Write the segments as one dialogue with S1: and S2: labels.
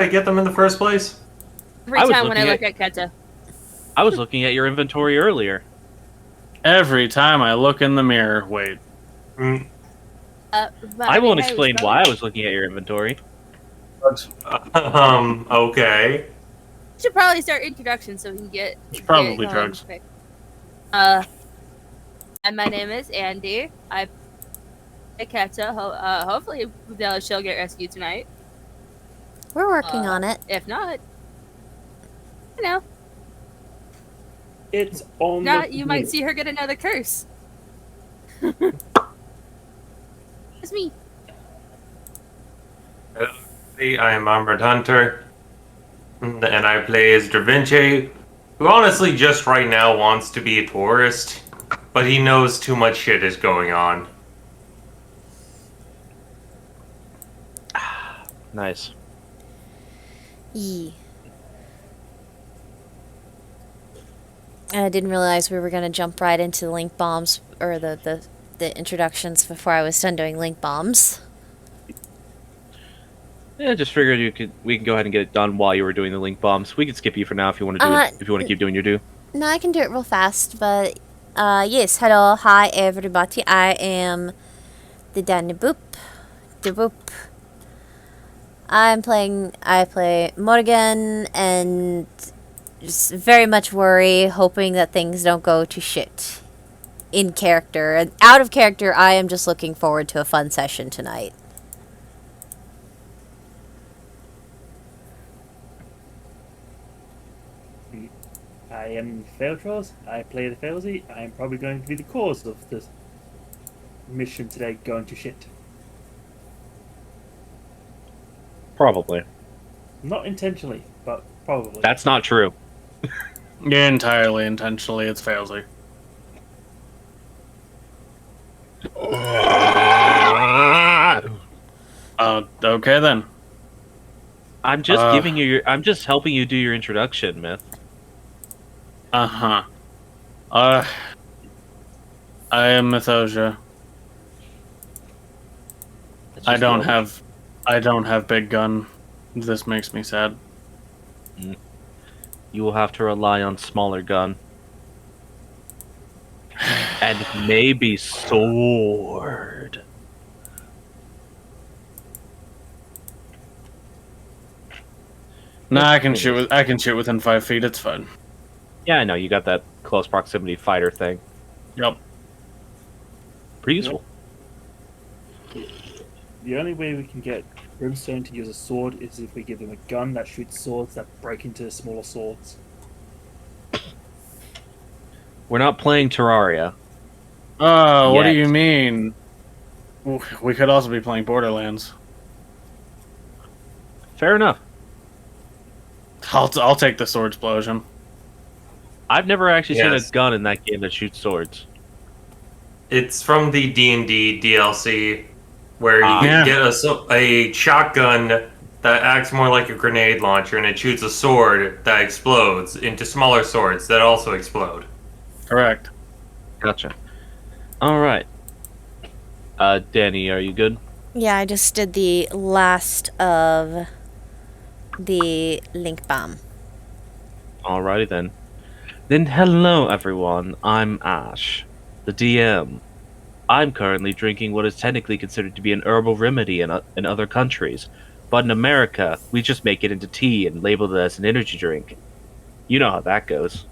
S1: I get them in the first place?
S2: Every time when I look at Keta.
S3: I was looking at your inventory earlier.
S4: Every time I look in the mirror, wait.
S1: Mm,
S3: I won't explain why I was looking at your inventory.
S1: okay.
S2: Should probably start introductions so we can get.
S4: It's probably
S2: get
S4: drugs.
S2: Quick. And my name is Andy. I play Keta. Hopefully, she'll get rescued tonight.
S5: We're working on it.
S2: If not, you know,
S6: It's on.
S2: not you might see her get another curse. It's me.
S1: I am Armored Hunter, and I play as Da Vinci, who honestly just right now wants to be a tourist, but he knows too much shit is going on.
S3: Nice.
S5: Yee. And I didn't realize we were going to jump right into the link bombs, or the introductions before I was done doing link bombs.
S3: Yeah, just figured we can go ahead and get it done while you were doing the link bombs. We can skip you for now if you want to do it. If you want to keep doing your do.
S5: No, I can do it real fast, but yes, hello, hi everybody. I am the Danny Boop. The Boop. I play Morgan, and just very much worry, hoping that things don't go to shit in character. And out of character, I am just looking forward to a fun session tonight.
S6: I am Failtrolls. I play the Failsy. I am probably going to be the cause of this mission today going to shit.
S3: Probably.
S6: Not intentionally, but probably.
S3: That's not true.
S4: Yeah, entirely intentionally, it's Failsy. Okay then.
S3: I'm just giving you your. I'm just helping you do your introduction, Myth.
S4: I am Mythosia. I don't have big gun. This makes me sad.
S3: You will have to rely on smaller gun. And maybe sword.
S4: Nah, I can shoot within 5 feet. It's fine.
S3: Yeah, I know you got that close proximity fighter thing.
S4: Yep.
S3: Pretty useful.
S6: The only way we can get Brimstone to use a sword is if we give him a gun that shoots swords that break into smaller swords.
S3: We're not playing Terraria.
S4: Oh, what do
S3: Yet.
S4: you mean? We could also be playing Borderlands.
S3: Fair enough.
S4: I'll take the sword explosion.
S3: I've never actually seen
S1: Yes.
S3: a gun in that game that shoots swords.
S1: It's from the D&D DLC, where you
S4: Yeah.
S1: can get a shotgun that acts more like a grenade launcher, and it shoots a sword that explodes into smaller swords that also explode.
S4: Correct.
S3: Gotcha. Alright. Danny, are you good?
S5: Yeah, I just did the last of the link bomb.
S3: Alrighty then. Then hello everyone, I'm Ash, the DM. I'm currently drinking what is technically considered to be an herbal remedy in other countries, but in America, we just make it into tea and label it as an energy drink. You know how that goes.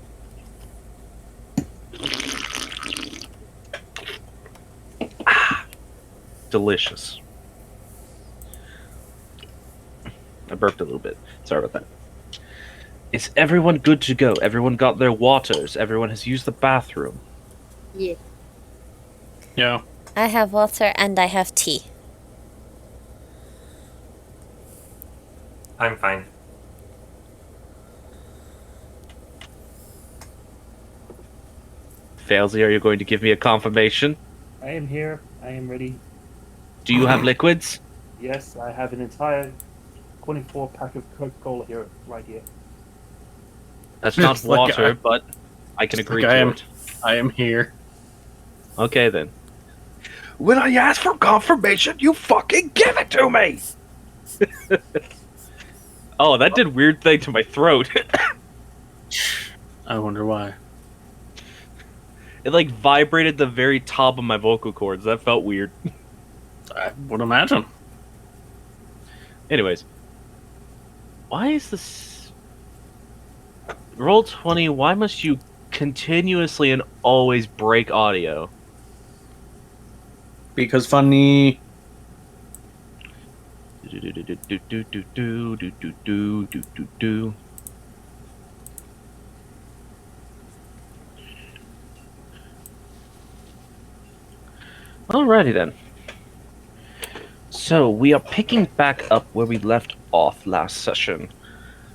S3: Delicious. I burped a little bit. Sorry about that. Is everyone good to go? Everyone got their waters? Everyone has used the bathroom?
S2: Yeah.
S4: Yeah.
S5: I have water and I have tea.
S1: I'm fine.
S3: Failsy, are you going to give me a confirmation?
S6: I am here. I am ready.
S3: Do you have liquids?
S6: Yes, I have an entire 24 pack of Coca-Cola here, right here.
S3: That's not
S4: It's like
S3: water, but I can agree to it.
S4: I am here.
S3: Okay then. When I ask for confirmation, you fucking give it to me! Oh, that did weird thing to my throat.
S4: I wonder why.
S3: It like vibrated the very top of my vocal cords. That felt weird.
S4: I would imagine.
S3: Anyways, why is this roll 20? Why must you continuously and always break audio?
S4: Because funny.
S3: Alrighty then. So we are picking back up where we left off last session,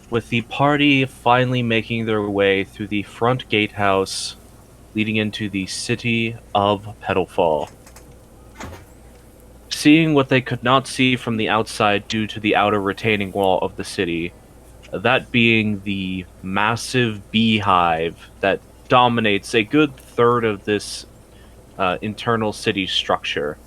S3: with the party finally making their way through the front gatehouse leading into the city of Petalfall. Seeing what they could not see from the outside due to the outer retaining wall of the city, that being the massive beehive that dominates a good third of this internal city structure.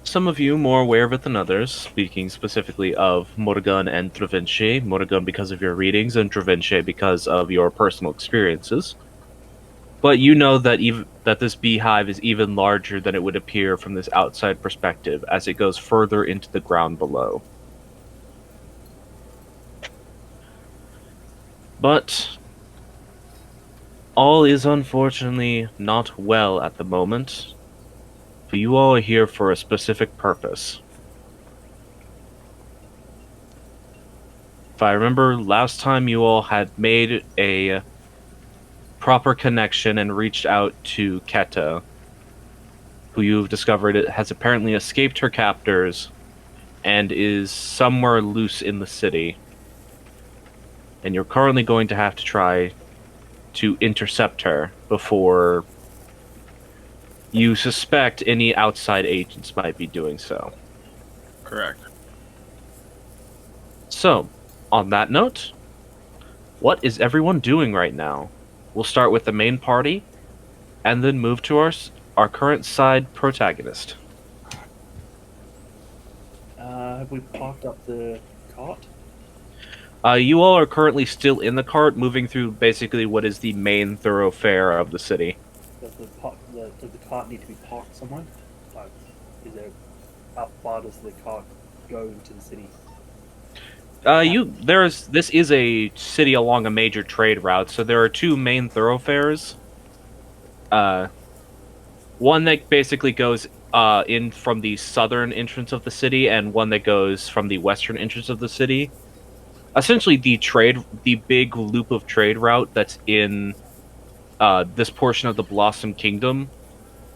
S3: Some of you more aware of it than others, speaking specifically of Morgan and Dravinci. Morgan because of your readings, and Dravinci because of your personal experiences. But you know that that this beehive is even larger than it would appear from this outside perspective, as it goes further into the ground below. But all is unfortunately not well at the moment. But you all are here for a specific purpose. If I remember, last time you all had made a proper connection and reached out to Keta, who you've discovered has apparently escaped her captors and is somewhere loose in the city. And you're currently going to have to try to intercept her before you suspect any outside agents might be doing so.
S4: Correct.
S3: So, on that note, what is everyone doing right now? We'll start with the main party, and then move to our current side protagonist.
S6: Have we parked up the cart?
S3: You all are currently still in the cart, moving through basically what is the main thoroughfare of the city.
S6: Does the cart need to be parked somewhere? Like, how far does the cart go into the city?
S3: This is a city along a major trade route, so there are two main thoroughfares. One that basically goes in from the southern entrance of the city, and one that goes from the western entrance of the city. Essentially, the big loop of trade route that's in this portion of the Blossom Kingdom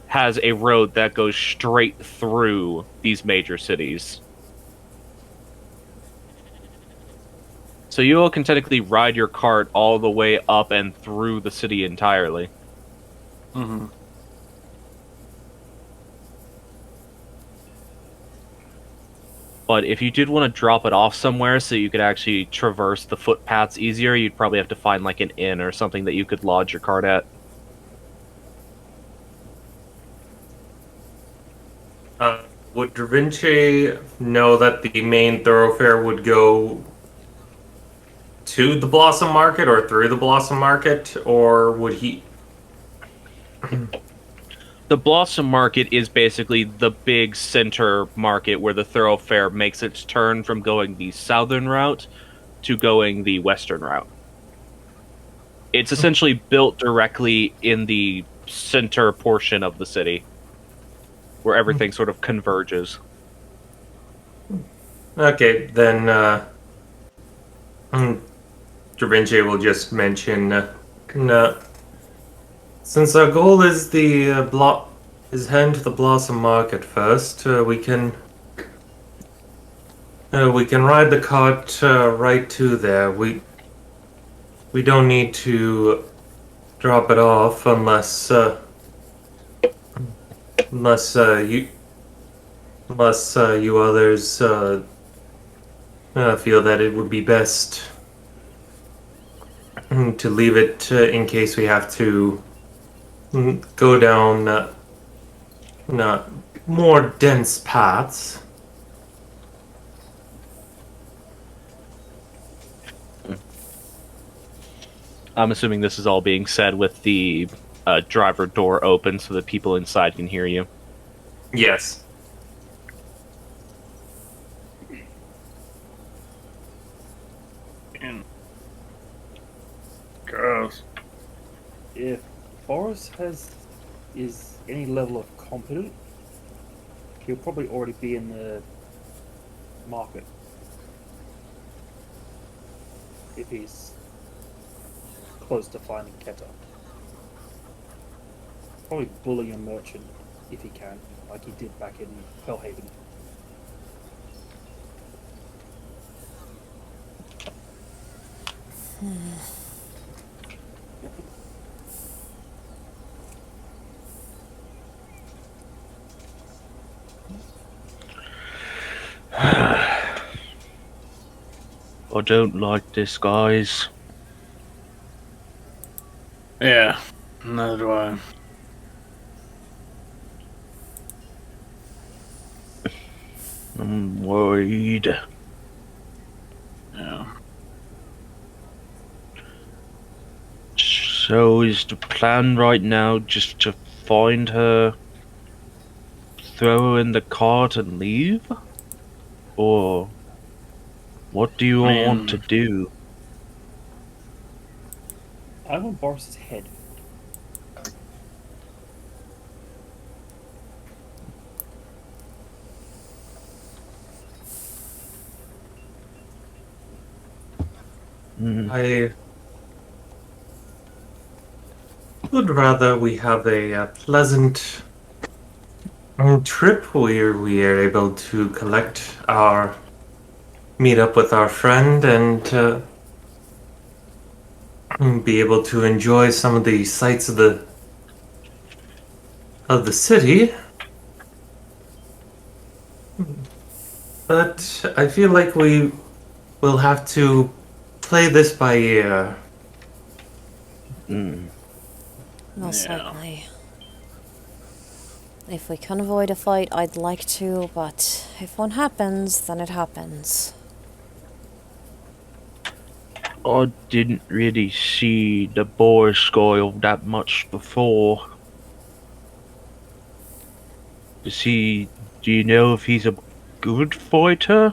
S3: has a road that goes straight through these major cities. So you all can technically ride your cart all the way up and through the city entirely.
S4: Mm-hmm.
S3: But if you did want to drop it off somewhere so you could actually traverse the footpaths easier, you'd probably have to find like an inn or something that you could lodge your cart at.
S1: Would Dravinci know that the main thoroughfare would go to the Blossom Market or through the Blossom Market, or would he?
S3: The Blossom Market is basically the big center market where the thoroughfare makes its turn from going the southern route to going the western route. It's essentially built directly in the center portion of the city, where everything sort of converges.
S1: Okay, then Dravinci will just mention, since our goal is heading to the Blossom Market first, we can ride the cart right to there. We don't need to drop it off unless you others feel that it would be best to leave it in case we have to go down more dense paths.
S3: I'm assuming this is all being said with the driver door open so that people inside can hear you.
S1: Yes.
S4: Gross.
S6: If Boris is any level of competent, he'll probably already be in the market. If he's close to finding Keta. Probably bullying a merchant if he can, like he did back in Hellhaven.
S3: I don't like this, guys.
S4: Yeah, neither do I.
S3: I'm worried.
S4: Yeah.
S3: So is the plan right now just to find her, throw her in the cart and leave? Or what do you all want to do?
S6: I want Boris's head.
S1: I would rather we have a pleasant trip where we are able to meet up with our friend and be able to enjoy some of the sights of the city. But I feel like we will have to play this by ear.
S5: Most
S4: Yeah.
S5: likely. If we can avoid a fight, I'd like to, but if one happens, then it happens.
S3: I didn't really see the boy Scoil that much before. Do you know if he's a good fighter?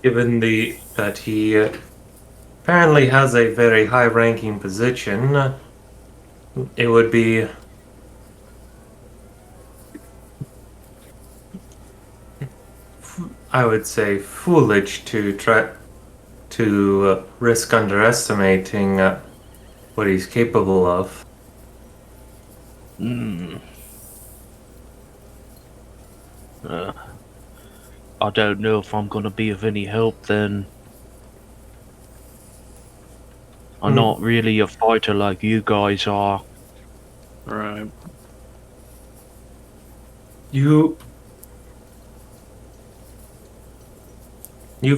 S1: Given that he apparently has a very high-ranking position, it would be I would say foolish to try to risk underestimating what he's capable of.
S3: I don't know if I'm gonna be of any help then. I'm not really a fighter like you guys are.
S4: Right.
S1: You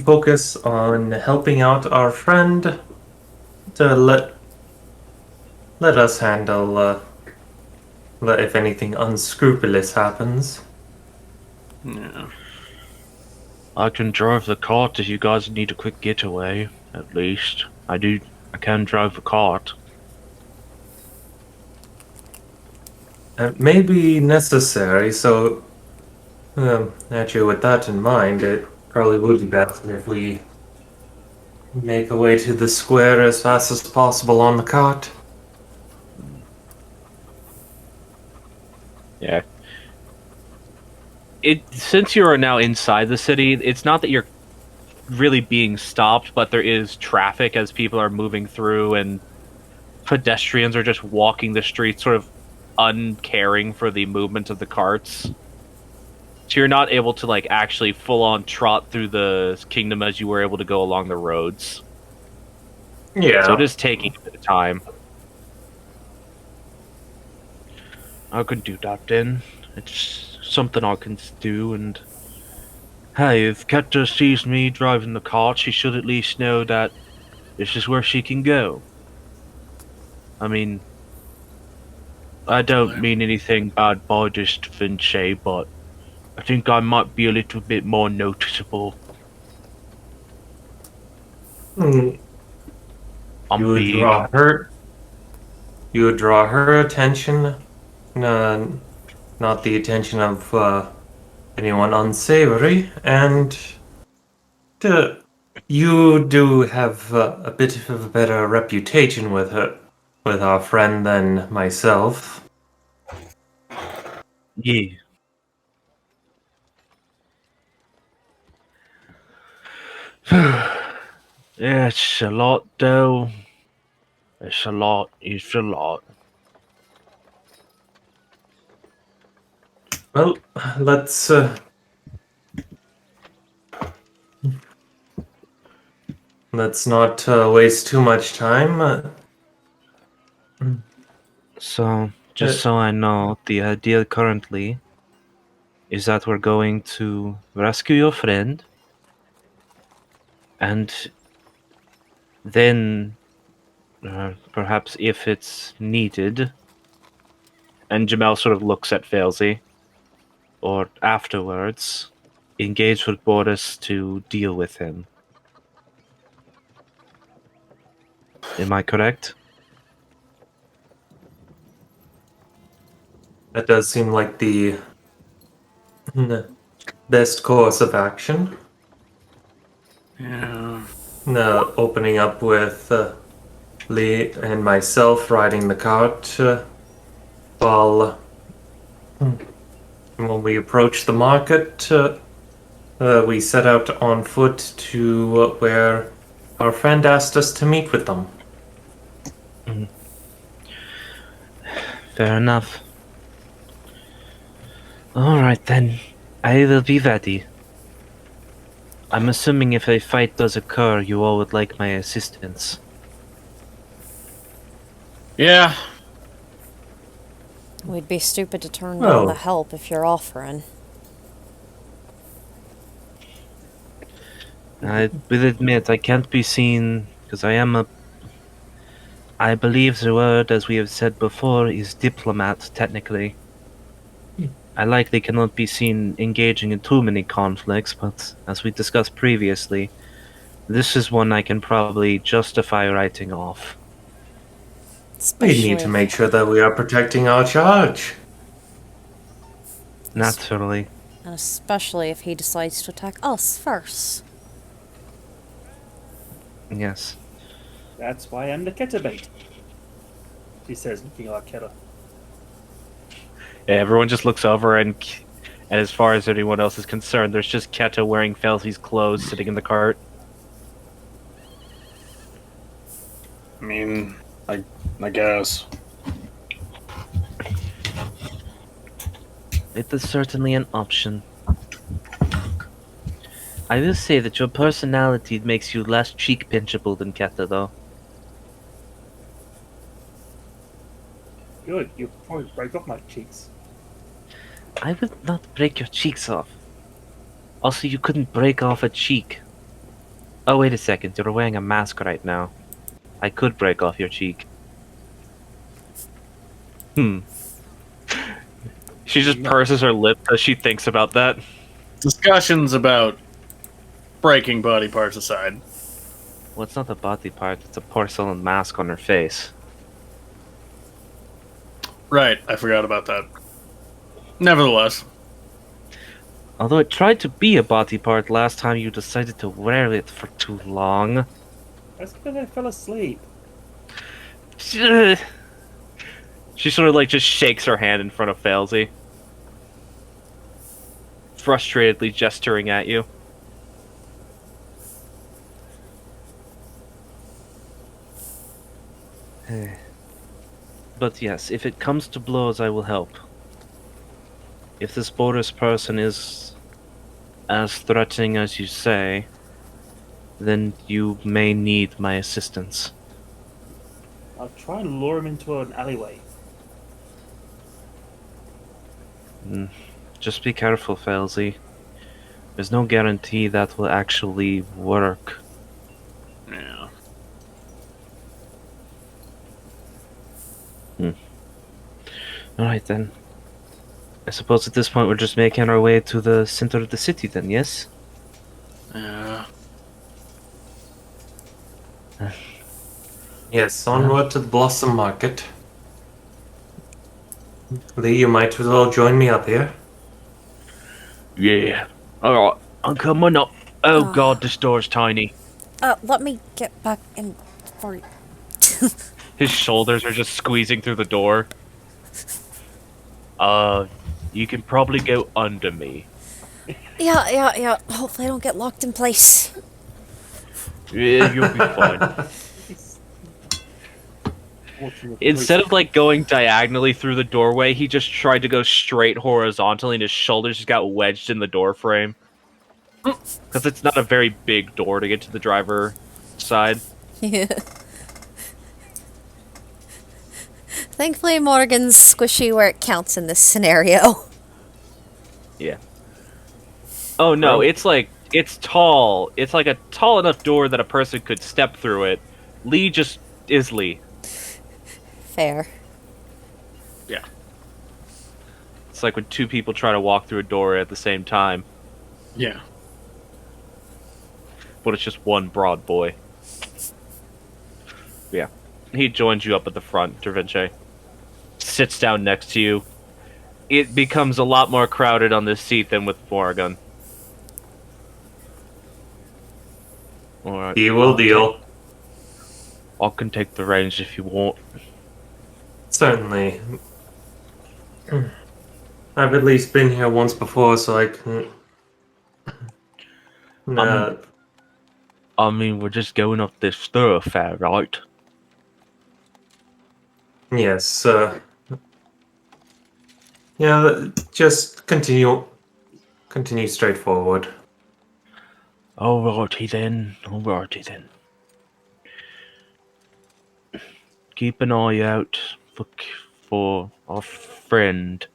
S1: focus on helping out our friend to let us handle if anything unscrupulous happens.
S4: Yeah.
S3: I can drive the cart if you guys need a quick getaway, at least. I can drive the cart.
S1: It may be necessary, so actually with that in mind, it probably would be better if we make our way to the square as fast as possible on the cart.
S3: Yeah. Since you are now inside the city, it's not that you're really being stopped, but there is traffic as people are moving through and pedestrians are just walking the streets sort of uncaring for the movement of the carts. So you're not able to like actually full on trot through the kingdom as you were able to go along the roads.
S1: Yeah.
S3: So it is taking a bit of time. I can do that then. It's something I can do, and hey, if Keta sees me driving the cart, she should at least know that this is where she can go. I mean, I don't mean anything bad by this Vinci, but I think I might be a little bit more noticeable.
S1: Hmm,
S3: I'm
S1: You would
S3: big.
S1: draw her. You would draw her attention, uh, not the attention of anyone unsavory, and uh, you do have a bit of a better reputation with her, with our friend than myself.
S3: Yeah. Yeah, it's a lot, though. It's a lot. It's a lot.
S1: Well, let's let's not waste too much time.
S3: So,
S1: Uh,
S3: just so I know, the idea currently is that we're going to rescue your friend, and then, perhaps if it's needed, and Jamel sort of looks at Failsy, or afterwards, engage with Boris to deal with him. Am I correct?
S1: that does seem like the best course of action.
S4: Yeah.
S1: Opening up with Lee and myself riding the cart while when we approach the market, we set out on foot to where our friend asked us to meet with them.
S3: Fair enough. Alright then. I will be ready. I'm assuming if a fight does occur, you all would like my assistance.
S4: Yeah.
S5: We'd be stupid to turn down
S1: Well-
S5: the help if you're offering.
S3: I will admit I can't be seen because I believe the word, as we have said before, is diplomat, technically. I likely cannot be seen engaging in too many conflicts, but as we discussed previously, this is one I can probably justify writing off.
S1: We
S5: Especially
S1: need to
S5: if-
S1: make sure that we are protecting our charge.
S3: Naturally.
S5: And especially if he decides to attack us first.
S3: Yes.
S6: That's why I'm the Ketabait. She says, looking like Keta.
S3: Yeah, everyone just looks over, and as far as anyone else is concerned, there's just Keta wearing Felsy's clothes sitting in the cart.
S4: I mean, I guess.
S3: It is certainly an option. I will say that your personality makes you less cheek pinchable than Keta, though.
S6: Good, you'll probably break off my cheeks.
S3: I will not break your cheeks off. Also, you couldn't break off a cheek. Oh, wait a second, you're wearing a mask right now. I could break off your cheek. She just purses her lip as she thinks about that.
S4: Discussions about breaking body parts aside.
S3: Well, it's not a body part, it's a porcelain mask on her face.
S4: Right, I forgot about that. Nevertheless,
S3: Although it tried to be a body part last time you decided to wear it for too long.
S6: That's because I fell asleep.
S3: She sort of like just shakes her hand in front of Failsy. Frustratedly gesturing at you. But yes, if it comes to blows, I will help. If this Boris person is as threatening as you say, then you may need my assistance.
S6: I'll try and lure him into an alleyway.
S3: Just be careful, Failsy. There's no guarantee that will actually work.
S4: yeah.
S3: Alright then. I suppose at this point we're just making our way to the center of the city then, yes?
S4: Yeah.
S1: Yes, onward to the Blossom Market. Lee, you might as well join me up here.
S3: Yeah. Alright, I'm coming up. Oh
S5: Oh.
S3: god, this door's tiny.
S5: Let me get back in for you.
S3: His shoulders are just squeezing through the door. You can probably go under me.
S5: Yeah. Hopefully I don't get locked in place.
S3: Yeah, you'll be fine.
S6: Watching the
S3: Instead of like going diagonally through the doorway, he just tried to go straight horizontally and his shoulders just got wedged in the door frame. Because it's not a very big door to get to the driver side.
S5: Yeah. Thankfully, Morgan's squishy where it counts in this scenario.
S3: Yeah. Oh no,
S1: Bro.
S3: it's tall. It's like a tall enough door that a person could step through it. Lee just is Lee.
S5: Fair.
S3: It's like when two people try to walk through a door at the same time,
S4: Yeah.
S3: but it's just one broad boy. Yeah. He joins you up at the front, Dervinche. Sits down next to you. It becomes a lot more crowded on this seat than with Morgan. Alright.
S1: He will deal.
S3: I can take the reins if you want.
S1: Certainly. I've at least been here once before, so I can.
S3: I mean, we're just going up this thoroughfare, right?
S1: Yes. Yeah. Just continue. Continue straight forward.
S3: Alrighty then. Keep an eye out for our friend.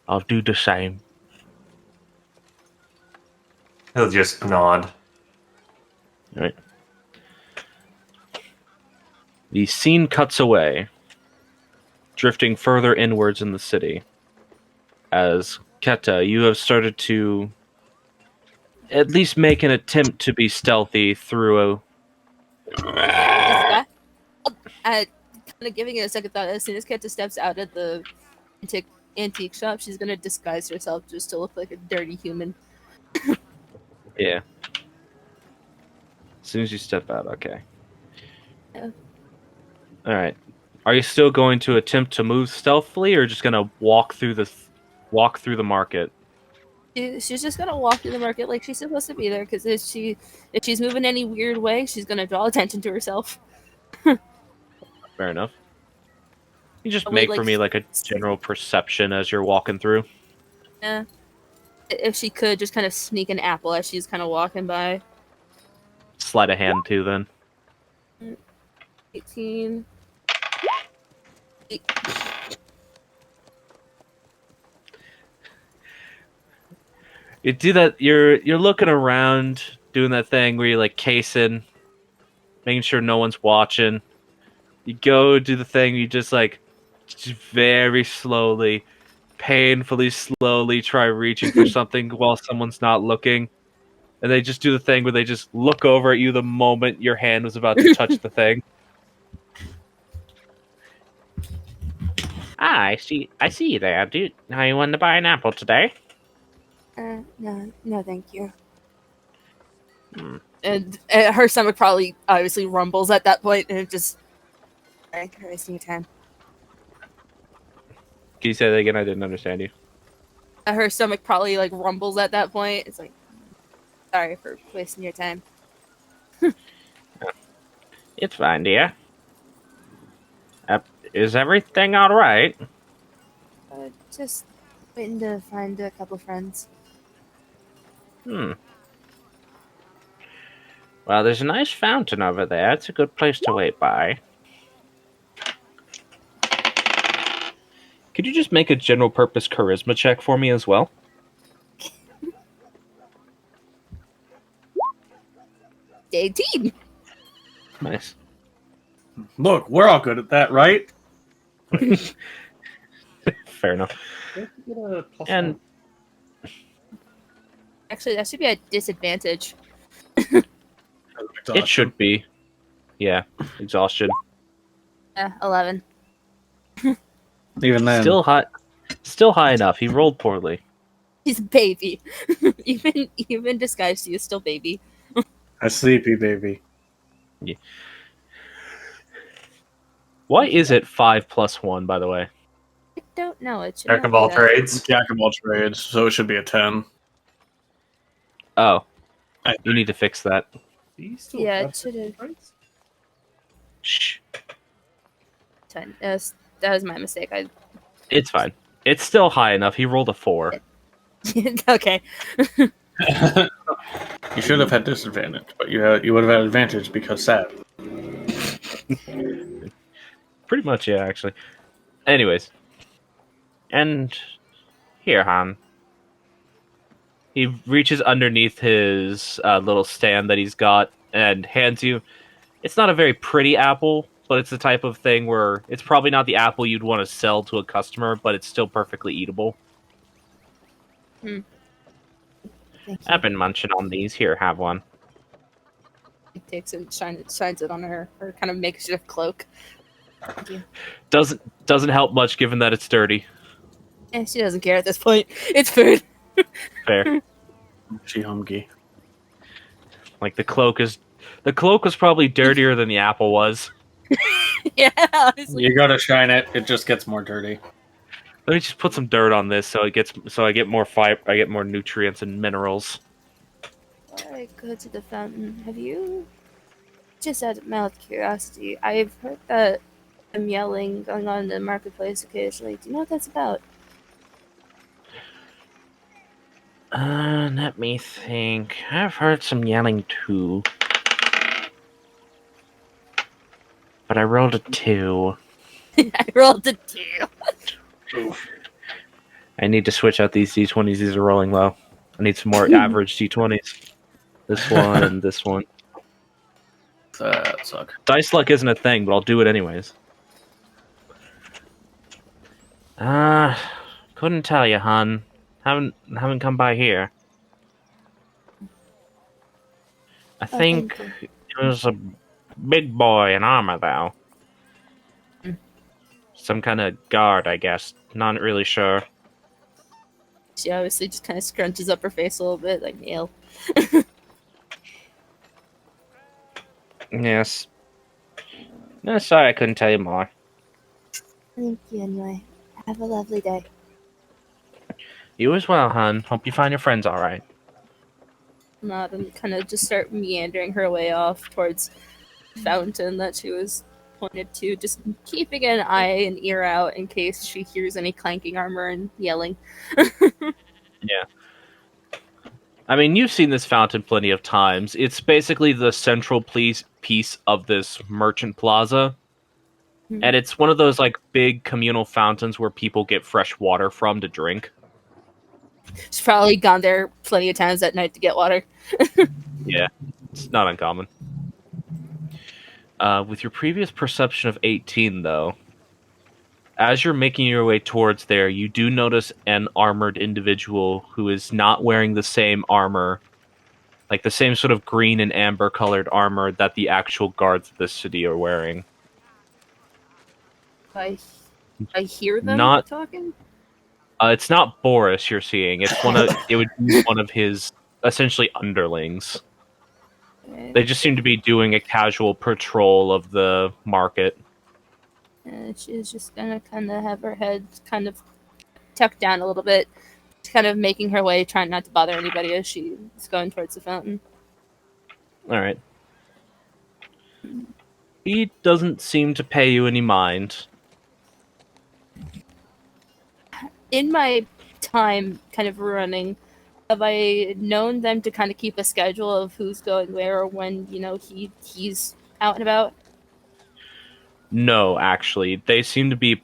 S3: I'll do the same.
S1: He'll just nod.
S3: Right. The scene cuts away, drifting further inwards in the city. As Keta, you have started to at least make an attempt to be stealthy through
S2: Kind of giving it a second thought. As soon as Kenta steps out of the antique shop, she's gonna disguise herself just to look like a dirty human.
S3: Yeah. As soon as you step out, okay.
S2: Yeah.
S3: Alright. Are you still going to attempt to move stealthily or just gonna walk through the market?
S2: She's just gonna walk through the market like she's supposed to be there, because if she's moving any weird way, she's gonna draw attention to herself.
S3: Fair enough. You just
S2: Probably,
S3: make for me like a general perception as you're walking through.
S2: Yeah. If she could just kind of sneak an apple as she's kind of walking by.
S3: Sleight of hand too then.
S2: 18.
S3: You do that. You're looking around, doing that thing where you're like casing, making sure no one's watching. You go do the thing. You just very slowly, painfully slowly try reaching for something while someone's not looking, and they just do the thing where they just look over at you the moment your hand was about to touch the thing. I see you there, dude. How you wanting to buy an apple today?
S2: No, thank you.
S3: Hmm.
S2: And her stomach probably obviously rumbles at that point, and it just. Sorry, for wasting your time.
S3: Can you say that again? I didn't understand you.
S2: Her stomach probably like rumbles at that point. It's like, sorry for wasting your time.
S3: It's fine, dear. Is everything all right?
S2: Just waiting to find a couple friends.
S3: Well, there's a nice fountain over there. It's a good place to wait by. Could you just make a general purpose charisma check for me as well?
S2: Day 18.
S3: Nice.
S4: Look, we're all good at that, right?
S3: Fair enough.
S6: Don't you get a plus
S3: And-
S6: one?
S2: Actually, that should be a disadvantage.
S3: It should be. Yeah, exhaustion.
S2: 11.
S4: Even then,
S3: Still high enough. He rolled poorly.
S2: He's a baby. even disguised, he is still baby.
S4: a sleepy baby.
S3: Why is it 5 plus 1, by the way?
S2: I don't know. It should
S1: Jack
S2: not
S1: of
S2: be
S1: all
S2: that.
S1: trades.
S4: Jack of all trades, so it should be a 10.
S3: Oh,
S4: I
S3: you need to fix that.
S6: Do you still
S2: Yeah,
S6: have
S2: it should have.
S6: traits?
S3: Shh.
S2: 10. That was my mistake.
S3: It's fine. It's still high enough. He rolled a 4.
S2: Okay.
S4: You should have had disadvantage, but you would have had advantage because sad.
S3: Pretty much, yeah, actually. Anyways. And here, Han. He reaches underneath his little stand that he's got and hands you. It's not a very pretty apple, but it's the type of thing where it's probably not the apple you'd want to sell to a customer, but it's still perfectly eatable.
S2: Thank you.
S3: I've been munching on these. Here, have one.
S2: He takes it, shines it on her kind of makeshift cloak. Thank you.
S3: Doesn't help much given that it's dirty.
S2: And she doesn't care at this point. It's food.
S3: Fair.
S4: She humgy.
S3: Like the cloak was probably dirtier than the apple was.
S2: Yeah, honestly.
S4: You gotta shine it; it just gets more dirty.
S3: Let me just put some dirt on this so I get more fiber, I get more nutrients and minerals.
S2: Before I go to the fountain, have you, just out of my curiosity, I've heard that some yelling going on in the marketplace occasionally. Do you know what that's about?
S3: Let me think. I've heard some yelling too. But I rolled a 2.
S2: I rolled a 2.
S4: Oof.
S3: I need to switch out these D20s. These are rolling low. I need some more average D20s. This one and this one.
S4: That suck.
S3: Dice luck isn't a thing, but I'll do it anyways. Couldn't tell you, hon. Haven't come by here. I think
S2: thank
S3: it was a big boy in armor, though.
S2: Mm.
S3: Some kind of guard, I guess. Not really sure.
S2: She obviously just kind of scrunches up her face a little bit, like Neil.
S3: Yes. No, sorry, I couldn't tell you more.
S2: Thank you anyway. Have a lovely day.
S3: You as well, hon. Hope you find your friends all right.
S2: Nod and kind of just start meandering her way off towards the fountain that she was pointed to, just keeping an eye and ear out in case she hears any clanking armor and yelling.
S3: Yeah. I mean, you've seen this fountain plenty of times. It's basically the central piece of this merchant plaza.
S2: Mhm.
S3: And it's one of those, like, big communal fountains where people get fresh water from to drink.
S2: She's probably gone there plenty of times at night to get water.
S3: Yeah, it's not uncommon. With your previous perception of 18, though, as you're making your way towards there, you do notice an armored individual who is not wearing the same armor, like the same sort of green and amber colored armor that the actual guards of this city are wearing.
S2: I hear them
S3: Not-
S2: talking.
S3: It's not Boris you're seeing. It would be one of his essentially underlings. They just seem to be doing a casual patrol of the market.
S2: She's just gonna kind of have her head kind of tucked down a little bit, kind of making her way, trying not to bother anybody as she's going towards the fountain.
S3: All right. He doesn't seem to pay you any mind.
S2: In my time kind of running, have I known them to kind of keep a schedule of who's going where or when, he's out and about?
S3: No, actually. They seem to be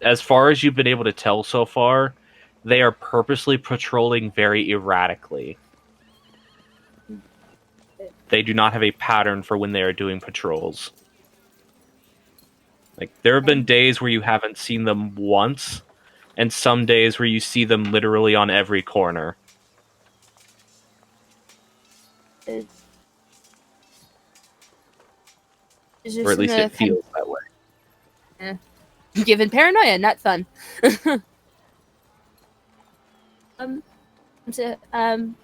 S3: as far as you've been able to tell so far, they are purposely patrolling very erratically. They do not have a pattern for when they are doing patrols. Like, there have been days where you haven't seen them once, and some days where you see them literally on every corner.
S2: Is
S3: Or at least it
S2: kind
S3: feels that way.
S2: of given paranoia, not fun.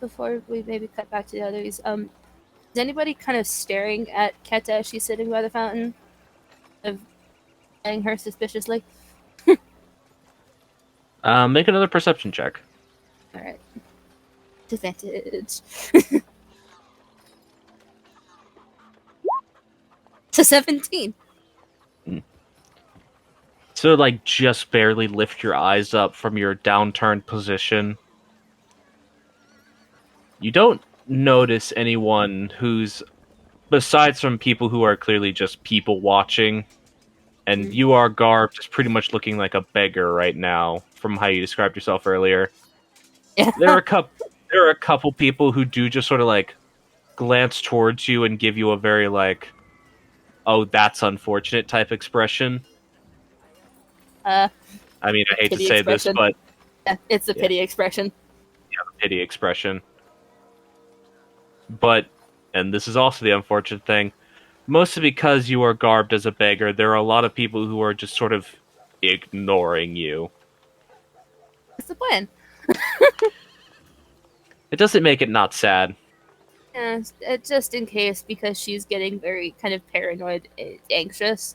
S2: Before we maybe cut back to the others, is anybody kind of staring at Keta as she's sitting by the fountain, of eyeing her suspiciously?
S3: Make another perception check.
S2: All right, disadvantage. To 17.
S3: So, like, just barely lift your eyes up from your downturned position. You don't notice anyone who's, besides from people who are clearly just people watching, and you are garbed as pretty much looking like a beggar right now, from how you described yourself earlier.
S2: Yeah.
S3: There are a couple people who do just sort of like glance towards you and give you a very like, "Oh, that's unfortunate" type expression.
S2: Uh,
S3: I mean, I hate to
S2: pity
S3: say
S2: expression.
S3: this, but
S2: Yeah, it's a
S3: Yeah.
S2: pity expression.
S3: pity expression. But, and this is also the unfortunate thing, mostly because you are garbed as a beggar, there are a lot of people who are just sort of ignoring you.
S2: What's the plan?
S3: It doesn't make it not sad.
S2: Yeah, just in case, because she's getting very kind of paranoid, anxious.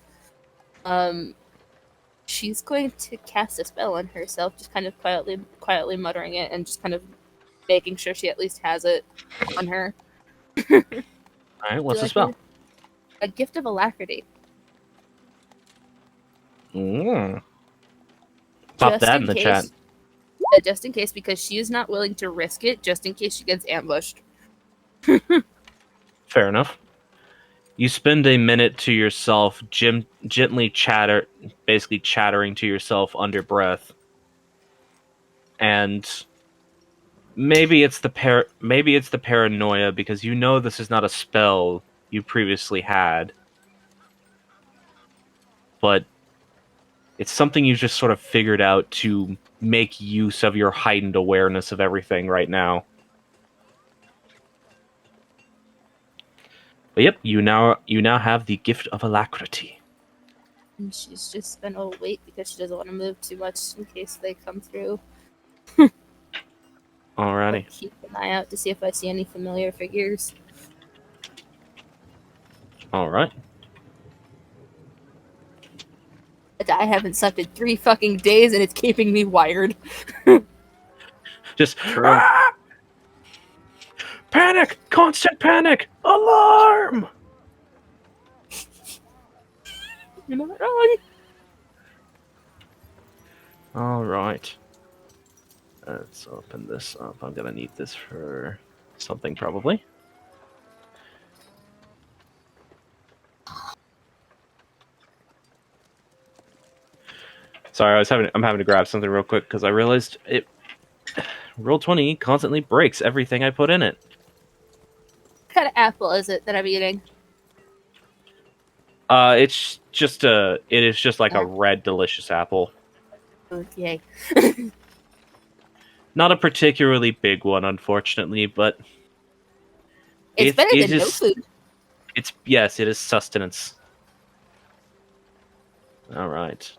S2: She's going to cast a spell on herself, just kind of quietly muttering it, and just kind of making sure she at least has it on her.
S3: Alright, what's the
S2: Like
S3: spell?
S2: a gift of alacrity.
S3: Mm. Pop
S2: Just
S3: that
S2: in
S3: in the
S2: case,
S3: chat.
S2: Just in case, because she is not willing to risk it, just in case she gets ambushed.
S3: Fair enough. You spend a minute to yourself, gently basically chattering to yourself under breath. And maybe it's the paranoia because you know this is not a spell you previously had. But it's something you just sort of figured out to make use of your heightened awareness of everything right now. But yep, you now have the gift of alacrity.
S2: And she's just gonna wait because she doesn't want to move too much in case they come through.
S3: Alrighty.
S2: I'll keep an eye out to see if I see any familiar figures.
S3: Alright.
S2: I haven't slept in 3 fucking days and it's keeping me wired.
S3: Just
S4: True.
S3: "Ah! Panic! Constant panic! Alarm!"
S2: You're not wrong.
S3: Alright. Let's open this up. I'm gonna need this for something probably. Sorry, I'm having to grab something real quick because I realized Roll20 constantly breaks everything I put in it.
S2: What kind of apple is it that I'm eating?
S3: It is just like a red delicious apple.
S2: Oh, yay.
S3: Not a particularly big one, unfortunately, but
S2: It's better
S3: it
S2: than no
S3: is-
S2: food.
S3: yes, it is sustenance. Alright.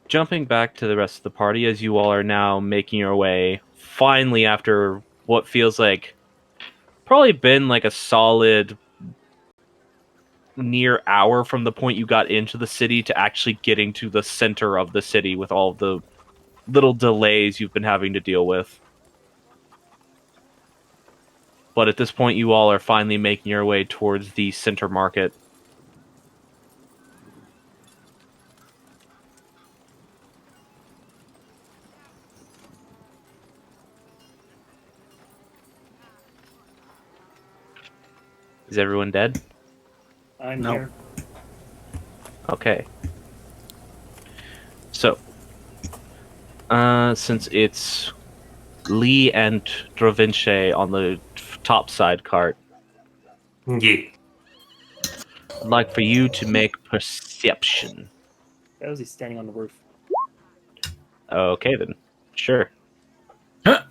S3: Jumping back to the rest of the party as you all are now making your way, finally after what feels like probably been like a solid near hour from the point you got into the city to actually getting to the center of the city with all the little delays you've been having to deal with. But at this point you all are finally making your way towards the center market. Is everyone dead?
S6: I'm
S4: No.
S6: here.
S3: Okay. So, since it's Lee and Drovinche on the top side cart,
S1: Yeah.
S3: I'd like for you to make perception.
S6: Where was he standing on the roof?
S3: Okay then. Sure.
S1: That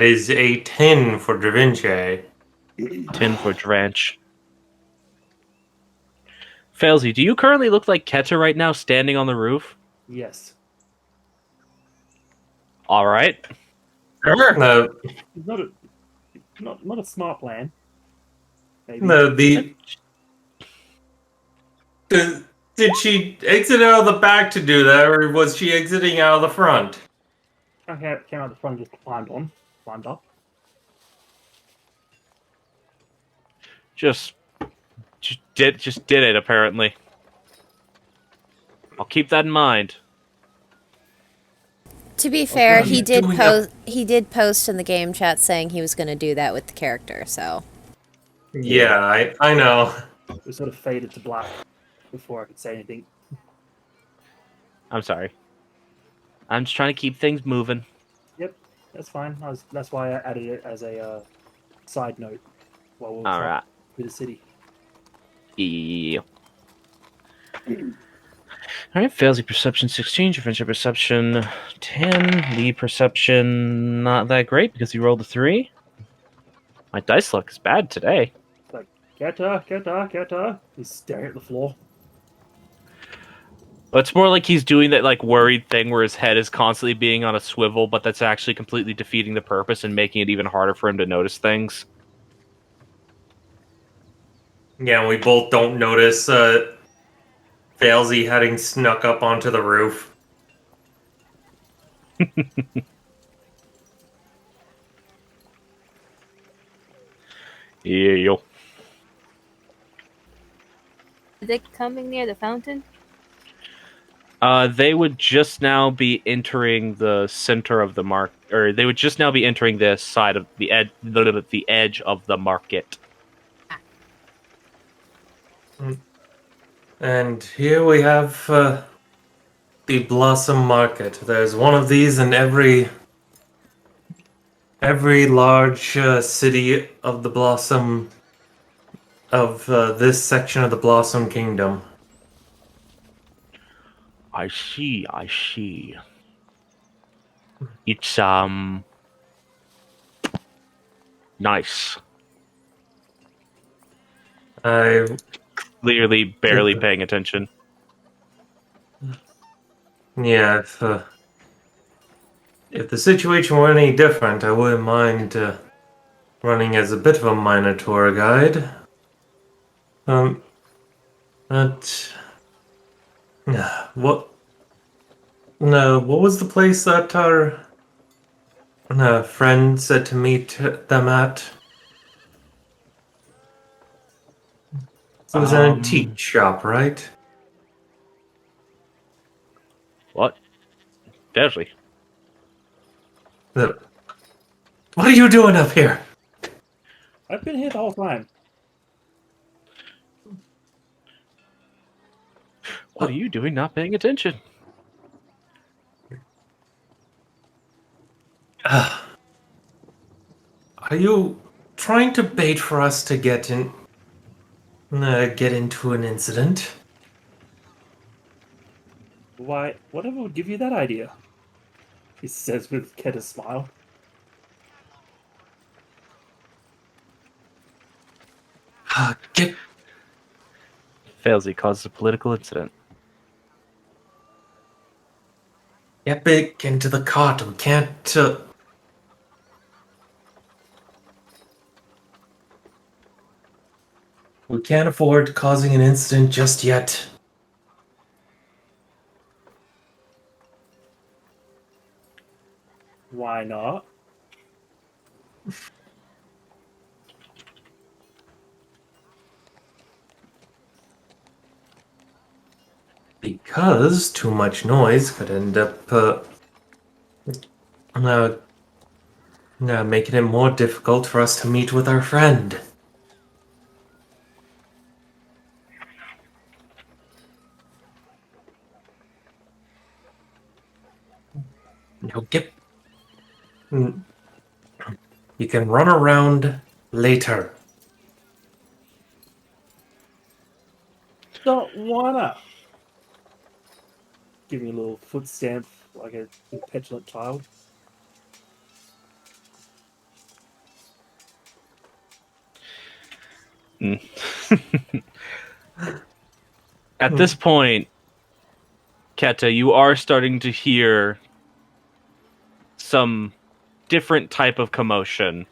S1: is a 10 for Da Vinci.
S3: 10 for Dranch. Failsy, do you currently look like Keta right now, standing on the roof?
S6: Yes.
S3: All right.
S1: No,
S6: It's not a smart plan. Maybe.
S1: no, did she exit out of the back to do that, or was she exiting out of the front?
S6: I came out the front and just climbed up.
S3: Just did it apparently. I'll keep that in mind.
S5: To be fair,
S1: are you doing
S5: he did post in the game chat saying he was going to do that with the character. So
S1: Yeah, I know.
S6: It sort of faded to black before I could say anything.
S3: I'm sorry. I'm just trying to keep things moving.
S6: Yep, that's fine. That's why I added it as a side note while we were
S3: All
S6: traveling
S3: right.
S6: through the city.
S3: Yeah. All right. Failsy perception 16, adventure perception 10, Lee perception not that great because he rolled a 3. My dice luck is bad today.
S6: Like, get her. He's staring at the floor.
S3: But it's more like he's doing that like worried thing where his head is constantly being on a swivel, but that's actually completely defeating the purpose and making it even harder for him to notice things.
S1: Yeah, we both don't notice Failsy having snuck up onto the roof.
S3: Yeah, yo.
S2: Are they coming near the fountain?
S3: They would just now be entering the center of the or they would just now be entering the side of the edge of the market.
S1: And here we have the Blossom Market. There's one of these in every large city of the Blossom of this section of the Blossom Kingdom.
S3: I see. It's nice.
S1: I
S3: Clearly barely paying attention.
S1: Yeah, if the situation were any different, I wouldn't mind running as a bit of a minor tour guide. But what? No, what was the place that our friend said to meet them at? It was an antique shop, right?
S3: What? Deadly.
S1: What are you doing up here?
S6: I've been here the whole time.
S3: What are you doing not paying attention?
S1: Are you trying to bait for us to get into an incident?
S6: Why, whatever would give you that idea? He says with a smile.
S1: Get
S3: Failsy causes a political incident.
S1: back into the cart. We can't. We can't afford causing an incident just yet.
S6: Why not?
S1: Because too much noise could end up making it more difficult for us to meet with our friend. Now get. You can run around later.
S6: Don't wanna. give me a little foot stamp like a petulant child.
S3: At this point, Keta, you are starting to hear some different type of commotion.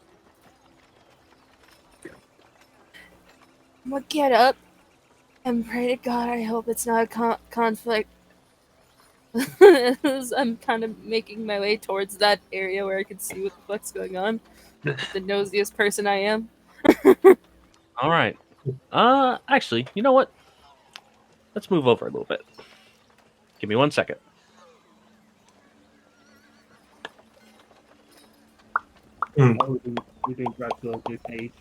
S2: I'm gonna get up and pray to God. I hope it's not a conflict. As I'm kind of making my way towards that area where I can see what the fuck's going on. The nosiest person I am.
S3: All right. Actually, you know what? Let's move over a little bit. Give me 1 second.
S6: Oh, we've been grabbed to a new page.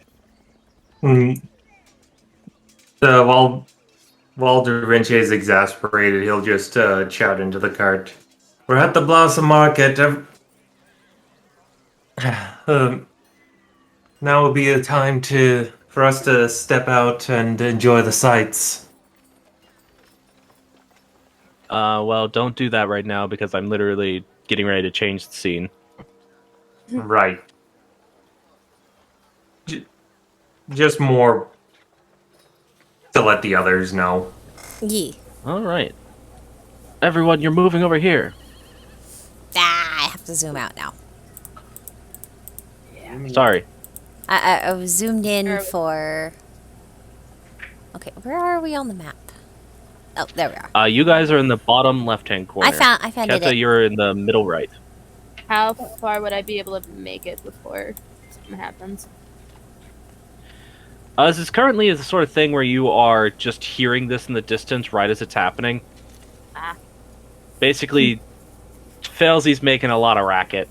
S1: So while Da Vinci is exasperated, he'll just shout into the cart. We're at the Blossom Market. Now would be a time for us to step out and enjoy the sights.
S3: Well, don't do that right now because I'm literally getting ready to change the scene.
S1: Right. Just more to let the others know.
S5: Yee.
S3: All right. Everyone, you're moving over here.
S5: Ah, I have to zoom out now.
S3: Sorry.
S5: I was zoomed in
S2: Sure.
S5: for... Okay, where are we on the map? Oh, there we are.
S3: You guys are in the bottom left-hand corner.
S5: I found
S3: Keta,
S5: it.
S3: you're in the middle right.
S2: How far would I be able to make it before something happens?
S3: This is currently the sort of thing where you are just hearing this in the distance right as it's happening.
S2: Ah.
S3: Basically, Failsy's making a lot of racket.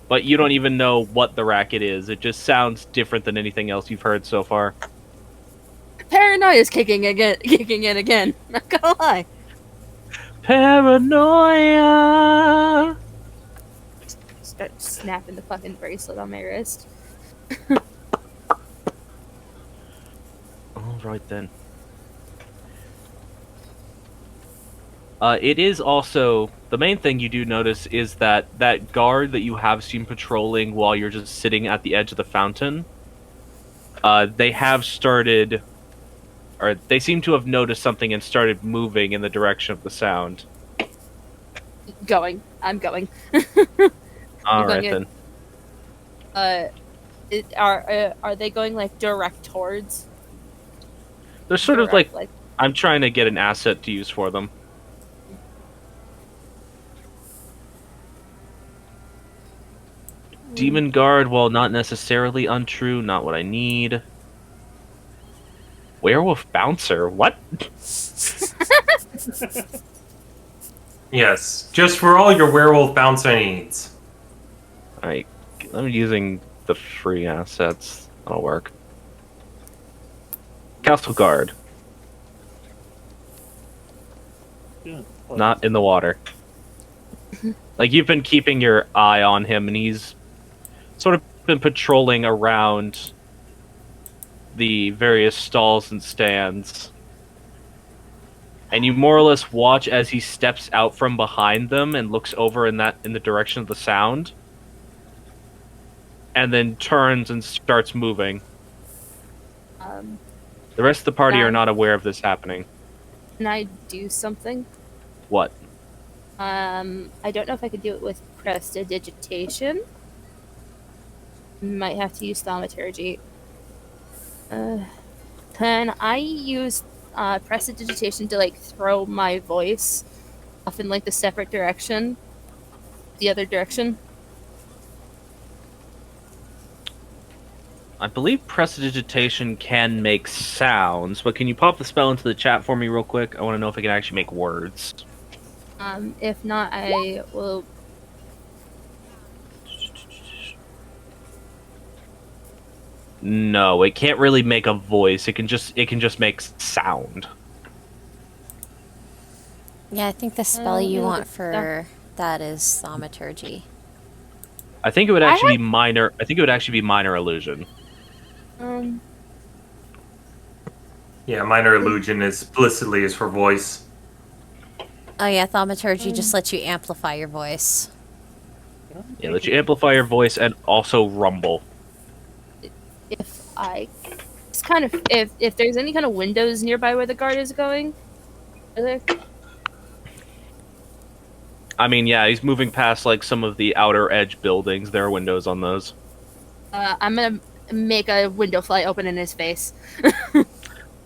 S3: But you don't even know what the racket is. It just sounds different than anything else you've heard so far.
S2: Paranoia's kicking in again. Not gonna lie.
S3: Paranoia!
S2: Start snapping the fucking bracelet on my wrist.
S3: Alright then. It is also... The main thing you do notice is that guard that you have seen patrolling while you're just sitting at the edge of the fountain, they have started... Or they seem to have noticed something and started moving in the direction of the sound.
S2: I'm going.
S3: Alright
S2: going
S3: then.
S2: Are they going like direct towards?
S3: They're sort of
S2: direct,
S3: like... I'm trying to get an asset to use for them. Demon Guard, while not necessarily untrue, not what I need. Werewolf Bouncer? What?
S1: Yes, just for all your werewolf bouncer needs.
S3: I'm using the free assets. That'll work. Castle Guard.
S6: Yeah.
S3: Not in the water. Like, you've been keeping your eye on him, and he's sort of been patrolling around the various stalls and stands. And you more or less watch as he steps out from behind them and looks over in the direction of the sound. And then turns and starts moving. The rest of the party are not aware of this happening.
S2: Can I do something?
S3: What?
S2: I don't know if I could do it with prestidigitation. Might have to use thaumaturgy. Can I use prestidigitation to like throw my voice off in like the separate direction? The other direction?
S3: I believe prestidigitation can make sounds, but can you pop the spell into the chat for me real quick? I want to know if it can actually make words.
S2: If not, I will.
S3: No, it can't really make a voice. It can just make sound.
S5: Yeah, I think the spell you want for that is thaumaturgy.
S3: I think it would actually be minor. I think it would actually be minor illusion.
S1: Yeah, minor illusion is explicitly is for voice.
S5: Oh yeah, thaumaturgy just lets you amplify your voice.
S3: Yeah, let you amplify your voice and also rumble.
S2: If I, it's kind of if there's any kind of windows nearby where the guard is going, are there?
S3: I mean, yeah, he's moving past like some of the outer edge buildings. There are windows on those.
S2: I'm gonna make a window fly open in his face.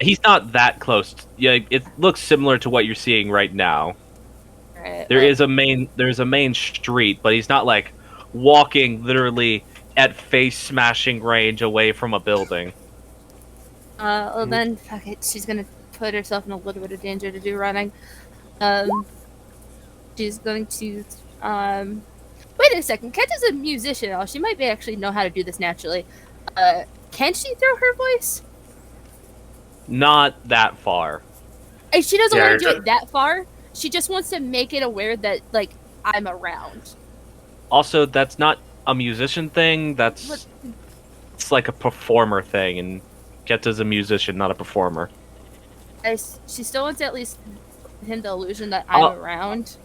S3: He's not that close. Yeah, it looks similar to what you're seeing right now.
S2: Alright,
S3: There's a main street, but he's not like walking literally at face smashing range away from a building.
S2: well then, fuck it. She's gonna put herself in a little bit of danger to do running. She's going to Wait a second. Kent is a musician. She might be actually know how to do this naturally. Can she throw her voice?
S3: Not that far.
S2: She doesn't
S1: Yeah,
S2: want to do it that far. She just wants to make it aware that, like, I'm around.
S3: Also, that's not a musician thing.
S2: What?
S3: It's like a performer thing, and Keta's a musician, not a performer.
S2: She still wants to at least hint the illusion that I'm around.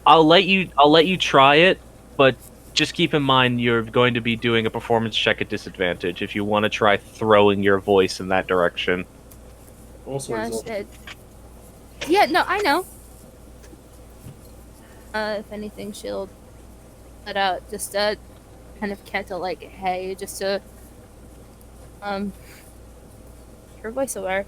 S3: I'll let you try it, but just keep in mind you're going to be doing a performance check at disadvantage if you want to try throwing your voice in that direction.
S6: Also, exhausted.
S2: Yeah, no, I know. If anything, she'll let out just a kind of Kenta like, hey, just to her voiceover.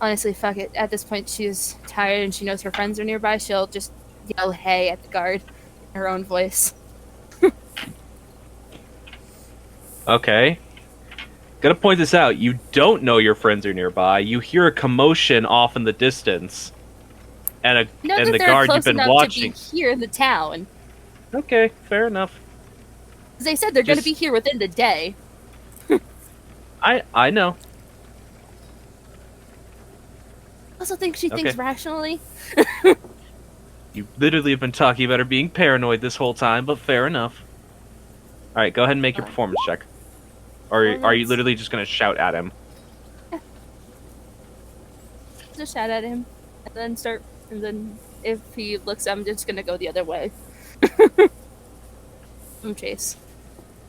S2: Honestly, fuck it. At this point, she's tired and she knows her friends are nearby. She'll just yell "Hey" at the guard in her own voice.
S3: Okay. Gotta point this out. You don't know your friends are nearby. You hear a commotion off in the distance, and the guard you've been watching.
S2: To be here in the town.
S3: Okay, fair enough.
S2: As they said, they're going to be here within the day.
S3: I know.
S2: I also think she thinks rationally.
S3: You literally have been talking about her being paranoid this whole time, but fair enough. All right, go ahead and make your performance check. Or are you literally just gonna shout at him?
S2: Just shout at him, and then if he looks, I'm just gonna go the other way. Chase.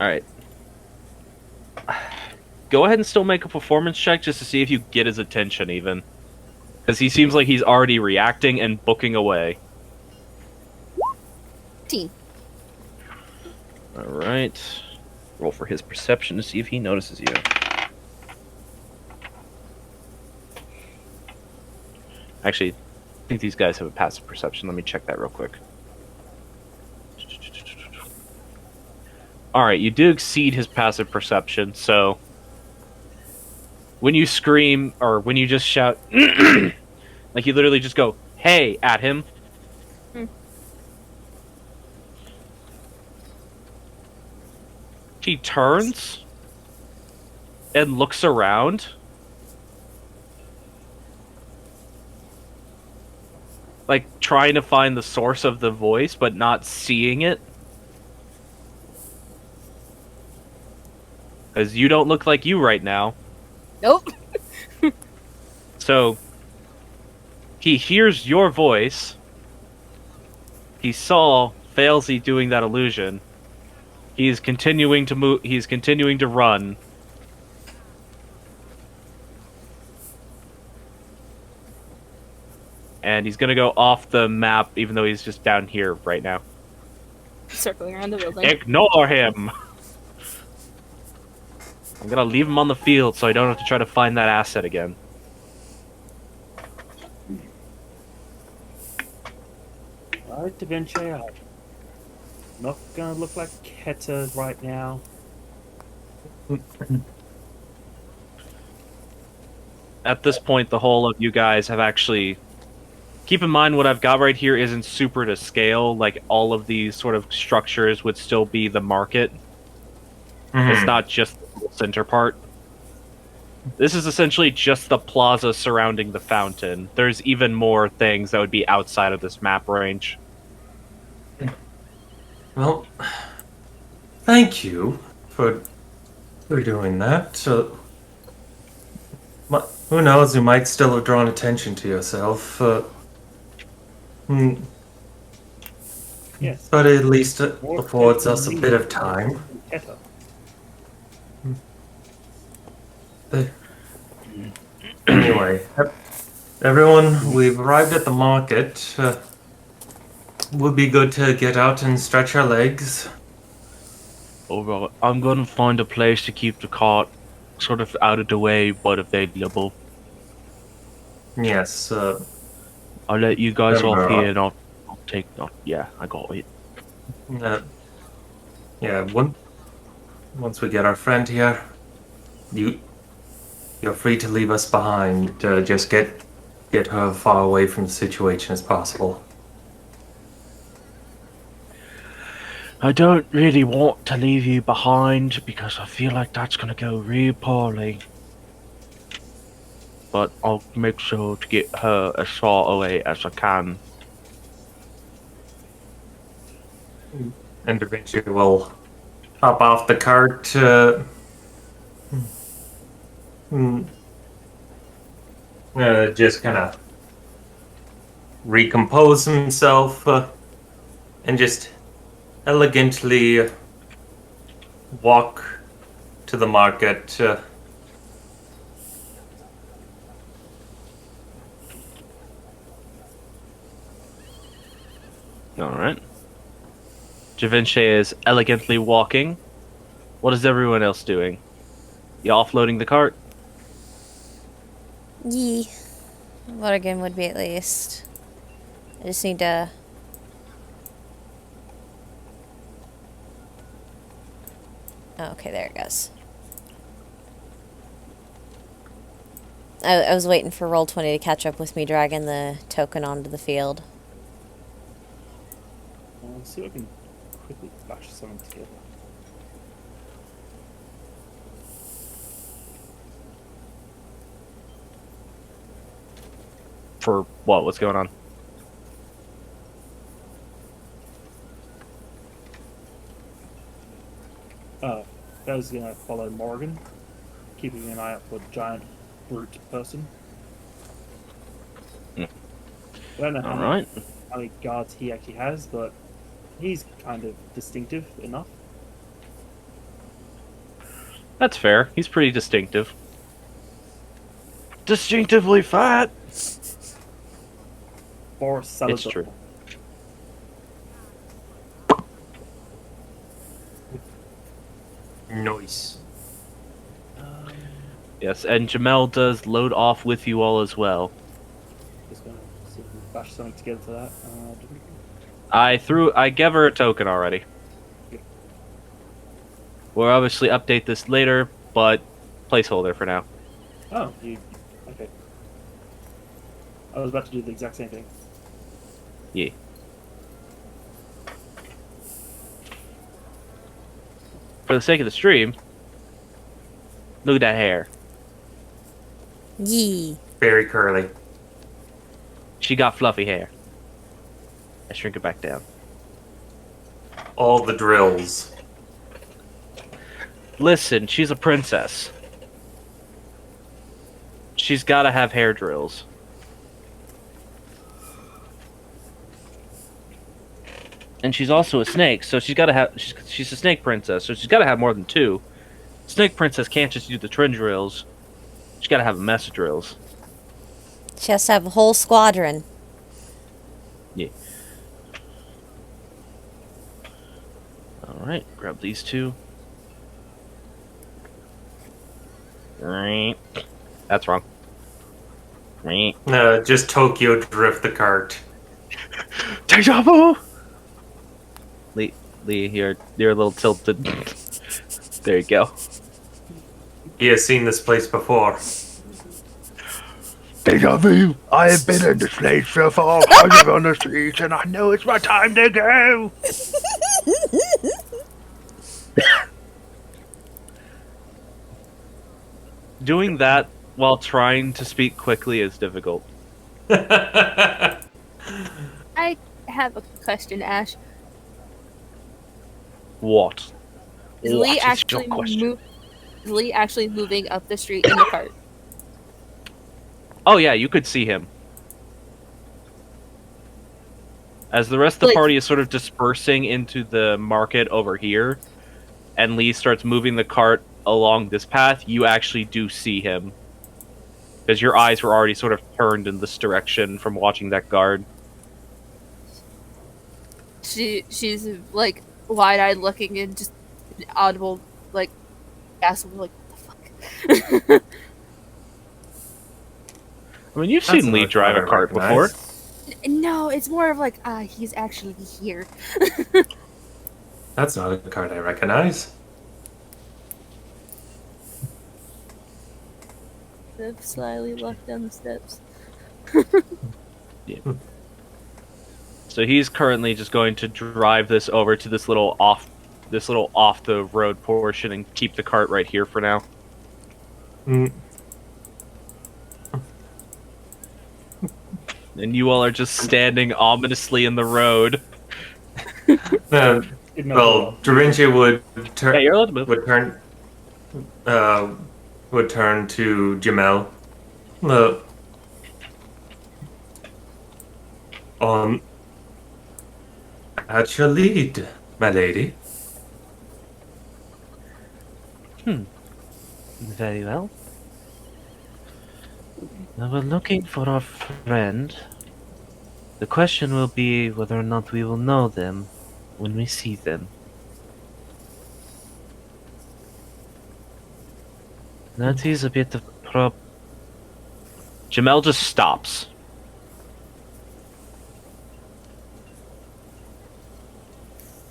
S3: All right. Go ahead and still make a performance check just to see if you get his attention, even, because he seems like he's already reacting and booking away.
S2: 15.
S3: All right. Roll for his perception to see if he notices you. Actually, I think these guys have a passive perception. Let me check that real quick. Alright, you do exceed his passive perception, so when you scream, or when you just shout, like you literally just go, "Hey," at him, he turns and looks around, like trying to find the source of the voice, but not seeing it. Because you don't look like you right now.
S2: Nope.
S3: So, he hears your voice. He saw Failsy doing that illusion. He's continuing to move. He's continuing to run. And he's gonna go off the map, even though he's just down here right now.
S2: Circling around the building.
S3: Ignore him! I'm gonna leave him on the field so I don't have to try to find that asset again.
S6: Alright, Da Vinci, I'm not gonna look like Keta right now.
S3: At this point, the whole of you guys have actually... Keep in mind, what I've got right here isn't super to scale. Like, all of these sort of structures would still be the market. It's not just the center part. This is essentially just the plaza surrounding the fountain. There's even more things that would be outside of this map range.
S1: Well, thank you for doing that. So, who knows? You might still have drawn attention to yourself. Mm,
S6: Yes.
S1: but at least it
S6: More
S1: affords
S6: Keta
S1: us a
S6: than
S1: bit
S6: me.
S1: of time.
S6: Keta.
S1: Anyway, everyone, we've arrived at the market. Would be good to get out and stretch our legs.
S3: Alright, I'm gonna find a place to keep the cart sort of out of the way but available.
S1: Yes,
S3: I'll let you guys off here
S1: remember,
S3: and I'll take. Oh, yeah, I got it.
S1: uh, yeah, once we get our friend here, you're free to leave us behind. Just get her far away from the situation as possible.
S3: I don't really want to leave you behind because I feel like that's gonna go real poorly. But I'll make sure to get her as far away as I can.
S1: And eventually we'll hop off the cart. Mm, just kind of recompose himself and just elegantly walk to the market.
S3: Alright. Javinci is elegantly walking. What is everyone else doing? You offloading the cart?
S5: Yee. Watergun would be at least. I just need to... Oh, okay, there it goes. I was waiting for Roll20 to catch up with me dragging the token onto the field.
S6: Let's see if I can quickly bash something together.
S3: For what? What's going on?
S6: That was gonna follow Morgan, keeping an eye out for a giant brute person.
S3: Hmm.
S6: I don't know
S3: Alright.
S6: how many guards he actually has, but he's kind of distinctive enough.
S3: That's fair. He's pretty distinctive. Distinctively fat!
S6: Boris Salazar.
S3: It's true.
S1: Nice.
S3: Yes, and Jamel does load off with you all as well.
S6: Just gonna see if we can bash something together for that.
S3: I gave her a token already. We'll obviously update this later, but placeholder for now.
S6: Oh, you. Okay. I was about to do the exact same thing.
S3: Yeah. For the sake of the stream, look at that hair.
S5: Yee.
S1: Very curly.
S3: She got fluffy hair. I shrink it back down.
S1: All the drills.
S3: Listen, she's a princess. She's gotta have hair drills. And she's also a snake, so she's gotta have. She's a snake princess, so she's gotta have more than two. Snake princess can't just do the twin drills. She's gotta have a mess of drills.
S5: She has to have a whole squadron.
S3: Yeah. Alright, grab these two. That's wrong.
S1: Just Tokyo drift the cart.
S3: Deja vu! Lee, you're a little tilted. There you go.
S1: He has seen this place before.
S7: Deja vu! I have been in this place so far, hanging on the streets, and I know it's my time to go!
S3: Doing that while trying to speak quickly is difficult.
S2: I have a question, Ash.
S3: What?
S2: Is
S3: What
S2: Lee
S3: is your
S2: actually
S3: question?
S2: Is Lee actually moving up the street in the cart?
S3: Oh yeah, you could see him. As the rest of the
S2: Like-
S3: party is sort of dispersing into the market over here, and Lee starts moving the cart along this path, you actually do see him. Because your eyes were already sort of turned in this direction from watching that guard.
S2: She's like wide-eyed looking and just audible like gasp like what the fuck.
S3: I mean, you've
S1: That's
S3: seen Lee
S1: another
S3: drive a
S1: I
S3: cart before.
S1: recognize.
S2: No, it's more of like he's actually here.
S1: That's not a card I recognize.
S2: Viv slyly walked down the steps.
S3: So he's currently just going to drive this over to this little off the road portion and keep the cart right here for now.
S1: Mm,
S3: And you all are just standing ominously in the road.
S1: well, Da Vinci would
S3: Yeah, you're allowed to move.
S1: would turn to Jamel. Look, at your lead, my lady.
S3: Very well. Now we're looking for our friend. The question will be whether or not we will know them when we see them. That is a bit of a prob. Jamel just stops.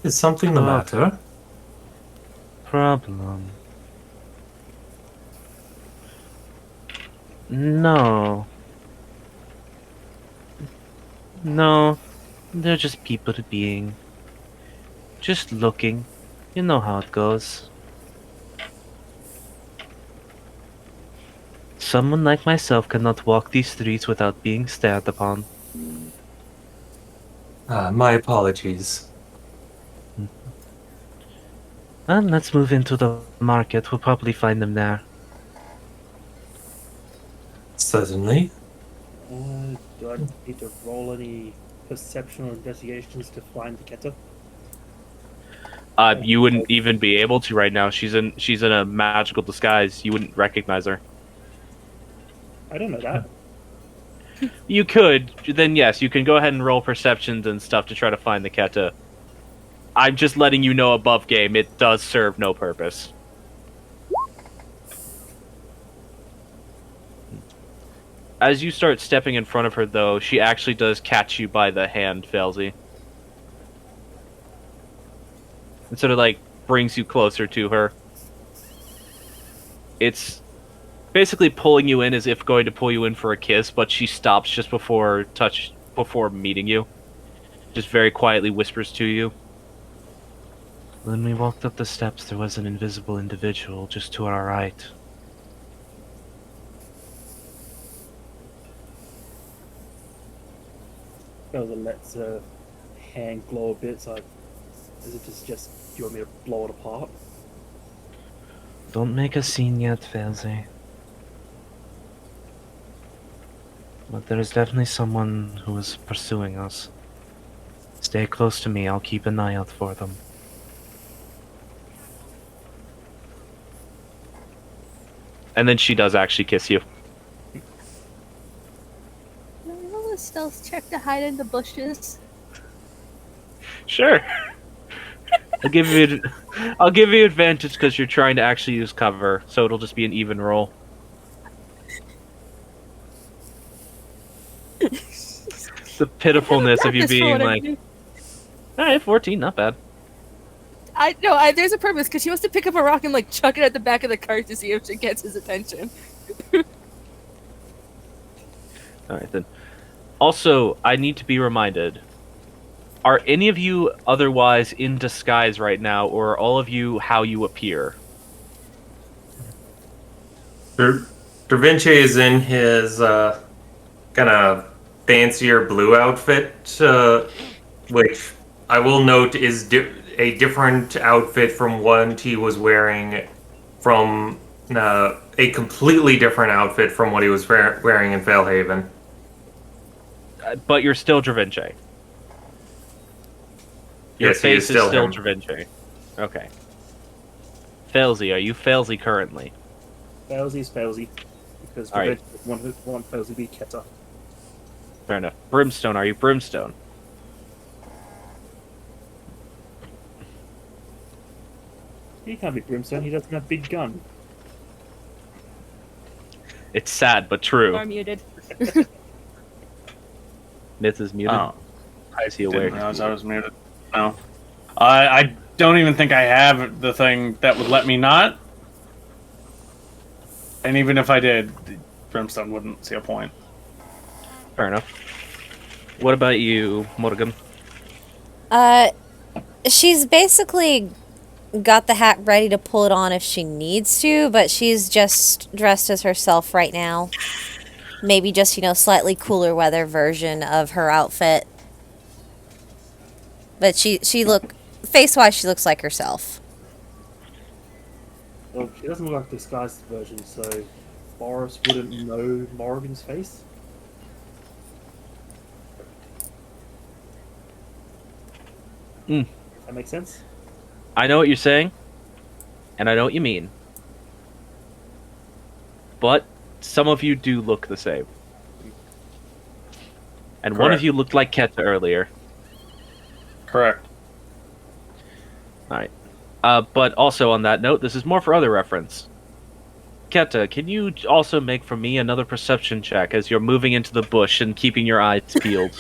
S1: Is something the matter?
S3: Problem. No. No. They're just people being. Just looking. You know how it goes. Someone like myself cannot walk these streets without being stared upon.
S1: My apologies.
S3: Well, let's move into the market. We'll probably find them there.
S1: Certainly.
S6: Do I need to roll any perception or investigations to find the Keta?
S3: You wouldn't even be able to right now. She's in a magical disguise. You wouldn't recognize her.
S6: I don't know that.
S3: You could, then yes, you can go ahead and roll perceptions and stuff to try to find the Keta. I'm just letting you know above game, it does serve no purpose. As you start stepping in front of her, though, she actually does catch you by the hand, Felzy. And sort of, like, brings you closer to her. It's basically pulling you in as if going to pull you in for a kiss, but she stops just before meeting you. Just very quietly whispers to you. When we walked up the steps, there was an invisible individual just to our right.
S6: Felder lets her hand glow a bit, so as if it's just, do you want me to blow it apart?
S3: Don't make a scene yet, Felzy. But there is definitely someone who is pursuing us. Stay close to me, I'll keep an eye out for them. And then she does actually kiss you.
S2: Roll a stealth check to hide in the bushes.
S3: Sure. I'll give you advantage because you're trying to actually use cover, so it'll just be an even roll. The pitifulness of you being like, alright, 14, not bad.
S2: I know, there's a purpose, because she wants to pick up a rock and like chuck it at the back of the cart to see if it gets his attention.
S3: Alright then. Also, I need to be reminded. Are any of you otherwise in disguise right now, or are all of you how you appear?
S1: Da Vinci is in his kind of fancier blue outfit, which I will note is a different outfit from one he was wearing from a completely different outfit from what he was wearing in Failhaven.
S3: But you're still Da Vinci. Your
S1: Yes, he is
S3: face is
S1: still
S3: still
S1: him.
S3: Dravinci. Okay. Failsy, are you Failsy currently?
S6: Failsy is Failsy. Because
S3: All right.
S6: one Failsy be Keta.
S3: Fair enough. Brimstone, are you Brimstone?
S6: He can't be Brimstone, he doesn't have big gun.
S3: It's sad but true.
S2: Are muted.
S3: Myth is muted.
S4: Oh, I
S3: Is he aware?
S4: didn't realize I was muted. No. I don't even think I have the thing that would let me not. And even if I did, Brimstone wouldn't see a point.
S3: Fair enough. What about you, Morgan?
S5: She's basically got the hat ready to pull it on if she needs to, but she's just dressed as herself right now. Maybe just, slightly cooler weather version of her outfit. But face-wise, she looks like herself.
S6: Well, she doesn't look like the disguised version, so Boris wouldn't know Morrigan's face.
S3: Mm.
S6: That makes sense?
S3: I know what you're saying, and I know what you mean. But some of you do look the same. And one of
S4: Correct.
S3: you looked like Keta earlier.
S4: Correct.
S3: Alright. But also on that note, this is more for other reference. Keta, can you also make for me another perception check as you're moving into the bush and keeping your eyes peeled?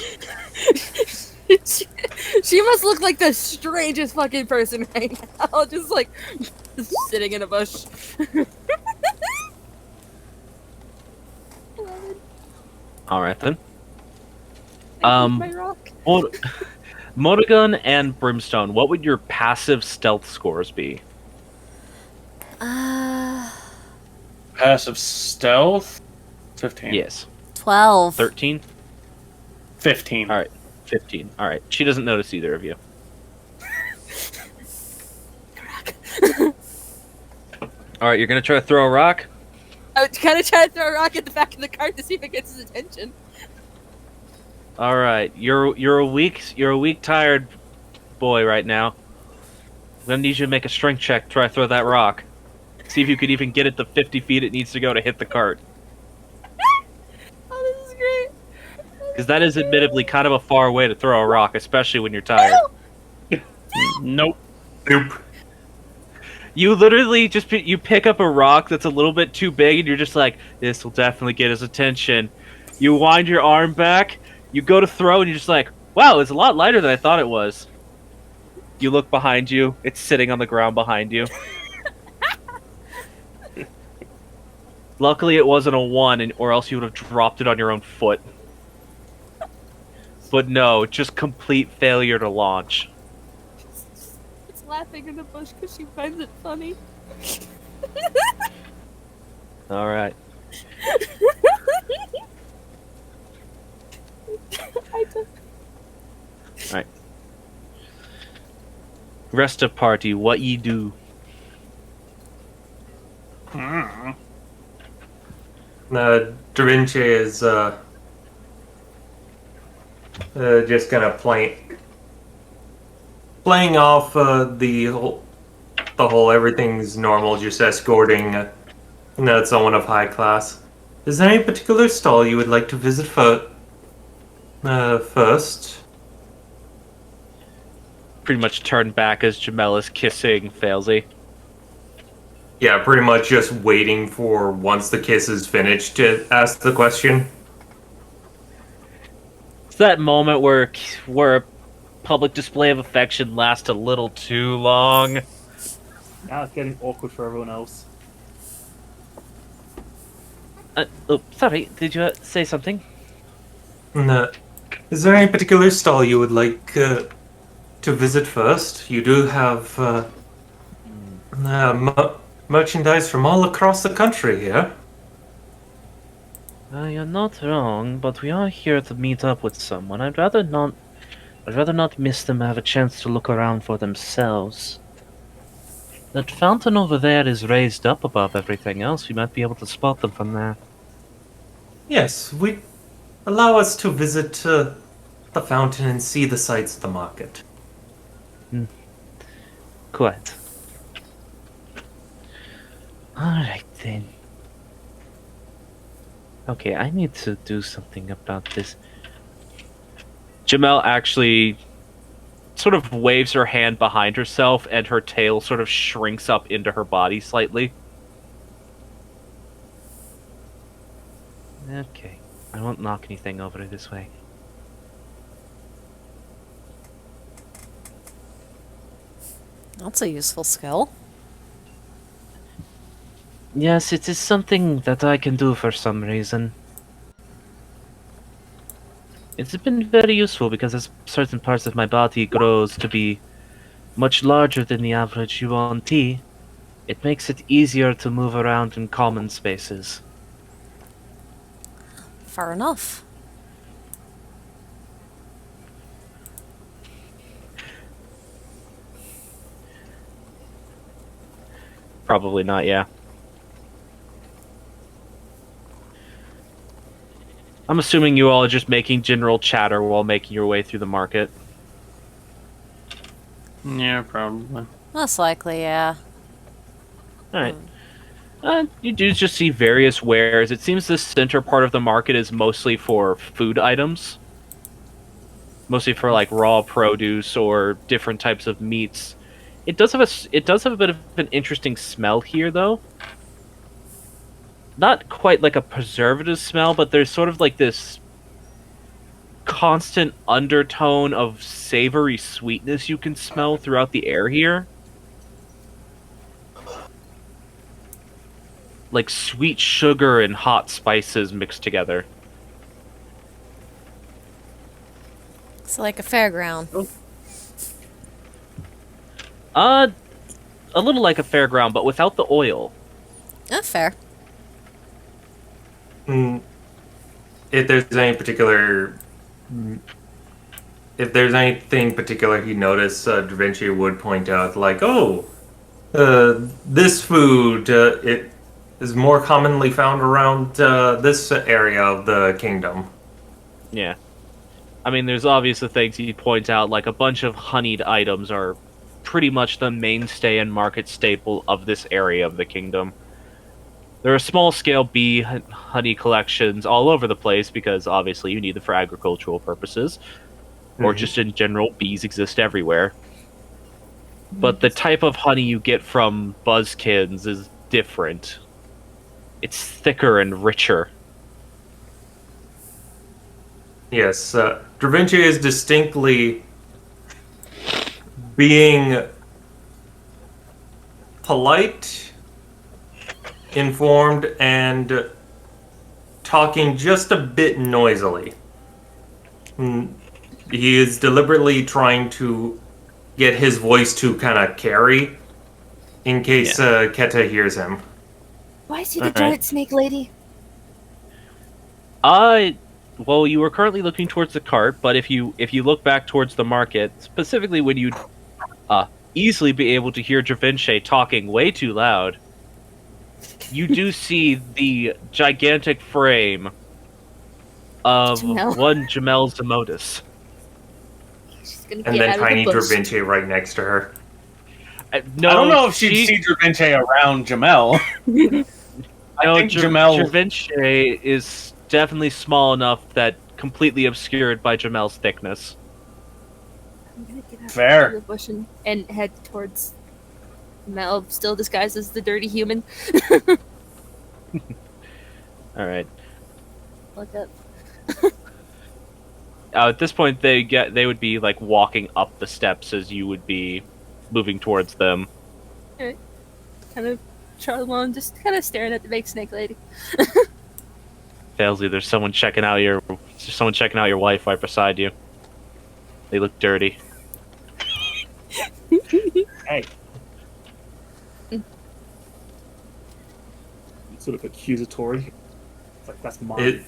S2: She must look like the strangest fucking person right now. Just like sitting in a bush.
S3: Alright then.
S2: My rock.
S3: Morrigan and Brimstone, what would your passive stealth scores be?
S4: Passive stealth? 15.
S3: Yes.
S5: 12.
S3: 13?
S4: 15.
S3: Alright. 15. Alright. She doesn't notice either of you. Alright, you're gonna try to throw a rock?
S2: I was kind of trying to throw a rock at the back of the cart to see if it gets his attention.
S3: All right, you're a weak, tired boy right now. I'm gonna need you to make a strength check. Try to throw that rock. See if you could even get it the 50 feet it needs to go to hit the cart.
S2: Oh, this is great.
S3: Because that is admittedly kind of a far way to throw a rock, especially when you're tired.
S4: Nope.
S1: Nope.
S3: You literally you pick up a rock that's a little bit too big, and you're just like, this will definitely get his attention. You wind your arm back. You go to throw, and you're just like, wow, it's a lot lighter than I thought it was. You look behind you. It's sitting on the ground behind you. Luckily, it wasn't a 1, or else you would have dropped it on your own foot. But no, just complete failure to launch.
S2: It's laughing in the bush because she finds it funny.
S3: Alright. Alright. Rest of party, what ye do?
S1: Dravinci is just kind of playing off the whole everything's normal, just escorting someone of high class. Is there any particular stall you would like to visit first?
S3: Pretty much turned back as Jamel is kissing Failsy.
S1: Yeah, pretty much just waiting for once the kiss is finished to ask the question.
S3: It's that moment where a public display of affection lasts a little too long.
S6: Now it's getting awkward for everyone else.
S3: Oh, sorry, did you say something?
S1: Is there any particular stall you would like to visit first? You do have merchandise from all across the country here.
S3: You're not wrong, but we are here to meet up with someone. I'd rather not miss them have a chance to look around for themselves. That fountain over there is raised up above everything else. We might be able to spot them from there.
S1: Yes, allow us to visit the fountain and see the sights of the market.
S3: Quite. Alright then. Okay, I need to do something about this. Jamel actually sort of waves her hand behind herself, and her tail sort of shrinks up into her body slightly. Okay, I won't knock anything over this way.
S5: That's a useful skill.
S3: Yes, it is something that I can do for some reason. It's been very useful because as certain parts of my body grows to be much larger than the average UNT, it makes it easier to move around in common spaces.
S5: Fair enough.
S3: Probably not, yeah. I'm assuming you all are just making general chatter while making your way through the market.
S4: Yeah, probably.
S5: Most likely, yeah.
S3: Alright. You do just see various wares. It seems the center part of the market is mostly for food items. Mostly for like raw produce or different types of meats. It does have a bit of an interesting smell here though. Not quite like a preservative smell, but there's sort of like this constant undertone of savory sweetness you can smell throughout the air here. Like sweet sugar and hot spices mixed together.
S5: It's like a fairground.
S3: A little like a fairground, but without the oil.
S5: Oh, fair.
S1: If there's any particular, if there's anything particular he noticed, Da Vinci would point out, like, oh, this food, it is more commonly found around this area of the kingdom.
S3: Yeah. I mean, there's obviously things he points out, like a bunch of honeyed items are pretty much the mainstay and market staple of this area of the kingdom. There are small-scale bee honey collections all over the place because obviously you need them for agricultural purposes, or just in general, bees exist everywhere. But the type of honey you get from buzzkins is different. It's thicker and richer.
S1: Yes, Da Vinci is distinctly being polite, informed, and talking just a bit noisily. He is deliberately trying to get his voice to kind of carry in case Keta hears him.
S2: Why is he the
S3: Alright.
S2: giant snake lady?
S3: Well, you were currently looking towards the cart, but if you look back towards the market, specifically when you'd easily be able to hear Da Vinci talking way too loud, you do see the gigantic frame of
S2: Jamel.
S3: one Jamel Zamodis.
S2: She's gonna
S1: And
S2: get
S1: then
S2: out
S1: tiny
S2: of the
S1: Da
S2: bush.
S1: Vinci right next to her.
S3: No,
S4: I don't know if she'd see Da Vinci around Jamel. I think Jamel.
S3: Da Vinci is definitely small enough that completely obscured by Jamel's thickness.
S2: I'm gonna get out
S4: Fair.
S2: of the bush and head towards Mel, still disguised as the dirty human.
S3: All right.
S2: Look up.
S3: At this point, they would be like walking up the steps as you would be moving towards them.
S2: Kind of trot along, just kind of staring at the big snake lady.
S3: Failsy, there's someone checking out your wife right beside you. They look dirty.
S6: Hey. Sort of accusatory. It's like, that's mine.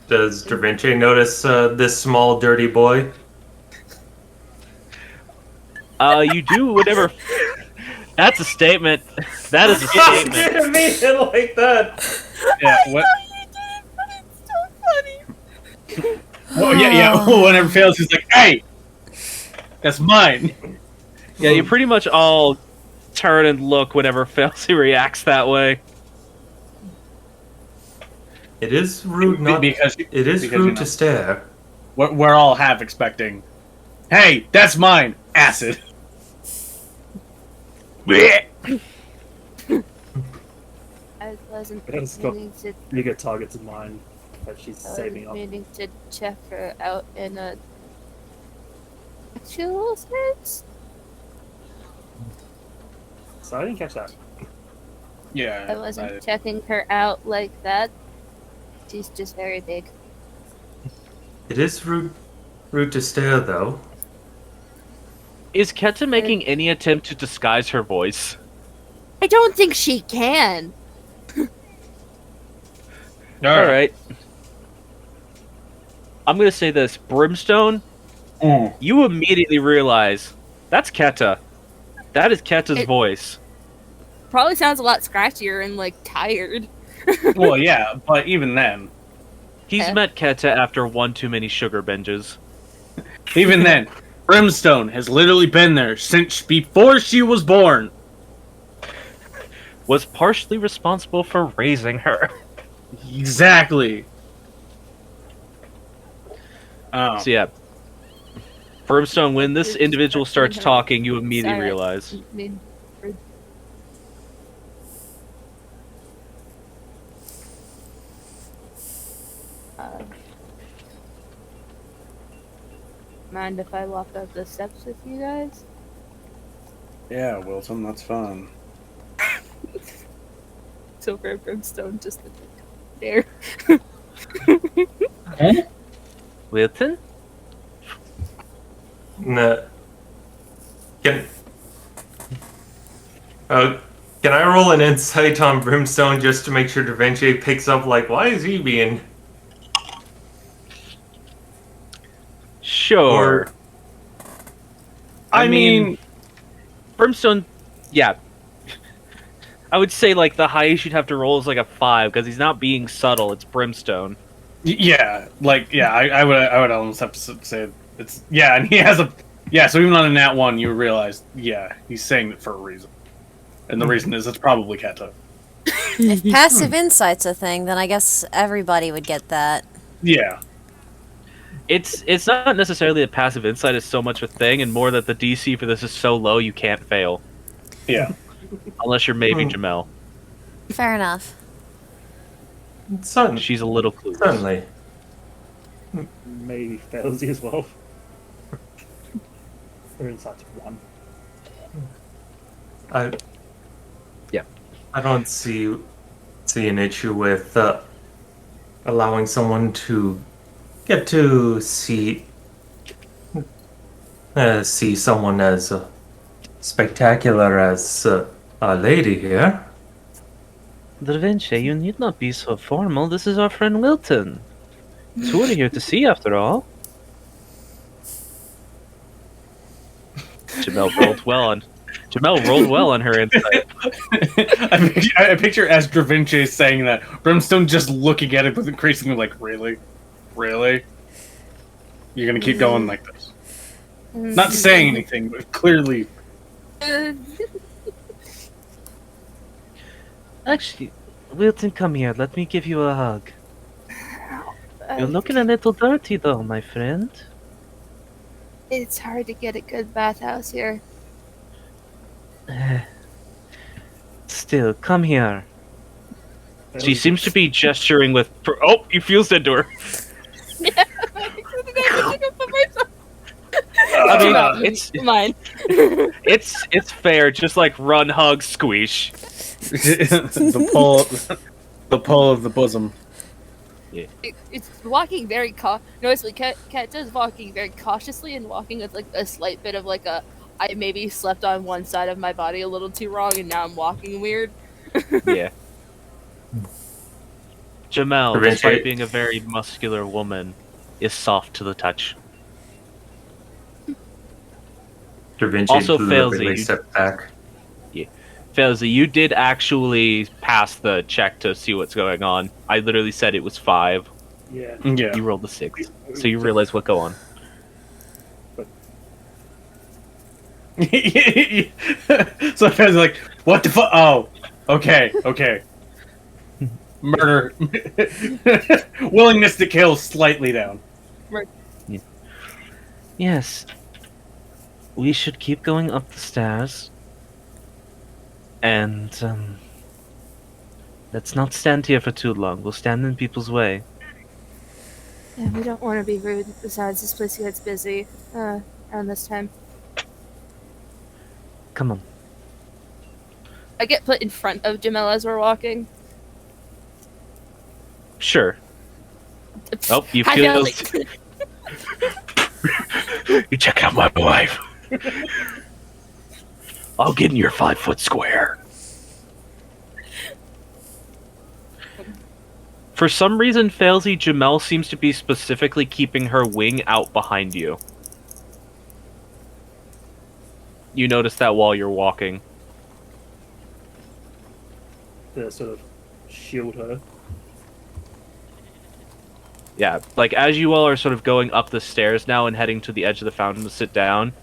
S1: Does Da Vinci notice this small, dirty boy?
S3: You do whatever. That's a statement. That is a statement.
S1: didn't mean it like that.
S4: Yeah, what?
S2: So funny.
S4: Well, yeah. Whenever fails, he's like, "Hey, that's mine."
S3: Yeah, you pretty much all turn and look whenever Felsi reacts that way.
S1: It is rude not.
S4: Because
S1: It is
S4: because,
S1: rude
S4: you know.
S1: to stare.
S4: We're all half expecting. Hey, that's mine. Acid.
S2: I wasn't
S6: It's got
S2: meaning to.
S6: bigger targets in mind that she's
S2: I
S6: saving
S2: was
S6: up.
S2: meaning to check her out in a sexual sense.
S6: So I didn't catch that.
S4: Yeah.
S2: I wasn't checking her out like that. She's just very big.
S1: It is rude to stare, though.
S3: Is Keta making any attempt to disguise her voice?
S2: I don't think she can.
S3: Alright. I'm gonna say this. Brimstone, you immediately realize that's Keta. That is Keta's voice.
S2: Probably sounds a lot scratchier and like tired.
S4: Well, yeah, but even then.
S3: He's met Keta after one too many sugar binges.
S4: Even then, Brimstone has literally been there since before she was born.
S3: Was partially responsible for raising her.
S4: Exactly. Oh.
S3: So yeah. Brimstone, when this individual starts talking, you immediately
S2: Sorry,
S3: realize.
S2: I mean, mind if I walk up the steps with you guys?
S4: Yeah, Wilson, that's fun.
S2: Silver Brimstone just there.
S3: Wilton?
S1: No. Can I roll an insight on Brimstone just to make sure Da Vinci picks up, like, why is he being...
S3: Sure.
S4: I mean...
S3: Brimstone, yeah. I would say, like, the highest you'd have to roll is, like, a 5, because he's not being subtle, it's Brimstone.
S4: Yeah, like, yeah, I would almost have to say it's... Yeah, and he has a... Yeah, so even on a nat 1, you realize, yeah, he's saying it for a reason. And the reason is it's probably Keta.
S5: If passive insight's a thing, then I guess everybody would get that.
S4: Yeah.
S3: It's not necessarily a passive insight is so much a thing, and more that the DC for this is so low you can't fail.
S4: Yeah.
S3: Unless you're maybe Jamel.
S5: Fair enough.
S1: Certainly.
S3: She's a little clueless.
S1: Certainly.
S6: Maybe Failsy as well. Or inside one.
S1: I don't see an issue with allowing someone to get to see someone as spectacular as a lady here.
S3: Da Vinci, you need not be so formal. This is our friend Wilton. It's who we're here to see, after all. Jamel rolled well on her insight.
S4: I picture as Da Vinci saying that, Brimstone just looking at it with increasingly like, really? Really? You're gonna keep going like this? Not saying anything, but clearly...
S3: Actually, Wilton, come here. Let me give you a hug. You're looking a little dirty, though, my friend.
S2: It's hard to get a good bathhouse here.
S3: Still, come here. She seems to be gesturing with... Oh, you feel said to her. I mean, it's
S2: mine.
S3: it's fair. Just like run, hug, squeeze.
S4: the pull of the bosom.
S2: It's walking very noticeably. Cat does walking very cautiously and walking with like a slight bit of like a. I maybe slept on one side of my body a little too wrong, and now I'm walking weird.
S3: Yeah. Jamel,
S1: Revenge
S3: despite
S1: rate.
S3: being a very muscular woman, is soft to the touch.
S1: Da Vinci
S3: Also
S1: deliberately
S3: fails,
S1: stepped back.
S3: Felzy, you did actually pass the check to see what's going on. I literally said it was 5.
S6: Yeah.
S4: Yeah.
S3: You rolled a 6, so you realize what go on.
S4: So I was like, what the fuck? Oh, okay. Murder. Willingness to kill slightly down.
S3: Yes. We should keep going up the stairs. And, let's not stand here for too long. We'll stand in people's way.
S2: Yeah, we don't want to be rude. Besides, this place gets busy around this time.
S3: Come on.
S2: I get put in front of Jamel as we're walking.
S3: Sure. Oh, you
S2: I
S3: feel...
S2: know, like,
S7: You check out my wife. I'll get in your 5-foot square.
S3: For some reason, Failsy Jamel seems to be specifically keeping her wing out behind you. You notice that while you're walking.
S6: To sort of shield her.
S3: Yeah, like as you all are sort of going up the stairs now and heading to the edge of the fountain to sit down,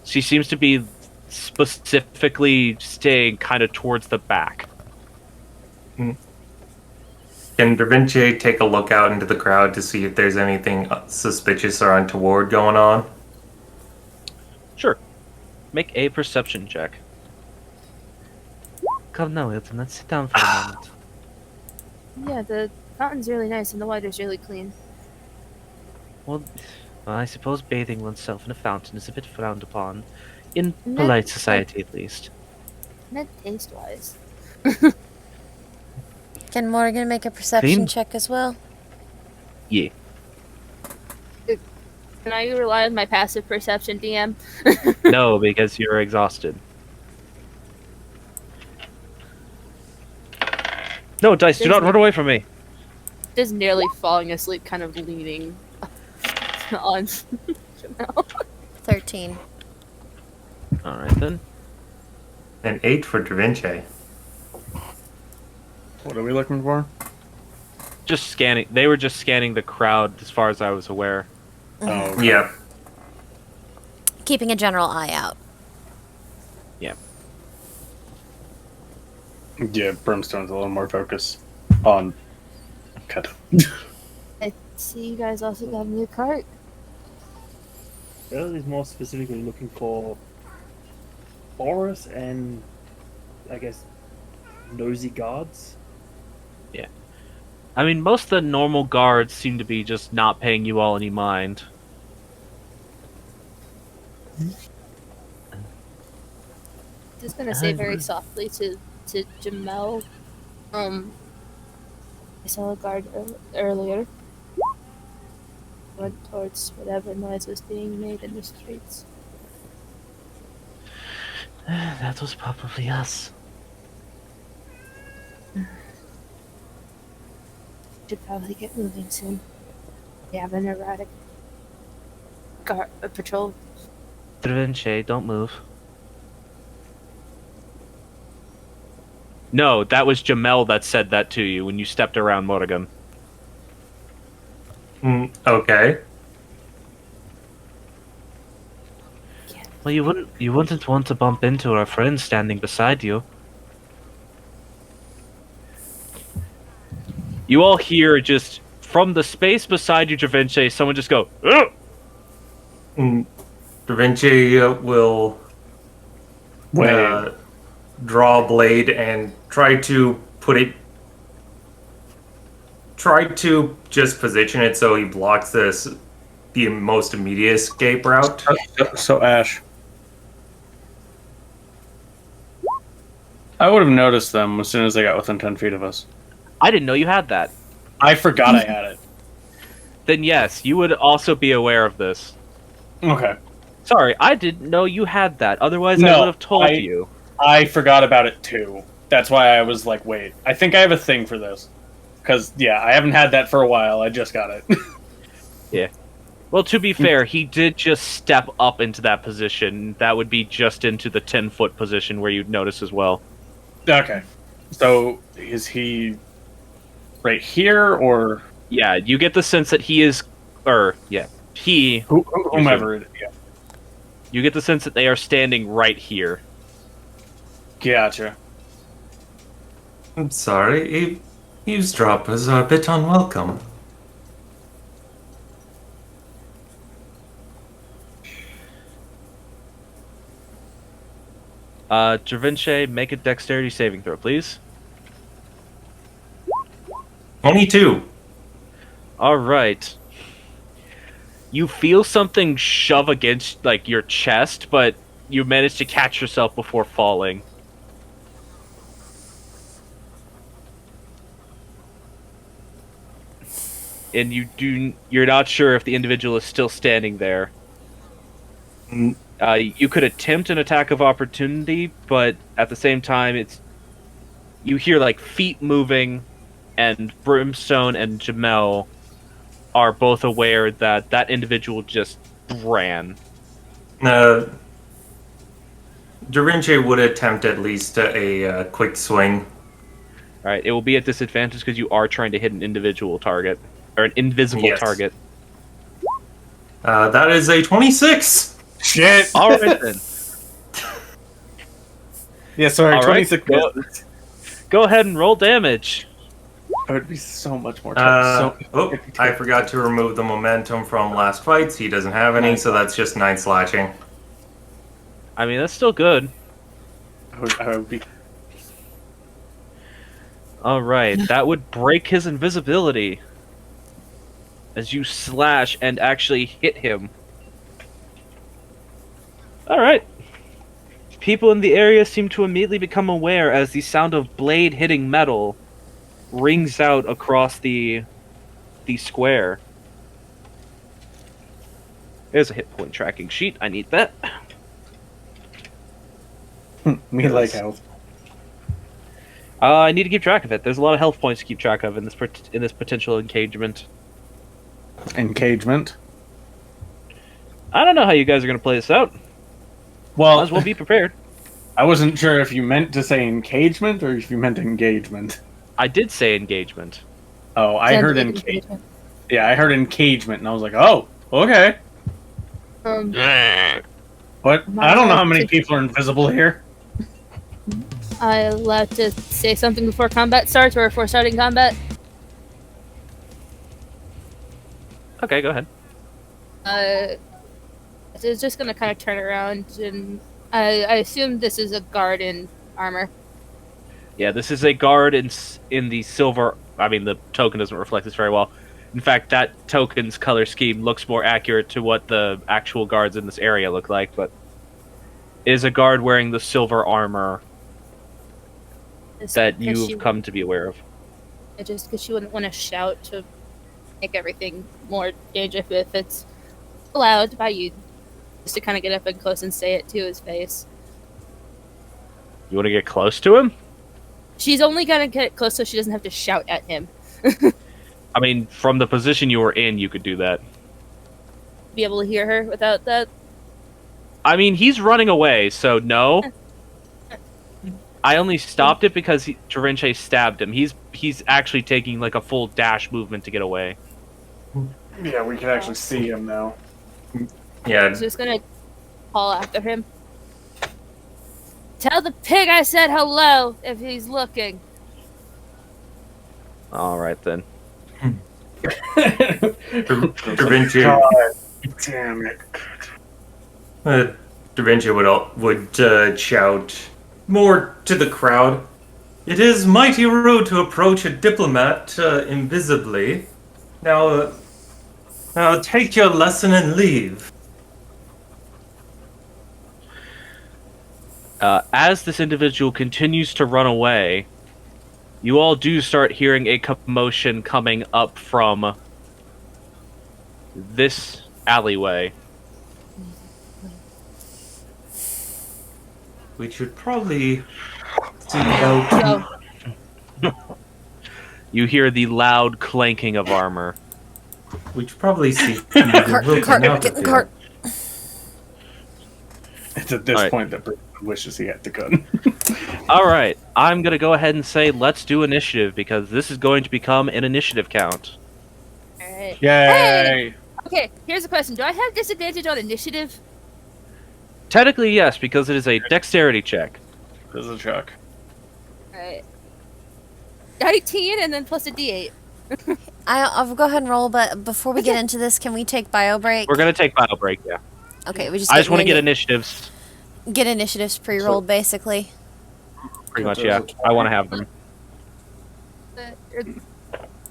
S3: she seems to be specifically staying kind of towards the back.
S1: Can Da Vinci take a look out into the crowd to see if there's anything suspicious or untoward going on?
S3: Sure. Make a perception check. Come now, Hilton, let's sit down for a moment.
S2: yeah, the fountain's really nice and the water's really clean.
S3: Well, I suppose bathing oneself in a fountain is a bit frowned upon. In
S2: No,
S3: polite society, at least.
S2: Not taste-wise.
S5: Can Morgan make a perception
S3: Clean.
S5: check as well?
S3: Yeah.
S2: Can I rely on my passive perception, DM?
S3: No, because you're exhausted. No, Dice, do not run away from me!
S2: Just nearly falling asleep, kind of leaning on Jamel.
S5: 13.
S3: Alright then.
S1: An 8 for Da Vinci.
S4: What are we looking for?
S3: Just scanning. They were just scanning the crowd as far as I was aware.
S4: Oh, okay.
S1: Yeah.
S5: Keeping a general eye out.
S4: Yeah, Brimstone's a little more focused on Kato.
S2: I see you guys also got a new cart.
S6: Earl is more specifically looking for Boris and, I guess, nosy guards.
S3: I mean, most of the normal guards seem to be just not paying you all any mind.
S2: Just gonna say very softly to Jamel. I saw a guard earlier. Went towards whatever noise was being made in the streets.
S3: That was probably us.
S2: Should probably get moving soon. We have an erratic patrol.
S3: Da Vinci, don't move. No, that was Jamel that said that to you when you stepped around Morrigan.
S1: Okay.
S3: Well, you wouldn't want to bump into our friend standing beside you. You all hear just from the space beside you, Da Vinci, someone just go, "Ugh!"
S1: Da Vinci will draw a blade and try to just position it so he blocks the most immediate escape route.
S4: So Ash, I would have noticed them as soon as they got within 10 feet of us.
S3: I didn't know you had that.
S4: I forgot I had it.
S3: Then yes, you would also be aware of this.
S4: Okay.
S3: Sorry, I didn't know you had that. Otherwise, I
S4: No,
S3: would have told you.
S4: I forgot about it too. That's why I was like, wait, I think I have a thing for this. Because, yeah, I haven't had that for a while. I just got it.
S3: Yeah. Well, to be fair, he did just step up into that position. That would be just into the 10-foot position where you'd notice as well.
S4: Okay. So, is he right here, or...
S3: Yeah, you get the sense that he is... Or, yeah. He...
S4: Whomever it is, yeah.
S3: You get the sense that they are standing right here.
S4: Gotcha.
S1: I'm sorry, eavesdroppers are a bit unwelcome.
S3: Dravinche, make a dexterity saving throw, please.
S1: 22.
S3: Alright. You feel something shove against, like, your chest, but you manage to catch yourself before falling. And you're not sure if the individual is still standing there. You could attempt an attack of opportunity, but at the same time, you hear like feet moving, and Brimstone and Jamel are both aware that that individual just ran.
S1: Dorinche would attempt at least a quick swing.
S3: All right, it will be at disadvantage because you are trying to hit an individual target or an invisible target.
S1: That is a 26.
S4: Shit.
S3: All right then.
S4: Yeah, sorry,
S3: All right,
S4: 26.
S3: Go ahead and roll damage.
S4: That would be so much more tough.
S1: I forgot to remove the momentum from last fights. He doesn't have any, so that's just 9 slashing.
S3: I mean, that's still good.
S4: I would be.
S3: All right, that would break his invisibility as you slash and actually hit him. All right. People in the area seem to immediately become aware as the sound of blade hitting metal rings out across the square. There's a hit point tracking sheet. I need that.
S4: Me like health.
S3: I need to keep track of it. There's a lot of health points to keep track of in this potential engagement.
S4: Engagement.
S3: I don't know how you guys are going to play this out.
S4: Well,
S3: Might as well be prepared.
S4: I wasn't sure if you meant to say engagement or if you meant engagement.
S3: I did say engagement.
S4: Oh, I heard engagement. Yeah, I heard engagement, and I was like, oh, okay. But I don't know how many people are invisible here.
S2: I allowed to say something before combat starts or before starting combat?
S3: Okay, go ahead.
S2: It's just gonna kind of turn around, and I assume this is a guard in armor.
S3: Yeah, this is a guard in the silver. I mean, the token doesn't reflect this very well. In fact, that token's color scheme looks more accurate to what the actual guards in this area look like, but it is a guard wearing the silver armor that you've come to be aware of.
S2: Just because she wouldn't want to shout to make everything more dangerous if it's allowed by you. Just to kind of get up and close and say it to his face.
S3: You want to get close to him?
S2: She's only gonna get close so she doesn't have to shout at him.
S3: I mean, from the position you were in, you could do that.
S2: Be able to hear her without that?
S3: I mean, he's running away, so no. I only stopped it because Tarinche stabbed him. He's actually taking like a full dash movement to get away.
S4: Yeah, we can actually see him now.
S1: Yeah.
S2: She's just gonna call after him. Tell the pig I said hello if he's looking.
S3: All right then.
S1: Da Vinci.
S4: Damn it.
S1: Da Vinci would shout more to the crowd. It is mighty rude to approach a diplomat invisibly. Now take your lesson and leave.
S3: As this individual continues to run away, you all do start hearing a commotion coming up from this alleyway.
S1: We should probably seek help.
S3: You hear the loud clanking of armor.
S1: We should probably seek
S5: Cart, get in the cart.
S4: It's at this point that Bruce wishes he had the gun.
S3: Alright, I'm gonna go ahead and say let's do initiative, because this is going to become an initiative count.
S2: Alright.
S4: Yay!
S2: Okay, here's a question. Do I have disadvantage on initiative?
S3: Technically, yes, because it is a dexterity check.
S4: This is a check.
S2: Alright. 19 and then plus a d8.
S5: I'll go ahead and roll, but before we get into this, can we take bio break?
S3: We're gonna take bio break, yeah.
S5: Okay, we just.
S3: I just want to get initiatives.
S5: Get initiatives pre-rolled, basically.
S3: Pretty much, yeah. I want to have them.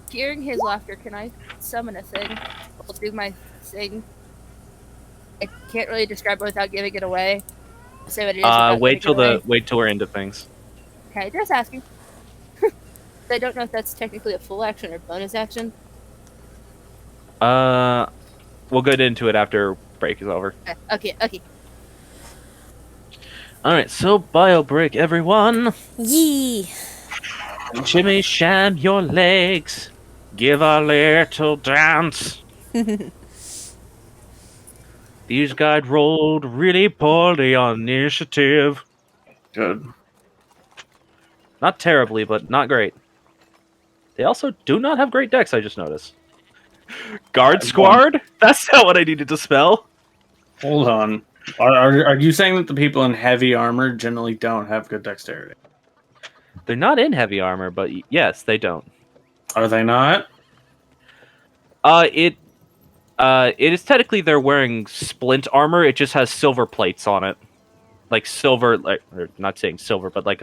S2: Hearing his laughter, can I summon a thing? I'll do my thing. I can't really describe it without giving it away. Say what it is. without
S3: Wait
S2: giving it away.
S3: wait till we're into things.
S2: Okay, just asking. I don't know if that's technically a full action or bonus action.
S3: We'll get into it after break is over.
S2: Okay.
S3: Alright, so bio break, everyone.
S5: Yee!
S3: Jimmy, sham your legs. Give a little dance. These guys rolled really poorly on initiative.
S4: Good.
S3: Not terribly, but not great. They also do not have great decks, I just noticed. Guard Squad? That's not what I needed to spell.
S4: Hold on. Are you saying that the people in heavy armor generally don't have good dexterity?
S3: They're not in heavy armor, but yes, they don't.
S4: Are they not?
S3: It is technically they're wearing splint armor. It just has silver plates on it, like silver, like or not saying silver, but like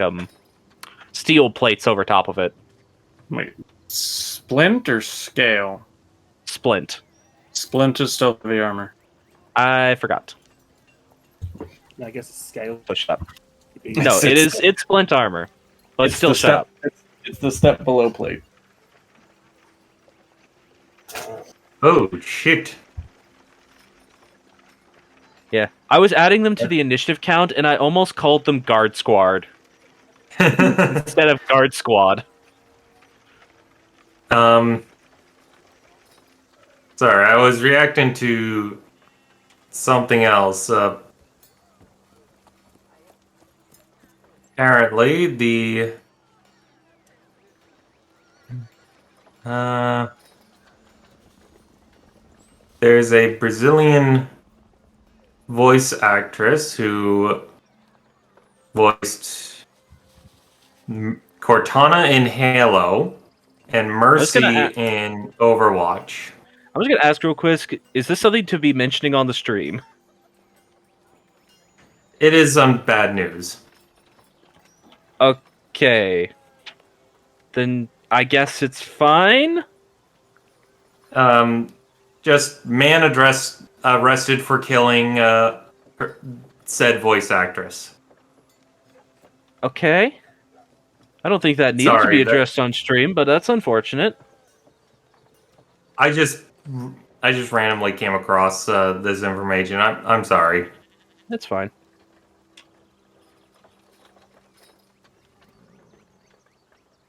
S3: steel plates over top of it.
S4: Wait, splint or scale?
S3: Splint.
S4: Splint is still heavy armor.
S3: I forgot.
S6: I guess it's scale.
S3: So shut up. No, it's splint armor, but
S4: It's
S3: still
S4: the
S3: shut up.
S4: It's the step below plate.
S1: Oh, shit.
S3: Yeah, I was adding them to the initiative count, and I almost called them Guard Squad instead of Guard Squad.
S1: Sorry, I was reacting to something else. Apparently, there's a Brazilian voice actress who voiced Cortana in Halo and Mercy in Overwatch.
S3: I was going to ask real quick, is this something to be mentioning on the stream?
S1: It is bad news.
S3: Okay. Then I guess it's fine?
S1: Just man arrested for killing said voice actress.
S3: Okay. I don't think that needs to
S1: Sorry,
S3: be addressed on stream, but that's unfortunate.
S1: I just randomly came across this information. I'm sorry.
S3: That's fine.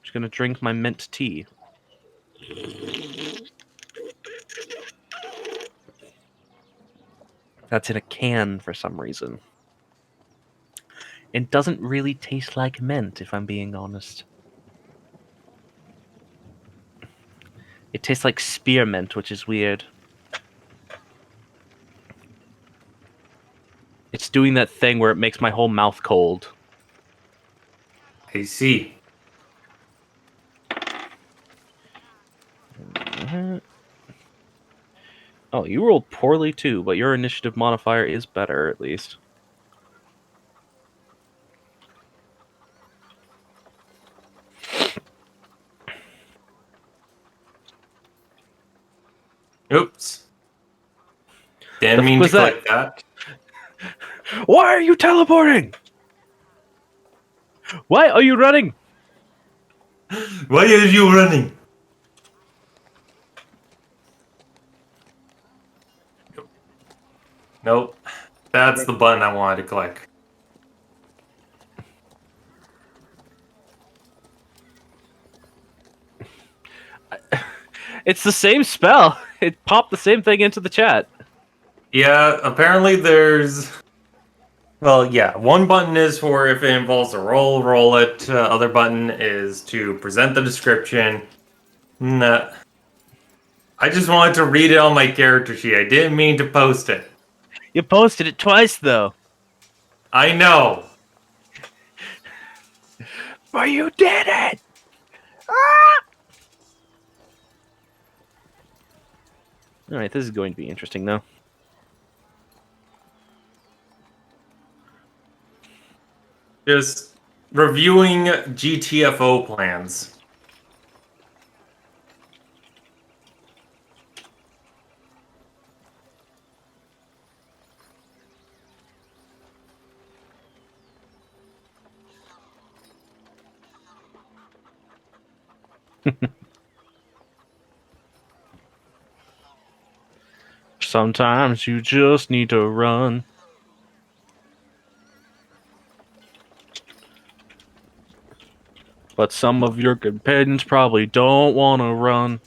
S3: Just gonna drink my mint tea. That's in a can for some reason. It doesn't really taste like mint, if I'm being honest. It tastes like spearmint, which is weird. It's doing that thing where it makes my whole mouth cold.
S1: I see.
S3: Oh, you rolled poorly too, but your initiative modifier is better, at least.
S1: Oops. Didn't mean to click that.
S3: Why are you teleporting? Why are you running?
S1: Why are you running? Nope. That's the button I wanted to click.
S3: It's the same spell. It popped the same thing into the chat.
S1: Yeah, apparently there's... Well, yeah, one button is for if it involves a roll it. Other button is to present the description. Nah. I just wanted to read it on my character sheet. I didn't mean to post it.
S3: You posted it twice, though.
S1: I know.
S7: But you did it!
S3: All right, this is going to be interesting, though.
S1: Just reviewing GTFO plans.
S3: Sometimes you just need to run. But some of your companions probably don't want to run.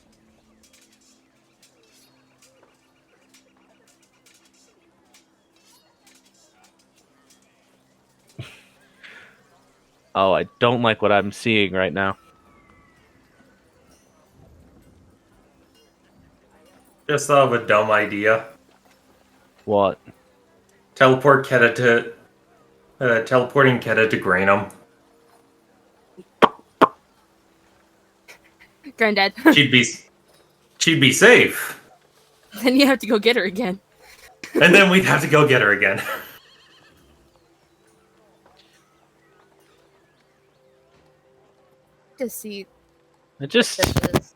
S3: Oh, I don't like what I'm seeing right now.
S1: Just thought of a dumb idea.
S3: What?
S1: Teleporting Keta to Granum.
S2: Granddad.
S1: She'd be safe.
S2: Then you have to go get her again.
S1: And then we'd have to go get her again.
S2: To see
S3: I just
S2: this is.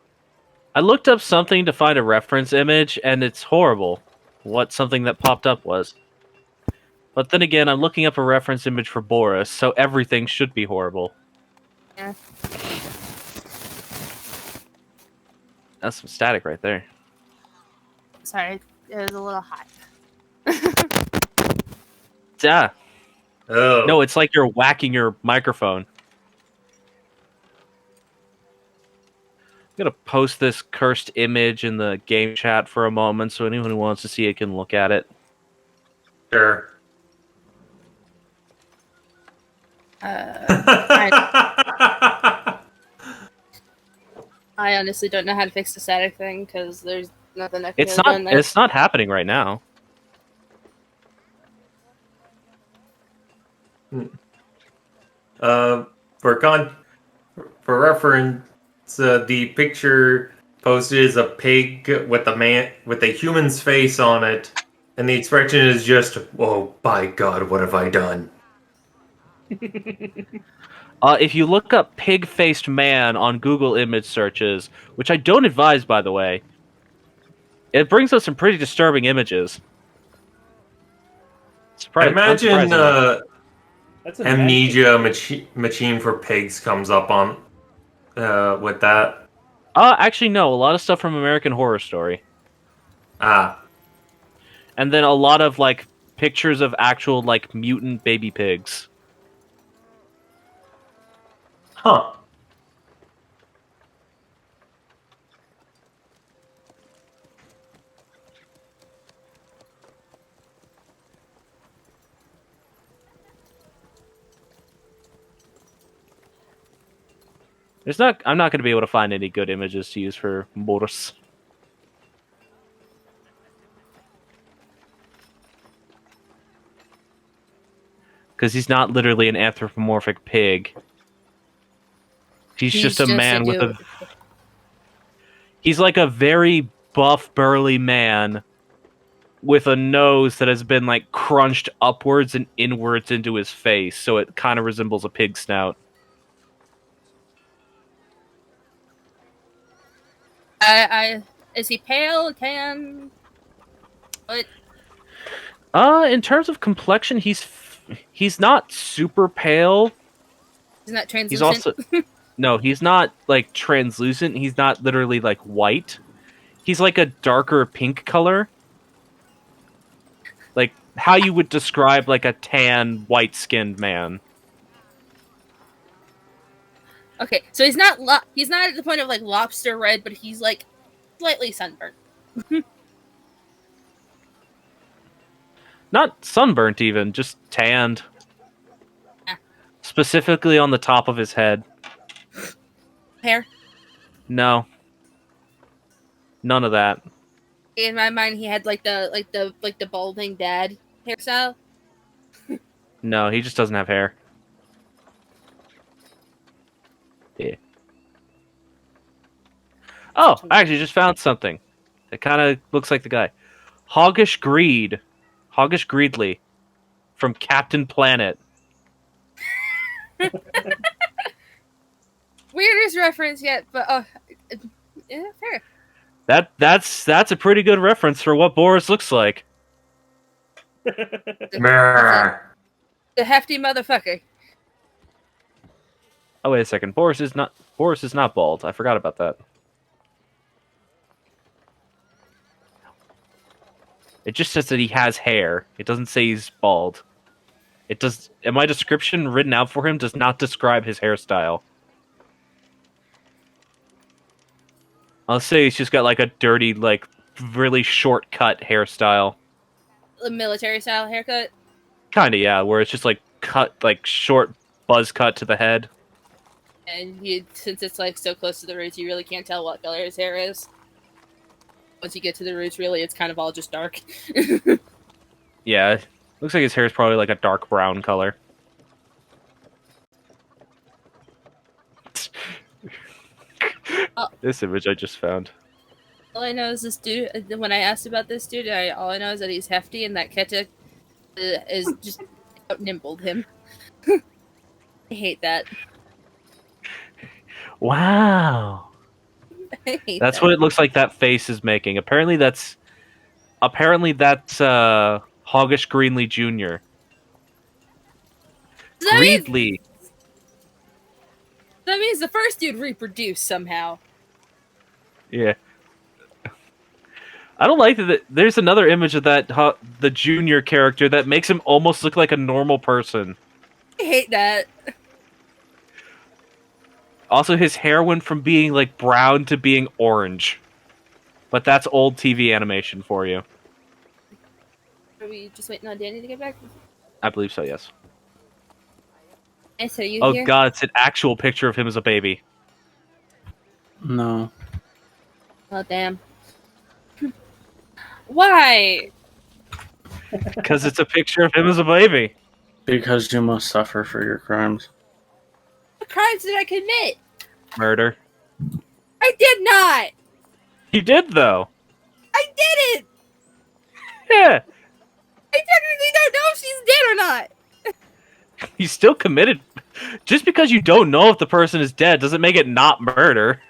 S3: I looked up something to find a reference image, and it's horrible. What something that popped up was. But then again, I'm looking up a reference image for Boris, so everything should be horrible.
S2: Yeah.
S3: That's some static right there.
S2: Sorry, it was a little hot.
S3: Yeah.
S1: Oh.
S3: No, it's like you're whacking your microphone. I'm gonna post this cursed image in the game chat for a moment, so anyone who wants to see it can look at it.
S1: Sure.
S2: I honestly don't know how to fix the static thing because there's nothing I can
S3: It's
S2: really do
S3: not.
S2: in there.
S3: It's not happening right now.
S1: For reference, the picture posted is a pig with a human's face on it, and the expression is just, "Oh, by God, what have I done?"
S3: If you look up pig-faced man on Google image searches, which I don't advise, by the way, it brings up some pretty disturbing images.
S1: I imagine
S3: Unsurprisingly.
S6: That's a
S1: Amnesia Machine for Pigs comes up on with that.
S3: Actually, no. A lot of stuff from American Horror Story,
S1: Ah,
S3: and then a lot of like pictures of actual like mutant baby pigs.
S1: huh.
S3: There's not. I'm not going to be able to find any good images to use for Boris. Because he's not literally an anthropomorphic pig. He's just a man with a... He's like a very buff, burly man with a nose that has been like crunched upwards and inwards into his face, so it kind of resembles a pig snout.
S2: Is he pale, tan? What?
S3: In terms of complexion, he's not super pale.
S2: Isn't that translucent?
S3: He's also no, he's not like translucent. He's not literally like white. He's like a darker pink color. Like how you would describe like a tan, white-skinned man.
S2: Okay, so he's not at the point of like lobster red, but he's like slightly sunburned.
S3: Not sunburnt even, just tanned.
S2: Ah.
S3: Specifically on the top of his head.
S2: Hair?
S3: No. None of that.
S2: In my mind, he had like the balding dad hairstyle.
S3: No, he just doesn't have hair. Yeah. Oh, I actually just found something. It kind of looks like the guy. Hoggish Greed. Hoggish Greedly. From Captain Planet.
S2: Weirdest reference yet, but yeah, fair.
S3: That's a pretty good reference for what Boris looks like.
S1: Brrr.
S2: The hefty motherfucker.
S3: Oh wait a second. Boris is not bald. I forgot about that. It just says that he has hair. It doesn't say he's bald. It does. And my description written out for him does not describe his hairstyle. I'll say he's just got like a dirty, like really short cut hairstyle.
S2: A military style haircut.
S3: Kinda, yeah, where it's just like cut, like short buzz cut to the head.
S2: And since it's like so close to the roots, you really can't tell what color his hair is. Once you get to the roots, really, it's kind of all just dark.
S3: Yeah, looks like his hair is probably like a dark brown color. This image I just found.
S2: All I know is this dude. When I asked about this dude, all I know is that he's hefty and that Keta is just out-nimbled him. I hate that.
S3: Wow.
S2: I hate
S3: That's
S2: that.
S3: what it looks like that face is making. Apparently that's Hoggish Greenlee Jr.
S2: That means,
S3: Greedly.
S2: that means the first dude reproduced somehow.
S3: Yeah. I don't like that. There's another image of that the junior character that makes him almost look like a normal person.
S2: I hate that.
S3: Also, his hair went from being like brown to being orange. But that's old TV animation for you.
S2: Are we just waiting on Danny to get back?
S3: I believe so, yes.
S2: Nice, are you
S3: Oh
S2: here?
S3: god, it's an actual picture of him as a baby.
S4: No.
S2: Oh, damn. Why?
S3: Because it's a picture of him as a baby.
S4: Because you must suffer for your crimes.
S2: What crimes did I commit?
S3: Murder.
S2: I did not!
S3: He did, though.
S2: I didn't!
S3: Yeah.
S2: I technically don't know if she's dead or not!
S3: He's still committed. Just because you don't know if the person is dead doesn't make it not murder.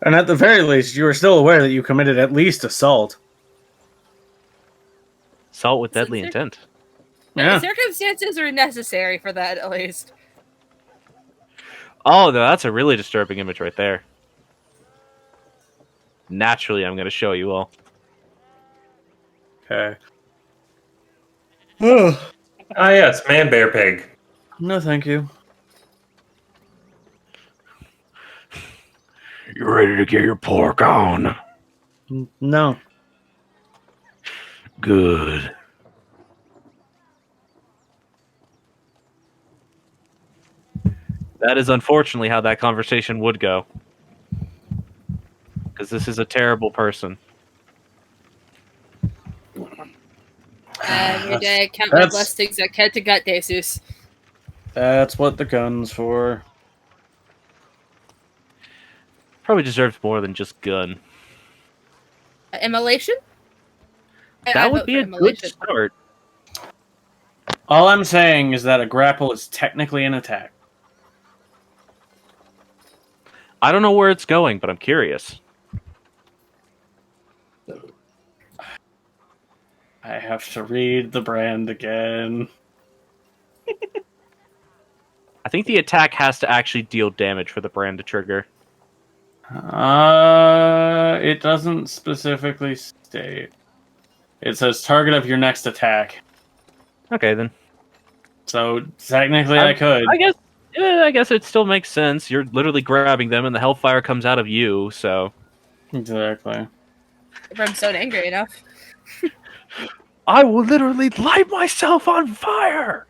S4: And at the very least, you are still aware that you committed at least assault.
S3: Assault with deadly intent.
S4: Yeah.
S2: The circumstances are necessary for that, at least.
S3: Oh, no, that's a really disturbing image right there. Naturally, I'm going to show you all.
S4: Okay.
S1: Ah, yes, man, bear, pig.
S4: No, thank you.
S7: You ready to get your pork on?
S4: No.
S7: Good.
S3: That is unfortunately how that conversation would go. Because this is a terrible person.
S2: Every day I count my
S4: That's-
S2: blessings at Ketagut Jesus.
S4: That's what the gun's for.
S3: Probably deserves more than just gun.
S2: Immolation? I
S3: That would
S2: vote
S3: be
S2: for
S3: a good
S2: immolation.
S3: start.
S4: All I'm saying is that a grapple is technically an attack.
S3: I don't know where it's going, but I'm curious.
S4: I have to read the brand again.
S3: I think the attack has to actually deal damage for the brand to trigger.
S4: It doesn't specifically state. It says target of your next attack.
S3: Okay, then.
S4: So technically I could.
S3: I guess it still makes sense. You're literally grabbing them, and the hellfire comes out of you, so...
S4: Exactly.
S2: If I'm so angry enough.
S3: I will literally light myself on fire!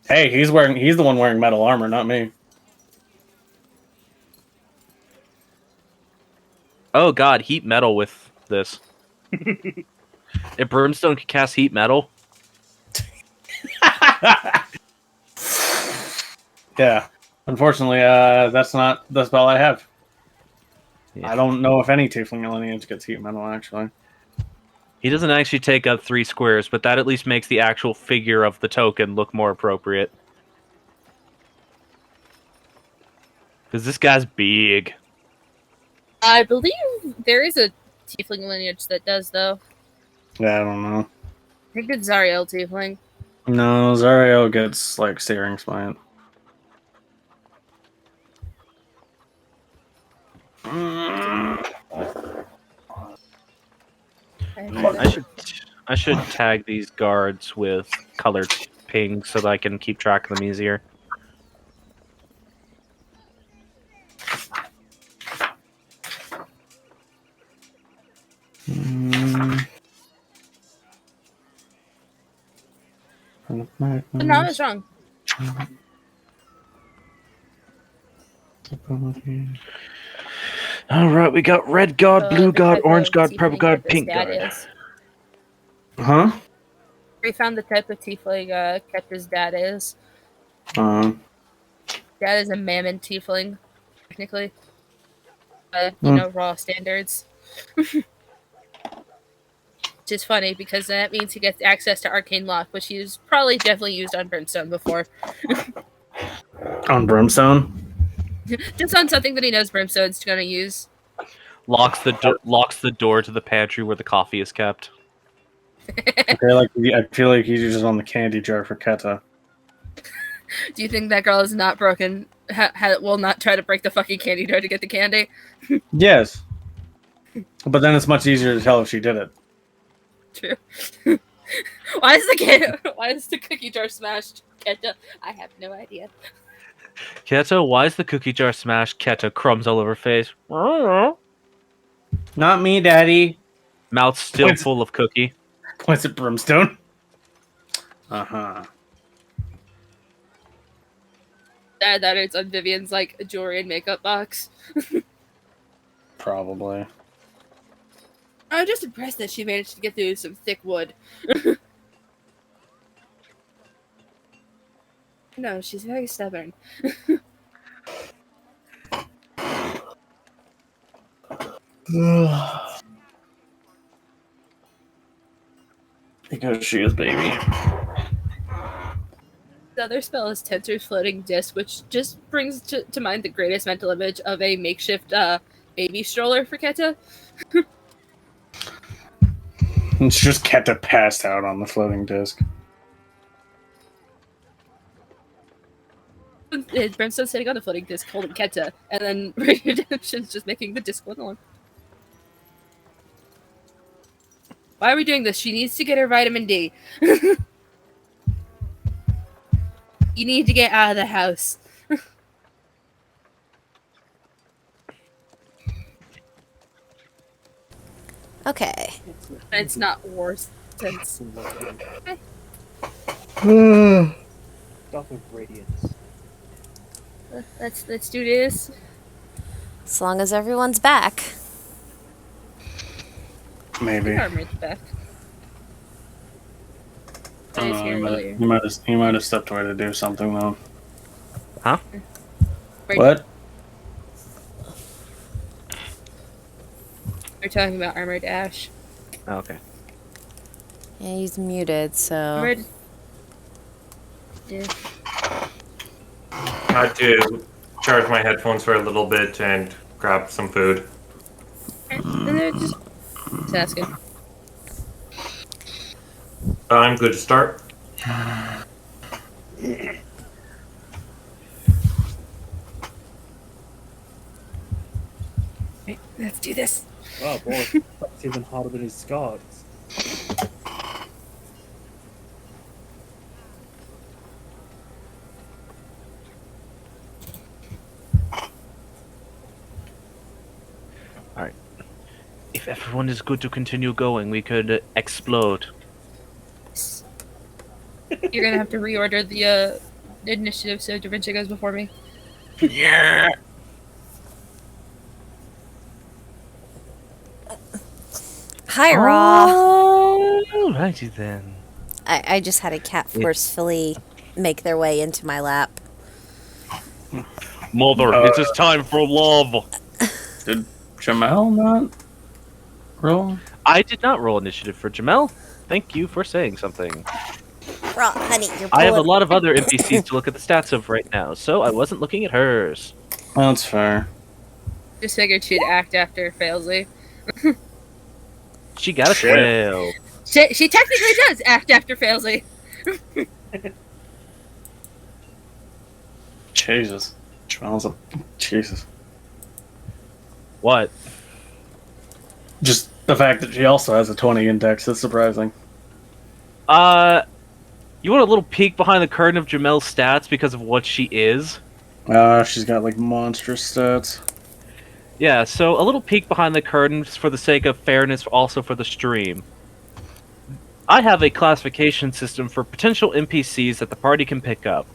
S4: Hey, he's the one wearing metal armor, not me.
S3: Oh god, heat metal with this. If Brimstone can cast heat metal,
S4: Yeah. Unfortunately, that's not the spell I have.
S3: Yeah.
S4: I don't know if any tiefling lineage gets heat metal, actually.
S3: he doesn't actually take up 3 squares, but that at least makes the actual figure of the token look more appropriate. Because this guy's big.
S2: I believe there is a tiefling lineage that does, though.
S4: Yeah, I don't know.
S2: I think it's Zariel tiefling.
S4: No, Zariel gets, like, Searing Smite.
S3: I should tag these guards with colored pink so that I can keep track of them easier.
S2: But no, I was wrong.
S3: Alright, we got red guard, blue
S2: The
S3: guard,
S2: type
S3: orange
S2: of
S3: guard, purple
S2: tiefling
S3: guard,
S2: that this
S3: pink
S2: dad
S3: guard.
S2: is.
S4: Huh?
S2: We found the type of tiefling Ketcha's dad is.
S4: Uh,
S2: Dad is a mammon tiefling, technically.
S4: Hmm.
S2: Raw standards. Which is funny because that means he gets access to Arcane Lock, which he's probably definitely used on Brimstone before.
S4: on Brimstone?
S2: Just on something that he knows Brimstone's gonna use.
S3: Locks the door to the pantry where the coffee is kept.
S4: I feel like he's just on the candy jar for Keta.
S2: Do you think that girl is not broken? Will not try to break the fucking candy jar to get the candy?
S4: Yes. But then it's much easier to tell if she did it.
S2: True. Why is the cookie jar smashed? Keta? I have no idea.
S3: Keta, why is the cookie jar smashed? Keta, crumbs all over her face.
S4: Not me, Daddy.
S3: Mouth still
S4: Points-
S3: full of cookie.
S4: Points at Brimstone. Uh-huh.
S2: That it's on Vivian's like jewelry and makeup box.
S4: Probably.
S2: I'm just impressed that she managed to get through some thick wood. No, she's very stubborn.
S4: Because she is baby.
S2: The other spell is Tensor's Floating Disc, which just brings to mind the greatest mental image of a makeshift baby stroller for Keta.
S4: It's just Keta passed out on the floating disc.
S2: Brimstone's sitting on the floating disc holding Keta, and then Redemption's just making the disc float along. Why are we doing this? She needs to get her vitamin D. You need to get out of the house.
S5: Okay.
S2: It's not worse since.
S6: Stuff of radiance.
S2: Let's do this.
S5: As long as everyone's back.
S4: Maybe.
S2: Armored's back.
S4: I don't
S2: I was here
S4: know,
S2: earlier.
S4: he might have stepped away to do something though.
S3: Huh?
S4: What?
S2: We're talking about Armored Ash.
S3: Oh, okay.
S5: Yeah, he's muted, so.
S2: Armored. Yeah.
S1: I had to charge my headphones for a little bit and grab some food.
S2: And they're just asking.
S1: I'm good to start.
S2: Right, let's do this.
S6: Oh boy, that's even harder than his scars.
S3: If everyone is good to continue going, we could explode.
S2: You're gonna have to reorder the initiative so Da Vinci goes before me.
S3: Yeah.
S5: Hi, Raw.
S3: Alrighty then.
S5: I just had a cat forcefully make their way into my lap.
S3: Mother, it is time for love.
S4: Did Jamel not roll?
S3: I did not roll initiative for Jamel. Thank you for saying something.
S5: Raw, honey, you're
S3: I have a
S5: pulling-
S3: lot of other NPCs to look at the stats of right now, so I wasn't looking at hers.
S4: That's fair.
S2: Just figured she'd act after Failsy.
S3: She got a
S4: Shit.
S3: trail.
S2: She technically does act after Failsy.
S4: Jesus. Jamel's a... Jesus.
S3: What?
S4: Just the fact that she also has a 20 index is surprising.
S3: You want a little peek behind the curtain of Jamel's stats because of what she is?
S4: She's got, like, monstrous stats.
S3: Yeah, so a little peek behind the curtain for the sake of fairness, also for the stream. I have a classification system for potential NPCs that the party can pick up.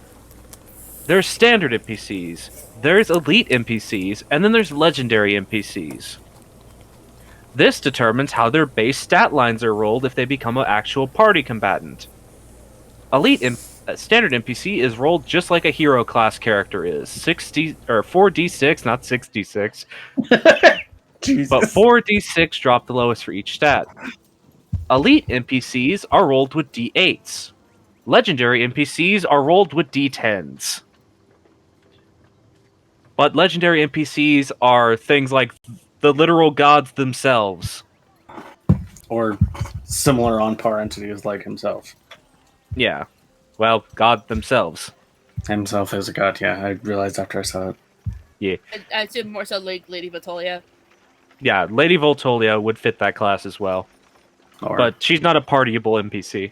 S3: There's standard NPCs, there's elite NPCs, and then there's legendary NPCs. This determines how their base stat lines are rolled if they become an actual party combatant. Standard NPC is rolled just like a hero class character is. 4d6, not 66.
S4: Jesus.
S3: But 4d6 drop the lowest for each stat. Elite NPCs are rolled with d8s. Legendary NPCs are rolled with d10s. But legendary NPCs are things like the literal gods themselves.
S4: Or similar on par entities like himself.
S3: Yeah. Well, god themselves.
S4: Himself is a god, yeah. I realized after I saw it.
S3: Yeah.
S2: I assume more so Lady Vitolia.
S3: Yeah, Lady Voltolia would fit that class as well.
S4: Or,
S3: But she's not a partyable NPC.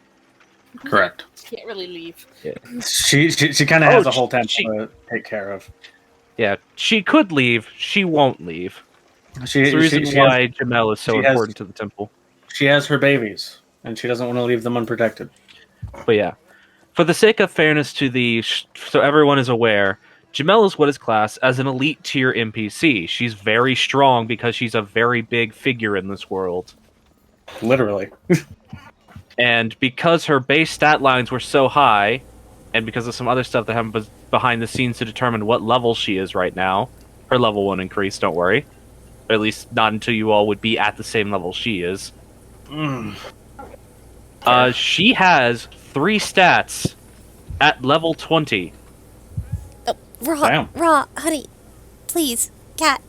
S4: correct.
S2: Can't really leave.
S4: She kind of has a whole temple
S3: she-
S4: to take care of.
S3: Yeah, she could leave. She won't leave.
S4: She,
S3: It's the reason
S4: she
S3: why Jamel is so
S4: she has-
S3: important to the temple.
S4: she has her babies, and she doesn't want to leave them unprotected.
S3: But yeah, for the sake of fairness to so everyone is aware, Jamel is what is classed as an elite tier NPC. She's very strong because she's a very big figure in this world.
S4: Literally.
S3: And because her base stat lines were so high, and because of some other stuff that happened behind the scenes to determine what level she is right now, her level won't increase, don't worry. Or at least not until you all would be at the same level she is. She has 3 stats at level 20.
S4: Damn.
S5: Raw, honey, please, cat.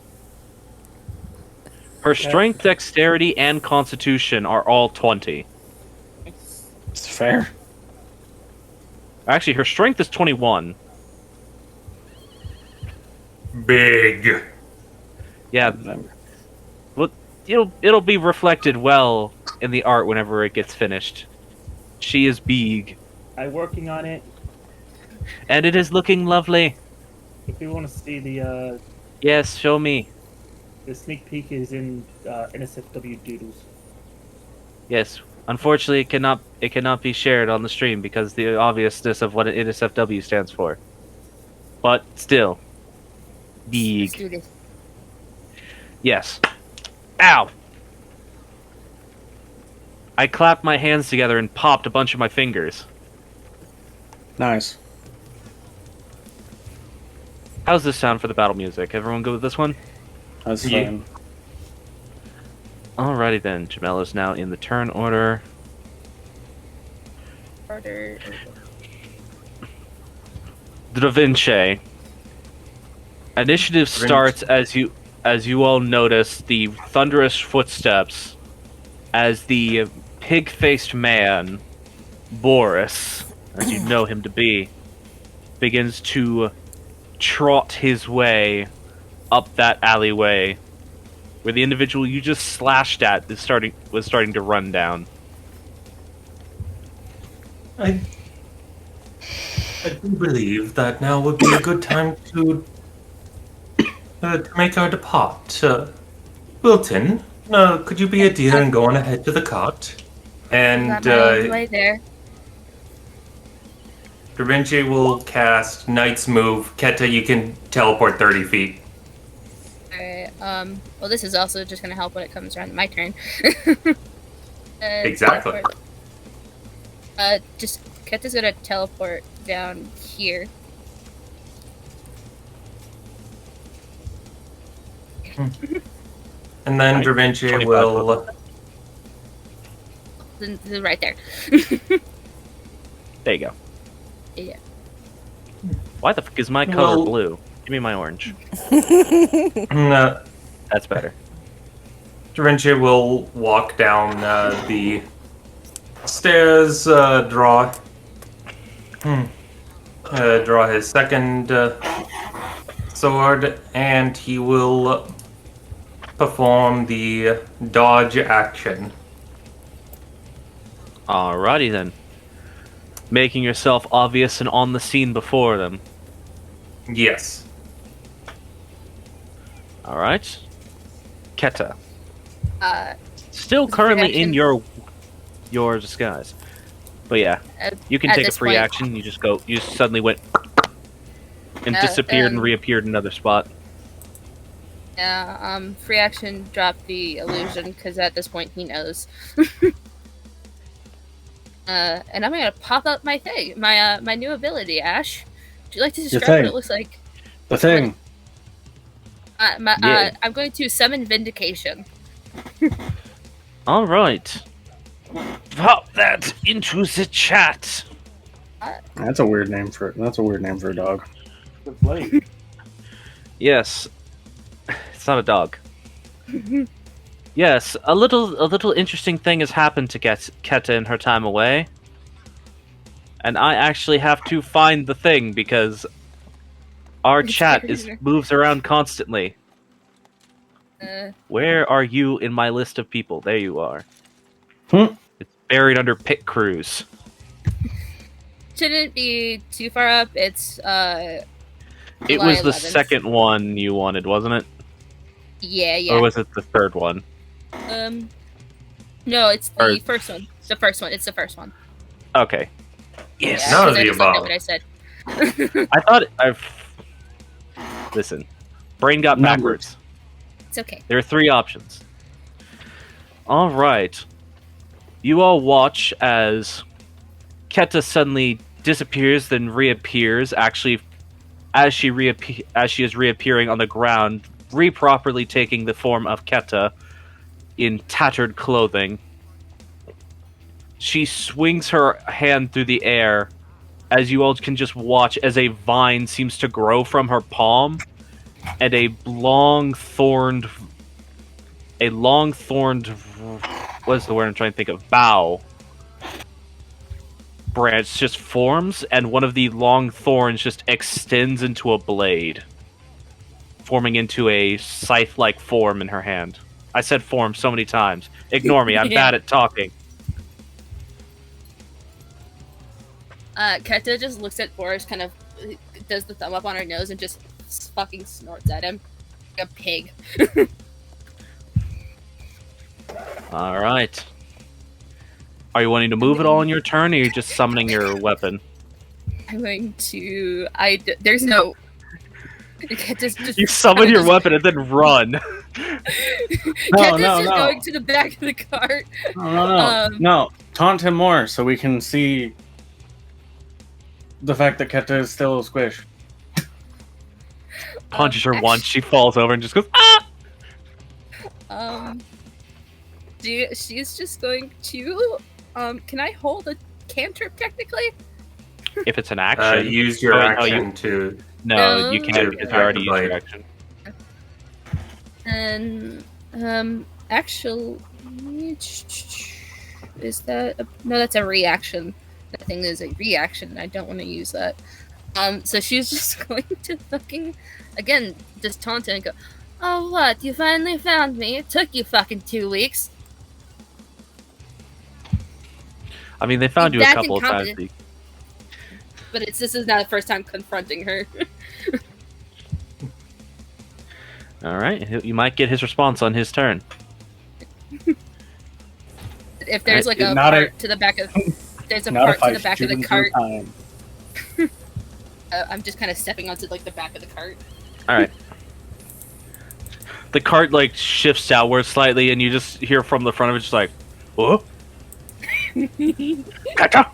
S3: Her strength, dexterity, and constitution are all 20.
S4: It's fair.
S3: Actually, her strength is 21.
S1: Big.
S3: Yeah, well, it'll be reflected well in the art whenever it gets finished. She is big,
S6: I'm working on it.
S3: and it is looking lovely.
S6: If you want to see the
S3: Yes, show me.
S6: sneak peek is in NSFW Doodles.
S3: Yes, unfortunately, it cannot be shared on the stream because the obviousness of what an NSFW stands for. But still,
S2: Let's
S3: big.
S2: do this.
S3: Yes. Ow! I clapped my hands together and popped a bunch of my fingers.
S4: Nice.
S3: How's this sound for the battle music? Everyone good with this one?
S4: That's
S1: Yeah.
S4: fine.
S3: Alrighty then, Jamel is now in the turn order.
S2: Order.
S3: Da Vinci. Initiative starts as you all notice the thunderous footsteps as the pig-faced man, Boris, as you know him to be, begins to trot his way up that alleyway where the individual you just slashed at was starting to run down.
S1: I do believe that now would be a good time to make our depart. Wilton, could you be a dear and go on ahead to the cart? And
S2: Got my way there.
S1: Da Vinci will cast Knight's Move. Keta, you can teleport 30 feet.
S2: Alright, well, this is also just gonna help when it comes around to my turn.
S1: Exactly.
S2: Teleport Just Keta's gonna teleport down here.
S1: And then Da Vinci
S3: 25
S1: will.
S2: Right there.
S3: There you go.
S2: Yeah.
S3: Why the fuck is my color
S1: Well-
S3: blue? Give me my orange.
S1: No,
S3: That's better.
S1: Da Vinci will walk down the stairs, draw his second sword, and he will perform the dodge action.
S3: Alrighty then. Making yourself obvious and on the scene before them.
S1: Yes.
S3: Alright. Keta.
S2: Uh,
S3: Still
S2: Is it
S3: currently
S2: free
S3: in
S2: action?
S3: your disguise. But yeah, you can
S2: at
S3: take a
S2: this
S3: free
S2: point-
S3: action. You just suddenly went and
S2: Uh,
S3: disappeared and
S2: um,
S3: reappeared in another spot.
S2: yeah. Free action. Drop the illusion because at this point he knows. And I'm gonna pop up my thing, my new ability, Ash. Would you like to describe what
S4: thing.
S2: it looks like?
S4: The thing.
S3: Yeah.
S2: I'm going to summon Vindication.
S3: Alright. Pop that into the chat.
S4: That's a weird name for a dog.
S6: The blade.
S3: Yes. It's not a dog. Yes, a little interesting thing has happened to Keta in her time away. And I actually have to find the thing because our
S2: It's
S3: chat
S2: very-
S3: moves around constantly. Where are you in my list of people? There you are. It's buried under Pit Crews.
S2: Shouldn't be too far up. It's
S3: It
S2: July
S3: was the
S2: 11th.
S3: second one you wanted, wasn't it?
S2: Yeah.
S3: Or was it the third one?
S2: No, it's the
S3: Or-
S2: first one. The first one. It's the first one.
S3: Okay. Yes.
S2: Yeah,
S1: None of
S2: 'cause I
S1: the
S2: just looked at
S1: above.
S2: what I said.
S3: I thought Listen. Brain got
S4: Numbers.
S3: backwards.
S2: It's okay.
S3: There are three options. Alright. You all watch as Keta suddenly disappears, then reappears, actually as she is reappearing on the ground, properly taking the form of Keta in tattered clothing. She swings her hand through the air as you all can just watch as a vine seems to grow from her palm and a long-thorned what is the word I'm trying to think of? Bough branch just forms, and one of the long thorns just extends into a blade, forming into a scythe-like form in her hand. I said form so many times. Ignore me, I'm
S2: Yeah.
S3: bad at talking.
S2: Keta just looks at Boris, kind of does the thumb up on her nose, and just fucking snorts at him like a pig.
S3: Alright. Are you wanting to move at all in your turn, or are you just summoning your weapon?
S2: I'm going to. There's no. Just
S3: You summon your weapon and then run.
S2: Keta's just going to the back of the cart.
S4: No. No. Taunt him more so we can see the fact that Keta is still a squish.
S3: Punches her once, she falls over and just goes, ah!
S2: She's just going to. Can I hold a cantrip technically?
S3: If it's an action.
S1: Use your
S3: Oh, no,
S1: action to.
S3: No, you can't
S1: To
S3: because you already used
S1: activate.
S3: your action.
S2: And actually, is that no? That's a reaction. That thing is a reaction. And I don't want to use that. So she's just going to fucking again just taunt him and go, "Oh what? You finally found me? It took you fucking 2 weeks."
S3: I mean, they found you a
S2: That's
S3: couple of times.
S2: incompetent. But this is not the first time confronting her.
S3: Alright, you might get his response on his turn.
S2: If there's like a
S4: Not a-
S2: part to the back of, there's a
S4: Not
S2: part
S4: if I
S2: to the back
S4: shoot
S2: of the
S4: him
S2: cart.
S4: through time.
S2: I'm just kind of stepping onto like the back of the cart.
S3: Alright. The cart, like, shifts outward slightly, and you just hear from the front of it just like, whoa? Keta!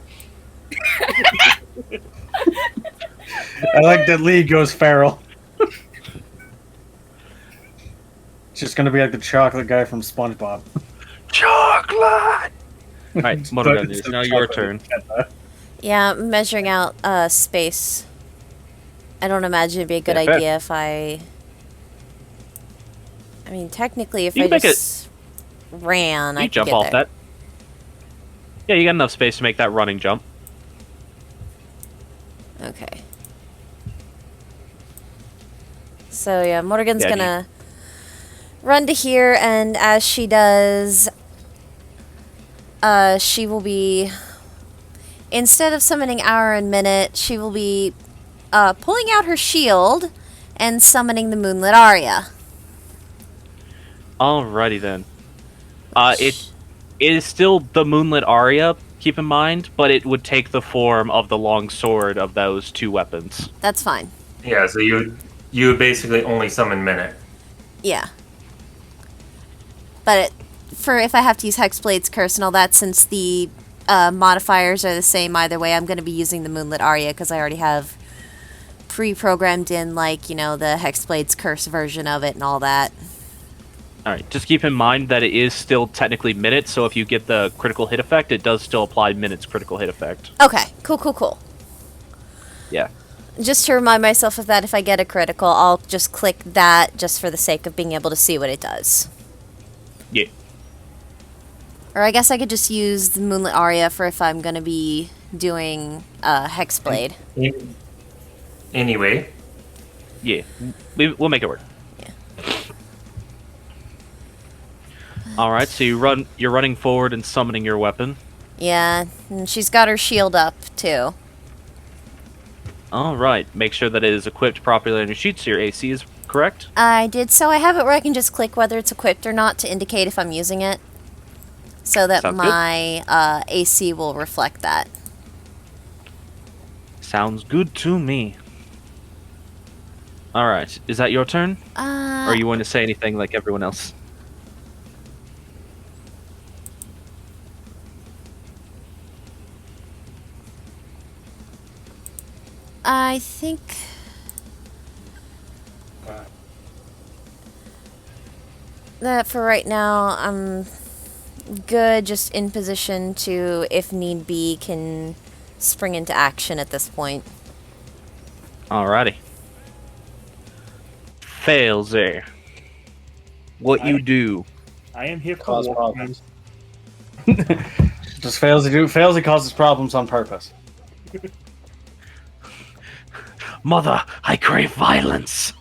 S4: I like that Lee goes feral. It's just gonna be like the chocolate guy from SpongeBob.
S7: Chocolate!
S3: Alright, Motogun, it's now your turn.
S5: Yeah, measuring out space. I don't imagine it'd be a good
S3: Yeah, fair.
S5: idea if I mean, technically, if
S3: You
S5: I
S3: can make
S5: just ran, I
S3: You
S5: could
S3: jump
S5: get
S3: off
S5: there.
S3: that. Yeah, you got enough space to make that running jump.
S5: Okay. So yeah, Morgan's
S3: Yeah,
S5: gonna run to here, and as she does, she will be, instead of summoning Hour and Minute, she will be pulling out her shield and summoning the Moonlit Aria.
S3: Alrighty then. It is still the Moonlit Aria, keep in mind, but it would take the form of the long sword of those two weapons.
S5: That's fine.
S1: Yeah, so you would basically only summon Minute.
S5: Yeah. But for if I have to use Hexblade's Curse and all that, since the modifiers are the same either way, I'm going to be using the Moonlit Aria because I already have pre-programmed in, like, you know, the Hexblade's Curse version of it and all that.
S3: Alright, just keep in mind that it is still technically minutes, so if you get the critical hit effect, it does still apply minutes critical hit effect.
S5: Okay, cool.
S3: Yeah.
S5: Just to remind myself of that, if I get a critical, I'll just click that just for the sake of being able to see what it does.
S3: Yeah.
S5: Or I guess I could just use the Moonlit Aria for if I'm going to be doing Hexblade.
S1: Anyway,
S3: Yeah. We'll make it work.
S5: Yeah.
S3: Alright, so you're running forward and summoning your weapon.
S5: Yeah, and she's got her shield up, too.
S3: Alright, make sure that it is equipped properly on your sheet so your AC is correct.
S5: I did, so I have it where I can just click whether it's equipped or not to indicate if I'm using it. So that
S3: Sounds good.
S5: my AC will reflect that.
S3: Sounds good to me. Alright, is that your turn? Or are you going to say anything like everyone else?
S5: I think... that for right now, I'm good, just in position to, if need be, can spring into action at this point.
S3: Alrighty. Fails there. What you do?
S6: I am here for
S4: Cause
S6: war
S4: problems. Just fails to causes problems on purpose.
S3: Mother, I crave violence.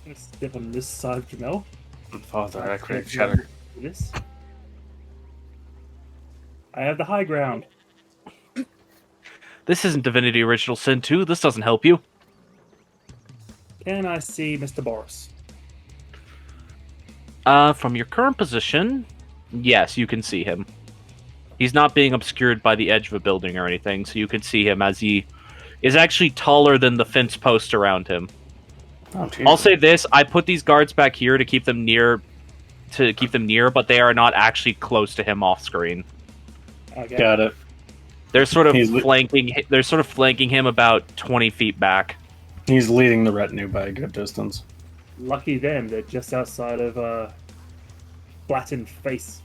S6: I'm gonna step on this side of Jamel.
S4: Father, I crave cheddar.
S6: This. I have the high ground.
S3: This isn't Divinity Original Sin 2. This doesn't help you.
S6: Can I see Mr. Boris?
S3: From your current position, yes, you can see him. He's not being obscured by the edge of a building or anything, so you can see him as he is actually taller than the fence post around him.
S4: Oh,
S3: I'll say this: I put these guards back here to keep them near, but they are not actually close to him off screen.
S6: Okay.
S4: Got it.
S3: They're sort of
S4: He's
S3: flanking him about 20 feet back.
S4: He's leading the retinue by a good distance.
S6: Lucky them, they're just outside of flattened face.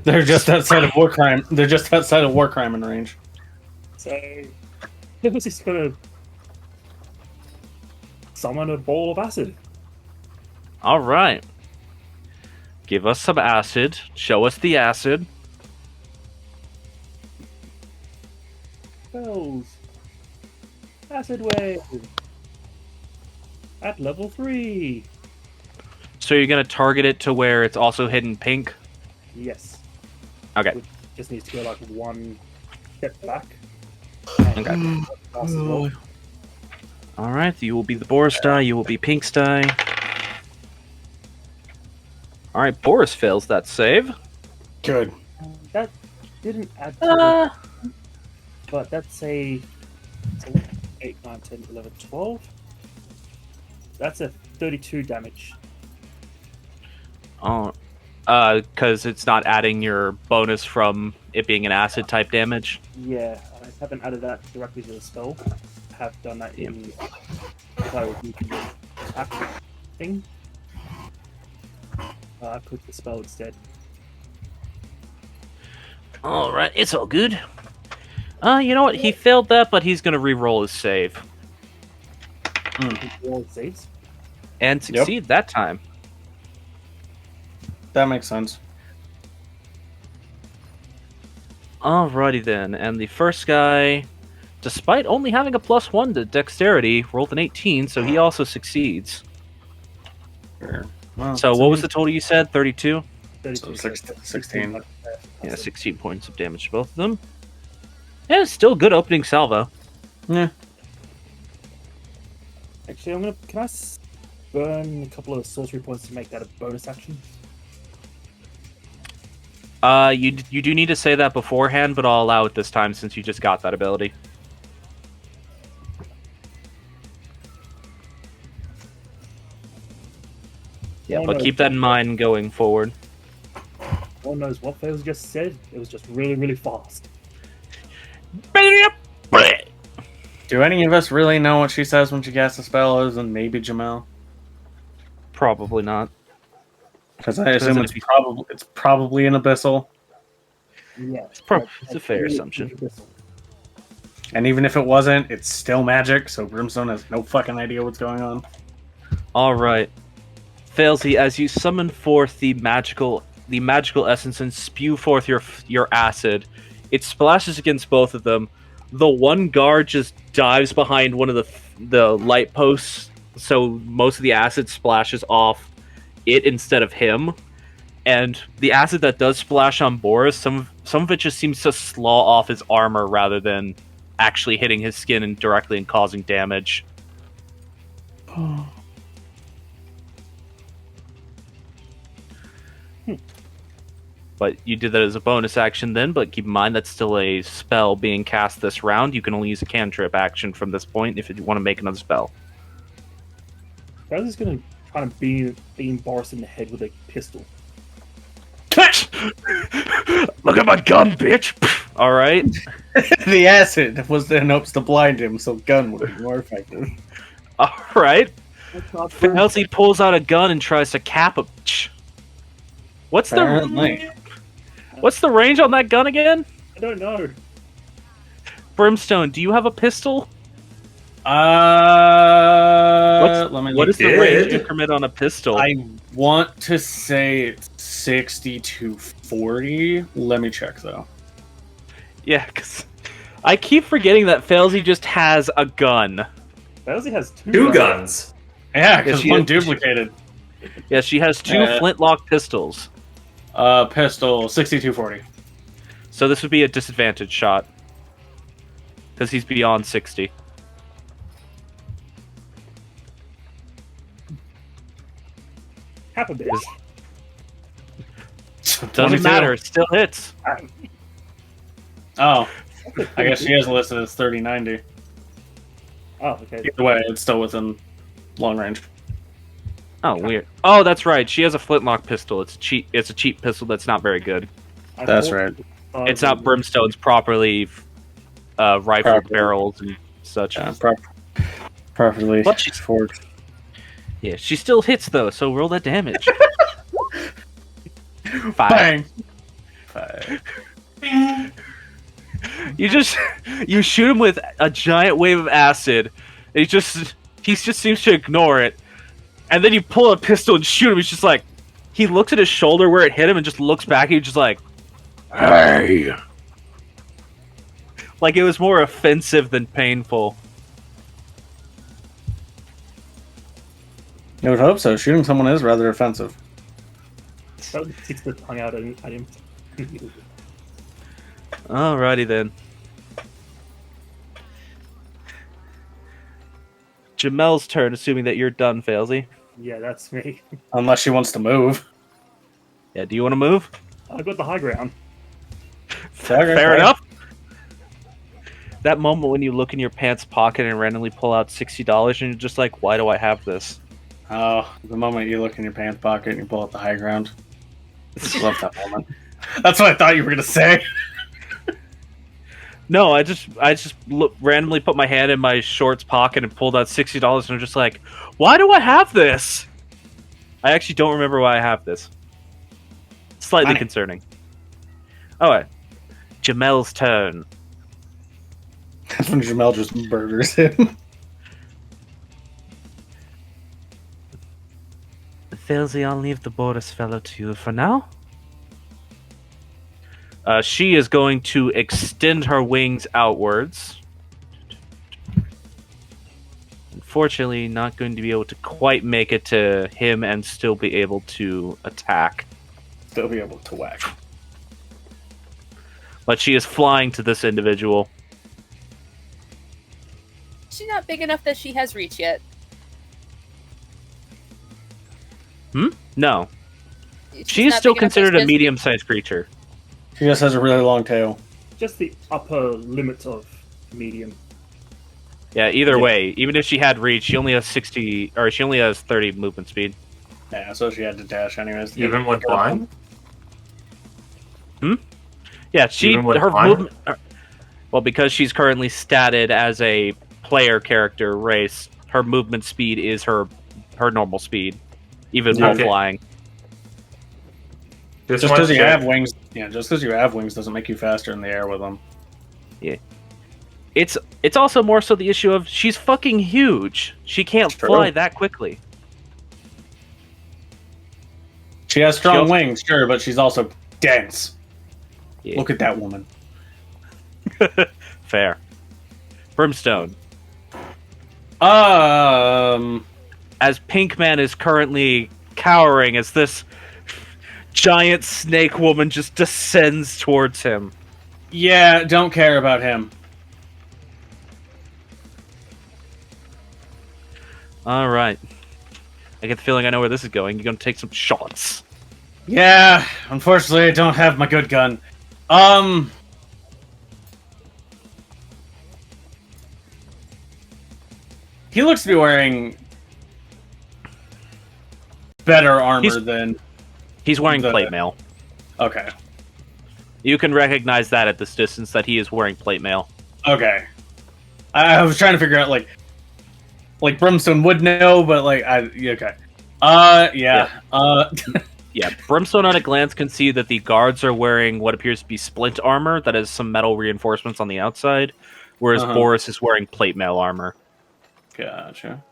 S4: They're just outside of war crime. They're just outside of war crime in range.
S6: So, it was just gonna summon a ball of acid.
S3: All right, give us some acid. Show us the acid.
S6: Spells. Acid wave. At level 3.
S3: So you're gonna target it to where it's also hidden pink.
S6: Yes.
S3: Okay.
S6: It just needs to go like one step back.
S3: Okay. All right. You will be the Boris die. You will be Pink's die. All right. Boris fails that save.
S4: Good.
S6: That didn't add to it, but that's a 8, 9, 10, 11, 12. That's a 32 damage.
S3: Oh, Because it's not adding your bonus from it being an acid type damage.
S6: Yeah, I haven't added that directly to the spell. I have done that in attack thing. I put the spell instead.
S3: Alright, it's all good. You know what? He failed that, but he's gonna re-roll his save.
S6: Roll saves.
S3: And succeed that time.
S4: That makes sense.
S3: Alrighty then, and the first guy, despite only having a +1 to dexterity, rolled an 18, so he also succeeds.
S4: Sure. Well,
S3: So what was the total you said? 32?
S6: 32,
S4: So 16.
S3: Yeah, 16 points of damage to both of them. Yeah, still good opening salvo.
S4: Yeah.
S6: Actually, can I burn a couple of sorcery points to make that a bonus action?
S3: You do need to say that beforehand, but I'll allow it this time since you just got that ability. Yeah,
S6: Oh,
S3: but
S6: no.
S3: keep that in mind going forward.
S6: God knows what Fails just said. It was just really, really fast.
S4: Do any of us really know what she says when she casts a spell, other than maybe Jamel?
S3: Probably not.
S4: Because I assume
S3: Doesn't
S4: it's probably an abyssal.
S6: Yeah,
S3: It's a fair assumption.
S4: And even if it wasn't, it's still magic, so Brimstone has no fucking idea what's going on.
S3: Alright. Failsy, as you summon forth the magical essence and spew forth your acid, it splashes against both of them. The one guard just dives behind one of the light posts, so most of the acid splashes off it instead of him. And the acid that does splash on Boris, some of it just seems to slaw off his armor rather than actually hitting his skin and directly and causing damage. But you did that as a bonus action then, but keep in mind that's still a spell being cast this round. You can only use a cantrip action from this point if you want to make another spell.
S6: I was just gonna try to beam Boris in the head with a pistol.
S7: Look at my gun, bitch!
S3: Alright.
S4: The acid was in hopes to blind him, so gun would be more effective.
S3: Alright. Elsie pulls out a gun and tries to cap him. What's the range on that gun again?
S6: I don't know.
S3: Brimstone, do you have a pistol? What is the range increment on a pistol?
S4: I want to say it's 60 to 40. Let me check though.
S3: Yeah, because I keep forgetting that Failsy just has a gun.
S6: Failsy has
S1: Two guns.
S4: Yeah, because
S3: she
S4: one
S3: has-
S4: duplicated.
S3: Yeah, she has two flintlock pistols.
S4: Pistol 6240.
S3: So this would be a disadvantage shot. Because he's beyond 60.
S6: Half a bit.
S3: Doesn't
S4: 22.
S3: matter, it still hits.
S4: Oh, I guess she has listed as 3090.
S6: Oh, okay.
S4: Either way, it's still within long range.
S3: Oh, weird. Oh, that's right. She has a flintlock pistol. It's a cheap pistol that's not very good.
S4: That's right.
S3: It's not Brimstone's properly rifled barrels and such.
S4: Yeah, properly
S3: But she's
S4: forged.
S3: Yeah, she still hits though, so roll that damage. 5.
S4: Bang! 5.
S3: You shoot him with a giant wave of acid. And he just seems to ignore it. And then you pull a pistol and shoot him. He's just like, he looks at his shoulder where it hit him and just looks back and he's just like,
S7: Hey!
S3: like it was more offensive than painful.
S4: I would hope so. Shooting someone is rather offensive.
S6: Failsy sticks the tongue out at him.
S3: Alrighty then. Jamel's turn, assuming that you're done, Failsy.
S6: Yeah, that's me.
S4: Unless she wants to move.
S3: Yeah, do you want to move?
S6: I got the high ground.
S3: Fair enough. That moment when you look in your pants pocket and randomly pull out $60 and you're just like, why do I have this?
S4: Oh, the moment you look in your pants pocket and you pull out the high ground. I love that moment. That's what I thought you were gonna say.
S3: No, I just randomly put my hand in my shorts pocket and pulled out $60, and I'm just like, why do I have this? I actually don't remember why I have this. Slightly
S4: Money.
S3: concerning. Alright. Jamel's turn.
S4: That's when Jamel just murders him.
S3: Filzy, I'll leave the Boris fellow to you for now. She is going to extend her wings outwards. Unfortunately, not going to be able to quite make it to him and still be able to attack.
S4: Still be able to whack.
S3: But she is flying to this individual.
S2: She's not big enough that she has reach yet.
S3: No.
S2: She's
S3: She is
S2: not
S3: still
S2: big enough that
S3: considered
S2: she
S3: a
S2: has-
S3: medium-sized creature.
S4: She just has a really long tail.
S6: Just the upper limit of medium.
S3: Yeah, either
S4: Yeah.
S3: way, even if she had reach, she only has 60, or she only has 30 movement speed.
S4: Yeah, so she had to dash anyways.
S1: Even with flying?
S3: Yeah, she
S1: Even with
S3: her
S1: flying?
S3: movement. Well, because she's currently statted as a player character race, her movement speed is her normal speed, even while
S1: Okay.
S3: flying.
S4: Just
S1: want
S4: because
S1: to
S4: you
S1: check.
S4: have wings, just because you have wings doesn't make you faster in the air with them.
S3: It's also more so the issue of she's fucking huge. She can't
S4: True.
S3: fly that quickly.
S4: She has strong
S3: also-
S4: wings, sure, but she's also dense.
S3: Yeah.
S4: Look at that woman.
S3: Fair. Brimstone. As Pinkman is currently cowering as this giant snake woman just descends towards him.
S4: Yeah, don't care about him.
S3: All right. I get the feeling I know where this is going. You're going to take some shots.
S4: Yeah, unfortunately, I don't have my good gun. He looks to be wearing better armor
S3: He's-
S4: than...
S3: He's wearing
S4: The-
S3: plate mail.
S4: Okay.
S3: You can recognize that at this distance that he is wearing plate mail.
S4: Okay. I was trying to figure out, like Brimstone would know, but, okay. Yeah.
S3: Yeah, Brimstone at a glance can see that the guards are wearing what appears to be splint armor that has some metal reinforcements on the outside, whereas
S4: Uh-huh.
S3: Boris is wearing plate mail armor.
S4: Gotcha.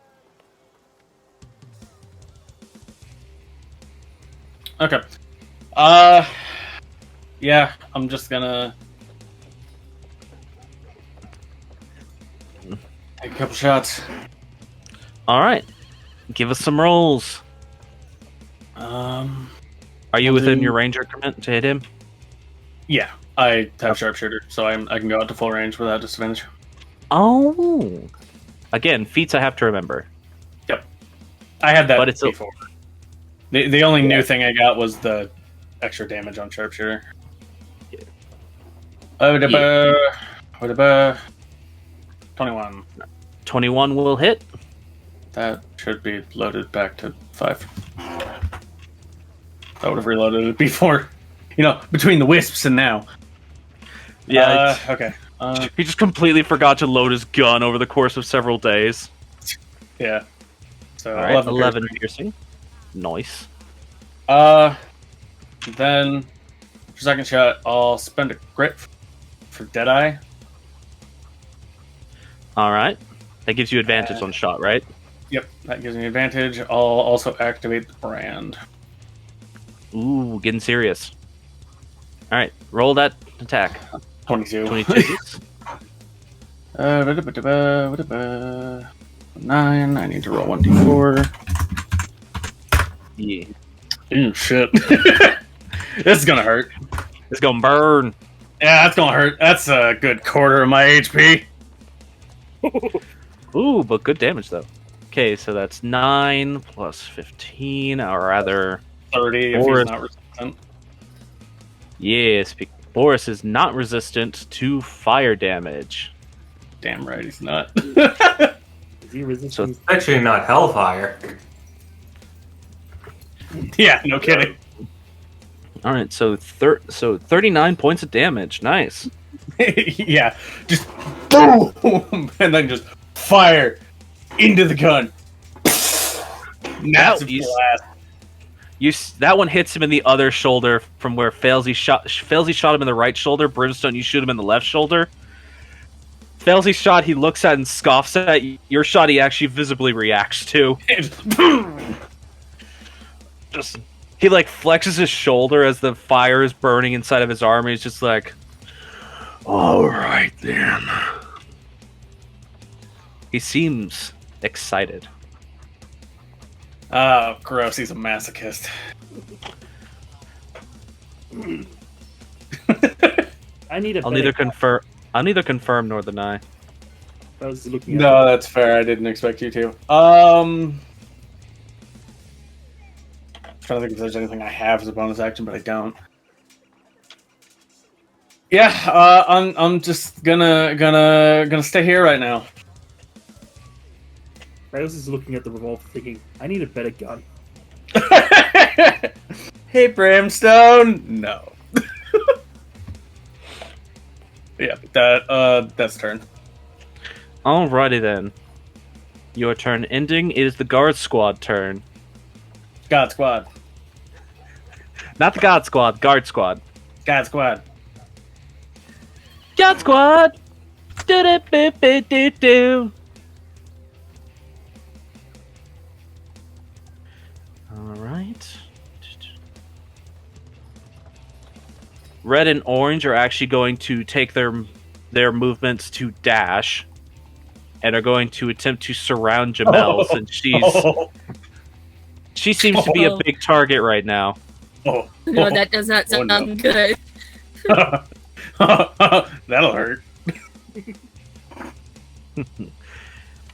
S4: Okay. Yeah, I'm just gonna take a couple shots.
S3: All right, give us some rolls. Are you
S4: I'll
S3: within
S4: do-
S3: your range increment to hit him?
S4: Yeah, I have sharpshooter, so I can go out to full range without disadvantage.
S3: Oh, again, feats I have to remember.
S4: I had that
S3: But it's a-
S4: before. The only new thing I got was the extra damage on sharpshooter.
S3: Yeah.
S4: 21.
S3: 21 will hit.
S4: That should be loaded back to 5. I would have reloaded it before. Between the wisps and now.
S3: Yeah,
S4: Okay.
S3: he just completely forgot to load his gun over the course of several days.
S4: Yeah. So
S3: All right, 11 piercing. Nice.
S4: Then for second shot, I'll spend a grit for Deadeye.
S3: All right, that gives you advantage on shot, right?
S4: Yep, that gives me advantage. I'll also activate the brand.
S3: Ooh, getting serious. All right, roll that attack.
S4: 22.
S3: 22.
S4: 9. I need to roll 1d4.
S3: Yeah,
S4: Ooh, shit. This is gonna hurt.
S3: it's gonna burn.
S4: Yeah, that's gonna hurt. That's a good quarter of my HP.
S3: Ooh, but good damage though. Okay, so that's 9 plus 15, or rather,
S4: 30 if
S3: Boris.
S4: he's not resistant.
S3: yes, Boris is not resistant to fire damage.
S4: Damn right he's not.
S6: Is he resistant?
S1: It's actually not Hellfire.
S4: Yeah, no kidding.
S3: All right, so 39 points of damage. Nice.
S4: Yeah, just boom, and then just fire into the gun. Massive
S3: you-
S4: blast.
S3: That one hits him in the other shoulder from where Failsy shot him in the right shoulder. Brimstone, you shoot him in the left shoulder. Failsy's shot, he looks at and scoffs at. Your shot, he actually visibly reacts to. Just he like flexes his shoulder as the fire is burning inside of his arm. He's just like,
S7: All right then.
S3: he seems excited.
S4: Oh, gross! He's a masochist.
S6: I need a.
S3: I'll neither confirm nor deny.
S6: I was looking. At
S4: No, that's fair. I didn't expect you to. Trying to think if there's anything I have as a bonus action, but I don't. Yeah, I'm just gonna stay here right now.
S6: Fails is looking at the revolver, thinking, "I need a better gun."
S4: Hey, Brimstone. No. Yeah, that's turn.
S3: Alrighty then. Your turn ending. It is the guard squad turn.
S4: God squad.
S3: Not the god squad. Guard squad.
S4: God squad.
S3: God squad. Do-do-do-do-do-do. Alright. Red and orange are actually going to take their movements to dash and are going to attempt to surround Jamel since she seems to be a big target right now.
S4: Oh.
S2: No, that does not sound
S4: no.
S2: good.
S4: That'll hurt.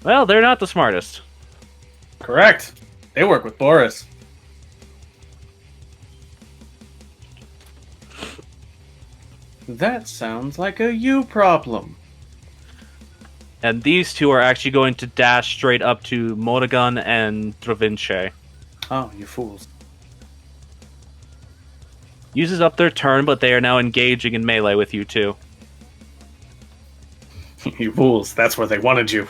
S3: Well, they're not the smartest.
S4: Correct. They work with Boris. That sounds like a you problem.
S3: And these two are actually going to dash straight up to Morrigan and Dravince.
S4: Oh, you fools.
S3: Uses up their turn, but they are now engaging in melee with you two.
S4: You fools. That's where they wanted you.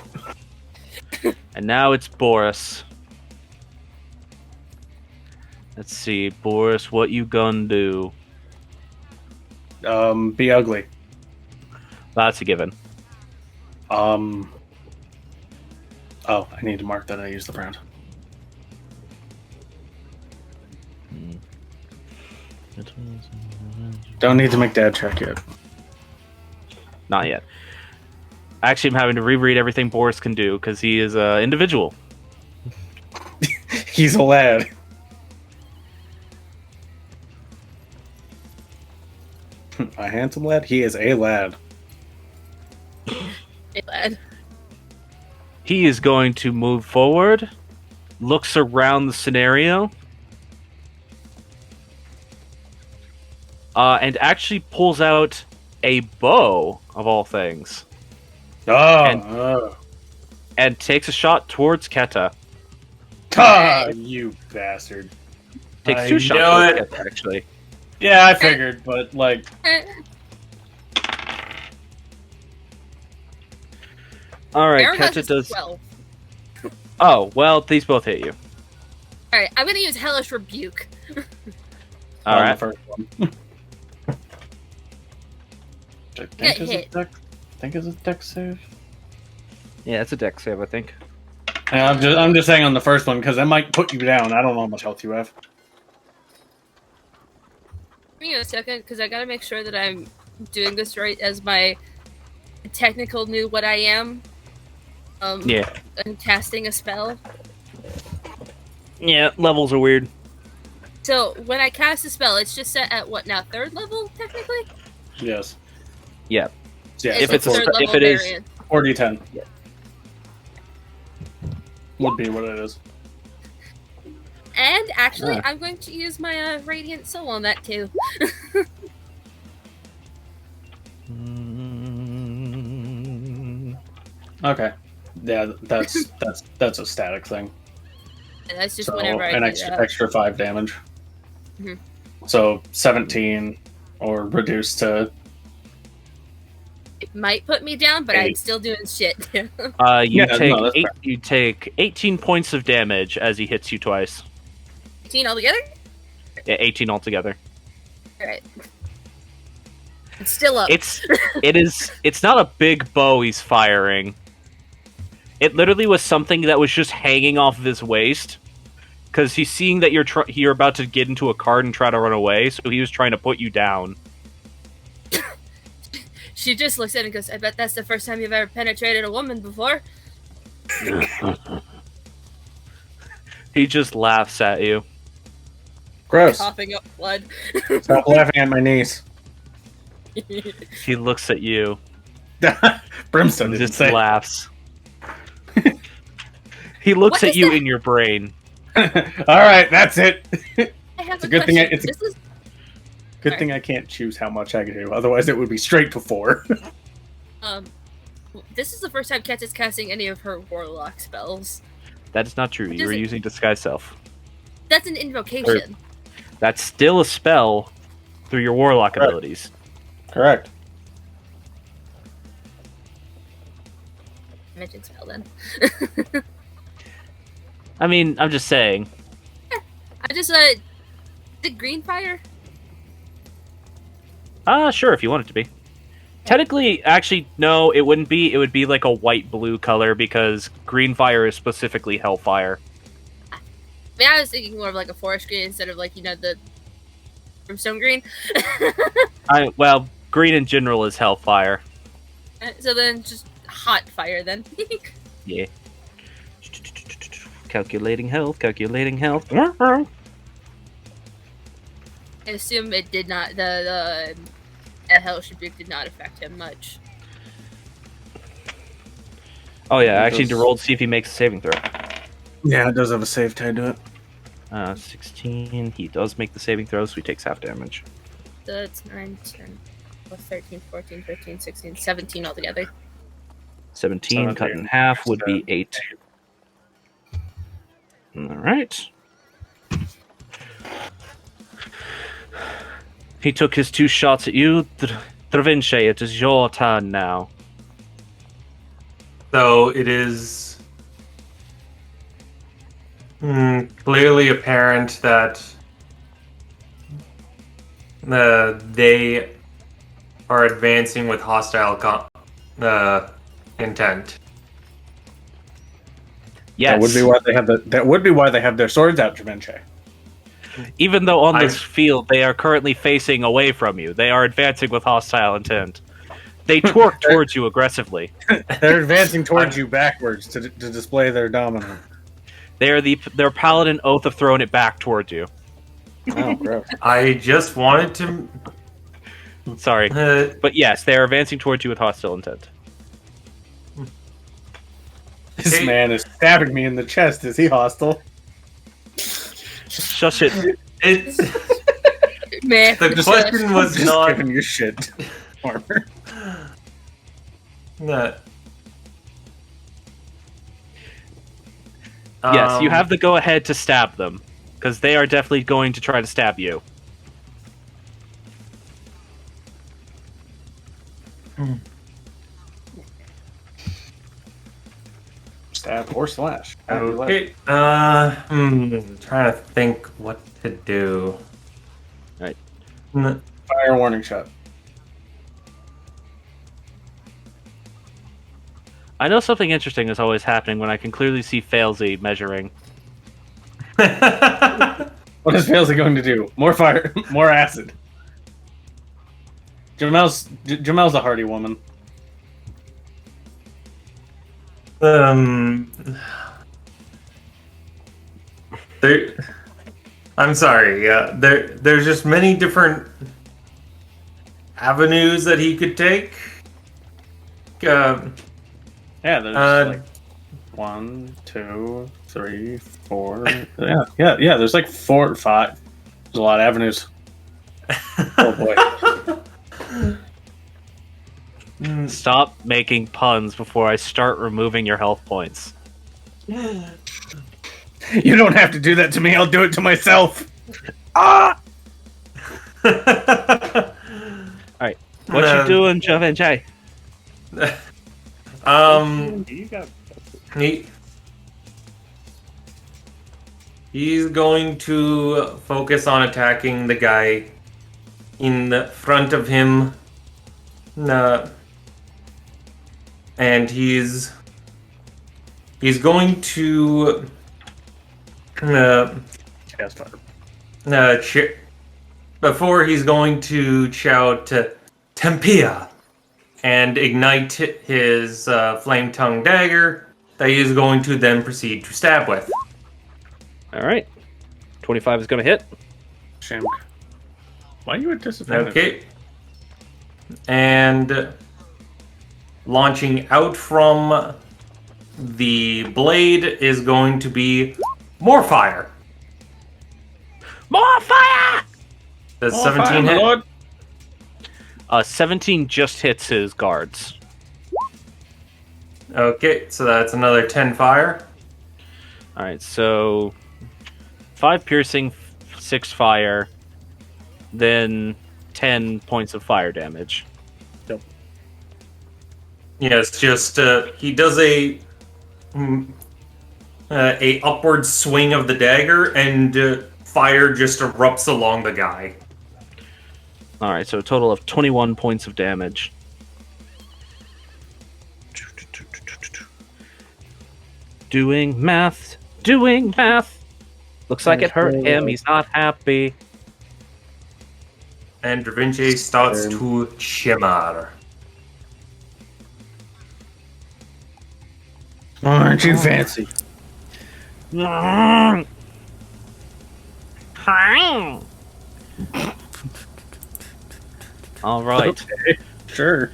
S3: And now it's Boris. Let's see, Boris, what you gonna do?
S4: Be ugly.
S3: That's a given.
S4: Oh, I need to mark that I use the brand. Don't need to make dad check yet.
S3: Not yet. Actually, I'm having to reread everything Boris can do because he is an individual.
S4: He's a lad. A handsome lad? He is a lad.
S2: Hey, lad.
S3: He is going to move forward, looks around the scenario, and actually pulls out a bow, of all things, and takes a shot towards Keta.
S4: Ah, you bastard.
S3: Takes
S4: I
S3: two shots
S1: know
S3: towards Keta, actually.
S4: Yeah, I figured, but like,
S3: Alright,
S2: Arrow has
S3: Keta
S2: just
S3: does...
S2: 12.
S3: Oh, well, these both hit you.
S2: Alright, I'm gonna use Hellish Rebuke.
S4: on
S3: Alright.
S4: the first one. I
S2: Get
S4: think is
S2: hit.
S4: a deck. I think is a deck save.
S3: Yeah, it's a deck save, I think.
S4: Yeah, I'm just saying on the first one because that might put you down. I don't know how much health you have.
S2: Give me a second, because I gotta make sure that I'm doing this right as my technical new what I am.
S3: Yeah.
S2: I'm casting a spell.
S3: Yeah, levels are weird.
S2: So, when I cast a spell, it's just set at what now? 3rd level, technically?
S4: Yes.
S3: Yeah.
S4: Yeah.
S3: If it's a
S2: third
S3: sp-
S2: level
S3: if it is-
S2: variant.
S4: 4d10.
S3: Yeah.
S4: Would be what it is.
S2: And actually,
S3: Yeah.
S2: I'm going to use my Radiant Soul on that too.
S4: Okay. Yeah, that's a static thing.
S2: And that's just
S4: So
S2: whenever I
S4: an
S2: do
S4: extra
S2: that.
S4: extra 5 damage.
S2: Mhm.
S4: So 17 or reduced to.
S2: It might put me down, but I'm still doing shit.
S3: You take 18 points of damage as he hits you twice.
S2: 18 altogether?
S3: Yeah, 18 altogether.
S2: Alright. It's still up.
S3: It's not a big bow he's firing. It literally was something that was just hanging off of his waist. Because he's seeing that you're about to get into a cart and try to run away, so he was trying to put you down.
S2: She just looks at it and goes, I bet that's the first time you've ever penetrated a woman before.
S3: He just laughs at you.
S4: Gross.
S2: Coughing up blood.
S4: Stop laughing at my niece.
S3: He looks at you.
S4: Brimstone
S3: And
S4: didn't
S3: just
S4: say.
S3: laughs. He looks
S2: What
S3: at
S2: is
S3: you
S2: that?
S3: in your brain.
S4: All right, that's it.
S2: I have
S4: It's a good thing.
S2: question.
S4: It's a
S2: This is
S4: good thing I can't choose how much I can do. Otherwise, it would be straight to 4.
S2: this is the first time Kat is casting any of her warlock spells.
S3: That is not true.
S2: What
S3: You
S2: is
S3: were
S2: it?
S3: using Disguise Self.
S2: That's an invocation.
S3: That's still a spell through your warlock
S4: Right.
S3: abilities.
S4: Correct.
S2: Magic spell then.
S3: I mean, I'm just saying.
S2: I just the green fire.
S3: Sure, if you want it to be. Technically, actually, no, it wouldn't be. It would be like a white-blue color because green fire is specifically hellfire.
S2: I mean, I was thinking more of like a forest green instead of like the brimstone green.
S3: Well, green in general is hellfire.
S2: So then just hot fire then.
S3: Yeah. Calculating health.
S2: I assume it did not. The Hellish Rebuke did not affect him much.
S3: Oh yeah, I actually need to roll to see if he makes a saving throw.
S4: Yeah, it does have a save tied to it.
S3: 16. He does make the saving throw, so he takes half damage.
S2: So it's 9, 10, 13, 14, 15, 16, 17 altogether.
S3: 17 cut in half would be 8. Alright. He took his 2 shots at you. Dravinche, it is your turn now.
S1: So it is clearly apparent that they are advancing with hostile intent.
S3: Yes.
S4: That would be why they have That would be why they have their swords out, Javinche.
S3: Even though on this field they are currently facing away from you, they are advancing with hostile intent. They torque towards you aggressively.
S4: They're advancing towards you backwards to display their dominance.
S3: Their paladin oath of throwing it back towards you.
S4: Oh, gross.
S1: I just wanted to.
S3: Sorry. But yes, they are advancing towards you with hostile intent.
S4: This man is stabbing me in the chest. Is he hostile?
S3: Shush it.
S2: Man,
S1: The question was
S4: Just
S1: not.
S4: giving you shit. Armor.
S1: That.
S3: Yes, you have the go-ahead to stab them, because they are definitely going to try to stab you.
S4: Stab or slash.
S1: Okay. Trying to think what to do.
S3: Right.
S4: Fire warning shot.
S3: I know something interesting is always happening when I can clearly see Failsy measuring.
S4: What is Failsy going to do? More fire, more acid. Jamel's a hardy woman.
S1: I'm sorry. Yeah, there's just many different avenues that he could take.
S4: Yeah, there's like 1, 2, 3, 4. Yeah. There's like 4 or 5. There's a lot of avenues. Oh boy.
S3: Stop making puns before I start removing your health points.
S4: You don't have to do that to me. I'll do it to myself. Ah!
S3: What you doing, Javinche?
S6: You got
S1: He's going to focus on attacking the guy in the front of him. And he's going to
S4: Cast fire.
S1: before he's going to shout Tempia and ignite his flame tongue dagger that he is going to then proceed to stab with.
S3: All right. 25 is going to hit.
S4: Shame. Why are you at disadvantage?
S1: Okay. And launching out from the blade is going to be more fire.
S3: More fire!
S1: Does
S4: Oh,
S1: 17
S4: fire, my
S1: hit?
S4: lord.
S3: 17 just hits his guards.
S1: Okay, so that's another 10 fire.
S3: All right, so 5 piercing, 6 fire, then 10 points of fire damage.
S1: Yes, just he does a upward swing of the dagger, and fire just erupts along the guy.
S3: All right, so a total of 21 points of damage. Doing math. Looks like it hurt him. He's not happy.
S1: And Da Vinci starts to shimmer.
S4: Aren't you fancy?
S3: All right.
S4: Okay, sure.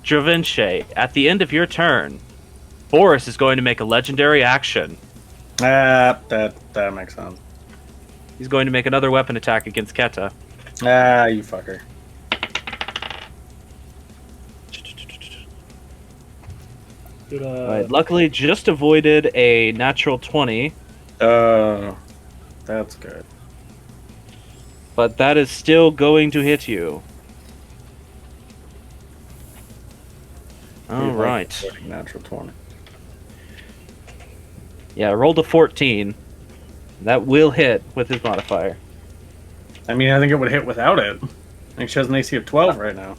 S3: Da Vinci, at the end of your turn, Boris is going to make a legendary action.
S4: That makes sense.
S3: He's going to make another weapon attack against Keta.
S4: You fucker.
S6: good.
S3: Right, luckily, just avoided a natural 20,
S4: That's good.
S3: but that is still going to hit you. All right.
S4: Natural 20.
S3: Yeah, rolled a 14. That will hit with his modifier.
S4: I mean, I think it would hit without it. I think she has an AC of 12 right now.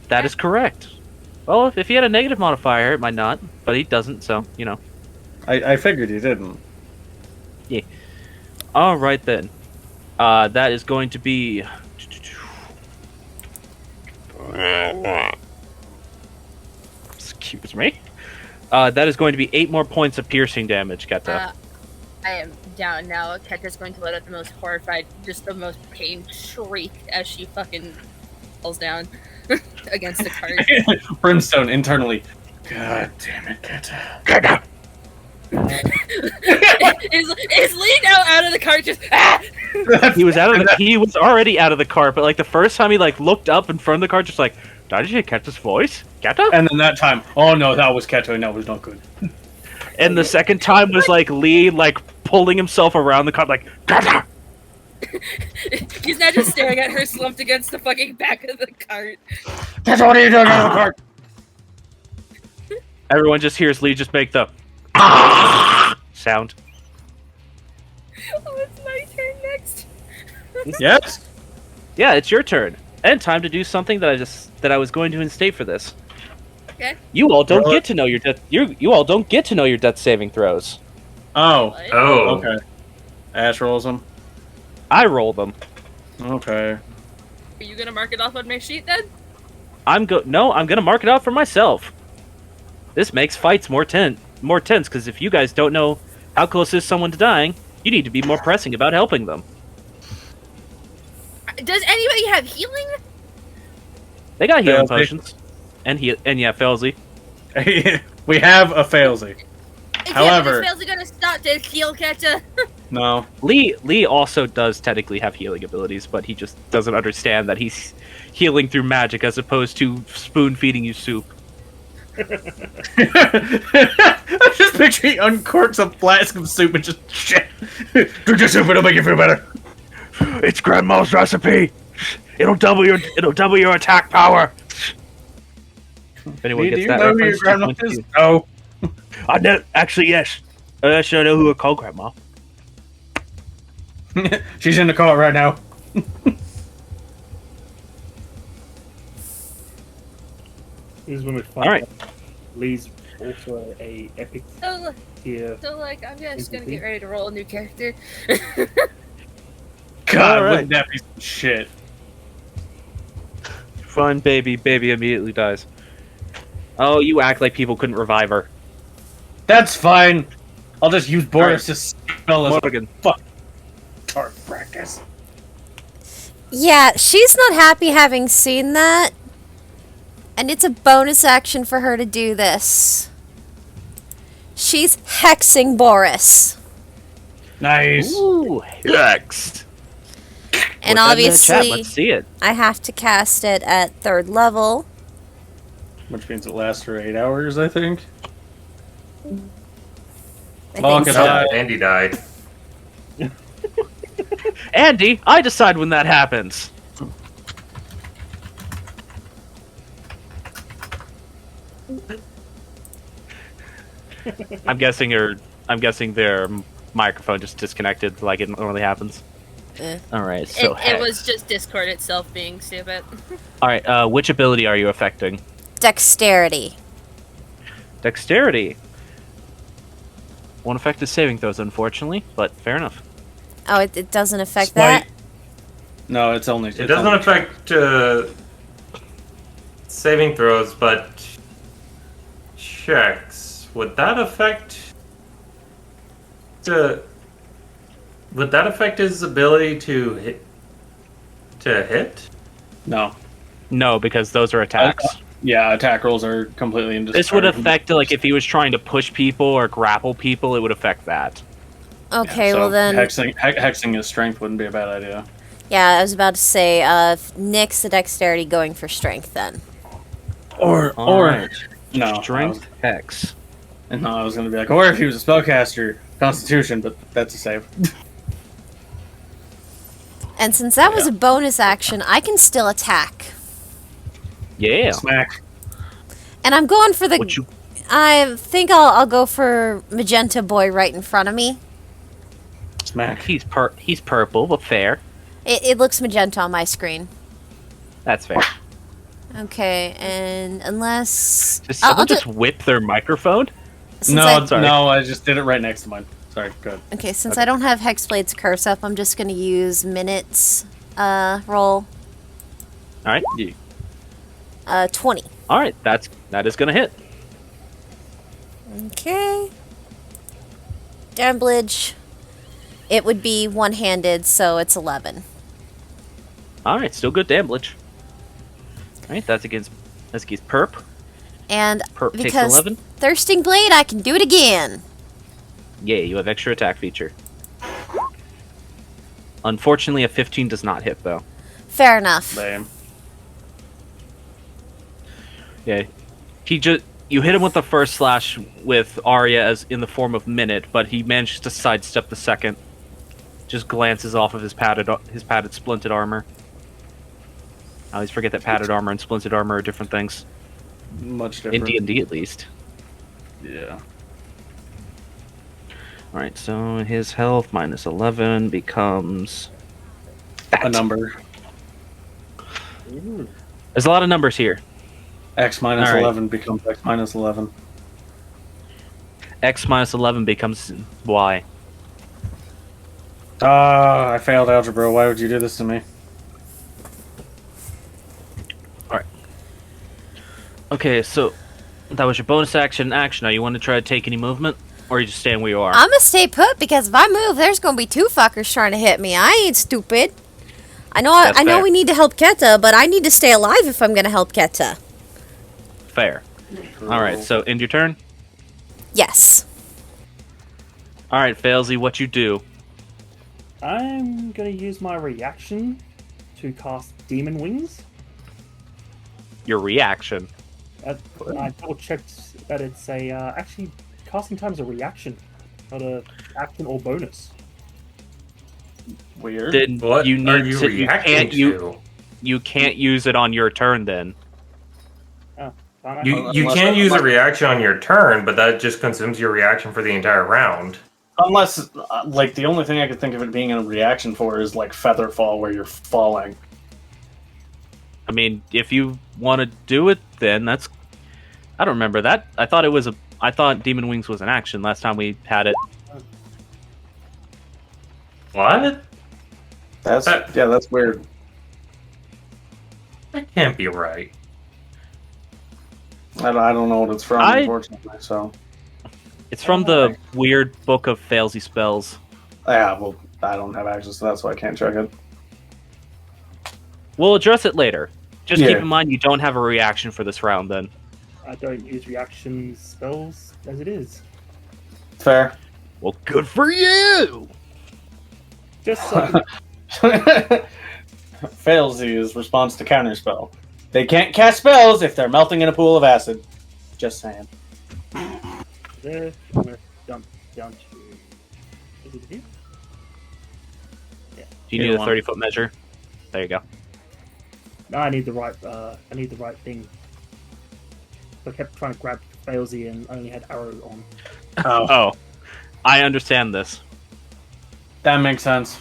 S3: That is correct. Well, if he had a negative modifier, it might not, but he doesn't, so, you know.
S4: I figured he didn't.
S3: All right, then. That is going to be... Excuse me. That is going to be 8 more points of piercing damage, Keta.
S2: I am down now. Keta's going to let out the most horrified, just the most pain shriek as she fucking falls down against the cart.
S4: Brimstone internally. God damn it, Keta.
S7: Keta!
S2: is Lee now out of the cart just
S3: He was he was already out of the cart, but like the first time he like looked up in front of the cart, just like, did you catch his voice? Keta?
S4: And then that time, oh no, that was Keta, and that was not good.
S3: And the second time was like Lee like pulling himself around the cart, like, Keta!
S2: He's now just staring at her slumped against the fucking back of the cart.
S4: Keta, what are you doing out of the cart?
S3: Everyone just hears Lee just make the sound.
S2: Oh, it's my turn next.
S4: Yes?
S3: Yeah, it's your turn. And time to do something that I was going to instate for this.
S2: Okay.
S3: You all don't
S4: Really?
S3: get to know your death. You all don't get to know your death saving throws.
S4: Oh,
S2: What?
S1: Oh.
S4: okay. Ash rolls them.
S3: I roll them.
S4: Okay.
S2: Are you gonna mark it off on my sheet then?
S3: I'm gonna mark it out for myself. This makes fights more tense because if you guys don't know how close is someone to dying, you need to be more pressing about helping them.
S2: Does anybody have healing?
S3: They got healing
S4: Failsy.
S3: potions, and yeah, Felzy.
S4: We have a failsy. However-
S2: is gonna stop to heal Keta?
S4: No.
S3: Lee also does technically have healing abilities, but he just doesn't understand that he's healing through magic as opposed to spoon feeding you soup.
S4: I just picture he uncorks a flask of soup and just shit. Drink your soup, it'll make you feel better.
S7: It's Grandma's recipe. It'll double your attack power.
S3: If anyone
S4: Do
S3: gets
S4: you
S3: that
S4: know who your
S3: reference,
S4: grandma
S3: point to
S4: is?
S3: you.
S4: No.
S7: I know. Actually, yes. Actually, I know who I call grandma.
S4: She's in the car right now.
S6: This is when we find
S3: Alright.
S6: out Lee's also a epic
S2: So,
S6: tier.
S2: like, I'm just gonna get ready to roll a new character.
S4: God,
S3: Alright.
S4: wouldn't that be some shit?
S3: Fine, baby. Baby immediately dies. Oh, you act like people couldn't revive her.
S4: That's fine. I'll just use Boris's spell as
S3: Morgan.
S4: target practice.
S5: Yeah, she's not happy having seen that. And it's a bonus action for her to do this. She's hexing Boris.
S4: Nice.
S3: Ooh, hex.
S5: And
S3: Put that in the chat,
S5: obviously,
S3: let's see it.
S5: I have to cast it at 3rd level.
S4: Which means it lasts for 8 hours, I think.
S5: I
S4: Long
S5: think
S4: as
S5: so.
S4: I-
S1: Andy died.
S3: Andy, I decide when that happens. I'm guessing their microphone just disconnected like it normally happens.
S5: Eh.
S3: Alright, so
S2: it was just Discord itself being stupid.
S3: Alright, which ability are you affecting?
S5: Dexterity.
S3: Dexterity. Won't affect his saving throws, unfortunately, but fair enough.
S5: Oh, it doesn't affect
S4: Spite.
S5: that?
S4: No, it's only.
S1: It doesn't affect saving throws, but checks. Would that affect his ability to hit?
S4: No.
S3: No, because those are attacks.
S4: Yeah, attack rolls are completely indistinct.
S3: This would affect, like, if he was trying to push people or grapple people, it would affect that.
S5: Okay, well then...
S4: Hexing his strength wouldn't be a bad idea.
S5: Yeah, I was about to say, nix the dexterity going for strength then.
S4: Or
S3: Alright.
S4: no,
S3: Strength hex.
S4: No, I was gonna be like, or if he was a spellcaster, Constitution, but that's a save.
S5: And since that was a bonus action, I can still attack.
S3: Yeah.
S4: Smack.
S5: And I'm going for the...
S3: What you
S5: I think I'll go for Magenta Boy right in front of me.
S4: Smack.
S3: He's purple, but fair.
S5: It looks magenta on my screen.
S3: That's fair.
S5: Okay, and unless...
S3: Does
S5: I'll
S3: someone
S5: do-
S3: just whip their microphone?
S5: since
S4: No,
S5: I-
S3: sorry.
S4: no, I just did it right next to mine. Sorry, good.
S5: Okay, since I don't have Hexblade's Curse up, I'm just gonna use Minutes, roll,
S3: Alright.
S5: 20.
S3: Alright, that is gonna hit.
S5: Okay. Damblage. It would be one-handed, so it's 11.
S3: Alright, still good damage. Alright, that's against Perp.
S5: And
S3: Perp takes
S5: because
S3: 11.
S5: Thirsting Blade, I can do it again.
S3: Yeah, you have extra attack feature. Unfortunately, a 15 does not hit, though.
S5: Fair enough.
S4: Lame.
S3: Yeah. You hit him with the first slash with Arya as in the form of Minute, but he manages to sidestep the second. Just glances off of his padded splinted armor. I always forget that padded armor and splinted armor are different things.
S4: Much
S3: In
S4: different.
S3: D&D, at least.
S4: Yeah.
S3: Alright, so his health minus 11 becomes...
S4: A number.
S3: There's a lot of numbers here.
S4: X minus
S3: All right.
S4: 11 becomes X minus 11.
S3: X minus 11 becomes Y.
S4: Ah, I failed algebra. Why would you do this to me?
S3: Okay, so that was your bonus action. Now you want to try to take any movement? Or you just stand where you are?
S5: I'm gonna stay put because if I move, there's gonna be two fuckers trying to hit me. I ain't stupid. I know.
S3: That's
S5: I know
S3: fair.
S5: we need to help Keta, but I need to stay alive if I'm gonna help Keta.
S3: Fair. Alright, so end your turn.
S5: Yes.
S3: Alright, Failsy, what you do?
S6: I'm gonna use my reaction to cast Demon Wings.
S3: Your reaction.
S6: I double checked that it's a actually casting time is a reaction, not a action or bonus.
S4: Weird.
S3: Then
S1: What
S3: you need
S1: are you
S3: to,
S1: reacting
S3: can't,
S1: to?
S3: you can't use it on your turn then.
S1: You
S4: Unless-
S1: can't use a reaction on your turn, but that just consumes your reaction for the entire round.
S4: Unless, like, the only thing I could think of it being a reaction for is, like, Feather Fall, where you're falling.
S3: I mean, if you want to do it, then that's... I don't remember that. I thought Demon Wings was an action last time we had it.
S1: What?
S4: That's weird.
S1: That can't be right.
S4: I don't know what it's from, unfortunately, so...
S3: It's from the weird book of failsy spells.
S4: Yeah, well, I don't have access to that, so I can't check it.
S3: We'll address it later. Just
S4: Yeah.
S3: keep in mind you don't have a reaction for this round then.
S6: I don't use reaction spells as it is.
S4: Fair.
S3: Well, good for you!
S6: Just so
S4: Failsy is response to counterspell. They can't cast spells if they're melting in a pool of acid. Just saying.
S6: there, I'm gonna jump down to. Is it here?
S3: Do you need a 30-foot measure? There you go.
S6: No, I need the right. I need the right thing. I kept trying to grab Failsy and only had arrow on.
S3: Oh, I understand this.
S4: That makes sense.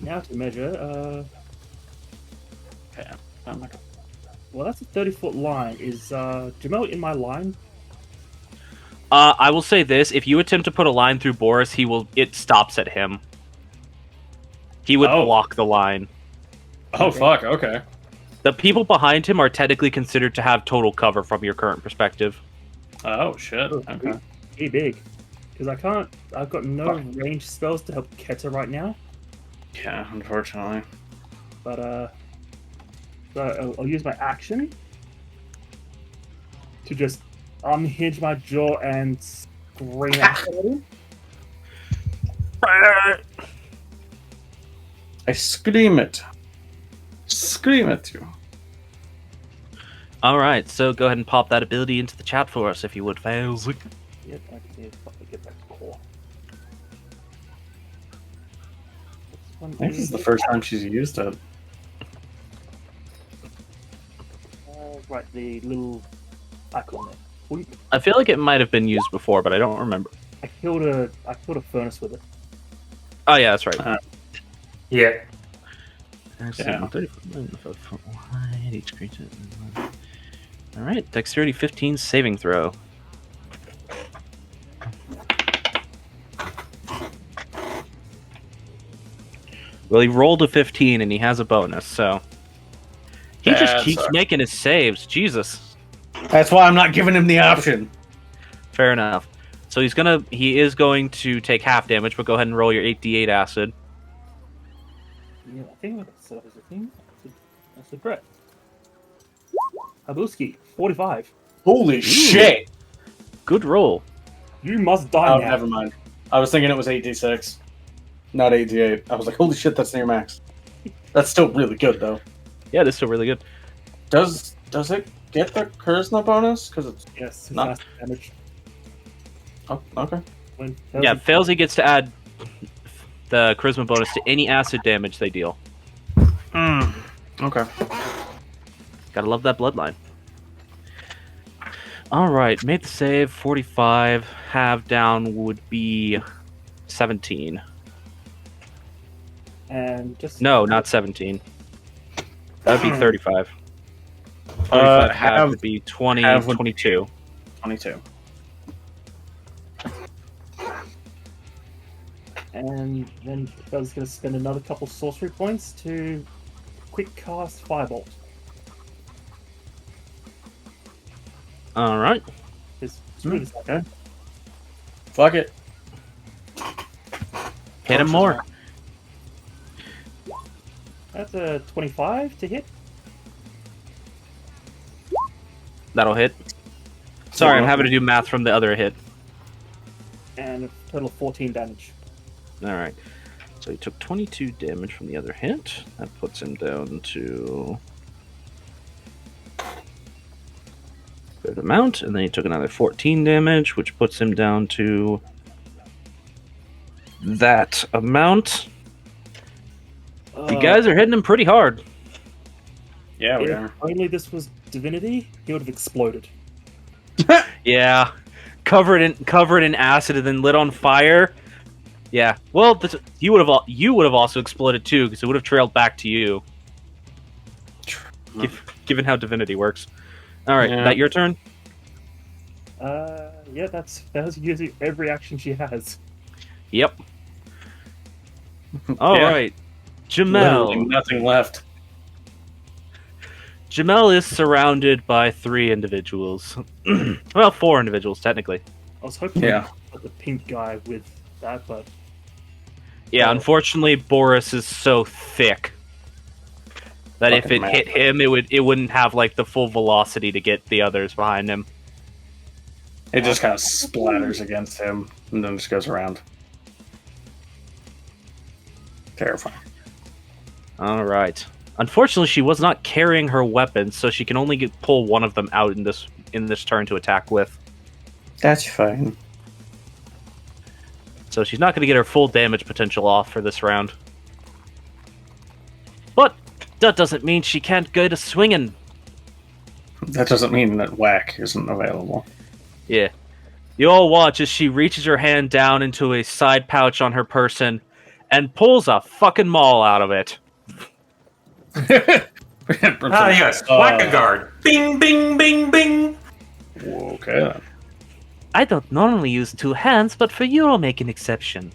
S6: Now to measure.
S4: Yeah. I'm like,
S6: Well, that's a 30-foot line. Is Jamel in my line?
S3: I will say this: if you attempt to put a line through Boris, it stops at him. He would block the line.
S4: oh, fuck, okay.
S3: The people behind him are technically considered to have total cover from your current perspective.
S4: Oh, shit. Okay.
S6: Be big. Because I can't. I've got no range spells to help Keta right now.
S4: Yeah, unfortunately.
S6: But so I'll use my action to just unhinge my jaw and scream at him.
S4: I scream it. Scream at you.
S3: All right, so go ahead and pop that ability into the chat for us if you would, Failsy.
S6: Yep, I can see it. Probably get back to core.
S4: I think this is the first time she's used it.
S6: Right, the little icon there. Boink.
S3: I feel like it might have been used before, but I don't remember.
S6: I killed a furnace with it.
S3: Oh yeah, that's right.
S1: Yeah.
S4: Yeah.
S3: 30 foot wide, each creature. All right, dexterity 15 saving throw. Well, he rolled a 15 and he has a bonus, so he just
S4: That
S3: keeps
S4: sucks.
S3: making his saves. Jesus.
S4: That's why I'm not giving him the option.
S3: Fair enough. So he is going to take half damage, but go ahead and roll your 8d8 acid.
S6: Yeah, I think what set up as a thing. That's a Brett. Habuski, 45.
S4: Holy shit!
S3: Good roll.
S6: You must die
S4: Oh,
S6: now.
S4: never mind. I was thinking it was 8d6, not 8d8. I was like, holy shit, that's near max. That's still really good, though.
S3: Yeah, that's still really good.
S4: Does it get the charisma bonus? Because it's...
S6: Yes, it's
S4: Not-
S6: massive damage.
S4: Oh, okay.
S6: When
S3: Yeah, Failsy gets to add the charisma bonus to any acid damage they deal.
S4: Okay.
S3: Gotta love that bloodline. Alright, made the save, 45. Half down would be 17.
S6: And just
S3: No, not 17. That would be 35. 35 half would be 20,
S4: half would-
S3: 22.
S4: 22.
S6: And then I was going to spend another couple sorcery points to quick cast Firebolt.
S3: Alright.
S6: It's really
S4: Okay. Fuck it.
S3: Hit him more.
S6: That's a 25 to hit.
S3: That'll hit. Sorry, I'm having to do math from the other hit.
S6: And a total of 14 damage.
S3: Alright. So he took 22 damage from the other hit. That puts him down to good amount. And then he took another 14 damage, which puts him down to that amount. The guys are hitting him pretty hard.
S4: Yeah, we
S6: If
S4: are.
S6: only this was Divinity, he would have exploded.
S3: Yeah, covered in acid and then lit on fire. Yeah, well, you would have also exploded too because it would have trailed back to you. Given how divinity works. All right,
S4: Yeah.
S3: that your turn.
S6: Yeah, that's using every action she has.
S3: Yep. All
S4: Yeah.
S3: right,
S4: Literally
S3: Jamel.
S4: nothing left.
S3: Jamel is surrounded by 3 individuals. Well, 4 individuals technically.
S6: I was hoping
S4: Yeah.
S6: to put the pink guy with that, but
S3: Yeah,
S6: Oh.
S3: unfortunately, Boris is so thick that if
S4: Fucking
S3: it hit him, it wouldn't have like the full velocity to get the others behind him.
S4: It just kind of splatters against him and then just goes around. Terrifying.
S3: All right. Unfortunately, she was not carrying her weapons, so she can only pull one of them out in this turn to attack with.
S4: That's fine.
S3: So she's not going to get her full damage potential off for this round. But that doesn't mean she can't go to swinging.
S4: That doesn't mean that whack isn't available.
S3: Yeah. You all watch as she reaches her hand down into a side pouch on her person and pulls a fucking maul out of it.
S1: Ah, yes. Whack a guard. Bing, bing, bing, bing.
S4: Okay then.
S3: I don't normally use 2 hands, but for you I'll make an exception.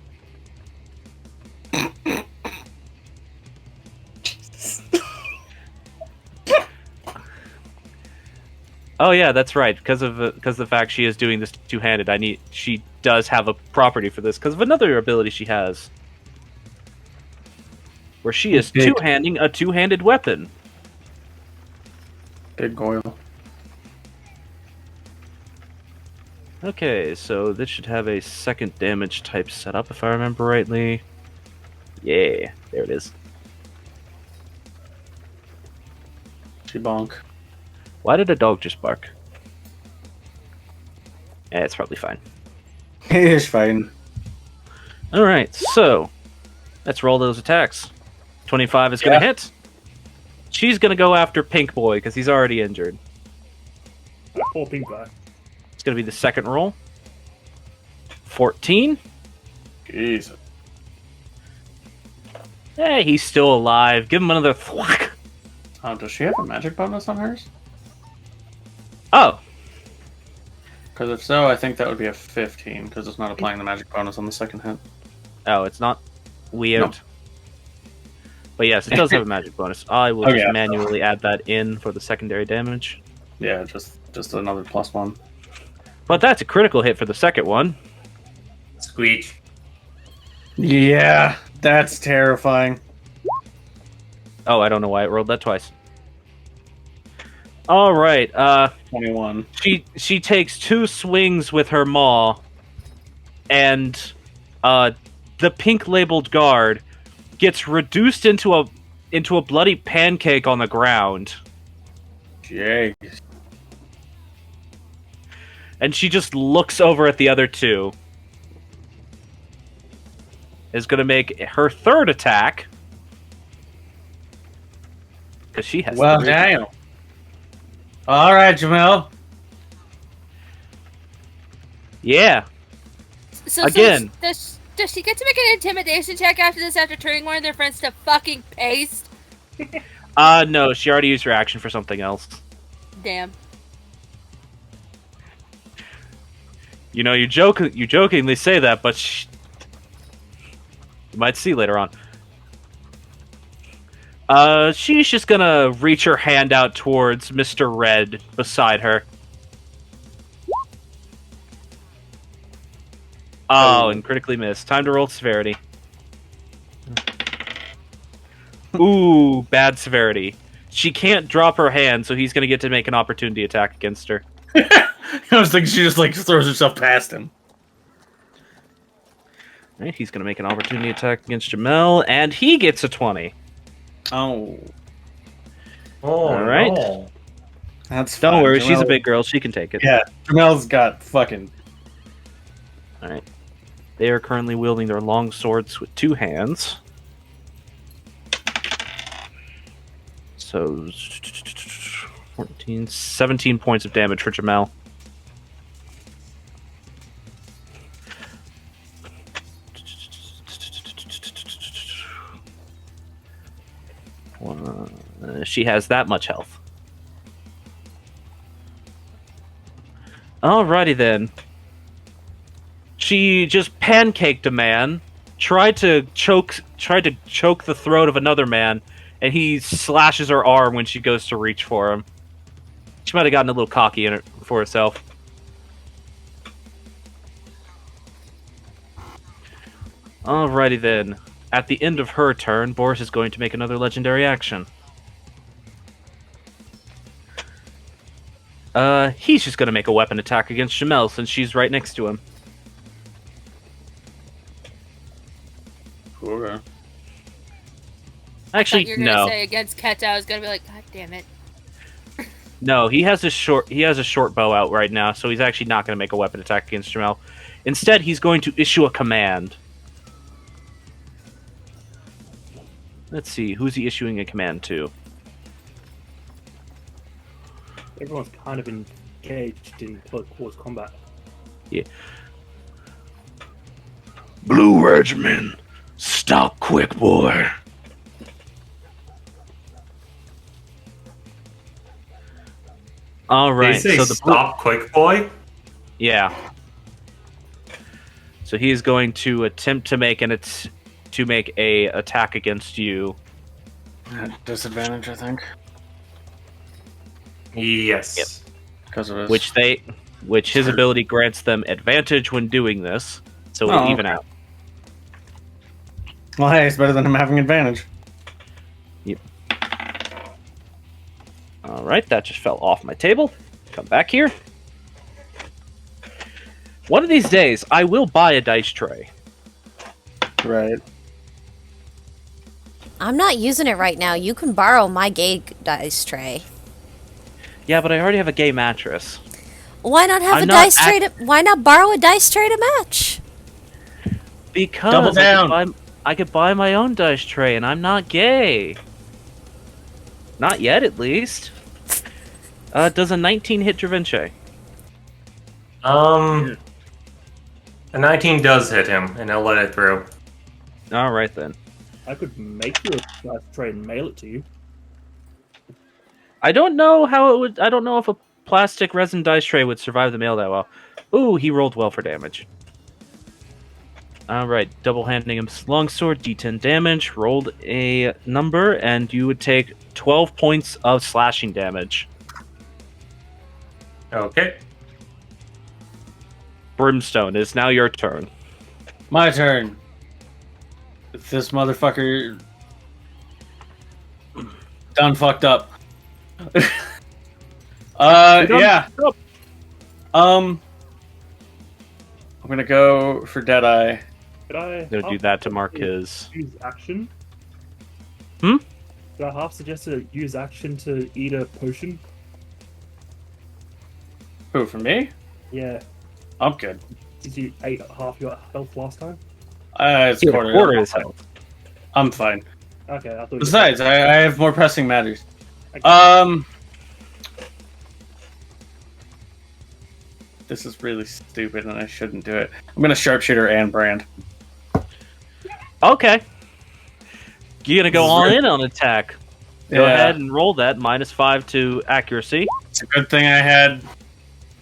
S3: Oh yeah, that's right. Because of the fact she is doing this two-handed, she does have a property for this because of another ability she has, where she is
S4: Big.
S3: two-handing a two-handed weapon.
S4: Big Goyle.
S3: Okay, so this should have a second damage type setup if I remember rightly. Yeah, there it is.
S4: She bonk.
S3: Why did a dog just bark? Eh, it's probably fine.
S4: It's fine.
S3: Alright, so let's roll those attacks. 25 is going to hit. She's going to go after Pink Boy because he's already injured.
S6: poor pink guy.
S3: It's going to be the second roll. 14.
S4: Jesus.
S3: Hey, he's still alive. Give him another thwack.
S4: Does she have a magic bonus on hers?
S3: Oh,
S4: Because if so, I think that would be a 15, because it's not applying the magic bonus on the second hit.
S3: oh, it's not weird.
S4: No.
S3: But yes, it does have a magic bonus. I will
S4: Oh,
S3: just
S4: yeah.
S3: manually add that in for the secondary damage.
S4: Yeah, just another +1.
S3: But that's a critical hit for the second one.
S1: Squeak.
S4: Yeah, that's terrifying.
S3: Oh, I don't know why it rolled that twice. All right.
S4: 21.
S3: She takes 2 swings with her maw, and the pink labeled guard gets reduced into a bloody pancake on the ground,
S4: Jeez.
S3: and she just looks over at the other 2. Is going to make her third attack because she has.
S4: Well,
S3: 3.
S4: damn. All right, Jamel.
S3: Yeah.
S2: So
S3: Again.
S2: does she get to make an intimidation check after this after turning one of their friends to fucking paste?
S3: No, she already used her action for something else.
S2: Damn.
S3: You know, you jokingly say that, but you might see later on. She's just gonna reach her hand out towards Mr. Red beside her. Oh, and critically missed. Time to roll severity. Ooh, bad severity. She can't drop her hand, so he's gonna get to make an opportunity attack against her.
S4: I was thinking she just throws herself past him.
S3: Alright, he's gonna make an opportunity attack against Jamel, and he gets a 20.
S4: Oh,
S1: Oh,
S3: All right.
S1: no.
S4: that's
S3: Don't
S4: fine.
S3: worry, she's a
S4: Jamel-
S3: big girl. She can take it.
S4: Yeah, Jamel's got fucking.
S3: Alright. They are currently wielding their long swords with 2 hands. So 14, 17 points of damage for Jamel. She has that much health. Alrighty then. She just pancaked a man, tried to choke the throat of another man, and he slashes her arm when she goes to reach for him. She might have gotten a little cocky in it for herself. Alrighty then. At the end of her turn, Boris is going to make another legendary action. He's just going to make a weapon attack against Jamel since she's right next to him.
S4: Okay.
S3: Actually,
S2: You're gonna
S3: no.
S2: say against Keta, I was gonna be like, God damn it.
S3: No, he has a short bow out right now, so he's actually not going to make a weapon attack against Jamel. Instead, he's going to issue a command. Let's see, who's he issuing a command to?
S6: Everyone's kind of engaged in close combat.
S3: Yeah.
S7: Blue Regiment, stop quick, boy.
S3: All
S1: They
S3: right.
S1: say
S3: So the
S1: stop quick, boy.
S3: Yeah. So he is going to attempt to make a attack against you.
S4: At disadvantage, I think.
S1: Yes.
S3: Yep.
S4: Because of his...
S3: Which his ability grants them advantage when doing this, so it'll even out.
S4: Well, hey, it's better than him having advantage.
S3: Yep. All right, that just fell off my table. Come back here. One of these days, I will buy a dice tray.
S4: Right.
S5: I'm not using it right now. You can borrow my gay dice tray.
S3: Yeah, but I already have a gay mattress.
S5: Why not have
S3: I'm
S5: a
S3: not
S5: dice tray? Why not borrow a dice tray to match?
S3: Because
S4: Double down.
S3: I could buy my own dice tray, and I'm not gay. Not yet, at least. Does a 19 hit Dravinci?
S1: A 19 does hit him, and I'll let it through.
S3: All right then.
S6: I could make you a dice tray and mail it to you.
S3: I don't know how it would. I don't know if a plastic resin dice tray would survive the mail that well. Ooh, he rolled well for damage. All right, double handing him longsword, D10 damage. Rolled a number, and you would take 12 points of slashing damage.
S1: Okay.
S3: Brimstone, it's now your turn.
S4: My turn. This motherfucker done fucked up. Yeah. I'm gonna go for Deadeye.
S6: Could I
S3: I'm gonna do that to mark his.
S6: use action?
S3: Hmm?
S6: Could I half suggest to use action to eat a potion?
S4: Who, for me?
S6: Yeah.
S4: I'm good.
S6: Did you ate half your health last time?
S4: It's
S3: Yeah,
S4: quarter.
S3: quarter his health.
S4: I'm fine.
S6: Okay, I thought.
S4: Besides, I have more pressing matters.
S6: Okay.
S4: This is really stupid, and I shouldn't do it. I'm gonna sharpshooter and brand.
S3: Okay. You're gonna go all in on attack. Go
S4: Yeah.
S3: ahead and roll that. -5 to accuracy.
S4: It's a good thing I had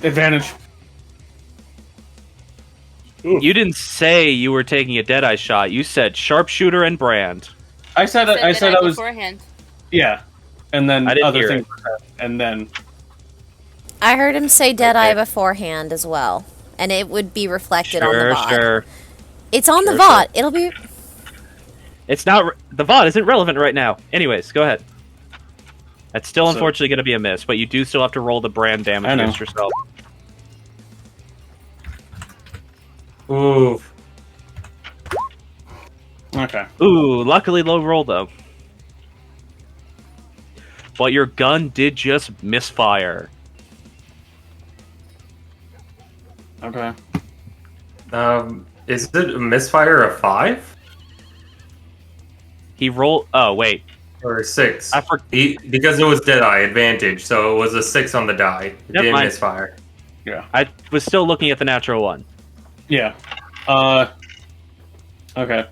S4: advantage.
S3: You didn't say you were taking a Deadeye shot. You said sharpshooter and brand.
S4: I said I was
S2: beforehand.
S4: yeah, and then
S3: I didn't
S4: other
S3: hear
S4: things, and then
S5: I heard him say Deadeye
S3: Okay.
S5: beforehand as well, and it would be reflected on the
S3: Sure,
S5: VOD.
S3: sure.
S5: It's on the
S3: Sure,
S5: VOD. It'll be.
S3: It's not. The VOD isn't relevant right now. Anyways, go ahead. That's still
S4: So-
S3: unfortunately going to be a miss, but you do still have to roll the brand damage
S4: I know.
S3: against yourself.
S1: Ooh.
S4: okay.
S3: Ooh, luckily low roll though. But your gun did just misfire.
S4: Okay.
S1: Is it a misfire of 5?
S3: He rolled. Oh wait,
S1: Or 6.
S3: I for-
S1: Because it was Deadeye advantage, so it was a 6 on the die. It
S3: Yep,
S1: didn't
S3: mine-
S1: misfire.
S4: Yeah.
S3: I was still looking at the natural one.
S4: Yeah. Okay.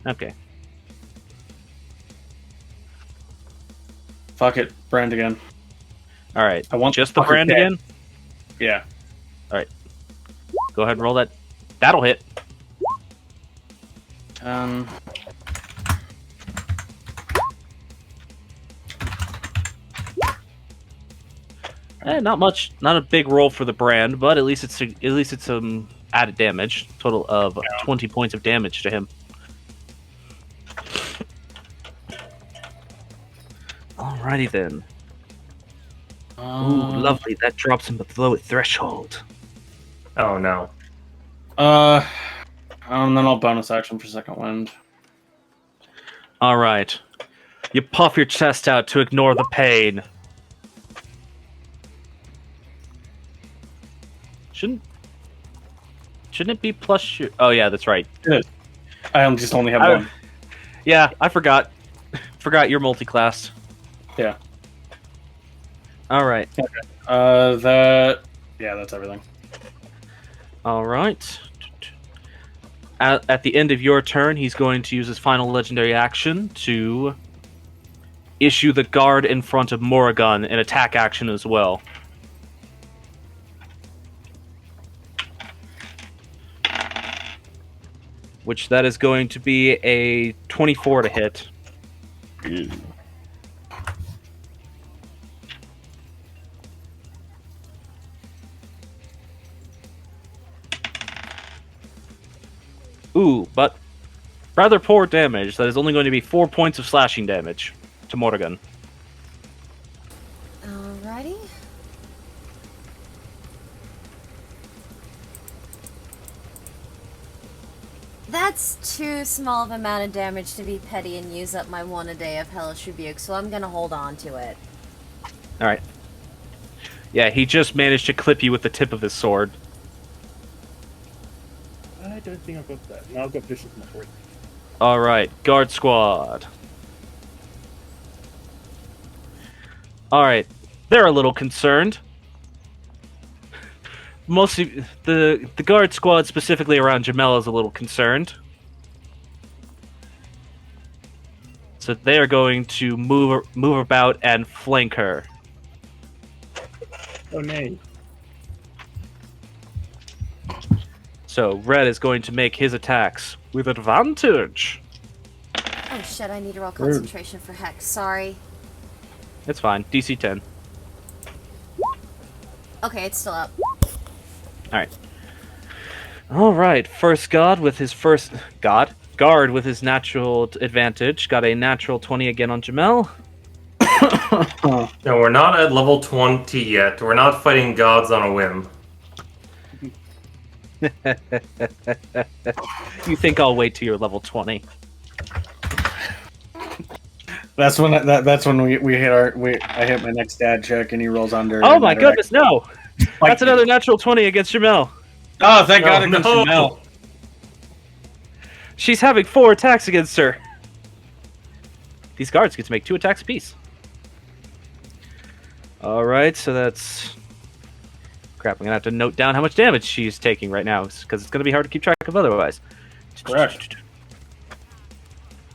S3: Okay.
S4: Fuck it. Brand again.
S3: All right.
S4: I want
S3: Just the
S4: fucker
S3: brand
S4: dead.
S3: again.
S4: Yeah.
S3: Go ahead and roll that. That'll hit. Not much. Not a big roll for the brand, but at least it's some added damage. Total of 20 points of damage to him. Alrighty then. Ooh, lovely. That drops him below a threshold.
S1: Oh no.
S4: And then I'll bonus action for second wind.
S3: All right. You puff your chest out to ignore the pain. Shouldn't it be plus your... Oh yeah, that's right.
S4: I just only have
S3: I-
S4: one.
S3: Yeah, I forgot. Forgot you're multi-classed.
S4: Yeah.
S3: All right.
S4: That's everything.
S3: All right. At the end of your turn, he's going to use his final legendary action to issue the guard in front of Morrigan an attack action as well. Which that is going to be a 24 to hit. Ooh, but rather poor damage. That is only going to be 4 points of slashing damage to Morrigan.
S5: Alrighty. That's too small of amount of damage to be petty and use up my 1 a day of Hellish Rebuke, so I'm gonna hold on to it.
S3: Alright. Yeah, he just managed to clip you with the tip of his sword.
S6: I don't think I've got that. No, I've got Vicious Mockery.
S3: Alright, guard squad. Alright, they're a little concerned. Mostly, the guard squad specifically around Jamel is a little concerned. So they are going to move about and flank her.
S6: Oh, nay.
S3: So Red is going to make his attacks with advantage.
S5: Oh shit, I need to roll concentration for Hex, sorry.
S3: It's fine. DC 10.
S5: Okay, it's still up.
S3: Alright, first guard with his guard with his natural advantage. Got a natural 20 again on Jamel.
S1: No, we're not at level 20 yet. We're not fighting gods on a whim.
S3: You think I'll wait till you're level 20?
S4: That's when we hit I hit my next dad check and he rolls under.
S3: Oh my goodness, no!
S4: Like-
S3: That's another natural 20 against Jamel.
S4: Oh, thank God!
S1: No,
S4: Against
S1: no.
S4: Chanel.
S3: She's having 4 attacks against her. These guards get to make 2 attacks apiece. Alright, so that's... Crap, I'm gonna have to note down how much damage she's taking right now, because it's gonna be hard to keep track of otherwise.
S4: Correct.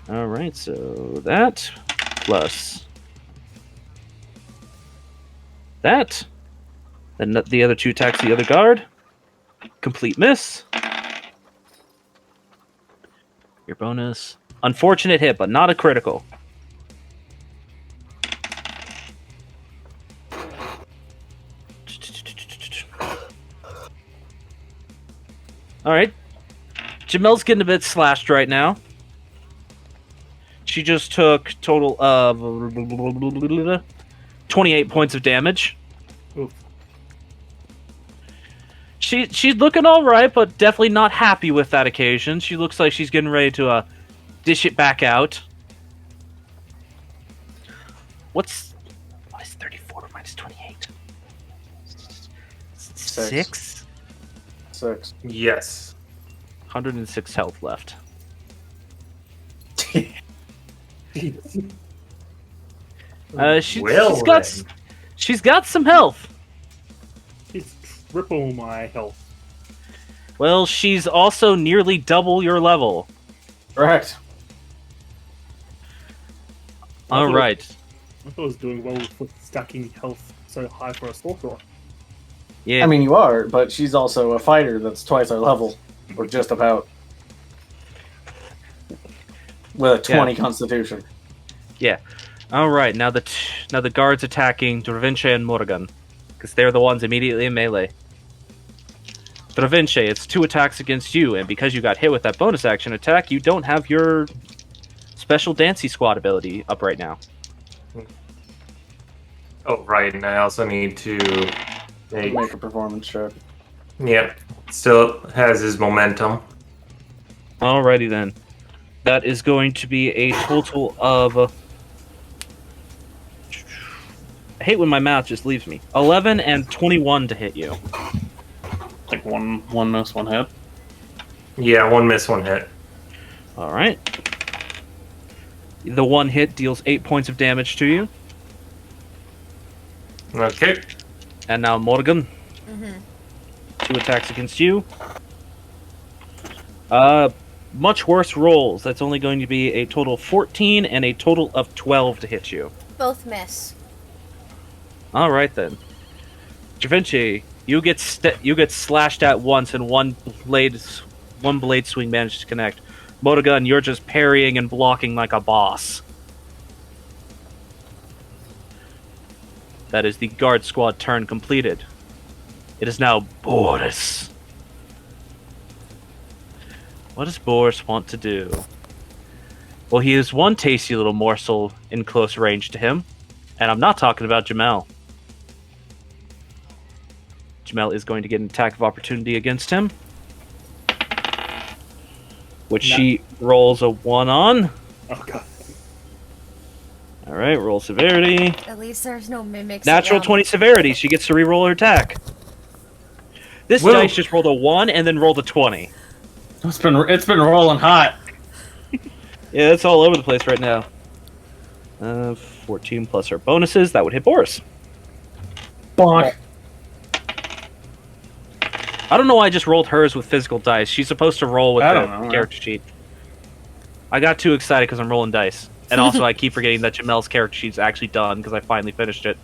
S3: Alright, so that plus that. Then the other 2 attacks the other guard. Complete miss. Your bonus. Unfortunate hit, but not a critical. Alright. Jamel's getting a bit slashed right now. She just took total of 28 points of damage.
S6: Oof.
S3: She's looking all right, but definitely not happy with that occasion. She looks like she's getting ready to dish it back out. What is 34 minus 28? 6?
S4: 6.
S1: Yes.
S3: 106 health left.
S1: Well,
S3: she's got some health.
S6: It's triple my health.
S3: Well, she's also nearly double your level.
S4: Correct.
S3: All right.
S6: I thought I was doing well with stacking health so high for a sorcerer.
S3: Yeah.
S4: I mean, you are, but she's also a fighter that's twice our level, or just about. With a 20 constitution.
S3: Yeah. All right. Now the guards attacking Dravince and Morgan, because they're the ones immediately in melee. Dravince, it's 2 attacks against you, and because you got hit with that bonus action attack, you don't have your special Dancy Squad ability up right now.
S1: Oh, right, and I also need to
S4: Make a performance check.
S1: Yep, still has his momentum.
S3: Alrighty then. That is going to be a total of... I hate when my math just leaves me. 11 and 21 to hit you.
S4: Like one miss, one hit.
S1: Yeah, 1 miss, 1 hit.
S3: Alright. The 1 hit deals 8 points of damage to you.
S1: Okay.
S3: And now Morgan. 2 attacks against you. Much worse rolls. That's only going to be a total of 14 and a total of 12 to hit you.
S5: Both miss.
S3: Alright then. Javinci, you get slashed at once and one blade swing managed to connect. Motogun, you're just parrying and blocking like a boss. That is the guard squad turn completed. It is now Boris. What does Boris want to do? Well, he has one tasty little morsel in close range to him, and I'm not talking about Jamel. Jamel is going to get an attack of opportunity against him, which she rolls a 1 on.
S6: Oh god.
S3: Alright, roll severity.
S5: At least there's no mimics.
S3: Natural
S5: around.
S3: 20 severity. She gets to re-roll her attack. This
S1: Whoa.
S3: dice just rolled a 1 and then rolled a 20.
S4: It's been rolling hot.
S3: Yeah, it's all over the place right now. 14 plus her bonuses. That would hit Boris.
S4: Bonk.
S3: I don't know why I just rolled hers with physical dice. She's supposed to roll with
S4: I
S3: the
S4: don't know, man.
S3: character sheet. I got too excited because I'm rolling dice. And also I keep forgetting that Jamel's character sheet's actually done because I finally finished it.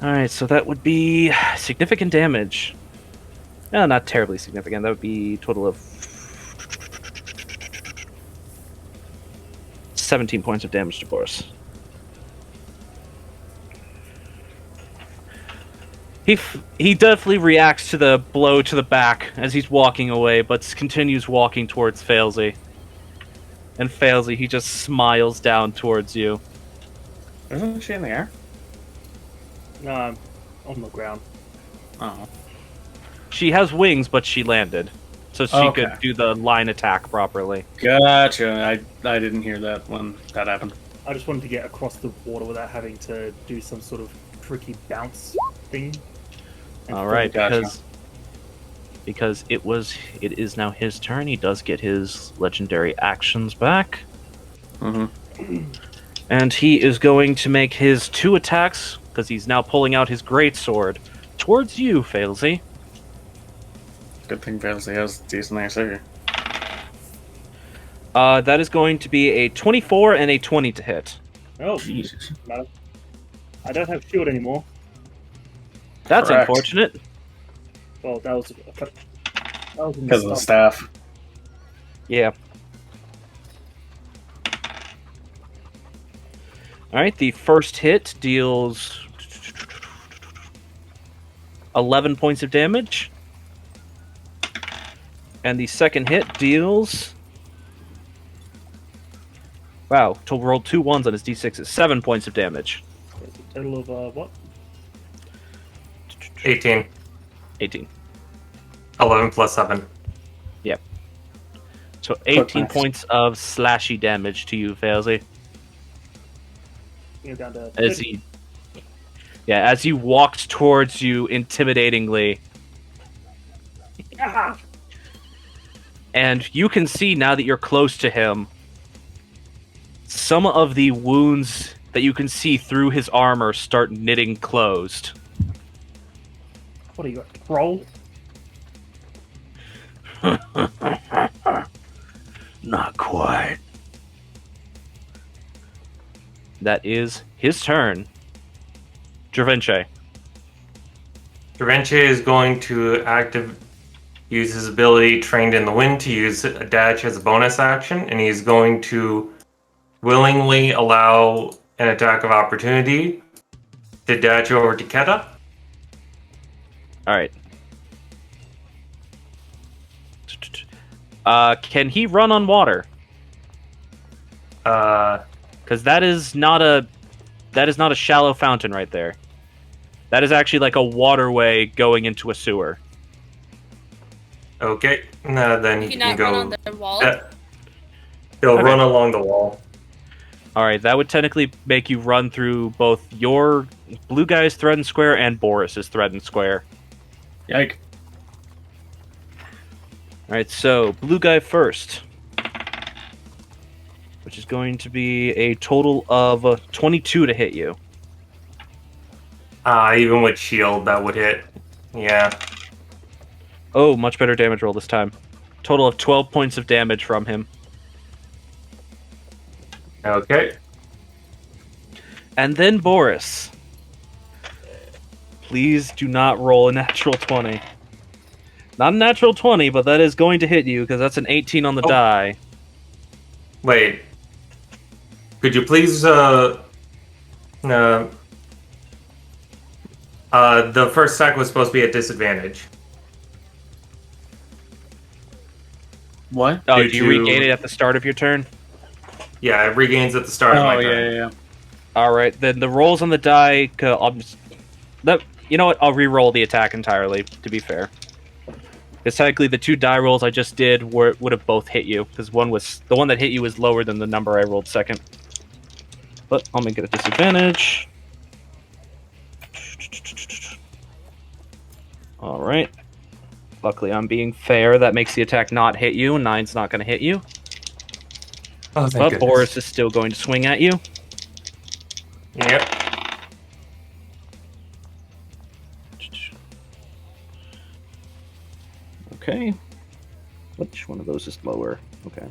S3: Alright, so that would be significant damage. No, not terribly significant. That would be a total of 17 points of damage to Boris. He definitely reacts to the blow to the back as he's walking away, but continues walking towards Failsy. And Failsy, he just smiles down towards you.
S4: Isn't she in the air?
S6: No, I'm on the ground.
S4: Oh.
S3: She has wings, but she landed. So she
S4: Okay.
S3: could do the line attack properly.
S4: Gotcha. I didn't hear that when that happened.
S6: I just wanted to get across the water without having to do some sort of tricky bounce thing.
S3: Alright,
S4: Gotcha.
S3: because it is now his turn. He does get his legendary actions back.
S4: Mm-hmm.
S3: And he is going to make his 2 attacks, because he's now pulling out his greatsword, towards you, Failsy.
S4: Good thing Fantasy has decent AC.
S3: That is going to be a 24 and a 20 to hit.
S6: Oh,
S4: Jesus.
S6: no. I don't have shield anymore.
S3: That's
S4: Correct.
S3: unfortunate.
S6: Well, that was in
S4: Because of the staff.
S3: Yeah. Alright, the first hit deals 11 points of damage. And the second hit deals... Wow, to roll 2 1s on his d6 is 7 points of damage.
S6: It's a total of what?
S1: 18.
S3: 18.
S1: 11 plus 7.
S3: So 18
S4: maths.
S3: points of slashy damage to you, Failsy.
S6: You're down to
S3: As he walks towards you intimidatingly.
S6: Ah!
S3: And you can see now that you're close to him some of the wounds that you can see through his armor start knitting closed.
S6: What are you, a troll?
S7: Not quite.
S3: That is his turn. Dravinche.
S1: Dravenche is going to use his ability Trained in the Wind to use a dash as a bonus action, and he's going to willingly allow an attack of opportunity to dash over to Keta.
S3: Alright. Can he run on water? Because that is not a shallow fountain right there. That is actually like a waterway going into a sewer.
S1: Okay, then he
S2: Can
S1: can
S2: not
S1: go.
S2: run on the wall.
S1: He'll
S3: Okay.
S1: run along the wall.
S3: Alright, that would technically make you run through both your blue guy's threatened square and Boris's threatened square.
S4: Yike.
S3: Alright, so blue guy first. Which is going to be a total of 22 to hit you.
S1: Even with shield, that would hit. Yeah.
S3: Oh, much better damage roll this time. Total of 12 points of damage from him.
S1: Okay.
S3: And then Boris. Please do not roll a natural 20. Not a natural 20, but that is going to hit you, because that's an 18 on the die.
S1: Wait. Could you please, the first attack was supposed to be at disadvantage.
S4: What?
S3: Oh,
S1: Did
S3: do you
S1: you-
S3: regain it at the start of your turn?
S1: Yeah, it regains at the start of my
S4: Oh,
S1: turn.
S4: yeah.
S3: Alright, then the rolls on the die... you know what? I'll re-roll the attack entirely, to be fair. Because technically the two die rolls I just did would have both hit you, because the one that hit you was lower than the number I rolled second. But I'll make it a disadvantage. Alright. Luckily I'm being fair, that makes the attack not hit you, and 9's not going to hit you.
S1: Oh, thank
S3: But
S1: goodness.
S3: Boris is still going to swing at you.
S1: Yep.
S3: Okay. Which one of those is lower? Okay.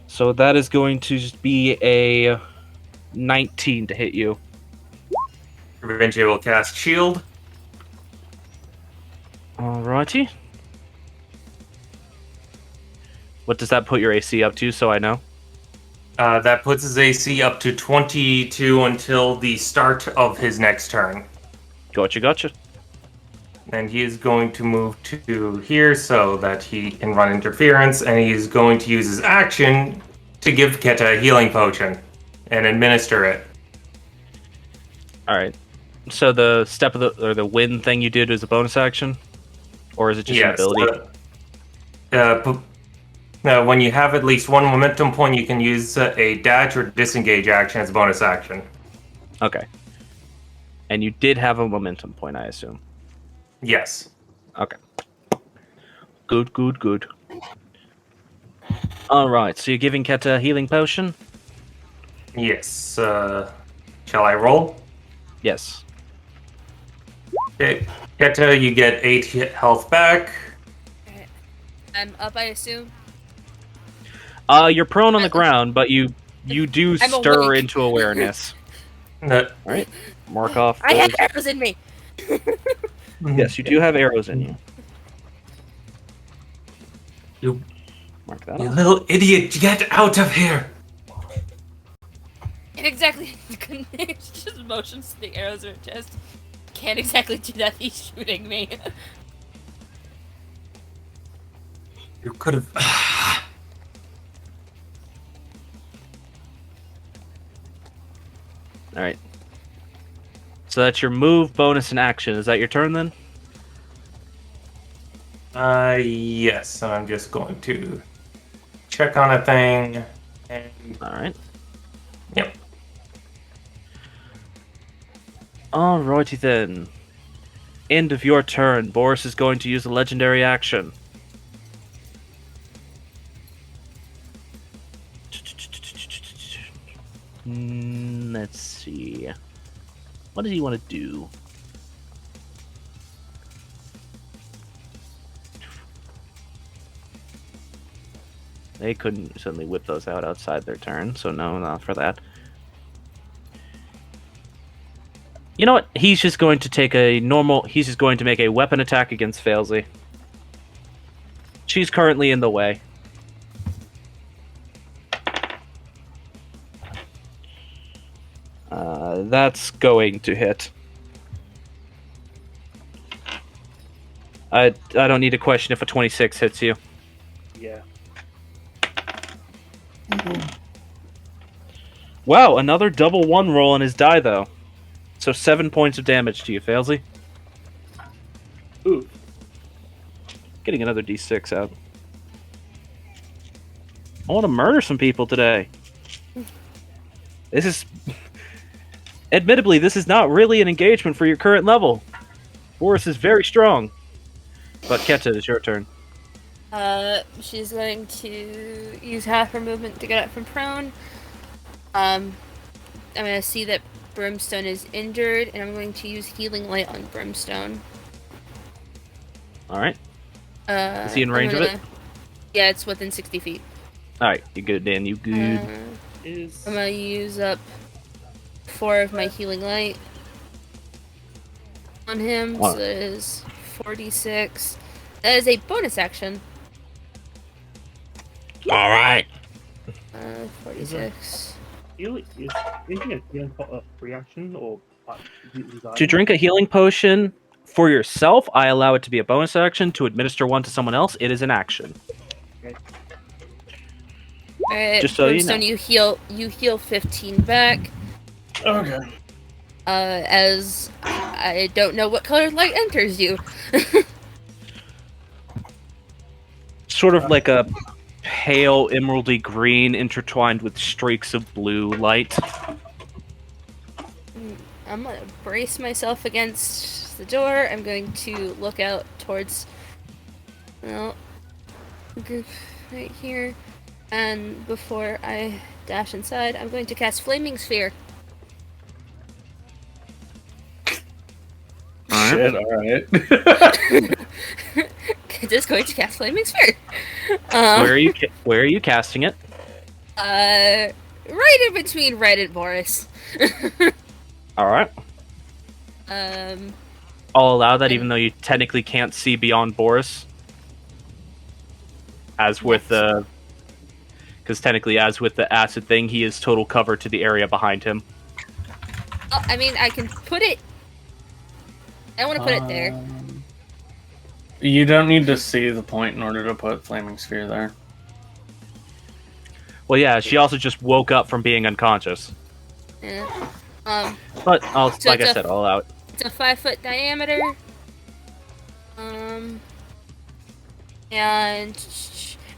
S3: So that is going to be a 19 to hit you.
S1: Revenge will cast shield.
S3: Alrighty. What does that put your AC up to, so I know?
S1: That puts his AC up to 22 until the start of his next turn.
S3: Gotcha.
S1: And he is going to move to here so that he can run interference, and he's going to use his action to give Keta a healing potion and administer it.
S3: Alright. So the step of the wind thing you did is a bonus action? Or is it just an ability?
S1: When you have at least one momentum point, you can use a dash or disengage action as a bonus action.
S3: Okay. And you did have a momentum point, I assume.
S1: Yes.
S3: Okay. Good. Alright, so you're giving Keta a healing potion?
S1: Yes. Shall I roll?
S3: Yes.
S1: Okay. Keta, you get 8 health back.
S2: I'm up, I assume.
S3: You're prone on the ground, but you do
S2: I'm
S3: stir
S2: awake.
S3: into awareness. Alright. Mark off.
S2: I have
S3: those.
S2: arrows in me.
S3: Yes, you do have arrows in you.
S1: You
S3: Mark that
S1: You
S3: off.
S1: little idiot, get out of here!
S2: Can't exactly. Just motions to the arrows in her chest. Can't exactly do that. He's shooting me.
S1: You could have.
S3: Alright. So that's your move, bonus, and action. Is that your turn then?
S1: Yes, I'm just going to check on a thing. And
S3: Alright.
S1: yep.
S3: Alrighty then. End of your turn. Boris is going to use a legendary action. Let's see. What does he want to do? They couldn't suddenly whip those out outside their turn, so no, not for that. You know what? He's just going to take a normal... He's just going to make a weapon attack against Failsy. She's currently in the way. That's going to hit. I don't need to question if a 26 hits you.
S6: Yeah.
S3: Wow, another double 1 roll on his die, though. So 7 points of damage to you, Failsy.
S6: Ooh.
S3: Getting another d6 out. I want to murder some people today. This is... Admittedly, this is not really an engagement for your current level. Boris is very strong. But Keta, it's your turn.
S2: She's going to use half her movement to get up from prone. I'm gonna see that Brimstone is injured, and I'm going to use Healing Light on Brimstone.
S3: Alright. Is he in range of it?
S2: Yeah, it's within 60 feet.
S3: Alright, you good, Dan, you good.
S2: I'm gonna use up 4 of my Healing Light on him, so that is 46. That is a bonus action.
S3: Alright.
S2: 46.
S6: Is drinking a healing pot a reaction or
S3: To drink a healing potion for yourself, I allow it to be a bonus action. To administer one to someone else, it is an action.
S6: Okay.
S2: Alright,
S3: Just so you
S2: Brimstone,
S3: know.
S2: you heal 15 back.
S4: Okay.
S2: As I don't know what color light enters you.
S3: Sort of like a pale emeraldy green intertwined with streaks of blue light.
S2: I'm gonna brace myself against the door. I'm going to look out towards, well, group right here. And before I dash inside, I'm going to cast Flaming Sphere.
S4: Shit, alright.
S2: Just going to cast Flaming Sphere.
S3: Where are you casting it?
S2: Right in between Red and Boris.
S3: Alright. I'll allow that even though you technically can't see beyond Boris. As with the... Because technically, as with the acid thing, he is total cover to the area behind him.
S2: Oh, I mean, I can put it... I want to put it there.
S4: You don't need to see the point in order to put Flaming Sphere there.
S3: Well, yeah, she also just woke up from being unconscious.
S2: Yeah.
S3: But,
S2: So
S3: like I
S2: it's
S3: said, I'll allow it.
S2: It's a 5-foot diameter. And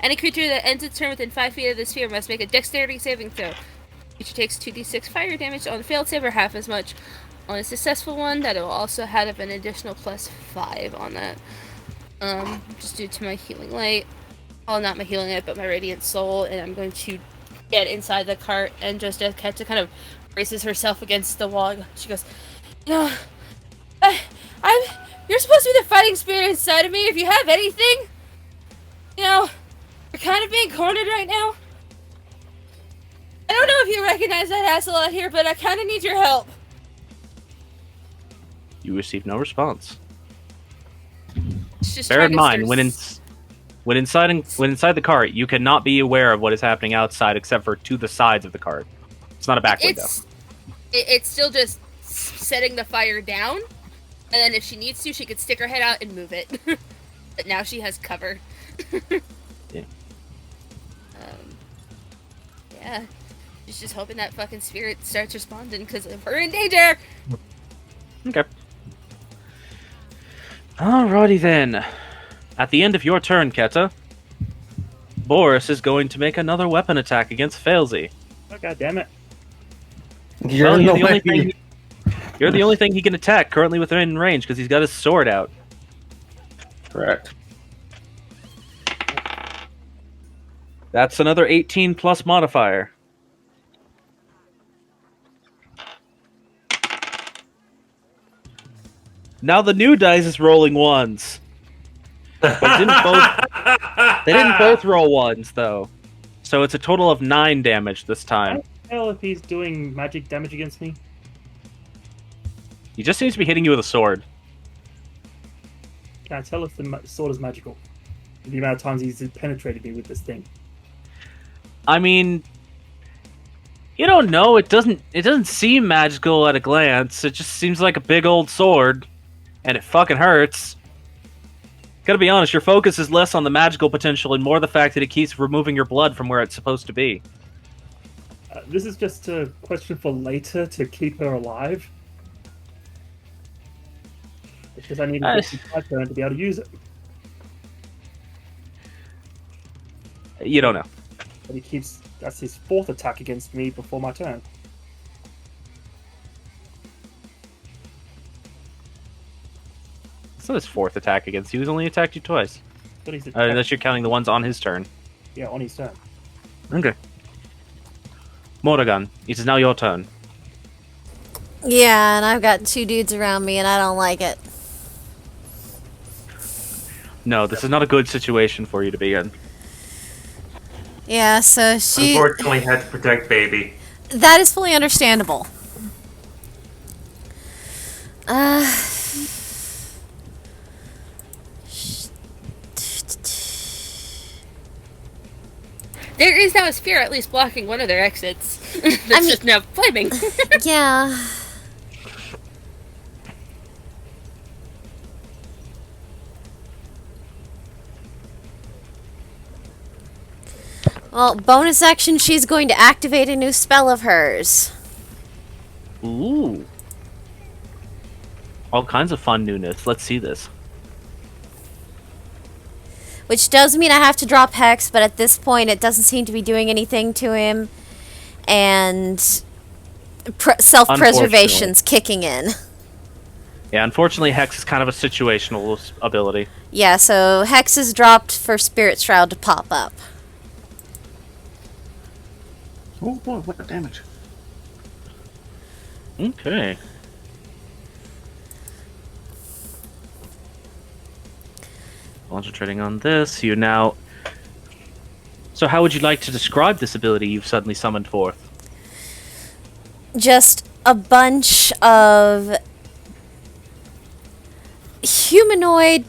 S2: any creature that ends its turn within 5 feet of the sphere must make a dexterity saving throw. Creature takes 2d6 fire damage on a failed save or half as much on a successful one. That will also have an additional +5 on that. Just due to my healing light. Well, not my healing light, but my radiant soul. And I'm going to get inside the cart, and just as Keta kind of braces herself against the wall, she goes, "You know, you're supposed to be the fighting spirit inside of me. If you have anything, you know, we're kind of being cornered right now. I don't know if you recognize that asshole out here, but I kind of need your help."
S3: You receive no response.
S2: She's just
S3: Bear
S2: trying
S3: in
S2: to
S3: mind,
S2: start
S3: when inside the cart, you cannot be aware of what is happening outside except for to the sides of the cart. It's not a back window.
S2: It's still just setting the fire down, and then if she needs to, she could stick her head out and move it. But now she has cover.
S3: Yeah.
S2: Yeah. She's just hoping that fucking spirit starts responding, because we're in danger!
S3: Okay. Alrighty then. At the end of your turn, Keta, Boris is going to make another weapon attack against Failsy.
S6: Oh, God damn it.
S3: You're the only thing he can attack currently within range because he's got his sword out.
S4: Correct.
S3: That's another 18 plus modifier. Now the new dice is rolling ones. But they didn't both roll ones, though. So it's a total of 9 damage this
S6: I
S3: time.
S6: can't tell if he's doing magic damage against me.
S3: He just seems to be hitting you with a sword.
S6: Can I tell if the sword is magical? The amount of times he's penetrated me with this thing.
S3: I mean, you don't know. It doesn't seem magical at a glance. It just seems like a big old sword, and it fucking hurts. Gotta be honest, your focus is less on the magical potential and more the fact that it keeps removing your blood from where it's supposed to be.
S6: This is just a question for later to keep her alive. Because I need to get my turn to be able to use it.
S3: You don't know.
S6: But he keeps... That's his 4th attack against me before my turn.
S3: It's not his 4th attack against you. He's only attacked you twice.
S6: But he's
S3: Unless you're counting the ones on his turn.
S6: Yeah, on his turn.
S3: Okay. Morrigan, it is now your turn.
S5: Yeah, and I've got 2 dudes around me, and I don't like it.
S3: No, this is not a good situation for you to be in.
S5: Yeah, so she...
S1: Unfortunately, had to protect baby.
S5: That is fully understandable.
S2: There is now a spear at least blocking one of their exits. That's just now flaming.
S5: Yeah. Well, bonus action, she's going to activate a new spell of hers.
S3: Ooh. All kinds of fun newness. Let's see this.
S5: Which does mean I have to drop Hex, but at this point it doesn't seem to be doing anything to him. And self-preservation's kicking in.
S3: Yeah, unfortunately, Hex is kind of a situational ability.
S5: Yeah, so Hex is dropped for Spirit Shroud to pop up.
S4: Oh boy, what the damage.
S3: Okay. Concentrating on this, you now... So how would you like to describe this ability you've suddenly summoned forth?
S5: Just a bunch of humanoid,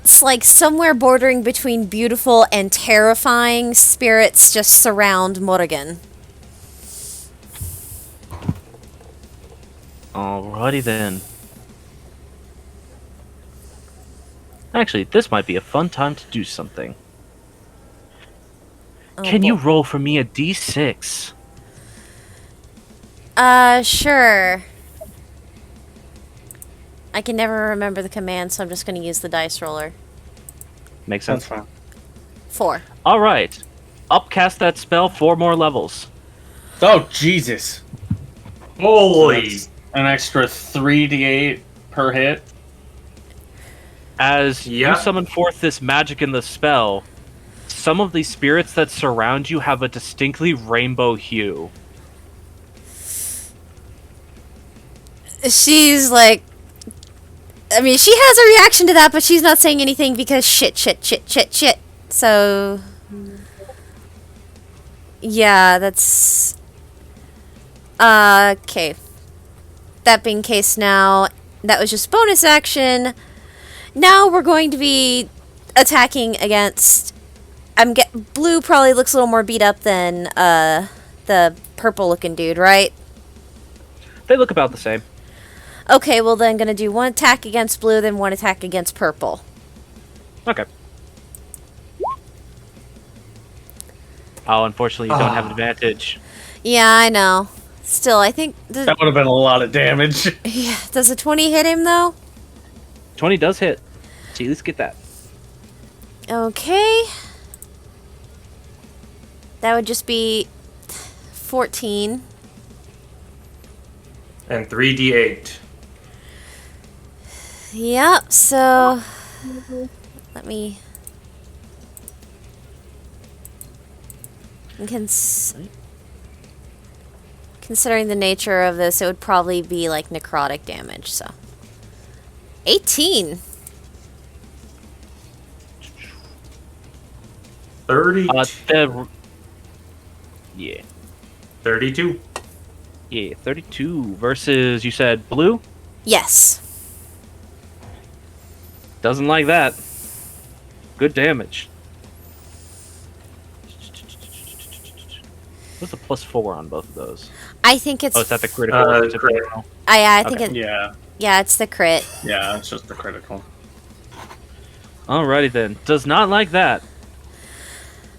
S5: it's like somewhere bordering between beautiful and terrifying spirits just surround Morrigan.
S3: Alrighty then. Actually, this might be a fun time to do something.
S5: Oh,
S3: Can you
S5: boy.
S3: roll for me a d6?
S5: Sure. I can never remember the command, so I'm just going to use the dice roller.
S3: Makes
S4: That's
S3: sense.
S4: fine.
S5: 4.
S3: Alright. Upcast that spell 4 more levels.
S4: Oh, Jesus.
S1: Holy!
S4: That's an extra 3d8 per hit.
S3: As
S1: Yeah.
S3: you summon forth this magic in the spell, some of the spirits that surround you have a distinctly rainbow hue.
S5: She's like... I mean, she has a reaction to that, but she's not saying anything because shit. So... Yeah, that's... Okay. That being case now, that was just bonus action. Now we're going to be attacking against... Blue probably looks a little more beat up than, the purple-looking dude, right?
S3: They look about the same.
S5: Okay, well then gonna do 1 attack against blue, then 1 attack against purple.
S3: Okay. Oh, unfortunately you don't have advantage.
S5: Yeah, I know. Still, I think...
S4: That would have been a lot of damage.
S5: Yeah, does a 20 hit him, though?
S3: 20 does hit. See, let's get that.
S5: Okay. That would just be 14.
S1: And 3d8.
S5: Yep, so... Let me... Considering the nature of this, it would probably be like necrotic damage, so... 18.
S1: 30.
S3: Yeah.
S1: 32.
S3: Yeah, 32 versus, you said blue?
S5: Yes.
S3: Doesn't like that. Good damage. What's the +4 on both of those?
S5: I think it's.
S3: Oh, is that the critical? Or is it
S1: Crit.
S3: critical?
S5: I think
S3: Okay.
S5: it.
S4: Yeah,
S5: Yeah, it's the crit.
S4: yeah, it's just the critical.
S3: Alrighty then. Does not like that.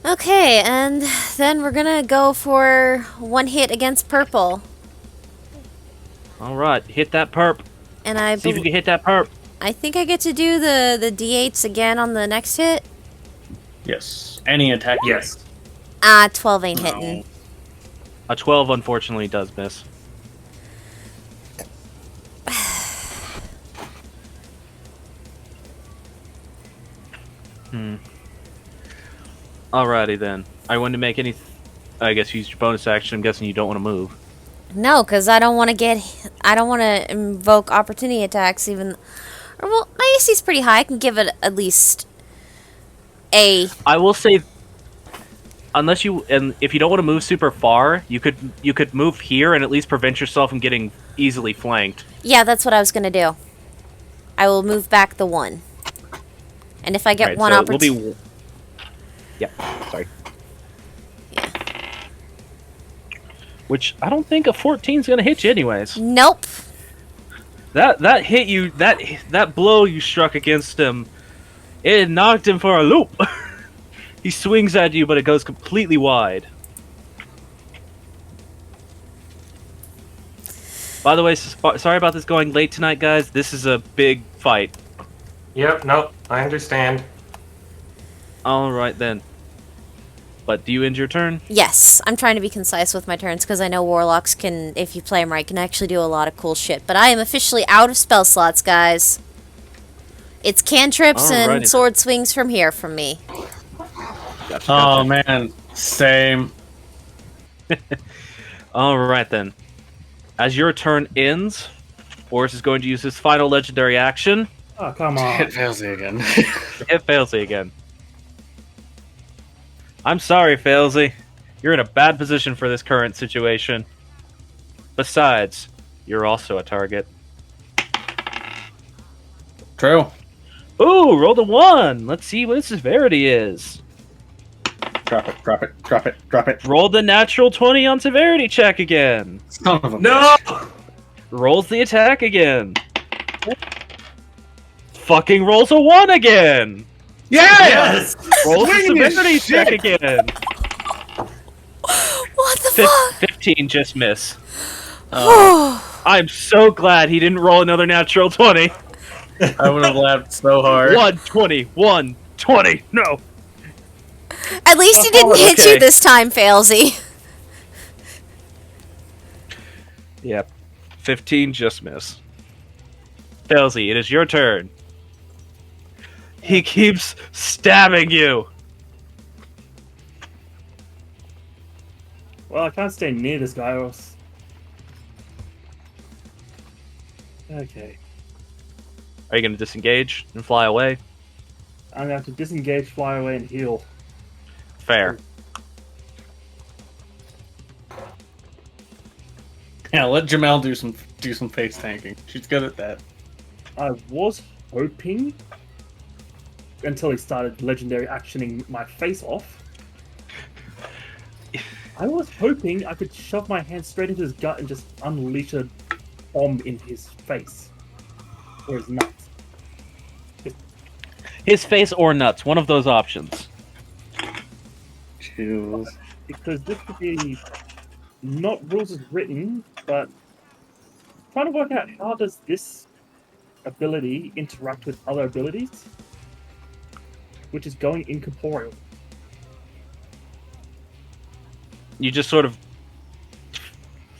S5: Okay, and then we're gonna go for one hit against purple,
S3: Alright, hit that perp.
S5: and I.
S3: See if you can hit that perp.
S5: I think I get to do the d8s again on the next hit.
S4: Yes. Any attack?
S1: Yes.
S5: 12 ain't
S4: No.
S5: hitting.
S3: A 12 unfortunately does miss. Alrighty then. I want to make any. I guess use your bonus action. I'm guessing you don't want to move.
S5: No, because I don't want to get. I don't want to invoke opportunity attacks. Even, or well, my AC's pretty high. I can give it at least a.
S3: I will say, unless you and if you don't want to move super far, you could move here and at least prevent yourself from getting easily flanked.
S5: Yeah, that's what I was gonna do. I will move back the one, and if I get
S3: Right,
S5: one
S3: so
S5: opportunity.
S3: we'll be. Yeah, sorry.
S5: Yeah.
S3: Which I don't think a 14 is gonna hit you anyways.
S5: Nope.
S3: That hit you, that blow you struck against him, it knocked him for a loop. He swings at you, but it goes completely wide. By the way, sorry about this going late tonight, guys. This is a big fight.
S1: Yep, nope, I understand.
S3: Alright then. But do you end your turn?
S5: Yes, I'm trying to be concise with my turns because I know warlocks can, if you play them right, can actually do a lot of cool shit. But I am officially out of spell slots, guys. It's cantrips and
S3: Alrighty.
S5: sword swings from here from me.
S3: Gotcha,
S4: Oh
S3: gotcha.
S4: man, same.
S3: Alright then. As your turn ends, Boris is going to use his final legendary action.
S6: Oh, come on.
S4: Hit Failsy again.
S3: Hit Failsy again. I'm sorry, Failsy. You're in a bad position for this current situation. Besides, you're also a target.
S4: True.
S3: Ooh, rolled a 1! Let's see what his severity is.
S4: Drop it, drop it, drop it, drop it.
S3: Roll the natural 20 on severity check again.
S4: Son of a
S1: No!
S3: Rolls the attack again. Fucking rolls a 1 again!
S1: Yes!
S3: Rolls the
S4: Swing his
S3: severity check
S4: shit.
S3: again.
S5: What the fuck?
S3: 15 just miss. I'm so glad he didn't roll another natural 20.
S4: I would have laughed so hard.
S3: 120, 120, no.
S5: At least he didn't hit
S3: okay.
S5: you this time, Failsy.
S3: Yep. 15 just miss. Failsy, it is your turn. He keeps stabbing you.
S6: Well, I can't stay near this guy or else. Okay.
S3: Are you going to disengage and fly away?
S6: I'm gonna have to disengage, fly away, and heal.
S3: Fair.
S4: Yeah, let Jamel do some face tanking. She's good at that.
S6: I was hoping until he started legendary actioning my face off. I was hoping I could shove my hand straight into his gut and just unleash a bomb in his face. Or his nuts.
S3: His face or nuts, one of those options.
S4: Jeez.
S6: Because this could be not rules as written, but trying to work out how does this ability interact with other abilities, which is going incorporeal.
S3: You just sort of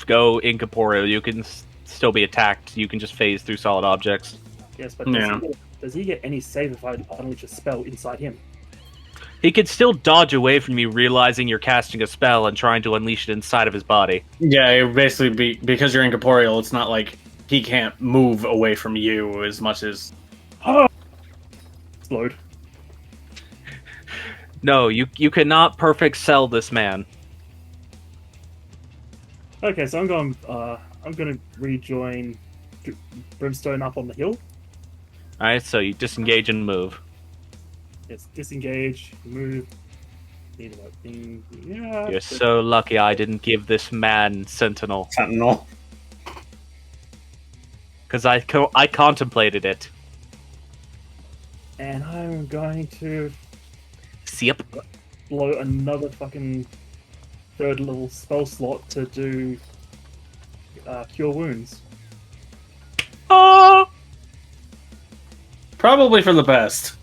S3: go incorporeal. You can still be attacked. You can just phase through solid objects.
S6: Yes, but
S4: Yeah.
S6: does he get any save if I unleash a spell inside him?
S3: He could still dodge away from you, realizing you're casting a spell and trying to unleash it inside of his body.
S4: Yeah, it would basically be because you're incorporeal. It's not like he can't move away from you as much as.
S6: Explode.
S3: No, you cannot perfect sell this man.
S6: Okay, so I'm gonna rejoin Brimstone up on the hill.
S3: Alright, so you disengage and move.
S6: Yes, disengage, move. Need about thing. Yeah.
S3: You're so lucky I didn't give this man Sentinel.
S4: Sentinel.
S3: Because I contemplated it.
S6: And I'm going to
S3: Yep.
S6: blow another fucking third level spell slot to do cure wounds.
S3: Oh!
S4: Probably for the best.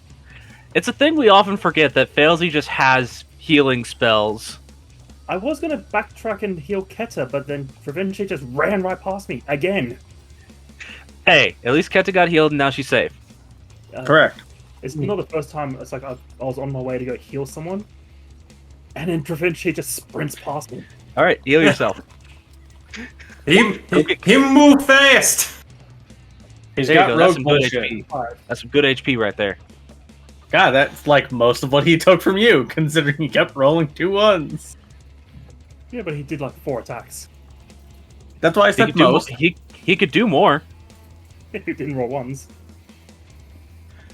S3: It's a thing we often forget that Failsy just has healing spells.
S6: I was gonna backtrack and heal Keta, but then Provinci just ran right past me again.
S3: Hey, at least Keta got healed and now she's safe.
S4: Correct.
S6: It's not the first time. It's like I was on my way to go heal someone, and then Provinci just sprints past me.
S3: Alright, heal yourself.
S1: He move fast.
S4: He's
S3: There you
S4: got
S3: go, that's
S4: rogue
S3: some good
S4: bullshit.
S3: HP. That's some good HP right there.
S4: God, that's like most of what he took from you, considering he kept rolling 2 1s.
S6: Yeah, but he did like 4 attacks.
S4: That's why I
S3: He
S4: said
S3: could, do,
S4: most.
S3: he could do more.
S6: He didn't roll ones.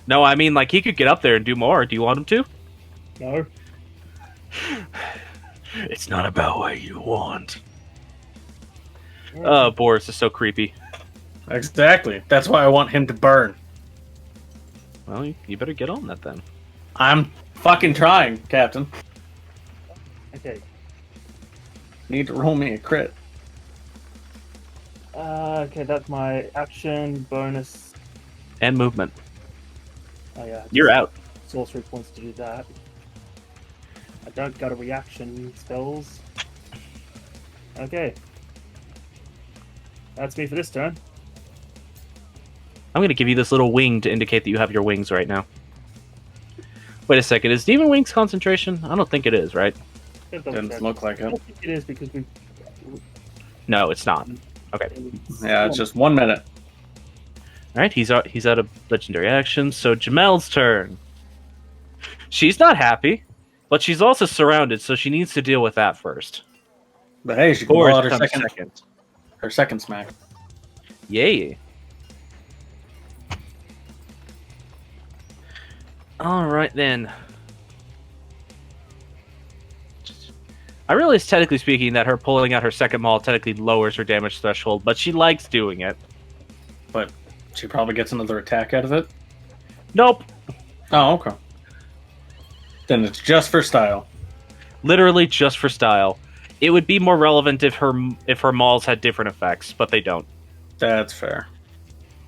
S3: No, I mean, like, he could get up there and do more. Do you want him to?
S6: No.
S3: It's not about what you want. Oh, Boris is so creepy.
S4: Exactly. That's why I want him to burn.
S3: Well, you better get on that then.
S4: I'm fucking trying, Captain.
S6: Okay.
S4: Need to roll me a crit.
S6: Okay, that's my action bonus.
S3: And movement.
S6: Oh yeah.
S3: You're out.
S6: Sorcery points to do that. I don't got a reaction spells. Okay. That's me for this turn.
S3: I'm going to give you this little wing to indicate that you have your wings right now. Wait a second. Is Demon Wings concentration? I don't think it is, right?
S4: Didn't look like
S6: I
S4: it.
S6: don't think it is because we.
S3: No, it's not. Okay.
S4: Yeah, it's just 1 minute.
S3: All right, he's out of legendary action. So Jamel's turn. She's not happy, but she's also surrounded, so she needs to deal with that first.
S4: But hey, she can
S3: Boris
S4: blow out her
S3: comes
S4: second, her second smack.
S3: Yay. All right then. I realize, technically speaking, that her pulling out her second maul technically lowers her damage threshold, but she likes doing it.
S4: But she probably gets another attack out of it.
S3: Nope.
S4: Oh, okay. Then it's just for style.
S3: Literally just for style. It would be more relevant if her mauls had different effects, but they don't.
S4: That's fair.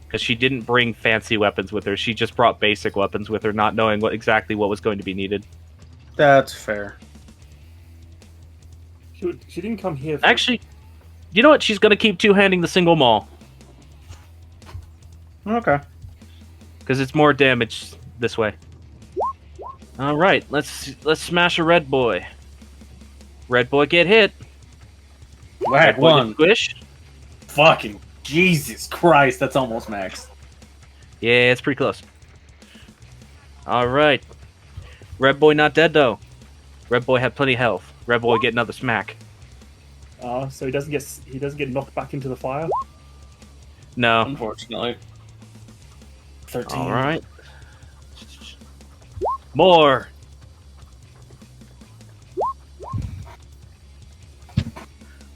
S3: Because she didn't bring fancy weapons with her. She just brought basic weapons with her, not knowing exactly what was going to be needed.
S4: That's fair.
S6: She didn't come here. For...
S3: Actually, you know what? She's going to keep two-handing the single maul.
S4: Okay.
S3: Because it's more damage this way. All right, let's smash a red boy. Red boy get hit.
S4: Whack
S3: Red boy
S4: one.
S3: get squish.
S4: Fucking Jesus Christ, that's almost max.
S3: Yeah, it's pretty close. All right. Red boy not dead though. Red boy had plenty of health. Red boy get another smack.
S6: So he doesn't get knocked back into the fire.
S3: No.
S4: Unfortunately. 13.
S3: All right. More.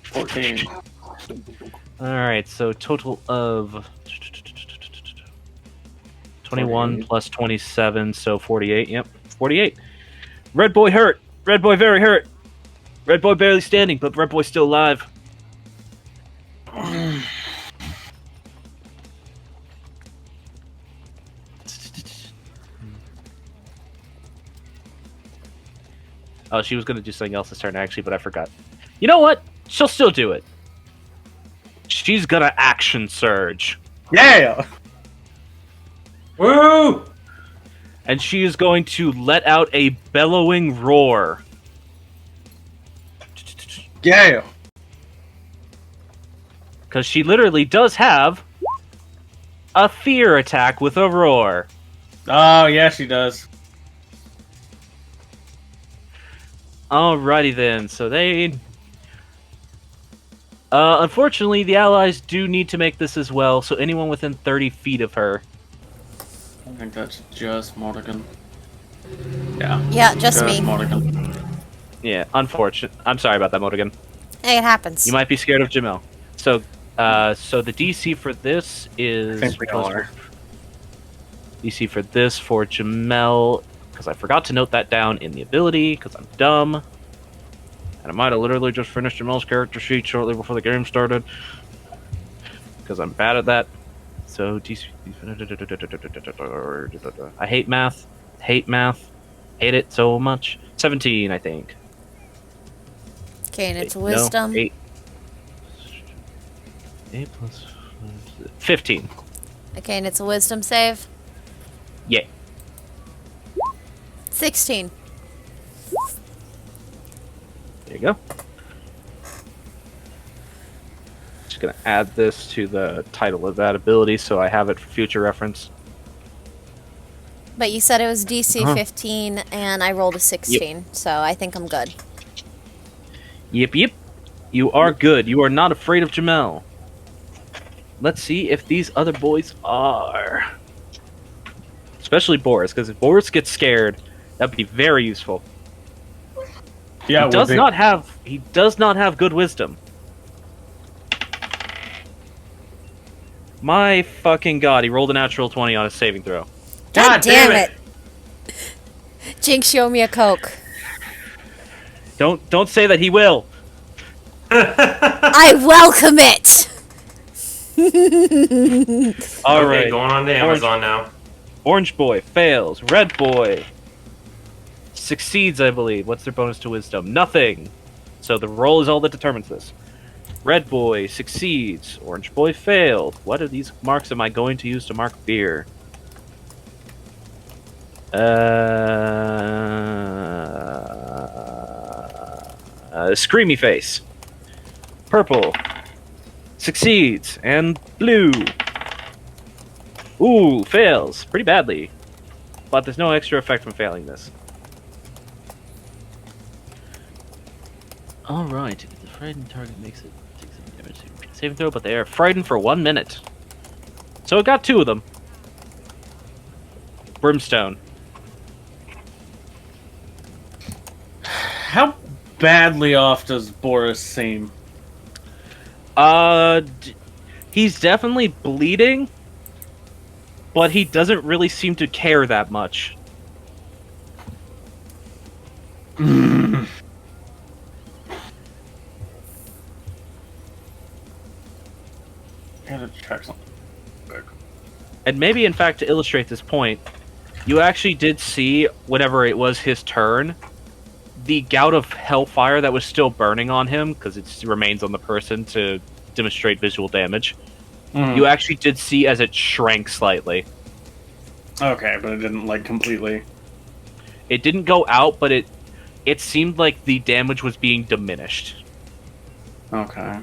S4: 14.
S3: All right, so total of 21
S4: 48.
S3: plus 27, so 48. Yep, 48. Red boy hurt. Red boy very hurt. Red boy barely standing, but red boy's still alive. Oh, she was going to do something else this turn, actually, but I forgot. You know what? She'll still do it. She's going to action surge.
S4: Yeah!
S1: Woo!
S3: And she is going to let out a bellowing roar.
S4: Yeah!
S3: Because she literally does have a fear attack with a roar.
S4: Oh, yeah, she does.
S3: Alrighty then, so they... unfortunately, the allies do need to make this as well, so anyone within 30 feet of her.
S4: I think that's just Morrigan. Yeah.
S5: Yeah, just me.
S4: Morrigan.
S3: Yeah, unfortunate. I'm sorry about that, Motigan.
S5: Hey, it happens.
S3: You might be scared of Jamel. So, so the DC for this is...
S4: I think we all are.
S3: DC for this for Jamel, because I forgot to note that down in the ability, because I'm dumb. And I might have literally just finished Jamel's character sheet shortly before the game started, because I'm bad at that. So, DC... I hate math. Hate math. Hate it so much. 17, I think.
S5: Okay, and it's
S3: No,
S5: wisdom.
S3: 8 plus 15.
S5: Okay, and it's a wisdom save.
S3: Yeah.
S5: 16.
S3: There you go. Just gonna add this to the title of that ability so I have it for future reference.
S5: But you said it was DC
S3: Uh-huh.
S5: 15, and I rolled a 16, so I think I'm good.
S3: Yep, yep. You are good. You are not afraid of Jamel. Let's see if these other boys are. Especially Boris, because if Boris gets scared, that'd be very useful.
S4: Yeah,
S3: He does not have good wisdom. My fucking god, he rolled a natural 20 on his saving throw.
S5: God damn it! Jinx, show me a Coke.
S3: Don't say that he will.
S5: I welcome it!
S3: All
S1: Okay,
S3: right.
S1: going on to Amazon now.
S3: Orange boy fails. Red boy succeeds, I believe. What's their bonus to wisdom? Nothing. So the roll is all that determines this. Red boy succeeds. Orange boy failed. What are these marks am I going to use to mark fear? Screamy face. Purple succeeds, and blue. Ooh, fails pretty badly, but there's no extra effect from failing this. All right, if the frightened target makes it takes some damage, saving throw, but they are frightened for 1 minute. So it got 2 of them. Brimstone.
S4: How badly off does Boris seem?
S3: He's definitely bleeding, but he doesn't really seem to care that much.
S4: Gotta check something.
S3: And maybe, in fact, to illustrate this point, you actually did see, whenever it was his turn, the gout of hellfire that was still burning on him, because it remains on the person to demonstrate visual damage. You actually did see as it shrank slightly.
S4: Okay, but it didn't, like, completely...
S3: It didn't go out, but it seemed like the damage was being diminished.
S4: Okay.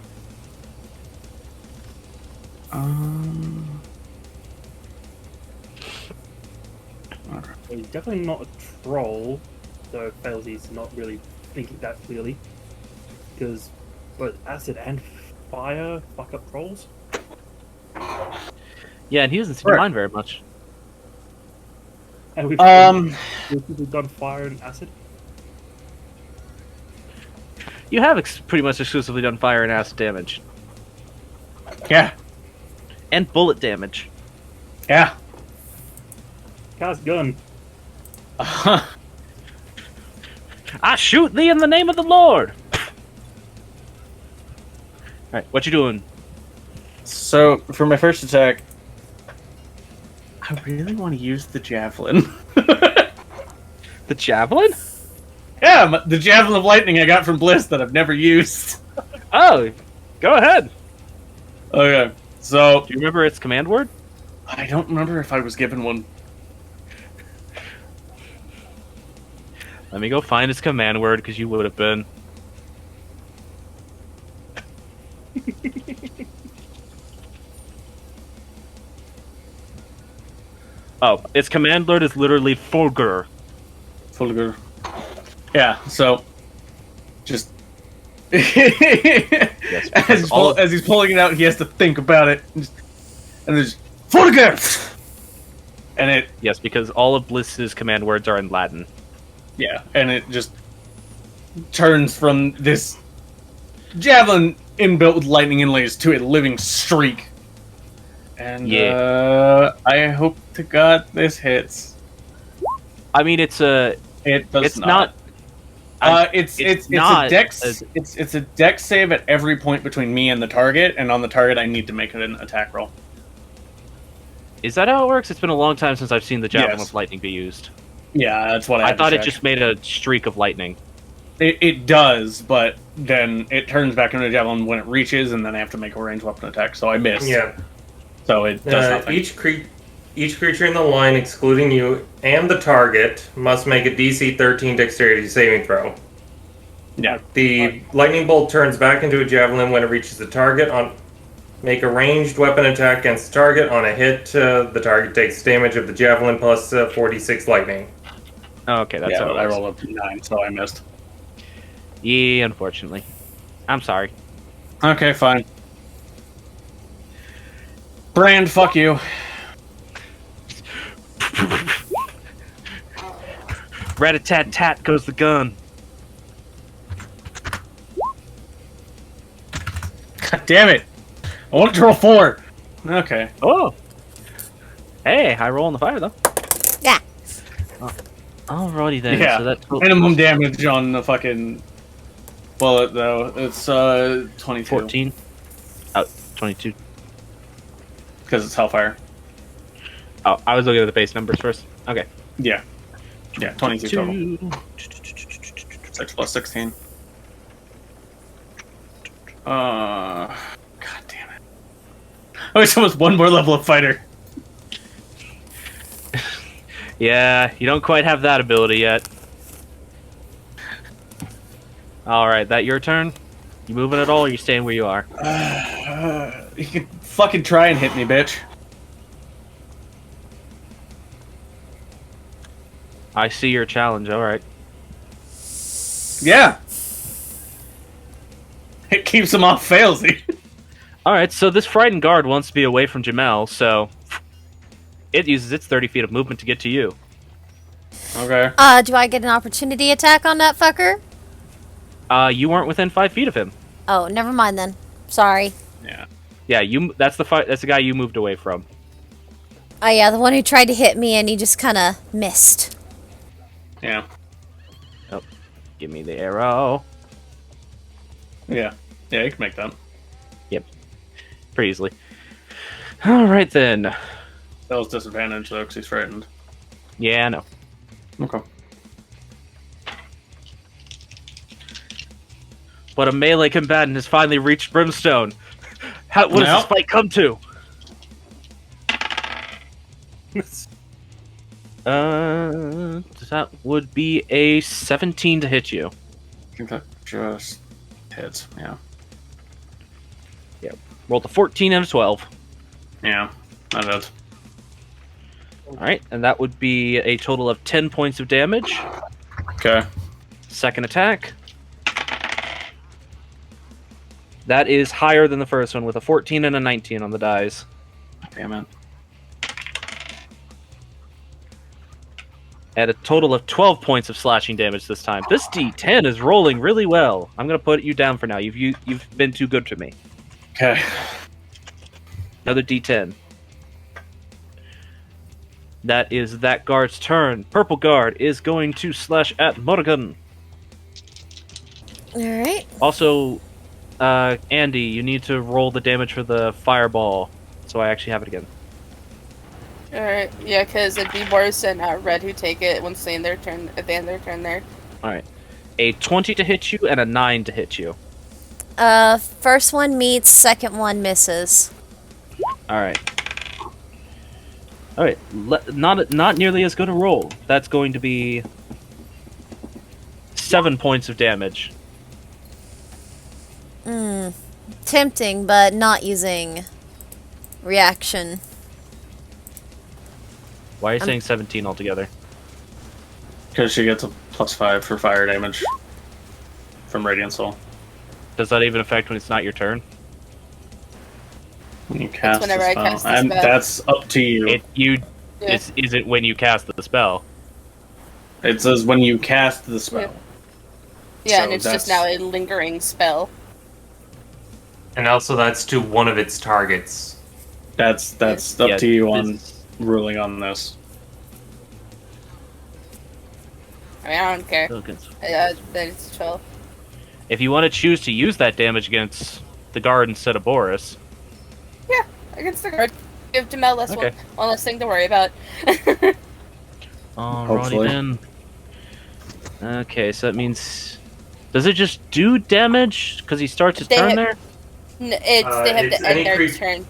S4: Okay.
S6: He's definitely not a troll, so Failsy's not really thinking that clearly. Because both acid and fire fuck up trolls.
S3: Yeah, and he doesn't seem to mind very much.
S6: And we've done fire and acid.
S3: You have pretty much exclusively done fire and acid damage.
S4: Yeah.
S3: And bullet damage.
S4: Yeah.
S6: Cast gun.
S3: I shoot thee in the name of the Lord! Alright, what you doing?
S4: So, for my first attack, I really want to use the javelin.
S3: The javelin?
S4: Yeah, the javelin of lightning I got from Bliss that I've never used.
S3: Oh, go ahead.
S4: Okay, so...
S3: Do you remember its command word?
S4: I don't remember if I was given one.
S3: Let me go find its command word, because you would have been. Oh, its command word is literally Fulgur.
S4: Fulgur. Yeah, so just
S3: Yes, because all of,
S4: as he's pulling it out, he has to think about it, and there's Fulgur, and it
S3: yes, because all of Bliss's command words are in Latin.
S4: yeah, and it just turns from this javelin inbuilt with lightning inlays to a living streak. And I hope to God this hits.
S3: I mean, it's a.
S4: It does
S3: It's
S4: not. It's
S3: not
S4: a dex. It's a dex save at every point between me and the target, and on the target I need to make an attack roll.
S3: Is that how it works? It's been a long time since I've seen the javelin
S4: Yes.
S3: of lightning be used.
S4: Yeah, that's what I
S3: thought it
S4: check.
S3: just made a streak of lightning.
S4: It does, but then it turns back into a javelin when it reaches, and then I have to make a ranged weapon attack. So I missed.
S1: Yeah.
S4: So it does nothing.
S1: Each creature in the line, excluding you and the target, must make a DC 13 Dexterity saving throw.
S4: Yeah.
S1: The lightning bolt turns back into a javelin when it reaches the target. Make a ranged weapon attack against the target. On a hit, the target takes damage of the javelin plus 46 lightning.
S3: Okay, that's
S4: Yeah,
S3: how
S4: but
S3: it
S4: I
S3: works.
S4: rolled a 9, so I missed.
S3: Yeah, unfortunately. I'm sorry.
S4: Okay, fine. Brand, fuck you.
S3: Rat-a-tat-tat goes the gun.
S4: God damn it! I wanted to roll 4. Okay.
S3: Oh! Hey, high roll on the fire, though.
S5: Yeah.
S3: Alrighty then.
S4: Yeah.
S3: So that's
S4: Minimum damage on the fucking bullet, though. It's 22.
S3: 14. Oh, 22.
S4: Because it's Hellfire.
S3: Oh, I was looking at the base numbers first. Okay.
S4: Yeah. Yeah, 22 total. 6 plus 16. God damn it. I wish I was one more level of fighter.
S3: Yeah, you don't quite have that ability yet. Alright, that your turn? You moving at all, or you staying where you are?
S4: You can fucking try and hit me, bitch.
S3: I see your challenge, alright.
S4: Yeah. It keeps him off failsy.
S3: Alright, so this frightened guard wants to be away from Jamel, so it uses its 30 feet of movement to get to you.
S4: Okay.
S5: Do I get an opportunity attack on that fucker?
S3: You weren't within 5 feet of him.
S5: Oh, never mind then. Sorry.
S4: Yeah.
S3: Yeah, that's the guy you moved away from.
S5: Oh yeah, the one who tried to hit me and he just kind of missed.
S4: Yeah.
S3: Oh, give me the arrow.
S4: Yeah. Yeah, you can make that.
S3: Pretty easily. Alright then.
S4: That was disadvantage, though, because he's frightened.
S3: Yeah, I know.
S4: Okay.
S3: But a melee combatant has finally reached Brimstone. What does this fight come to? That would be a 17 to hit you.
S4: I think that just hits, yeah.
S3: Rolled a 14 and a 12.
S4: Yeah, that does.
S3: Alright, and that would be a total of 10 points of damage.
S4: Okay.
S3: Second attack. That is higher than the first one with a 14 and a 19 on the dice.
S4: Damn it.
S3: At a total of 12 points of slashing damage this time. This D10 is rolling really well. I'm going to put you down for now. You've been too good to me.
S4: Okay.
S3: Another D10. That is that guard's turn. Purple guard is going to slash at Morgan.
S5: Alright.
S3: Also, Andy, you need to roll the damage for the fireball, so I actually have it again.
S2: Alright, yeah, because it'd be Boris and Red who take it once they end their turn, at the end of their turn there.
S3: Alright. A 20 to hit you and a 9 to hit you.
S5: First one meets, second one misses.
S3: Alright. Alright, not nearly as good a roll. That's going to be 7 points of damage.
S5: Tempting, but not using reaction.
S3: Why are you saying 17 altogether?
S4: Because she gets a +5 for fire damage from Radiant Soul.
S3: Does that even affect when it's not your turn?
S4: When you cast
S2: whenever
S4: the
S2: I
S4: spell.
S2: cast the spell.
S4: That's up to you.
S2: Yeah.
S3: Is it when you cast the spell?
S4: It says when you cast the spell.
S2: Yeah,
S4: So
S2: and it's just now a lingering spell.
S1: And also, that's to one of its targets.
S4: That's up
S3: Yeah,
S4: to you on
S3: this-
S4: ruling on this.
S2: I mean, I don't care.
S3: Okay.
S2: That it's 12.
S3: If you want to choose to use that damage against the guard instead of Boris,
S2: Yeah, against the guard. Give Jamel
S3: Okay.
S2: one less thing to worry about.
S3: alrighty
S4: Hopefully.
S3: then. Okay, so that means, does it just do damage because he starts his
S2: They
S3: turn
S2: have-
S3: there?
S2: They have
S1: It's
S2: to end
S1: any
S2: their
S1: creature-
S2: turn.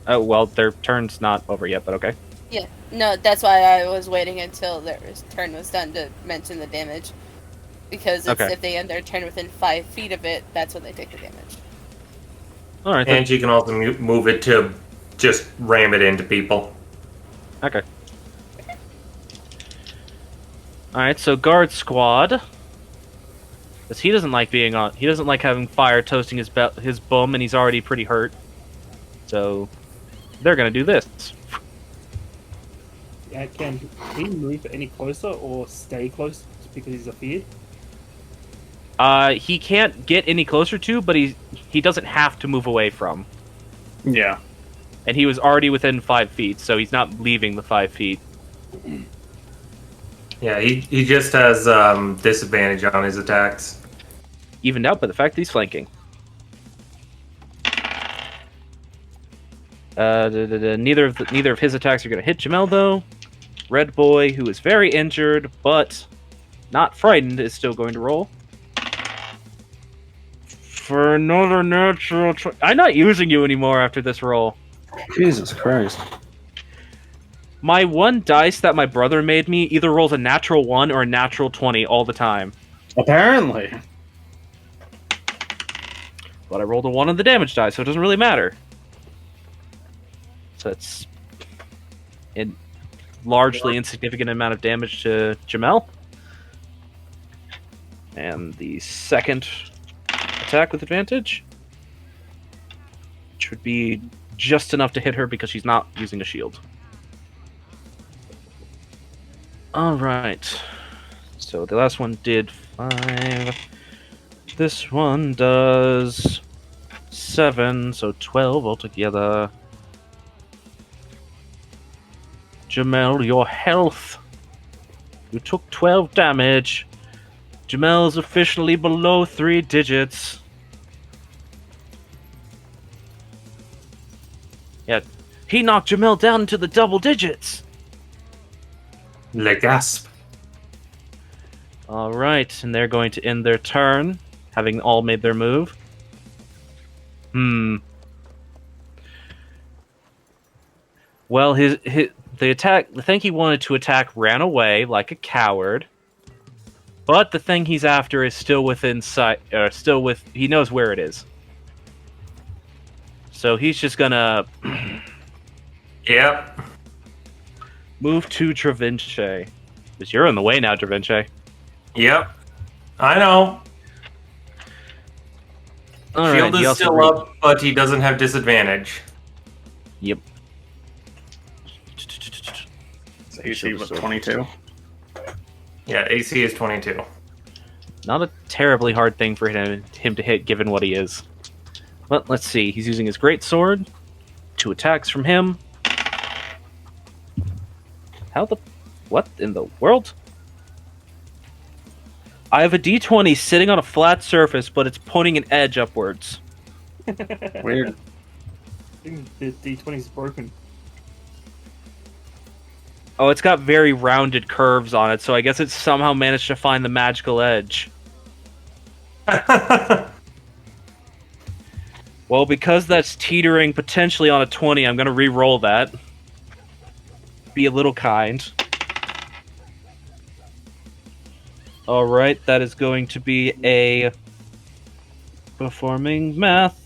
S3: Oh well, their turn's not over yet, but okay.
S2: Yeah, no, that's why I was waiting until their turn was done to mention the damage. Because it's,
S3: Okay.
S2: if they end their turn within 5 feet of it, that's when they take the damage.
S3: All right, then.
S1: And you can also move it to just ram it into people.
S3: Okay. All right, so guard squad. Because he doesn't like being on. He doesn't like having fire toasting his bum, and he's already pretty hurt. So they're gonna do this.
S6: Yeah, can he move any closer or stay close because he's afeared?
S3: He can't get any closer to, but he doesn't have to move away from.
S4: Yeah.
S3: And he was already within 5 feet, so he's not leaving the 5 feet.
S1: Yeah, he just has disadvantage on his attacks.
S3: Evened out by the fact that he's flanking. Neither of his attacks are going to hit Jamel, though. Red Boy, who is very injured, but not frightened, is still going to roll. For another natural... I'm not using you anymore after this roll.
S4: Jesus Christ.
S3: My one dice that my brother made me either rolls a natural 1 or a natural 20 all the time.
S4: Apparently.
S3: But I rolled a 1 on the damage die, so it doesn't really matter. So it's a largely insignificant amount of damage to Jamel. And the second attack with advantage, which would be just enough to hit her because she's not using a shield. Alright. So the last one did 5. This one does 7, so 12 altogether. Jamel, your health. You took 12 damage. Jamel's officially below 3 digits. Yeah, he knocked Jamel down into the double digits.
S1: Le gasp.
S3: Alright, and they're going to end their turn, having all made their move. Well, the thing he wanted to attack ran away like a coward. But the thing he's after is still within sight, he knows where it is. So he's just gonna
S1: Yep.
S3: move to Travince. Because you're in the way now, Travince.
S1: Yep. I know. Shield is still up, but he doesn't have disadvantage.
S3: Yep.
S4: So AC was 22.
S1: Yeah, AC is 22.
S3: Not a terribly hard thing for him to hit, given what he is. But let's see. He's using his great sword. 2 attacks from him. What in the world? I have a D20 sitting on a flat surface, but it's pointing an edge upwards.
S4: Weird.
S6: I think the D20 is broken.
S3: Oh, it's got very rounded curves on it, so I guess it's somehow managed to find the magical edge. Well, because that's teetering potentially on a 20, I'm going to re-roll that. Be a little kind. Alright, that is going to be a... Performing math.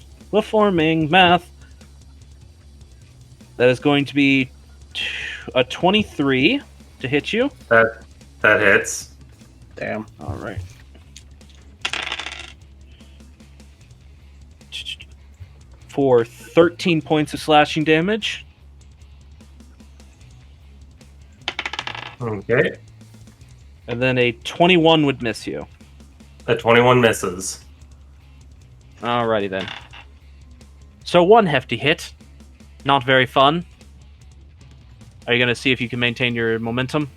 S3: That is going to be a 23 to hit you.
S1: That hits.
S4: Damn.
S3: All right. For 13 points of slashing damage.
S1: Okay.
S3: And then a 21 would miss you.
S1: A 21 misses.
S3: Alrighty then. So one hefty hit. Not very fun. Are you going to see if you can maintain your momentum?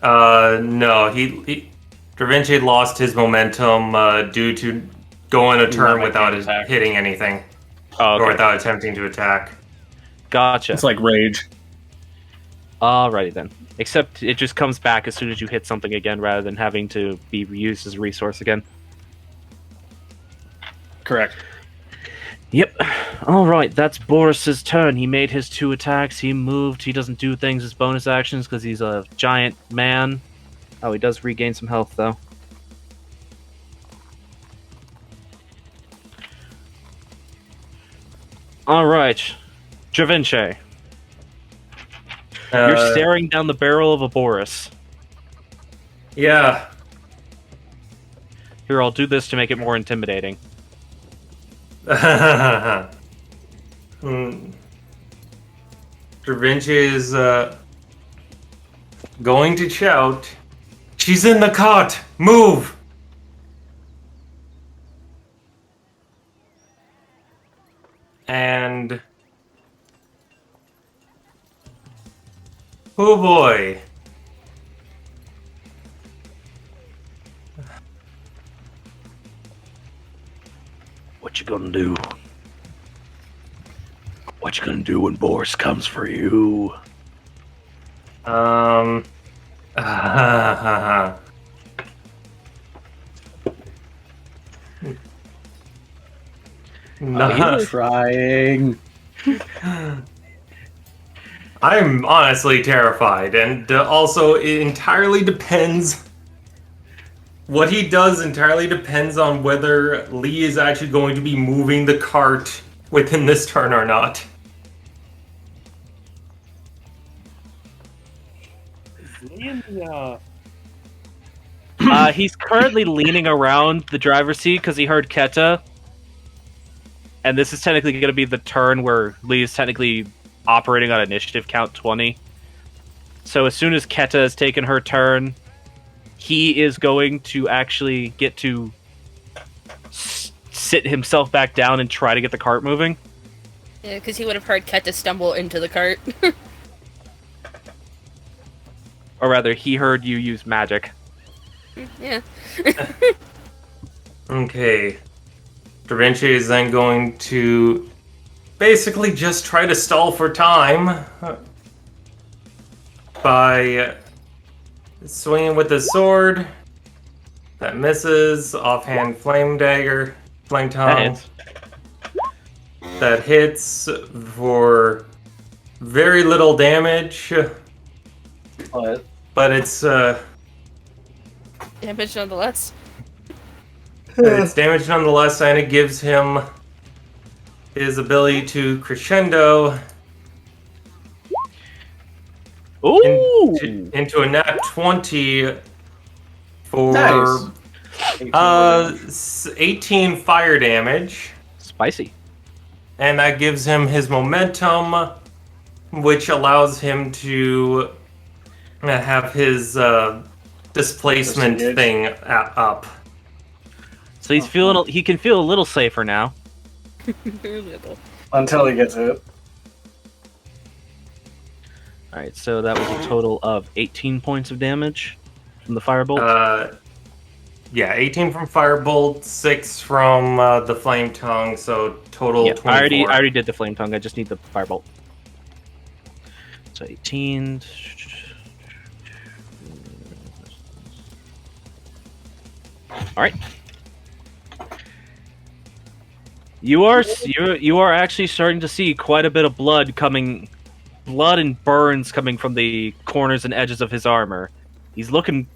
S1: No. Da Vinci lost his momentum due to going a turn
S4: Not
S1: without
S4: making an attack.
S1: hitting anything.
S3: Oh,
S1: Or
S3: okay.
S1: without attempting to attack.
S3: Gotcha.
S4: It's like rage.
S3: Alrighty then. Except it just comes back as soon as you hit something again rather than having to be used as a resource again.
S4: Correct.
S3: Yep. Alright, that's Boris's turn. He made his 2 attacks. He moved. He doesn't do things as bonus actions because he's a giant man. Oh, he does regain some health, though. Alright. Javinche. You're staring down the barrel of a Boris.
S1: Yeah.
S3: Here, I'll do this to make it more intimidating.
S1: Da Vinci is going to shout, "She's in the cot! Move!" And oh boy.
S7: What you gonna do? What you gonna do when Boris comes for you?
S1: Nah.
S4: Trying.
S1: I'm honestly terrified, and also it entirely depends. What he does entirely depends on whether Lee is actually going to be moving the cart within this turn or not.
S6: Is Lee in the,
S3: He's currently leaning around the driver's seat because he heard Keta. And this is technically going to be the turn where Lee is technically operating on initiative count 20. So as soon as Keta has taken her turn, he is going to actually get to sit himself back down and try to get the cart moving.
S2: Yeah, because he would have heard Keta stumble into the cart.
S3: Or rather, he heard you use magic.
S2: Yeah.
S1: Okay. Da Vinci is then going to basically just try to stall for time by swinging with his sword. That misses. Offhand flame dagger. Flame tongue. That hits for very little damage. But it's
S2: Damage nonetheless.
S1: it's damage nonetheless, and it gives him his ability to crescendo
S3: Ooh!
S1: into a nat 20 for
S4: Nice.
S1: 18 fire damage,
S3: Spicy.
S1: and that gives him his momentum, which allows him to have his displacement
S4: Disengage.
S1: thing up.
S3: So he's feeling. He can feel a little safer now.
S4: Until he gets hit.
S3: All right. So that was a total of 18 points of damage from the firebolt.
S1: Yeah, 18 from Firebolt, 6 from the Flame Tongue, so total
S3: Yeah,
S1: 24.
S3: I already did the flame tongue. I just need the firebolt. So 18. All right. You are actually starting to see quite a bit of blood and burns coming from the corners and edges of his armor. He's looking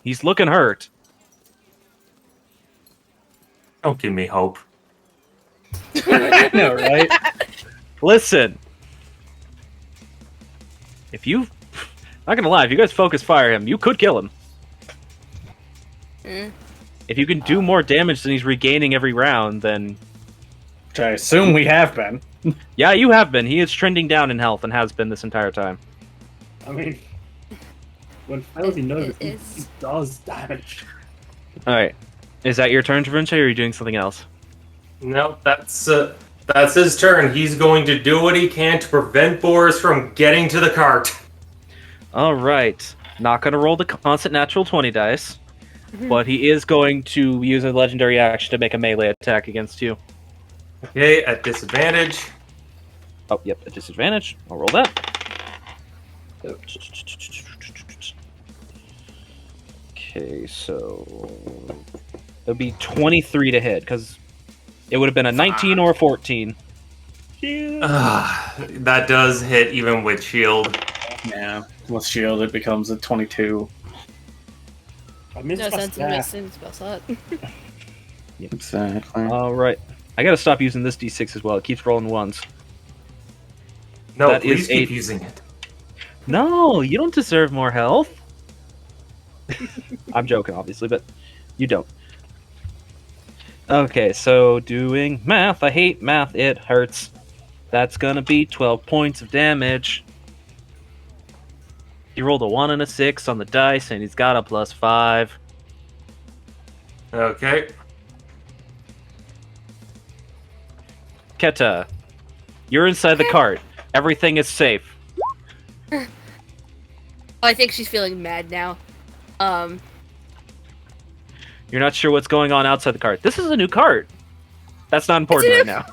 S3: hurt.
S1: Don't give me hope.
S4: No, right?
S3: Listen. If you, not gonna lie, if you guys focus fire him, you could kill him.
S2: Mm.
S3: If you can do more damage than he's regaining every round, then
S4: Which I assume we have been.
S3: yeah, you have been. He is trending down in health and has been this entire time.
S6: I mean, when fails, you know
S2: It
S6: it
S2: is.
S6: does damage.
S3: All right, is that your turn, Travince, or are you doing something else?
S1: No, that's his turn. He's going to do what he can to prevent Boris from getting to the cart.
S3: All right, not gonna roll the constant natural 20 dice, but he is going to use a legendary action to make a melee attack against you.
S1: Okay, at disadvantage.
S3: Oh, yep, at disadvantage. I'll roll that. Okay, so it'll be 23 to hit because it would have been a 19 or a 14.
S1: That does hit even with shield.
S4: Yeah. With shield, it becomes a 22.
S6: I missed
S2: No
S6: my
S2: sense in
S6: staff.
S2: missing spell slot.
S4: Exactly.
S3: All right, I gotta stop using this d6 as well. It keeps rolling ones.
S1: No,
S3: That
S1: please
S3: is
S1: keep
S3: a-
S1: using it.
S3: No, you don't deserve more health. I'm joking, obviously, but you don't. Okay, so doing math. I hate math. It hurts. That's gonna be 12 points of damage. He rolled a 1 and a 6 on the dice, and he's got a +5.
S1: Okay.
S3: Keta, you're inside the cart. Everything is safe.
S2: I think she's feeling mad now.
S3: You're not sure what's going on outside the cart. This is a new cart. That's not important right now.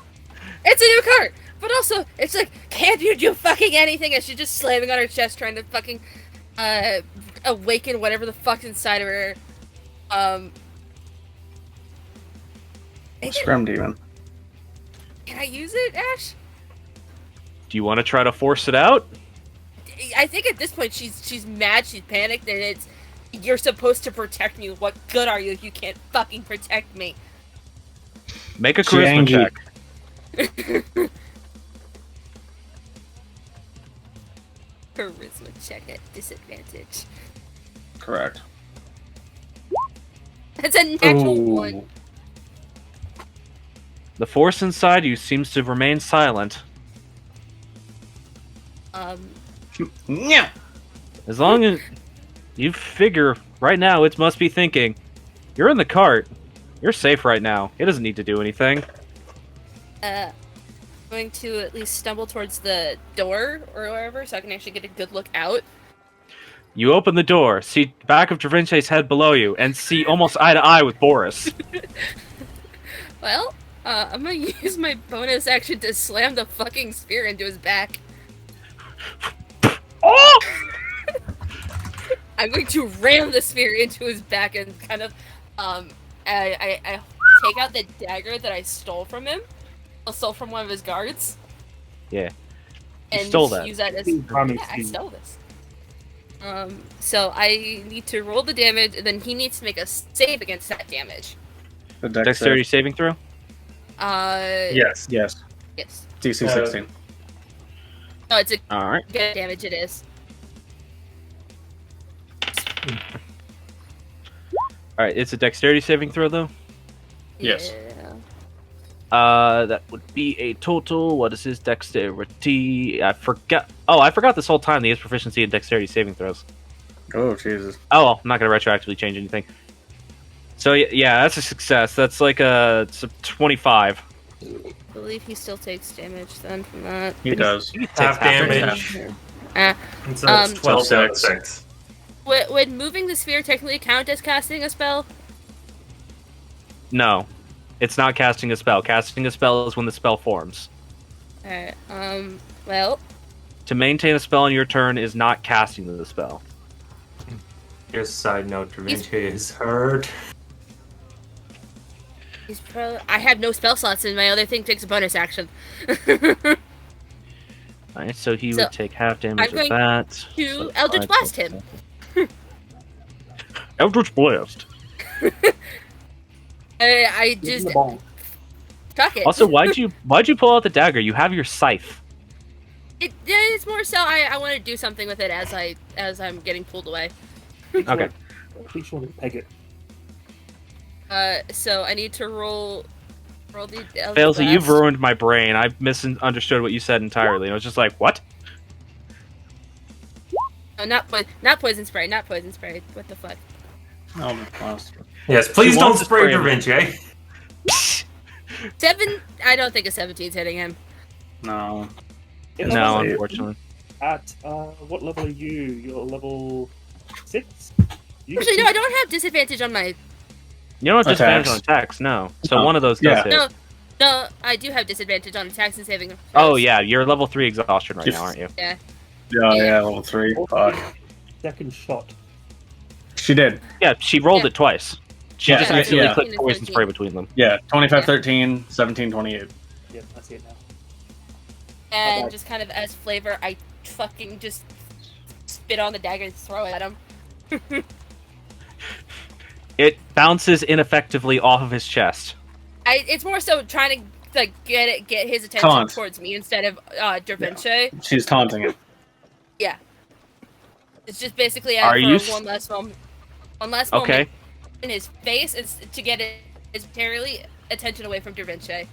S2: It's a new cart! But also, it's like, can't you do fucking anything? And she's just slamming on her chest trying to fucking, awaken whatever the fuck's inside of her.
S4: Scrum Demon.
S2: Can I use it, Ash?
S3: Do you want to try to force it out?
S2: I think at this point she's mad, she's panicked, and it's, you're supposed to protect me. What good are you if you can't fucking protect me?
S3: Make a charisma
S4: Chiangi.
S3: check.
S2: Charisma check at disadvantage.
S4: Correct.
S2: That's a natural
S4: Ooh.
S2: one.
S3: The force inside you seems to remain silent.
S4: Yeah.
S3: As long as you figure right now, it must be thinking, you're in the cart. You're safe right now. It doesn't need to do anything.
S2: Going to at least stumble towards the door or wherever so I can actually get a good look out.
S3: You open the door, see back of Travince's head below you, and see almost eye to eye with Boris.
S2: Well, I'm gonna use my bonus action to slam the fucking spear into his back.
S3: Oh!
S2: I'm going to ram the spear into his back and kind of, I take out the dagger that I stole from him. I stole from one of his guards.
S3: Yeah. You
S2: And
S3: stole that.
S2: use that as,
S6: Charming
S2: yeah, I
S6: scheme.
S2: stole this. So I need to roll the damage, and then he needs to make a save against that damage.
S4: The dex
S3: Dexterity
S4: save.
S3: saving throw?
S1: Yes.
S4: Yes.
S2: Yes.
S4: DC 16.
S2: Oh, it's a
S3: Alright.
S2: good damage, it is.
S3: Alright, it's a dexterity saving throw, though?
S4: Yes.
S2: Yeah.
S3: That would be a total. What is his dexterity? I forgot. Oh, I forgot this whole time that he has proficiency in dexterity saving throws.
S4: Oh, Jesus.
S3: Oh, well, I'm not going to retroactively change anything. So, yeah, that's a success. That's like it's a 25.
S2: I believe he still takes damage then from that.
S4: He does.
S3: He takes
S1: Half
S3: damage.
S1: damage.
S2: Uh,
S1: And so it's 12 down to 6.
S2: would moving the sphere technically count as casting a spell?
S3: No, it's not casting a spell. Casting a spell is when the spell forms.
S2: Alright, well,
S3: To maintain a spell on your turn is not casting the spell.
S1: Here's a side note, Da Vinci is hurt.
S2: he's I have no spell slots, and my other thing takes a bonus action.
S3: Alright, so he
S2: So,
S3: would take half damage
S2: I'm
S3: of
S2: going
S3: that.
S2: to
S3: So
S2: Eldritch
S3: 5
S2: Blast
S3: plus
S2: him.
S3: 7. Eldritch Blast.
S2: I
S6: Give him
S2: just
S6: the ball.
S2: fuck it.
S3: Also, why'd you pull out the dagger? You have your scythe.
S2: It's more so I want to do something with it as I'm getting pulled away.
S3: Okay.
S6: Be sure to peg it.
S2: So I need to roll the
S3: Failsy, you've
S2: blast.
S3: ruined my brain. I've misunderstood what you said entirely. I was just like, what?
S2: Oh, not poison spray. Not poison spray. What the fuck?
S4: Oh, my gosh.
S1: Yes, please
S3: She
S1: don't
S3: wants to
S1: spray
S3: spray
S1: Da
S3: him.
S1: Vinci.
S2: 7. I don't think a 17's hitting him.
S4: No.
S3: No,
S6: Say,
S3: unfortunately.
S6: At what level are you? You're level 6.
S2: Actually, no, I don't have disadvantage on my.
S3: You don't have disadvantage on
S4: Attacks.
S3: attacks, no. So
S4: No.
S3: one of those does
S4: Yeah.
S3: hit.
S2: No, I do have disadvantage on attacks and saving.
S3: Oh, yeah, you're level 3 exhaustion right
S4: If-
S3: now, aren't you?
S2: Yeah.
S4: Yeah, level 3. Fuck.
S6: Second shot.
S4: She did.
S3: Yeah, she rolled
S2: Yeah.
S3: it twice. She
S4: Yeah,
S3: just
S4: yeah,
S3: accidentally
S4: yeah.
S3: clicked poison spray between them.
S4: Yeah, 25-13, 17-28.
S6: Yep, I see it now.
S2: And
S6: Okay.
S2: just kind of as flavor, I fucking just spit on the dagger and throw it at him.
S3: It bounces ineffectively off of his chest.
S2: It's more so trying to like get his attention
S4: Taunt.
S2: towards me instead of Da Vinci.
S4: She's taunting him.
S2: Yeah. It's just basically
S3: Are
S2: for
S3: you
S2: one last moment.
S3: Okay.
S2: In his face is to get his entirely attention away from Da Vinci.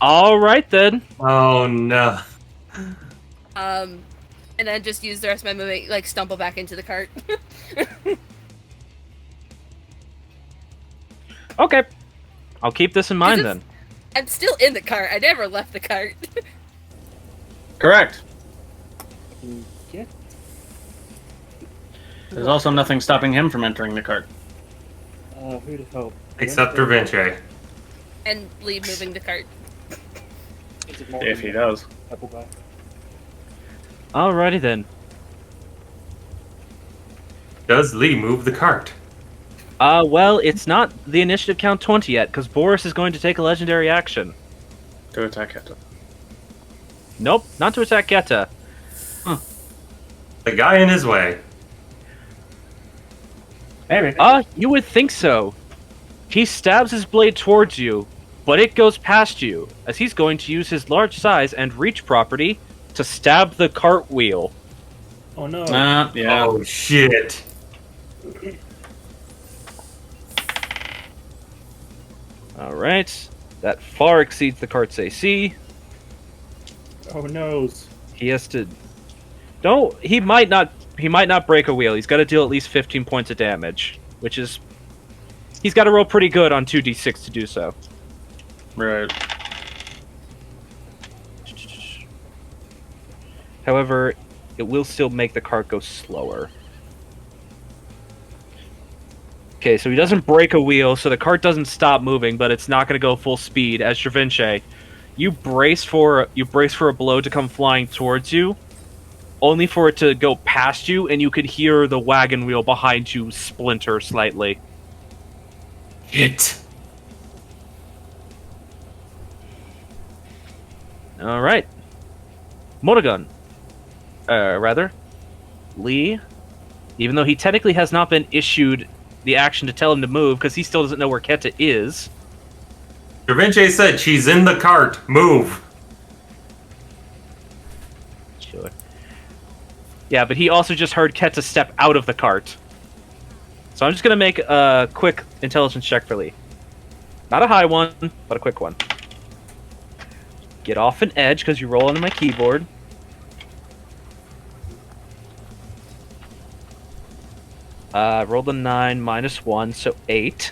S3: Alright then.
S1: Oh no.
S2: And then just use the rest of my movement, like stumble back into the cart.
S3: Okay. I'll keep this in mind
S2: Is
S3: then.
S2: this- I'm still in the cart. I never left the cart.
S4: Correct.
S6: Yeah.
S4: There's also nothing stopping him from entering the cart.
S6: Who to help?
S1: Except Da Vinci.
S2: And leave moving the cart.
S4: If he does.
S6: Apple guy.
S3: Alrighty then.
S1: Does Lee move the cart?
S3: Well, it's not the initiative count 20 yet, because Boris is going to take a legendary action.
S4: To attack Heta.
S3: Nope, not to attack Keta.
S1: The guy in his way.
S4: Maybe.
S3: You would think so. He stabs his blade towards you, but it goes past you, as he's going to use his large size and reach property to stab the cartwheel.
S6: Oh no.
S4: Yeah.
S1: Oh shit.
S3: Alright. That far exceeds the cart's AC.
S6: Oh noes.
S3: He has to... He might not break a wheel. He's got to deal at least 15 points of damage, which is... He's got to roll pretty good on 2d6 to do so.
S4: Right.
S3: However, it will still make the cart go slower. Okay, so he doesn't break a wheel, so the cart doesn't stop moving, but it's not going to go full speed. As Da Vinci, you brace for a blow to come flying towards you, only for it to go past you, and you could hear the wagon wheel behind you splinter slightly.
S1: Hit.
S3: All right, Motogun. Rather, Lee. Even though he technically has not been issued the action to tell him to move, because he still doesn't know where Keta is.
S1: Da Vinci said she's in the cart. Move.
S3: Sure. Yeah, but he also just heard Keta step out of the cart. So I'm just going to make a quick intelligence check for Lee. Not a high one, but a quick one. Get off an edge, because you roll onto my keyboard. Rolled a 9 minus 1, so 8.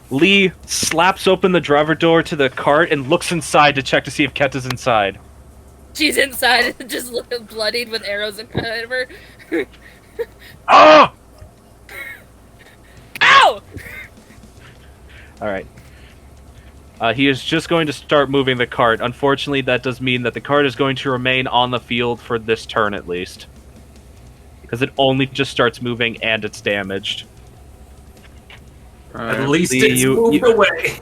S3: Lee slaps open the driver door to the cart and looks inside to check to see if Keta's inside.
S2: She's inside, just looking bloodied with arrows in front of her.
S3: Ah!
S2: Ow!
S3: Alright. He is just going to start moving the cart. Unfortunately, that does mean that the cart is going to remain on the field for this turn at least. Because it only just starts moving and it's damaged.
S1: At least
S3: Lee,
S1: it's
S3: you-
S1: moved
S3: you-
S1: away.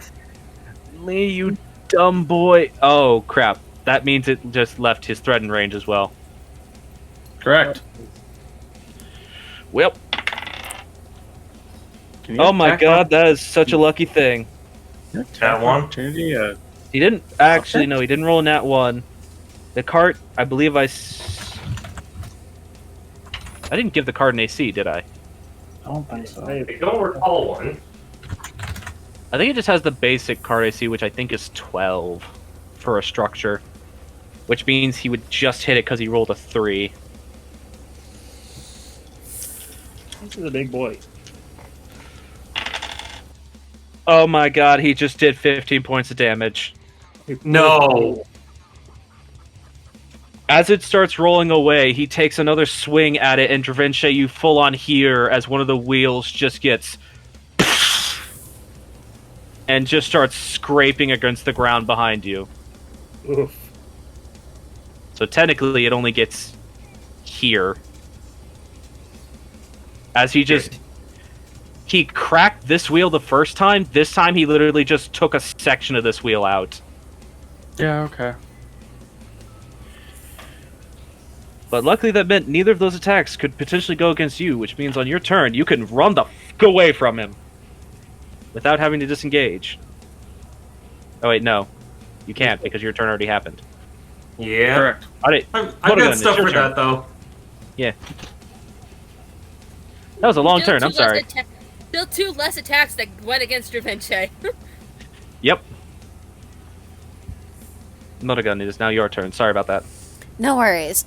S3: Lee, you dumb boy. Oh, crap. That means it just left his threatened range as well.
S4: Correct.
S3: Well,
S4: Can you
S3: Oh my
S4: attack
S3: god, that is such a lucky thing.
S1: That one?
S4: Opportunity?
S3: He didn't actually,
S4: Okay.
S3: no, he didn't roll a nat 1. The card, I believe I didn't give the card an AC, did I?
S4: I don't think so.
S1: I don't recall one.
S3: I think it just has the basic card AC, which I think is 12 for a structure. Which means he would just hit it because he rolled a 3.
S6: This is a big boy.
S3: Oh my god, he just did 15 points of damage.
S1: No.
S3: As it starts rolling away, he takes another swing at it, and Dravinche, you full on hear as one of the wheels just gets and just starts scraping against the ground behind you.
S6: Oof.
S3: So technically, it only gets here. As he cracked this wheel the first time. This time, he literally just took a section of this wheel out.
S4: Yeah, okay.
S3: But luckily, that meant neither of those attacks could potentially go against you, which means on your turn, you can run the fuck away from him without having to disengage. Oh wait, no, you can't because your turn already happened.
S1: Yeah.
S4: Correct.
S1: I've
S3: Photogun,
S1: got
S3: it's
S1: stuff
S3: your
S1: for
S3: turn.
S1: that, though.
S3: That was a long
S2: Still
S3: turn. I'm
S2: two less
S3: sorry.
S2: Still 2 less attacks that went against Dravinche.
S3: Yep. Photogun, it is now your turn. Sorry about that.
S5: No worries.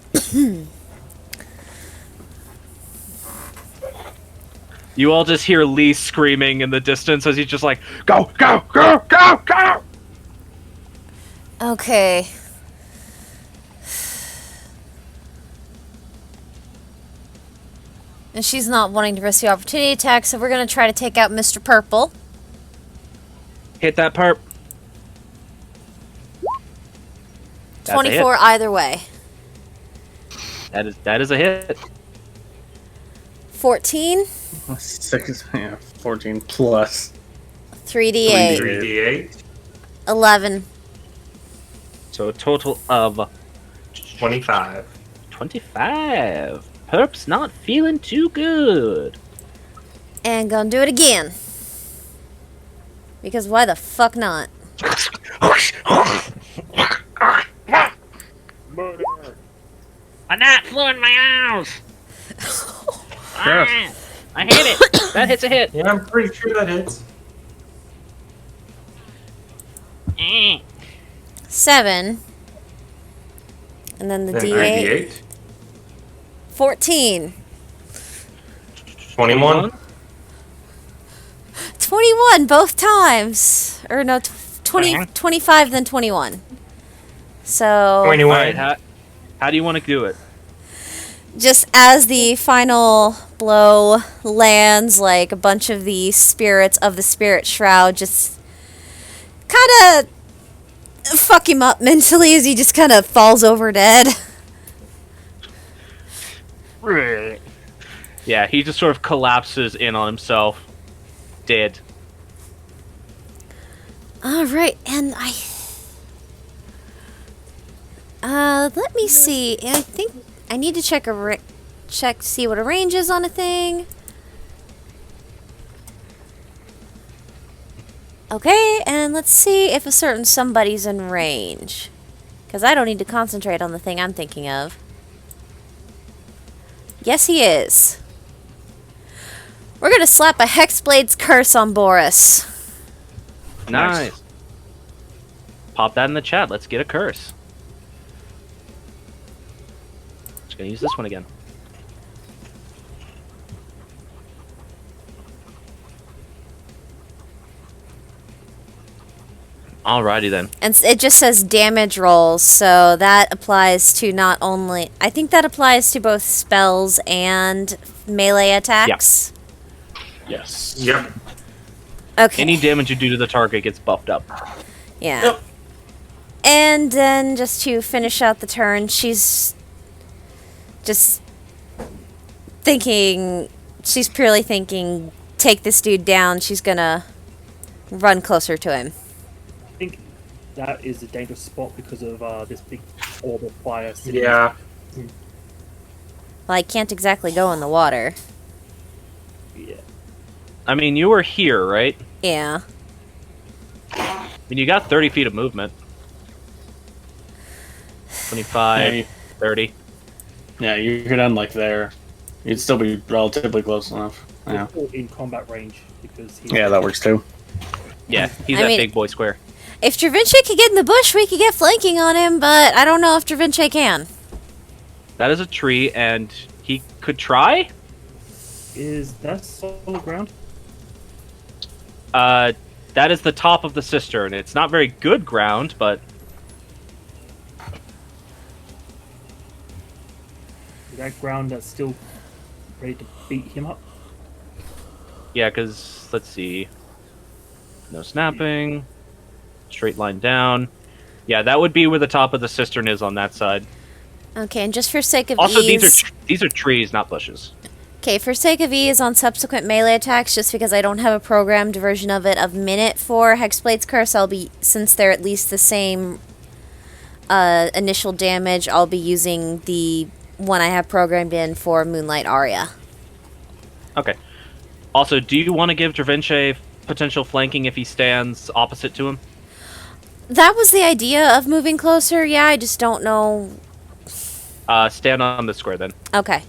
S3: You all just hear Lee screaming in the distance as he's just like, "Go, go, go, go, go!"
S5: Okay. And she's not wanting to risk the opportunity attack, so we're going to try to take out Mr. Purple.
S3: Hit that perp. That's a
S5: 24
S3: hit.
S5: either way.
S3: That is a hit.
S5: 14,
S4: 14 plus.
S5: 3d8,
S1: 3d8.
S5: 11.
S3: So a total of
S1: 25.
S3: 25. Perp's not feeling too good.
S5: And gonna do it again. Because why the fuck not?
S6: Murder.
S3: A gnat flew in my house.
S4: Yes.
S3: I hit it. That hits a hit.
S1: Yeah, I'm pretty sure that hits.
S5: 7. And then the
S1: Then
S5: d8.
S1: 3d8.
S5: 14.
S1: 21.
S5: 21 both times. Or no, 20, 25 then 21. So,
S1: 21.
S3: Alright, how do you want to do it?
S5: just as the final blow lands, like a bunch of the spirits of the spirit shroud just kind of fuck him up mentally as he just kind of falls over dead.
S3: Yeah, he just sort of collapses in on himself. Dead.
S5: Alright, and let me see. I think I need to check to see what a range is on a thing. Okay, and let's see if a certain somebody's in range. Because I don't need to concentrate on the thing I'm thinking of. Yes, he is. We're gonna slap a Hexblade's Curse on Boris.
S3: Nice. Pop that in the chat. Let's get a curse. Just gonna use this one again. Alrighty then.
S5: And it just says damage rolls, so that applies to not only... I think that applies to both spells and melee attacks.
S4: Yes.
S1: Yep.
S5: Okay.
S3: Any damage you do to the target gets buffed up.
S5: Yeah.
S1: Yep.
S5: And then just to finish out the turn, she's just thinking... She's purely thinking, take this dude down. She's gonna run closer to him.
S6: I think that is a dangerous spot because of this big orb of fire. sitting-
S1: Yeah.
S5: Well, I can't exactly go in the water.
S6: Yeah.
S3: I mean, you were here, right?
S5: Yeah.
S3: I mean, you got 30 feet of movement. 25,
S4: Yeah,
S3: 30.
S4: yeah, you could end like there. You'd still be relatively close enough. Yeah,
S6: Or in combat range because he's
S4: yeah, that works too.
S3: Yeah, he's
S5: I
S3: that
S5: mean-
S3: big boy square.
S5: If Dravinci could get in the bush, we could get flanking on him, but I don't know if Dravinci can.
S3: That is a tree, and he could try?
S6: Is that solid ground?
S3: That is the top of the cistern. It's not very good ground, but
S6: Is that ground that's still ready to beat him up?
S3: yeah, because, let's see. No snapping. Straight line down. Yeah, that would be where the top of the cistern is on that side.
S5: Okay, and just for sake of
S3: Also,
S5: ease...
S3: these are trees, not bushes.
S5: Okay, for sake of ease on subsequent melee attacks, just because I don't have a programmed version of it of minute for Hexblade's Curse, I'll be, since they're at least the same initial damage, I'll be using the one I have programmed in for Moonlight Aria.
S3: Okay. Also, do you want to give Dravinci potential flanking if he stands opposite to him?
S5: That was the idea of moving closer, yeah, I just don't know...
S3: Stand on the square then.
S5: Okay.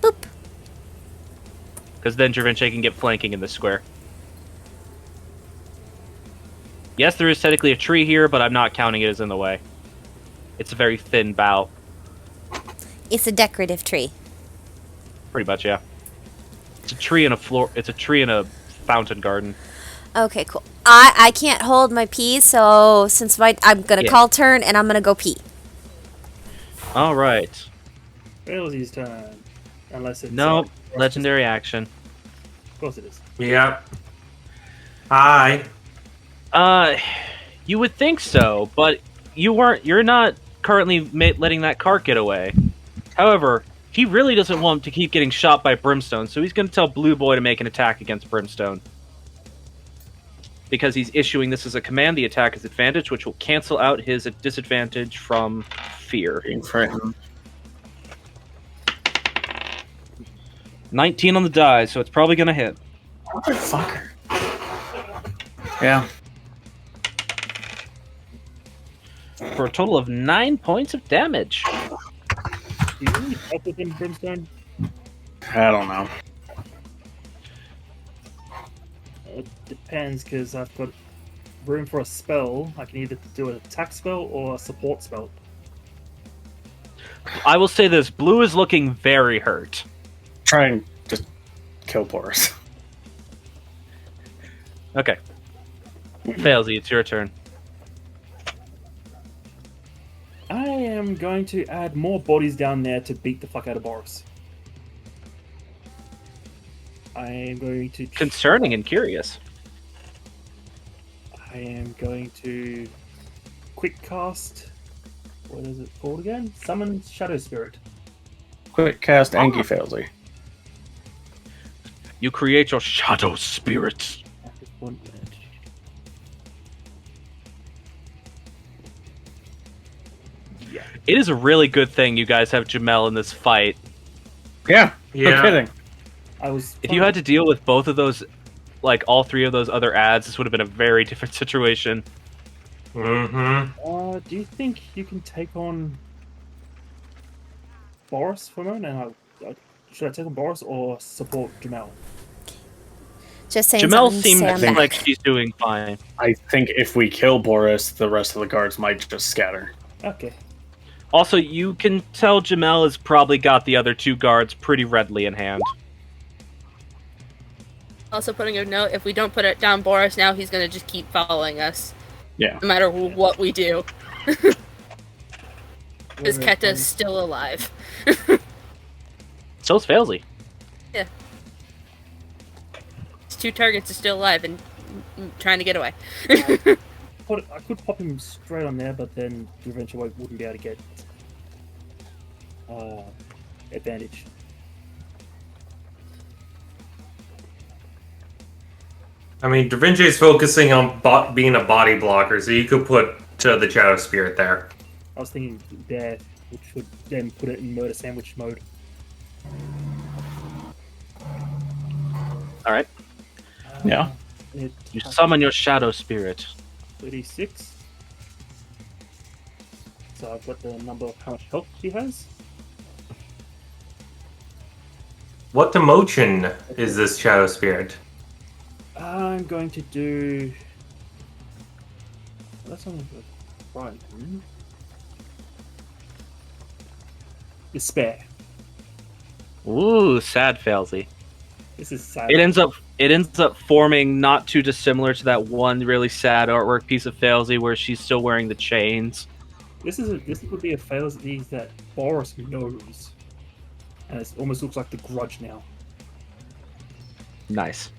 S5: Boop.
S3: Because then Dravinci can get flanking in the square. Yes, there is technically a tree here, but I'm not counting it as in the way. It's a very thin bough.
S5: It's a decorative tree.
S3: Pretty much, yeah. It's a tree in a floor. It's a tree in a fountain garden.
S5: Okay, cool. I can't hold my pee, so since I'm gonna
S3: Yeah.
S5: call turn and I'm gonna go pee.
S3: All right.
S6: Railsy's turn. Unless it's...
S3: No legendary action.
S6: Of course it is.
S1: Yep. Hi.
S3: You would think so, but you're not currently letting that cart get away. However, he really doesn't want to keep getting shot by Brimstone, so he's going to tell Blue Boy to make an attack against Brimstone. Because he's issuing this as a command, the attack is advantage, which will cancel out his disadvantage from fear.
S4: Being frightened.
S3: 19 on the die, so it's probably going to hit.
S4: Motherfucker. Yeah.
S3: For a total of 9 points of damage.
S6: Do you really help with him, Brimstone?
S4: I don't know.
S6: It depends, because I've got room for a spell. I can either do an attack spell or a support spell.
S3: I will say this, Blue is looking very hurt.
S4: Try and just kill Boris.
S3: Okay. Failsy, it's your turn.
S6: I am going to add more bodies down there to beat the fuck out of Boris. I am going to...
S3: Concerning and curious.
S6: I am going to quick cast... What is it called again? Summon Shadow Spirit.
S4: Quick cast Anki Failsy.
S3: You create your shadow spirits.
S6: After 1 minute. Yeah.
S3: It is a really good thing you guys have Jamel in this fight.
S4: Yeah,
S1: Yeah.
S4: no kidding.
S6: I was...
S3: If you had to deal with both of those, like all three of those other ads, this would have been a very different situation.
S1: Mm-hmm.
S6: Do you think you can take on Boris for a moment? And should I take on Boris or support Jamel?
S5: Just saying
S3: Jamel
S5: something
S3: seems
S5: Sam
S3: like
S5: back.
S3: she's doing fine.
S4: I think if we kill Boris, the rest of the guards might just scatter.
S6: Okay.
S3: Also, you can tell Jamel has probably got the other two guards pretty readily in hand.
S2: Also putting a note, if we don't put it down Boris now, he's gonna just keep following us.
S4: Yeah.
S2: No matter what we do. Because Keta's still alive.
S3: So's Failsy.
S2: Yeah. His two targets are still alive and trying to get away.
S6: I could pop him straight on there, but then eventually wouldn't be able to get advantage.
S1: I mean, Da Vinci is focusing on being a body blocker, so you could put the Shadow Spirit there.
S6: I was thinking there, which would then put it in murder sandwich mode.
S3: Alright.
S4: Yeah.
S6: It
S3: You
S6: has
S3: summon your shadow spirit.
S6: 36. So I've got the number of how much health she has.
S1: What emotion is this shadow spirit?
S6: I'm going to do. That's only good. Right. Despair.
S3: Ooh, sad Failsy.
S6: This is sad.
S3: It ends up forming not too dissimilar to that one really sad artwork piece of Failsy where she's still wearing the chains.
S6: This would be a fallacy that Boris knows, and it almost looks like the Grudge now.
S3: Nice.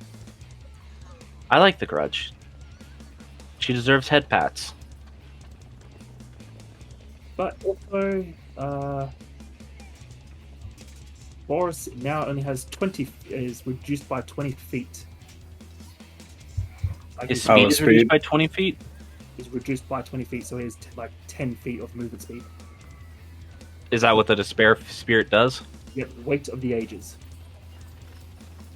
S3: I like the Grudge. She deserves head pats.
S6: But also, Boris now only has 20. Is reduced by 20 feet. Like
S3: His
S6: his
S3: speed is reduced
S4: speed.
S3: by 20 feet?
S6: is reduced by 20 feet, so he has like 10 feet of movement speed.
S3: Is that what the Despair Spirit does?
S6: Yep, weight of the ages.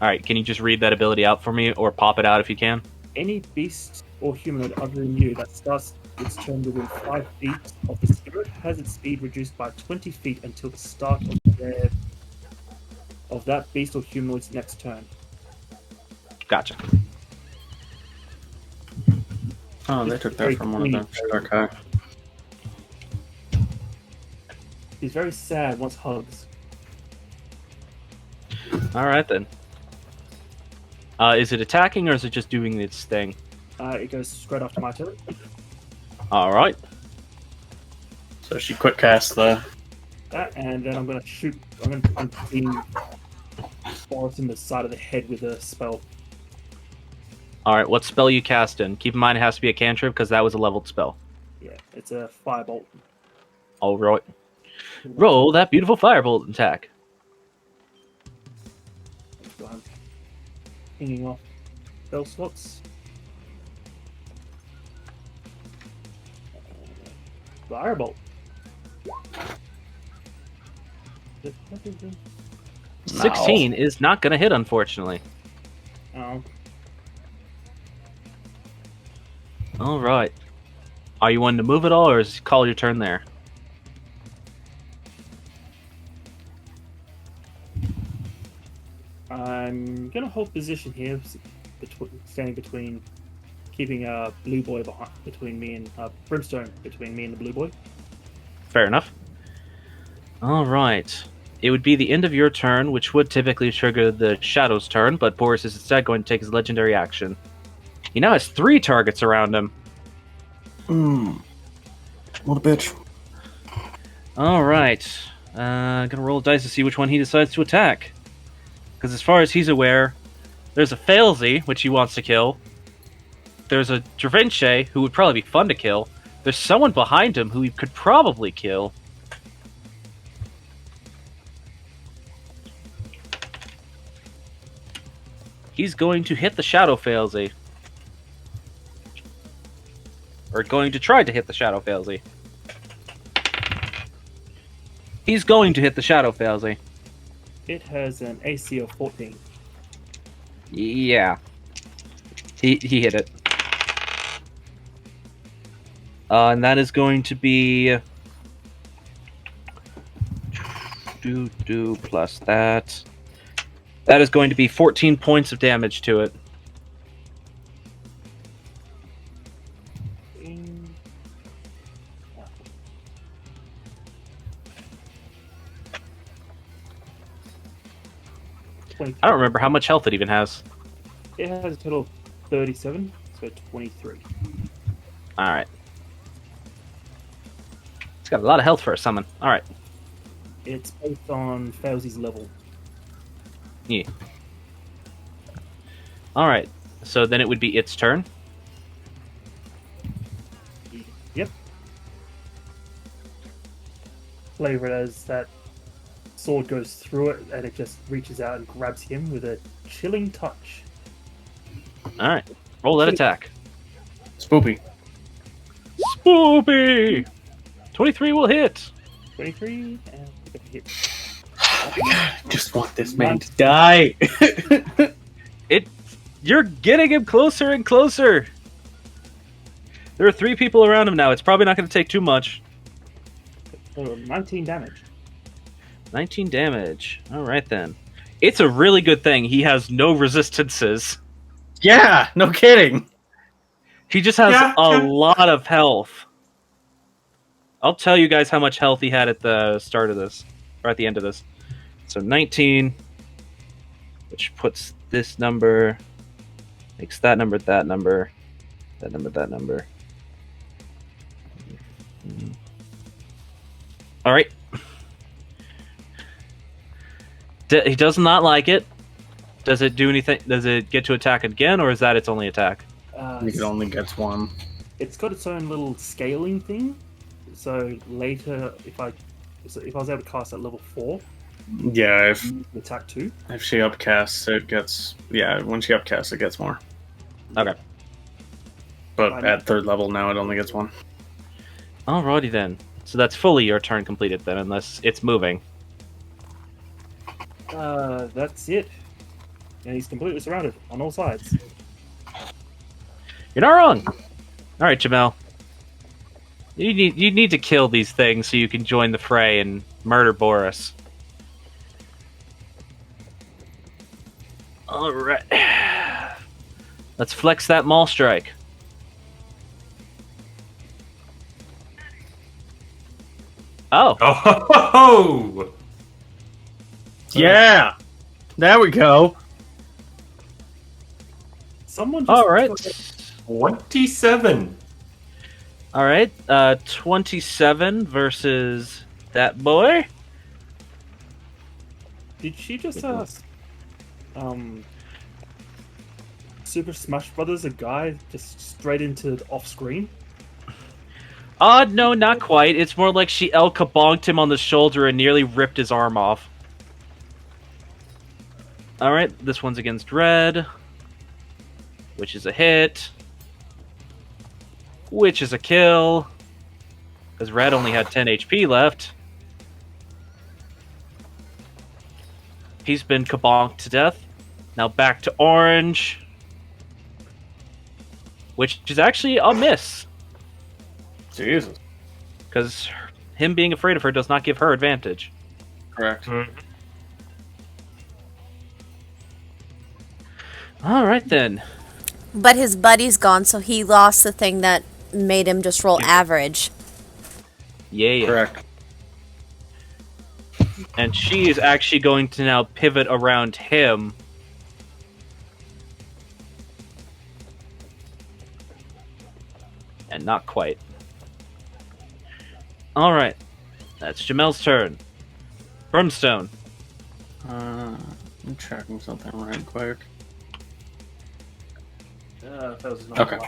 S3: Alright, can you just read that ability out for me, or pop it out if you can?
S6: Any beast or humanoid other than you that starts its turn within 5 feet of the spirit has its speed reduced by 20 feet until the start of that beast or humanoid's next turn.
S3: Gotcha.
S4: Oh, they took that from one of them. Okay.
S6: He's very sad, wants hugs.
S3: Alright then. Is it attacking or is it just doing its thing?
S6: It goes straight after my turn.
S3: Alright.
S4: So she quick cast the.
S6: That, and then I'm going to shoot. I'm going to punch the Boris in the side of the head with a spell.
S3: Alright, what spell you cast in? Keep in mind it has to be a cantrip because that was a leveled spell.
S6: Yeah, it's a firebolt.
S3: Alright. Roll that beautiful firebolt attack.
S6: So I'm pinging off spell slots. Firebolt.
S3: 16 is not going to hit, unfortunately.
S6: Oh,
S3: Alright. Are you wanting to move at all, or is call your turn there?
S6: I'm gonna hold position here, standing between, keeping blue boy behind between me and Brimstone between me and the blue boy.
S3: Fair enough. Alright. It would be the end of your turn, which would typically trigger the Shadow's turn, but Boris is instead going to take his legendary action. He now has 3 targets around him.
S4: What a bitch.
S3: Alright. Gonna roll dice to see which one he decides to attack. Because as far as he's aware, there's a Failsy, which he wants to kill. There's a Dravinche, who would probably be fun to kill. There's someone behind him who he could probably kill. He's going to hit the Shadow Failsy. Or going to try to hit the Shadow Failsy. He's going to hit the Shadow Failsy.
S6: It has an AC of 14.
S3: Yeah. He hit it. And that is going to be... plus that. That is going to be 14 points of damage to it. I don't remember how much health it even has.
S6: It has a total of 37, so 23.
S3: Alright. It's got a lot of health for a summon. Alright.
S6: It's based on Failsy's level.
S3: Yeah. Alright. So then it would be its turn.
S6: Yep. Flavor it as that sword goes through it and it just reaches out and grabs him with a chilling touch.
S3: Alright. Roll that attack.
S4: Spoopy.
S3: Spoopy! 23 will hit.
S6: 23 and we get a hit.
S4: Just want this man to die.
S3: It You're getting him closer and closer. There are 3 people around him now. It's probably not going to take too much.
S6: 19 damage.
S3: 19 damage. All right, then. It's a really good thing he has no resistances.
S4: Yeah, no kidding.
S3: He just has
S1: Yeah.
S3: a lot of health. I'll tell you guys how much health he had at the start of this, or at the end of this. So 19, which puts this number, makes that number, that number, that number, that number. All right. He does not like it. Does it do anything? Does it get to attack again, or is that its only attack?
S4: I think it only gets one.
S6: It's got its own little scaling thing. So later, if I was able to cast at level 4,
S4: Yeah,
S6: attack 2.
S4: if she upcasts, it gets... Yeah, when she upcasts, it gets more.
S3: Okay.
S4: But at 3rd level now, it only gets 1.
S3: Alrighty then. So that's fully your turn completed then, unless it's moving.
S6: That's it. And he's completely surrounded on all sides.
S3: You're not wrong. All right, Jamel. You need to kill these things so you can join the fray and murder Boris. All right. Let's flex that maul strike. Oh,
S1: Oh,
S4: Yeah! There we go!
S6: Someone just
S3: all right.
S1: 27.
S3: All right. 27 versus that boy.
S6: Did she just Super Smash Brothers a guy just straight into off screen?
S3: No, not quite. It's more like she El Kabonked him on the shoulder and nearly ripped his arm off. Alright, this one's against Red, which is a hit, which is a kill, because Red only had 10 HP left. He's been kabonked to death. Now back to Orange, which is actually a miss.
S4: Jesus.
S3: Because him being afraid of her does not give her advantage.
S4: Correct.
S3: Alright then.
S5: But his buddy's gone, so he lost the thing that made him just roll average.
S3: Yeah.
S4: Correct.
S3: And she is actually going to now pivot around him. And not quite. Alright. That's Jamel's turn. Brimstone.
S4: I'm checking something right quick. Okay.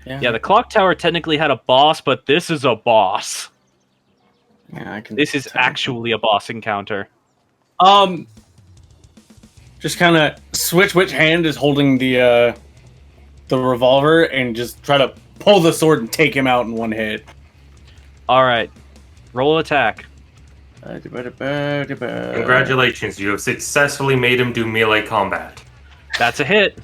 S3: Yeah, the clock tower technically had a boss, but this is a boss.
S4: Yeah, I can.
S3: This is actually a boss encounter.
S4: Just kind of switch which hand is holding the revolver and just try to pull the sword and take him out in one hit.
S3: Alright. Roll attack.
S1: Congratulations, you have successfully made him do melee combat.
S3: That's a hit.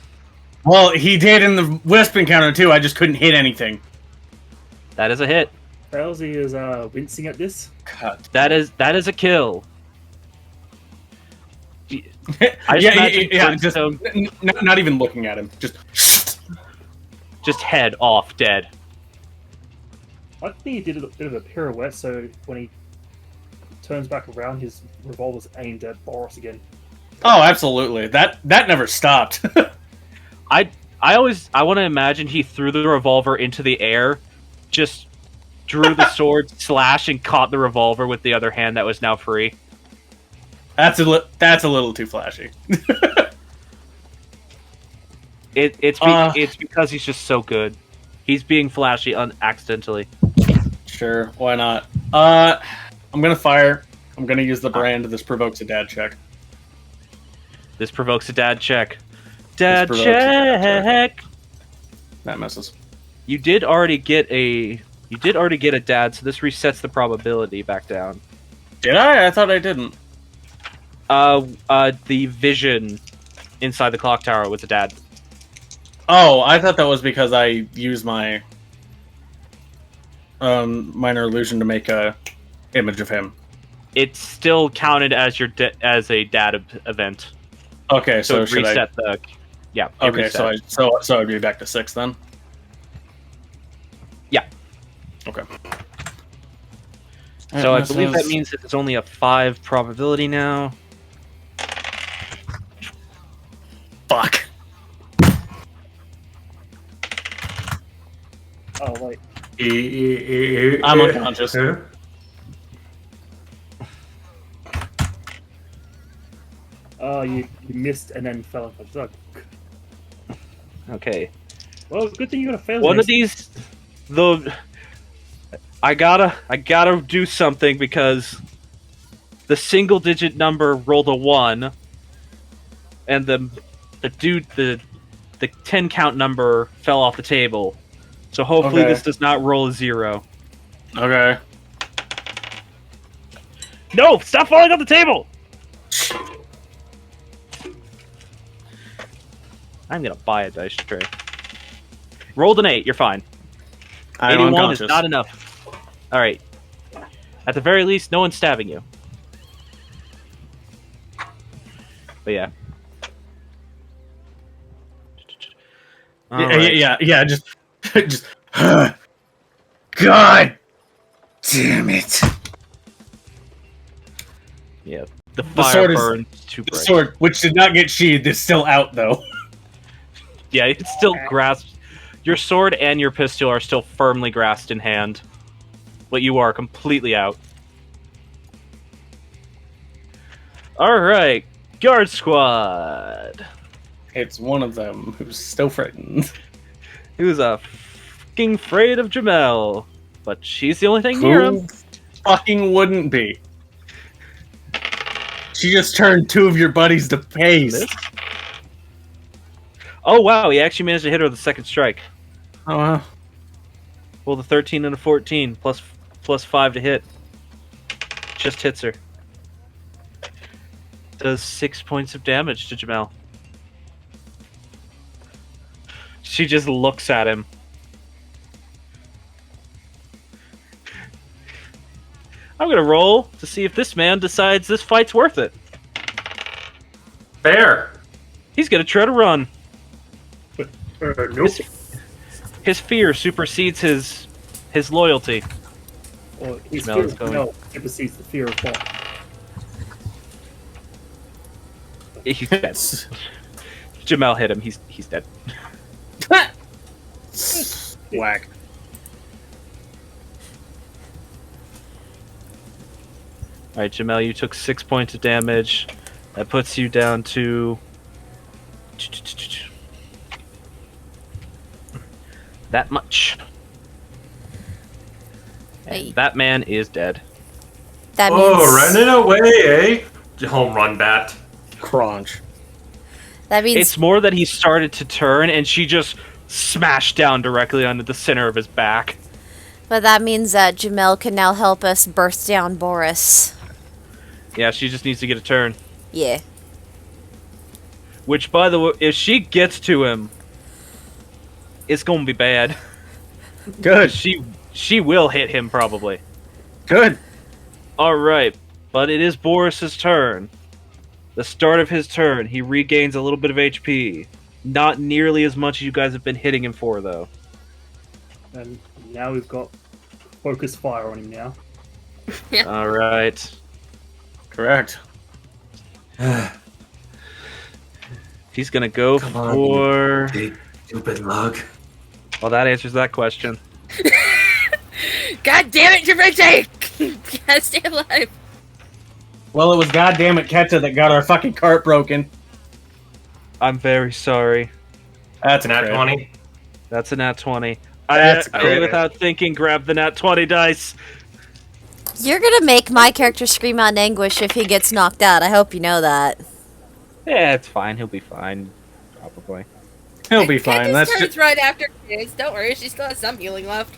S4: Well, he did in the Wisp encounter too. I just couldn't hit anything.
S3: That is a hit.
S6: Elsie is wincing at this.
S4: Cut.
S3: That is a kill. I just imagine
S4: just
S3: Brimstone
S4: not even looking at him. Just
S3: head off dead.
S6: I think he did a bit of a pirouette, so when he turns back around, his revolver's aimed at Boris again.
S4: Oh, absolutely. That never stopped.
S3: I want to imagine he threw the revolver into the air, just drew the sword slash and caught the revolver with the other hand that was now free.
S4: That's a little too flashy.
S3: It's because he's just so good. He's being flashy accidentally.
S4: Sure, why not? I'm gonna fire. I'm gonna use the brand. This provokes a dad check.
S3: This provokes a dad check. Dad
S4: provokes a dad
S3: check.
S4: That misses.
S3: You did already get a You did already get a dad, so this resets the probability back down.
S4: Did I? I thought I didn't.
S3: The vision inside the clock tower was a dad.
S4: Oh, I thought that was because I used my minor illusion to make a image of him.
S3: It's still counted as your as a dad event.
S4: Okay,
S3: So
S4: so
S3: it
S4: should I?
S3: reset the. Yeah. It
S4: Okay,
S3: reset.
S4: so I'd be back to 6 then.
S3: Yeah.
S4: Okay.
S3: So I believe that means that it's only a 5 probability now.
S4: Fuck.
S6: Oh wait.
S4: I'm unconscious.
S6: Oh, you missed and then fell off a drug.
S3: Okay.
S6: Well, good thing you got a fail.
S3: One of these, I gotta do something because the single digit number rolled a 1, and the 10 count number fell off the table. So hopefully
S4: Okay.
S3: this does not roll a 0.
S4: Okay.
S3: No! Stop falling off the table! I'm gonna buy a dice tray. Rolled an 8, you're fine.
S4: I'm
S3: 81 is
S4: unconscious.
S3: not enough. Alright. At the very least, no one's stabbing you. But yeah. Alright.
S4: Yeah, just just God damn it.
S3: Yeah. The
S4: The
S3: fire
S4: sword is-
S3: burns too
S4: The
S3: bright.
S4: sword, which did not get sheathed, is still out though.
S3: Yeah, it's still grasped. Your sword and your pistol are still firmly grasped in hand. But you are completely out. Alright. Guard squad.
S4: It's one of them who's still frightened.
S3: Who's fucking afraid of Jamel. But she's the only thing near him.
S4: Who fucking wouldn't be? She just turned 2 of your buddies to paste.
S3: Miss? Oh wow, he actually managed to hit her with a second strike.
S4: Oh wow.
S3: Well, the 13 and a 14 plus 5 to hit. Just hits her. Does 6 points of damage to Jamel. She just looks at him. I'm gonna roll to see if this man decides this fight's worth it.
S1: Fair.
S3: He's gonna try to run.
S6: Nope.
S3: His fear supersedes his loyalty.
S6: Or his
S3: Smell
S6: fear
S3: is
S6: of
S3: going.
S6: smell supersedes the fear of what?
S3: He's dead. Jamel hit him. He's dead.
S4: Whack.
S3: Alright, Jamel, you took 6 points of damage. That puts you down to... that much. And
S5: Wait.
S3: that man is dead.
S5: That means
S1: Oh, running away, eh? Home run bat.
S4: Crunch.
S5: that means
S3: It's more that he started to turn, and she just smashed down directly onto the center of his back.
S5: but that means that Jamel can now help us burst down Boris.
S3: Yeah, she just needs to get a turn.
S5: Yeah.
S3: Which, by the way, if she gets to him, it's gonna be bad.
S4: Good.
S3: She will hit him, probably.
S4: Good.
S3: Alright, but it is Boris's turn. The start of his turn, he regains a little bit of HP. Not nearly as much as you guys have been hitting him for, though.
S6: And now we've got focus fire on him now.
S3: Alright.
S4: Correct.
S3: He's gonna go
S1: Come on,
S3: for...
S1: Stupid lug.
S3: Well, that answers that question.
S2: God damn it, Javante! Gotta stay alive.
S4: Well, it was goddamn it Keta that got our fucking cart broken.
S3: I'm very sorry.
S4: That's a
S1: Nat
S4: crit.
S1: 20.
S3: That's a nat 20.
S4: That's
S3: I
S4: great.
S3: without thinking, grab the nat 20 dice.
S5: You're gonna make my character scream out in anguish if he gets knocked out. I hope you know that.
S3: Yeah, it's fine. He'll be fine. Probably.
S4: He'll be fine. That's
S2: turns
S4: just,
S2: right after kids. Don't worry, she still has some healing left.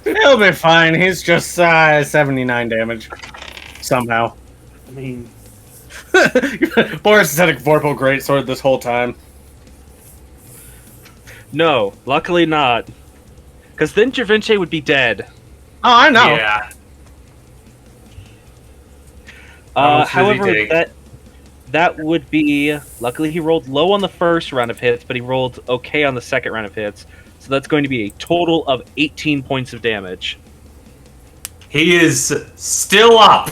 S4: he'll be fine. He's just 79 damage. Somehow.
S6: I mean,
S4: Boris has had a Vorpal Greatsword this whole time.
S3: No, luckily not. Because then Dravince would be dead.
S4: Oh, I know.
S1: Yeah. I was busy
S3: However,
S1: dig.
S3: that would be... Luckily, he rolled low on the first round of hits, but he rolled okay on the second round of hits. So that's going to be a total of 18 points of damage.
S1: He is still up.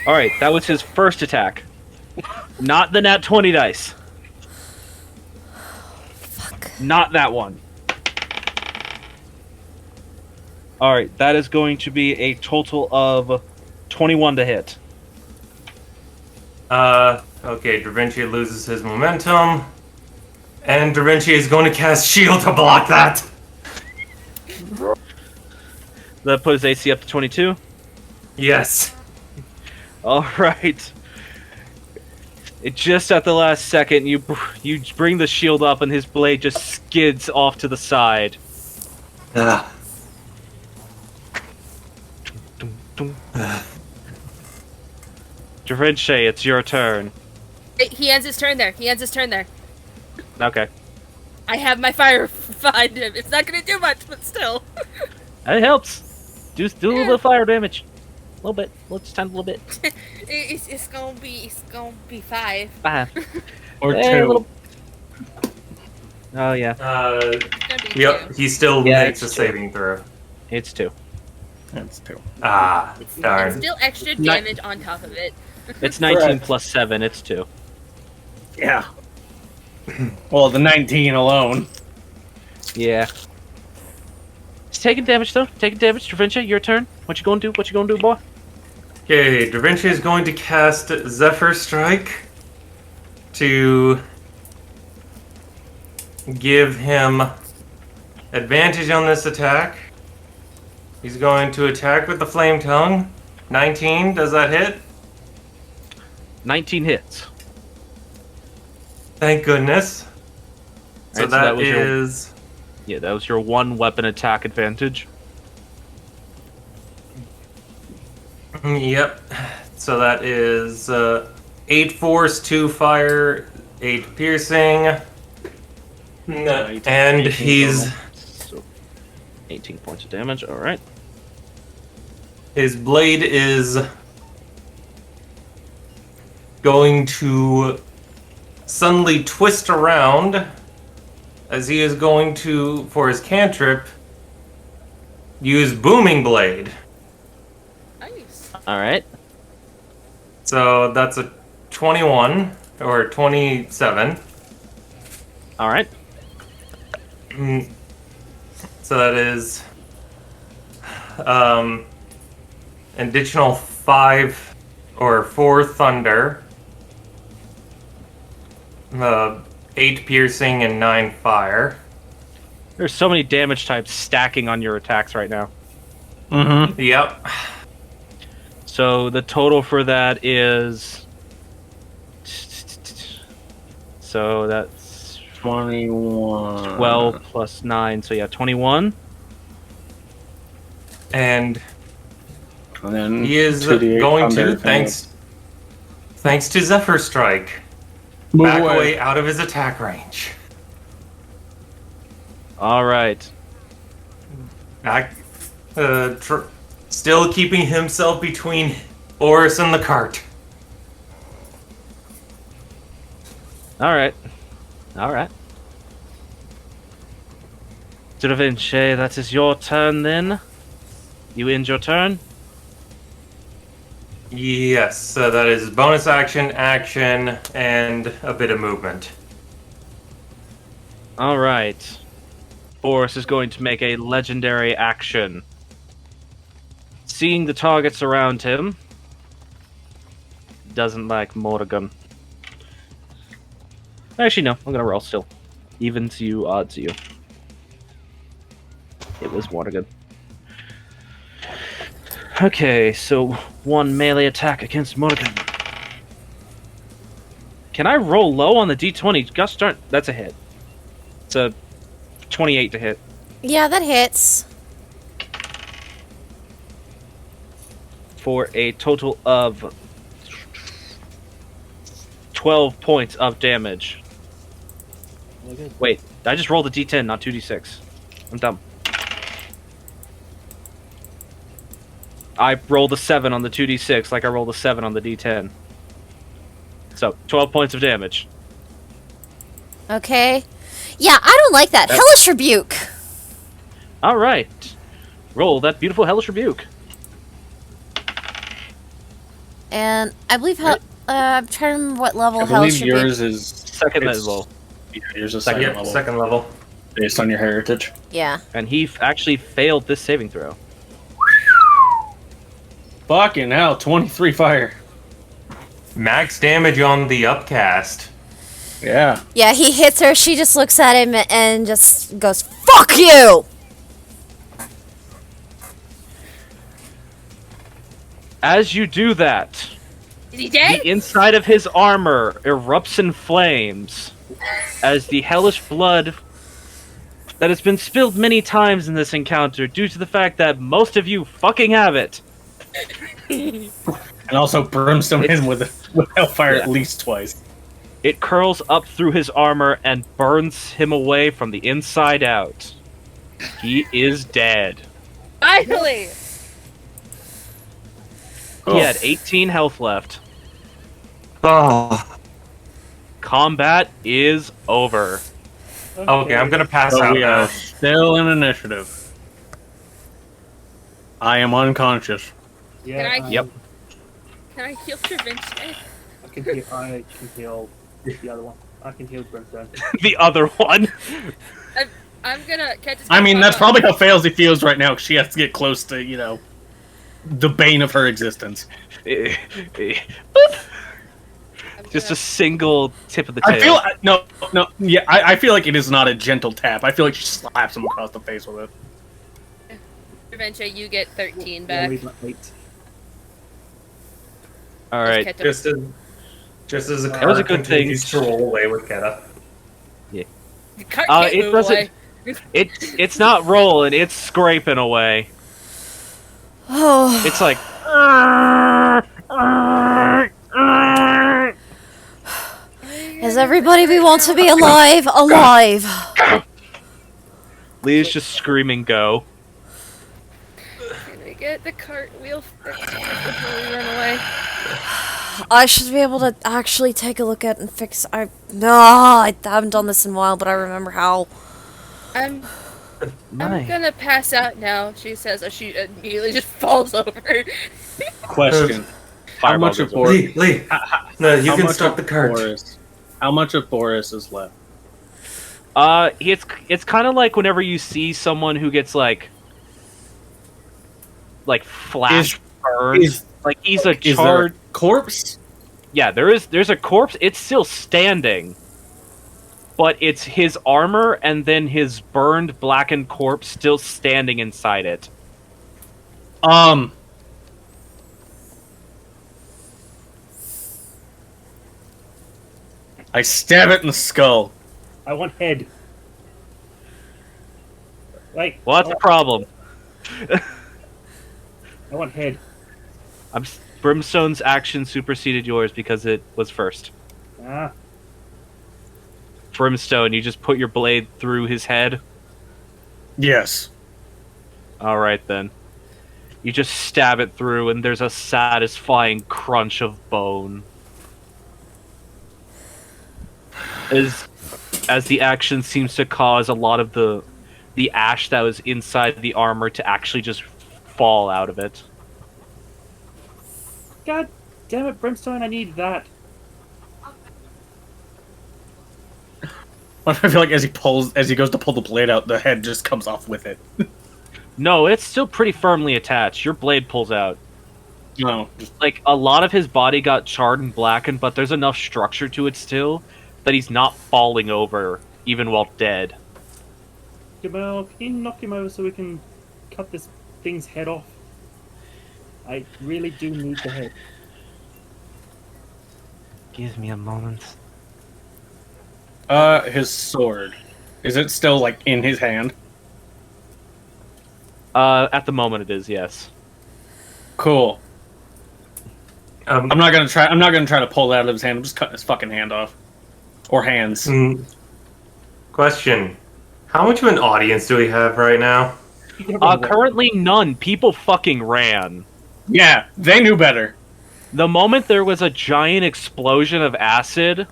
S3: Alright, that was his first attack. Not the nat 20 dice.
S5: Fuck.
S3: Not that one. Alright, that is going to be a total of 21 to hit.
S1: Okay, Dravinci loses his momentum. And Dravinci is going to cast Shield to block that.
S3: That put his AC up to 22.
S1: Yes.
S3: Alright. It just at the last second, you bring the shield up and his blade just skids off to the side. Dravince, it's your turn.
S2: He ends his turn there. He ends his turn there.
S3: Okay.
S2: I have my fire behind him. It's not gonna do much, but still.
S3: It helps. Do a little bit of fire damage. A little bit. Let's time a little bit.
S2: It's gonna be 5.
S3: 5.
S4: Or
S3: Eh,
S4: 2.
S3: a little- Oh yeah,
S2: It's gonna be
S1: Yep,
S2: 2.
S1: he still
S3: Yeah,
S1: makes a
S3: it's 2.
S1: saving throw.
S3: it's 2.
S4: That's 2.
S1: Ah,
S2: It's
S1: darn.
S2: still extra damage on top of it.
S3: It's 19
S4: Correct.
S3: plus 7. It's 2.
S4: Yeah. Well, the 19 alone.
S3: Yeah. He's taking damage though. Taking damage. Dravince, your turn. What you gonna do? What you gonna do, boy?
S1: Okay, Dravinci is going to cast Zephyr Strike to give him advantage on this attack. He's going to attack with the Flame Tongue. 19, does that hit?
S3: 19 hits.
S1: Thank goodness. So
S3: Alright, so that was your-
S1: is...
S3: Yeah, that was your one weapon attack advantage.
S1: Yep. So that is 8 force, 2 fire, 8 piercing. And
S4: 18
S1: he's...
S4: total.
S3: So 18 points of damage. All right.
S1: His blade is going to suddenly twist around as he is going to, for his cantrip, use Booming Blade.
S2: Nice.
S3: All right.
S1: So that's a 21 or 27.
S3: All right.
S1: So that is additional 5 or 4 thunder, 8 piercing, and 9 fire.
S3: There's so many damage types stacking on your attacks right now.
S4: Mm-hmm.
S1: Yep.
S3: So the total for that is. So that's
S4: 21.
S3: 12 plus 9. So yeah, 21.
S1: And
S4: And then
S1: he is
S4: 2d8
S1: going
S4: thunder
S1: to, thanks to Zephyr Strike,
S4: Move
S1: back
S4: away.
S1: away out of his attack range.
S3: All right.
S1: Back, still keeping himself between Oris and the cart.
S3: All right. All right. Dravince, that is your turn then. You end your turn.
S1: Yes, so that is bonus action, action, and a bit of movement.
S3: All right. Boris is going to make a legendary action. Seeing the targets around him, doesn't like Morrigan. Actually, no. I'm gonna roll still. Even to you, odd to you. It was Morrigan. Okay, so 1 melee attack against Morrigan. Can I roll low on the d20? Gosh darn, that's a hit. It's a 28 to hit.
S5: Yeah, that hits.
S3: For a total of 12 points of damage. Wait, I just rolled a d10, not 2d6. I'm dumb. I rolled a 7 on the 2d6 like I rolled a 7 on the d10. So, 12 points of damage.
S5: Okay. Yeah, I don't like that. Hellish Rebuke.
S3: Alright. Roll that beautiful Hellish Rebuke.
S5: And I believe I'm trying to remember what level
S4: I
S5: Hellish
S4: believe
S5: Rebuke.
S4: yours is
S3: Second
S4: it's-
S3: level.
S4: Yeah, yours is second level,
S1: Second level.
S4: based on your heritage.
S5: Yeah.
S3: And he actually failed this saving throw.
S4: Fucking hell, 23 fire.
S1: Max damage on the upcast.
S4: Yeah.
S5: Yeah, he hits her. She just looks at him and just goes, "Fuck you!"
S3: As you do that,
S2: Is he dead?
S3: the inside of his armor erupts in flames as the hellish blood that has been spilled many times in this encounter due to the fact that most of you fucking have it.
S4: And also brimstone him with hellfire
S3: Yeah.
S4: at least twice.
S3: It curls up through his armor and burns him away from the inside out. He is dead.
S2: Finally!
S3: He had 18 health left.
S1: Oh.
S3: Combat is over.
S1: Okay, I'm gonna pass
S4: So
S1: out
S4: we
S1: now.
S4: are still in initiative. I am unconscious.
S6: Yeah.
S2: Can I-
S3: Yep.
S2: Can I heal Trevince?
S6: I can heal the other one. I can heal Brimstone.
S3: The other one.
S2: I'm gonna. Can I, just
S4: I mean,
S2: pop
S4: that's
S2: up?
S4: probably how Failsy feels right now, because she has to get close to, the bane of her existence.
S2: I'm
S3: Just
S2: gonna-
S3: a single tip of the tail.
S4: I feel I feel like it is not a gentle tap. I feel like she slaps him across the face with it.
S2: Trevince, you get 13
S6: We'll
S2: back.
S6: leave that late.
S3: All right.
S2: Just
S1: Just as a
S3: That was a
S1: card
S3: good thing.
S1: continues to roll away with Keta.
S2: The cart can't
S3: It
S2: move
S3: doesn't.
S2: away.
S3: It's not rolling. It's scraping away.
S5: Oh.
S3: It's like.
S5: Is everybody we want to be alive? Alive.
S3: Leah's just screaming, "Go!"
S2: Can we get the cartwheel fixed before we run away?
S5: I should be able to actually take a look at and fix. I haven't done this in a while, but I remember how.
S2: I'm
S3: My.
S2: gonna pass out now, she says as she immediately just falls over.
S4: Question. How
S3: Fireball
S4: much of
S3: goes over.
S4: Boris?
S1: Lee, no, you
S4: How
S1: can
S4: much
S1: stop
S4: of
S1: the cart.
S4: How much of Boris is left?
S3: It's kind of like whenever you see someone who gets like flash burned.
S4: is-
S3: Like he's a
S4: Is there a
S3: charred.
S4: corpse?
S3: Yeah, there's a corpse. It's still standing, but it's his armor and then his burned, blackened corpse still standing inside it.
S4: I stab it in the skull.
S6: I want head. Like,
S3: Well, that's a problem.
S6: I want head.
S3: Brimstone's action superseded yours because it was first.
S6: Ah,
S3: Brimstone, you just put your blade through his head.
S4: Yes.
S3: All right then. You just stab it through, and there's a satisfying crunch of bone. As the action seems to cause a lot of the ash that was inside the armor to actually just fall out of it.
S6: God damn it, Brimstone! I need that.
S4: I feel like as he goes to pull the blade out, the head just comes off with it.
S3: No, it's still pretty firmly attached. Your blade pulls out.
S4: No, just
S3: Like, a lot of his body got charred and blackened, but there's enough structure to it still that he's not falling over, even while dead.
S6: Jamal, can you knock him over so we can cut this thing's head off? I really do need the head.
S3: Give me a moment.
S4: his sword. Is it still like in his hand?
S3: At the moment, it is, yes.
S4: Cool.
S1: Um,
S4: I'm not gonna try to pull it out of his hand. I'm just cutting his fucking hand off, or hands.
S1: Question: how much of an audience do we have right now?
S3: Currently none. People fucking ran.
S4: Yeah, they knew better.
S3: The moment there was a giant explosion of acid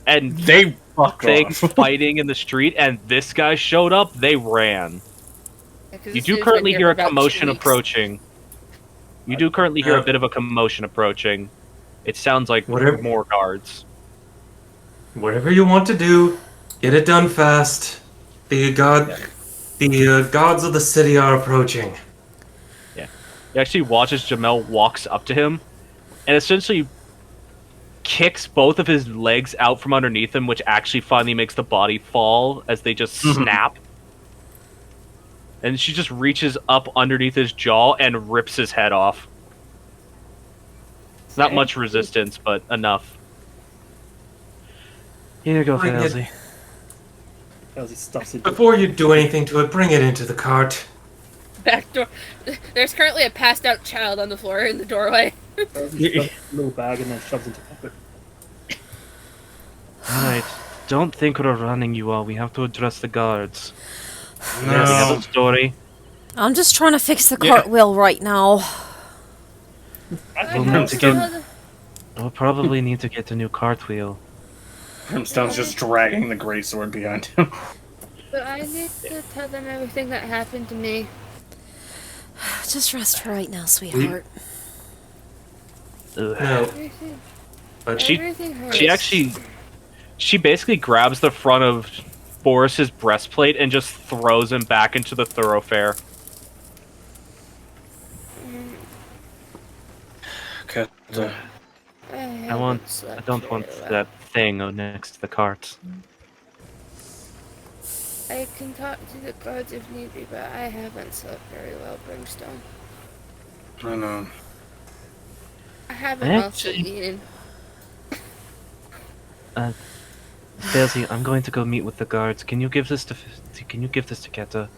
S3: and
S4: They fucked
S3: things
S4: off.
S3: fighting in the street, and this guy showed up, they ran.
S2: Yeah, 'cause
S3: You
S2: this
S3: do
S2: dude's
S3: currently
S2: been
S3: hear
S2: here
S3: a
S2: for about 2
S3: commotion
S2: weeks.
S3: approaching. You do currently hear a bit of a commotion approaching. It sounds like
S1: Whatever.
S3: more guards.
S1: Whatever you want to do, get it done fast. The gods of the city are approaching.
S3: He actually watches Jamel walks up to him and essentially kicks both of his legs out from underneath him, which actually finally makes the body fall as they just snap. And she just reaches up underneath his jaw and rips his head off. Not much resistance, but enough. Here you go,
S1: Bring it.
S3: Failsy.
S6: As he stuffs it.
S1: Before you do anything to it, bring it into the cart.
S2: Back door. There's currently a passed out child on the floor in the doorway.
S6: He stuffs a little bag and then shoves into pocket.
S3: Alright, don't think we're running you all. We have to address the guards.
S4: No.
S3: We have a story.
S5: I'm just trying to fix the cartwheel right now.
S6: I
S3: We'll
S6: think
S3: need to get.
S2: But
S3: We'll probably need to get a new cartwheel.
S4: Brimstone's just dragging the greatsword behind him.
S2: I need to tell them everything that happened to me.
S5: Just rest for right now, sweetheart.
S3: Ugh.
S1: No,
S2: Everything,
S1: but
S2: everything hurts.
S3: She basically grabs the front of Boris's breastplate and just throws him back into the thoroughfare.
S4: Okay.
S3: I don't want that thing next to the cart.
S2: I can talk to the guards if need be, but I haven't slept very well, Brimstone.
S4: I know.
S2: I haven't also
S3: Actually-
S2: eaten.
S3: Daisy, I'm going to go meet with the guards. Can you give this to Keta?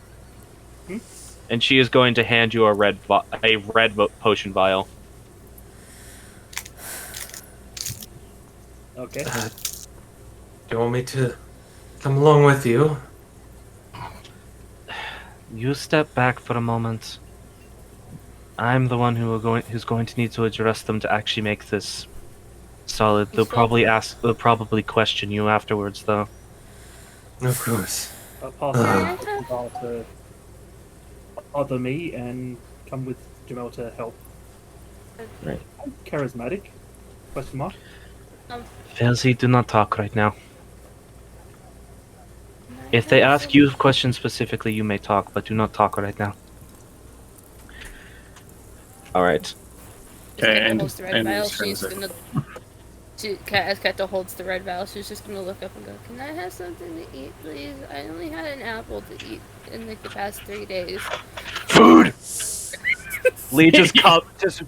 S3: And she is going to hand you a red potion vial.
S6: Okay.
S1: do you want me to come along with you?
S3: You step back for a moment. I'm the one who's going to need to address them to actually make this solid. They'll probably question you afterwards, though.
S1: Of course.
S6: Pass the bar to other me and come with Jamel to help.
S3: Right.
S6: Charismatic? Question mark.
S3: Felsi, do not talk right now. If they ask you questions specifically, you may talk, but do not talk right now. Alright.
S4: Okay,
S2: Holds the red
S4: and
S2: vial.
S4: it's
S2: She's
S4: transit.
S2: gonna. As Keta holds the red vial, she's just gonna look up and go, "Can I have something to eat, please? I only had an apple to eat in like the past 3 days."
S7: Food!
S3: Lee just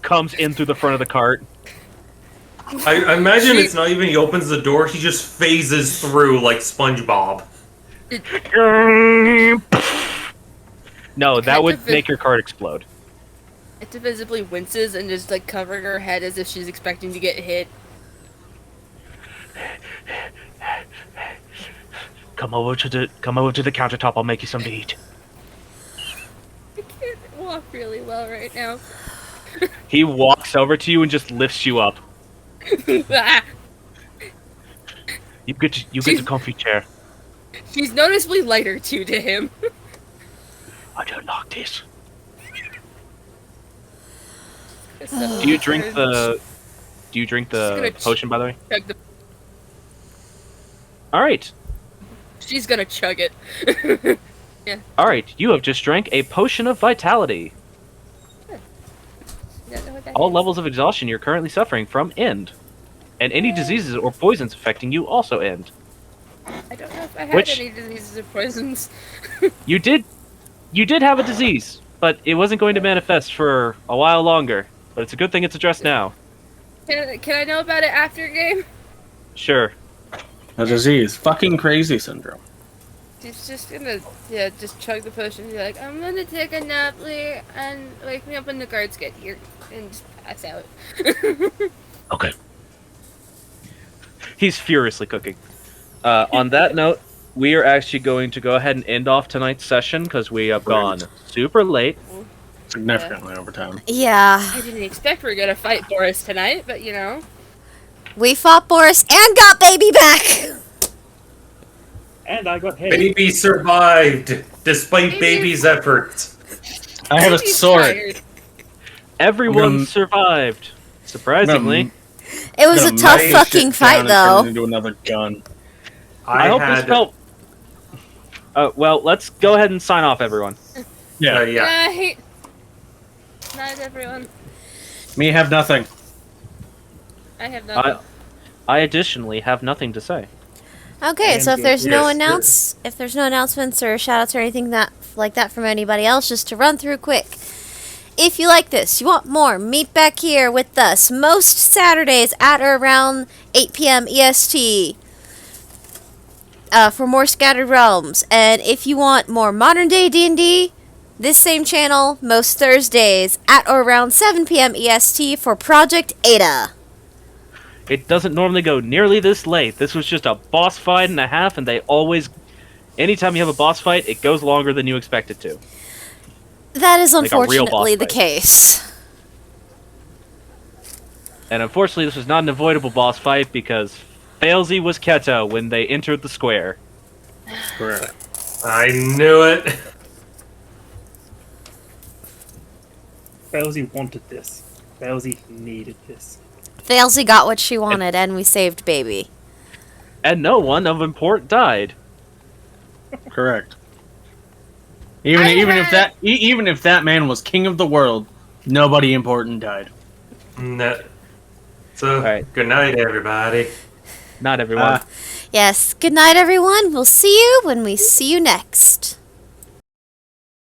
S3: comes in through the front of the cart.
S1: I imagine it's not even he opens the door, he just phases through like SpongeBob.
S3: No, that would
S2: Kind of
S3: make your cart explode.
S2: Keta visibly winces and just like covering her head as if she's expecting to get hit.
S3: Come over to the countertop. I'll make you something to eat.
S2: I can't walk really well right now.
S3: He walks over to you and just lifts you up. You get a comfy chair.
S2: She's noticeably lighter too to him.
S3: I don't like this.
S2: So
S3: Do you drink the
S2: gonna
S3: potion, by the way?
S2: chug the-
S3: All right.
S2: She's gonna chug it.
S3: All right. You have just drank a potion of vitality.
S2: Don't know what that
S3: All
S2: is.
S3: levels of exhaustion you're currently suffering from end, and any diseases or poisons affecting you also end.
S2: I don't know if I had
S3: Which-
S2: any diseases or poisons.
S3: You did have a disease, but it wasn't going to manifest for a while longer. But it's a good thing it's addressed now.
S2: Can I know about it after game?
S3: Sure.
S4: A disease. Fucking crazy syndrome.
S2: She's just gonna, just chug the potion and be like, I'm gonna take a nap later and wake me up when the guards get here and just pass out.
S3: Okay. He's furiously cooking. On that note, we are actually going to go ahead and end off tonight's session because we have gone super late.
S4: Significantly over time.
S5: Yeah.
S2: I didn't expect we were gonna fight Boris tonight, but you know.
S5: We fought Boris and got baby back!
S6: And I got hit.
S1: Baby survived despite
S2: Baby-
S1: baby's efforts.
S4: I have a
S2: He's
S4: sword.
S2: tired.
S3: Everyone survived. Surprisingly.
S5: It was a
S4: Gonna
S5: tough
S4: melt
S5: fucking
S4: this shit down
S5: fight,
S4: and turn
S5: though.
S4: it into another gun.
S3: I hope this felt... well, let's go ahead and sign off, everyone.
S4: Yeah.
S1: Yeah.
S2: Night. Night, everyone.
S4: Me have nothing.
S2: I have nothing.
S3: I additionally have nothing to say.
S5: Okay, so if there's
S1: Yes,
S5: if there's no announcements or shoutouts or anything like that from anybody else, just to run through quick. If you like this, you want more, meet back here with us most Saturdays at or around 8 p.m. EST for more Scattered Realms. And if you want more modern day D&D, this same channel most Thursdays at or around 7 p.m. EST for Project Ada.
S3: It doesn't normally go nearly this late. This was just a boss fight and a half, and they always... Anytime you have a boss fight, it goes longer than you expect it to.
S5: That is
S3: Like a real
S5: unfortunately
S3: boss
S5: the
S3: fight.
S5: case.
S3: And unfortunately, this was not an avoidable boss fight because Failsy was Keto when they entered the square.
S4: Correct.
S1: I knew it.
S6: Failsy wanted this. Failsy needed this.
S5: Failsy got what she wanted, and we saved baby.
S3: And no one of import died.
S4: Correct. Even if that man was king of the world, nobody important died.
S1: No. So,
S3: Alright.
S1: good night, everybody.
S3: Not everyone.
S5: Yes, good night, everyone. We'll see you when we see you next.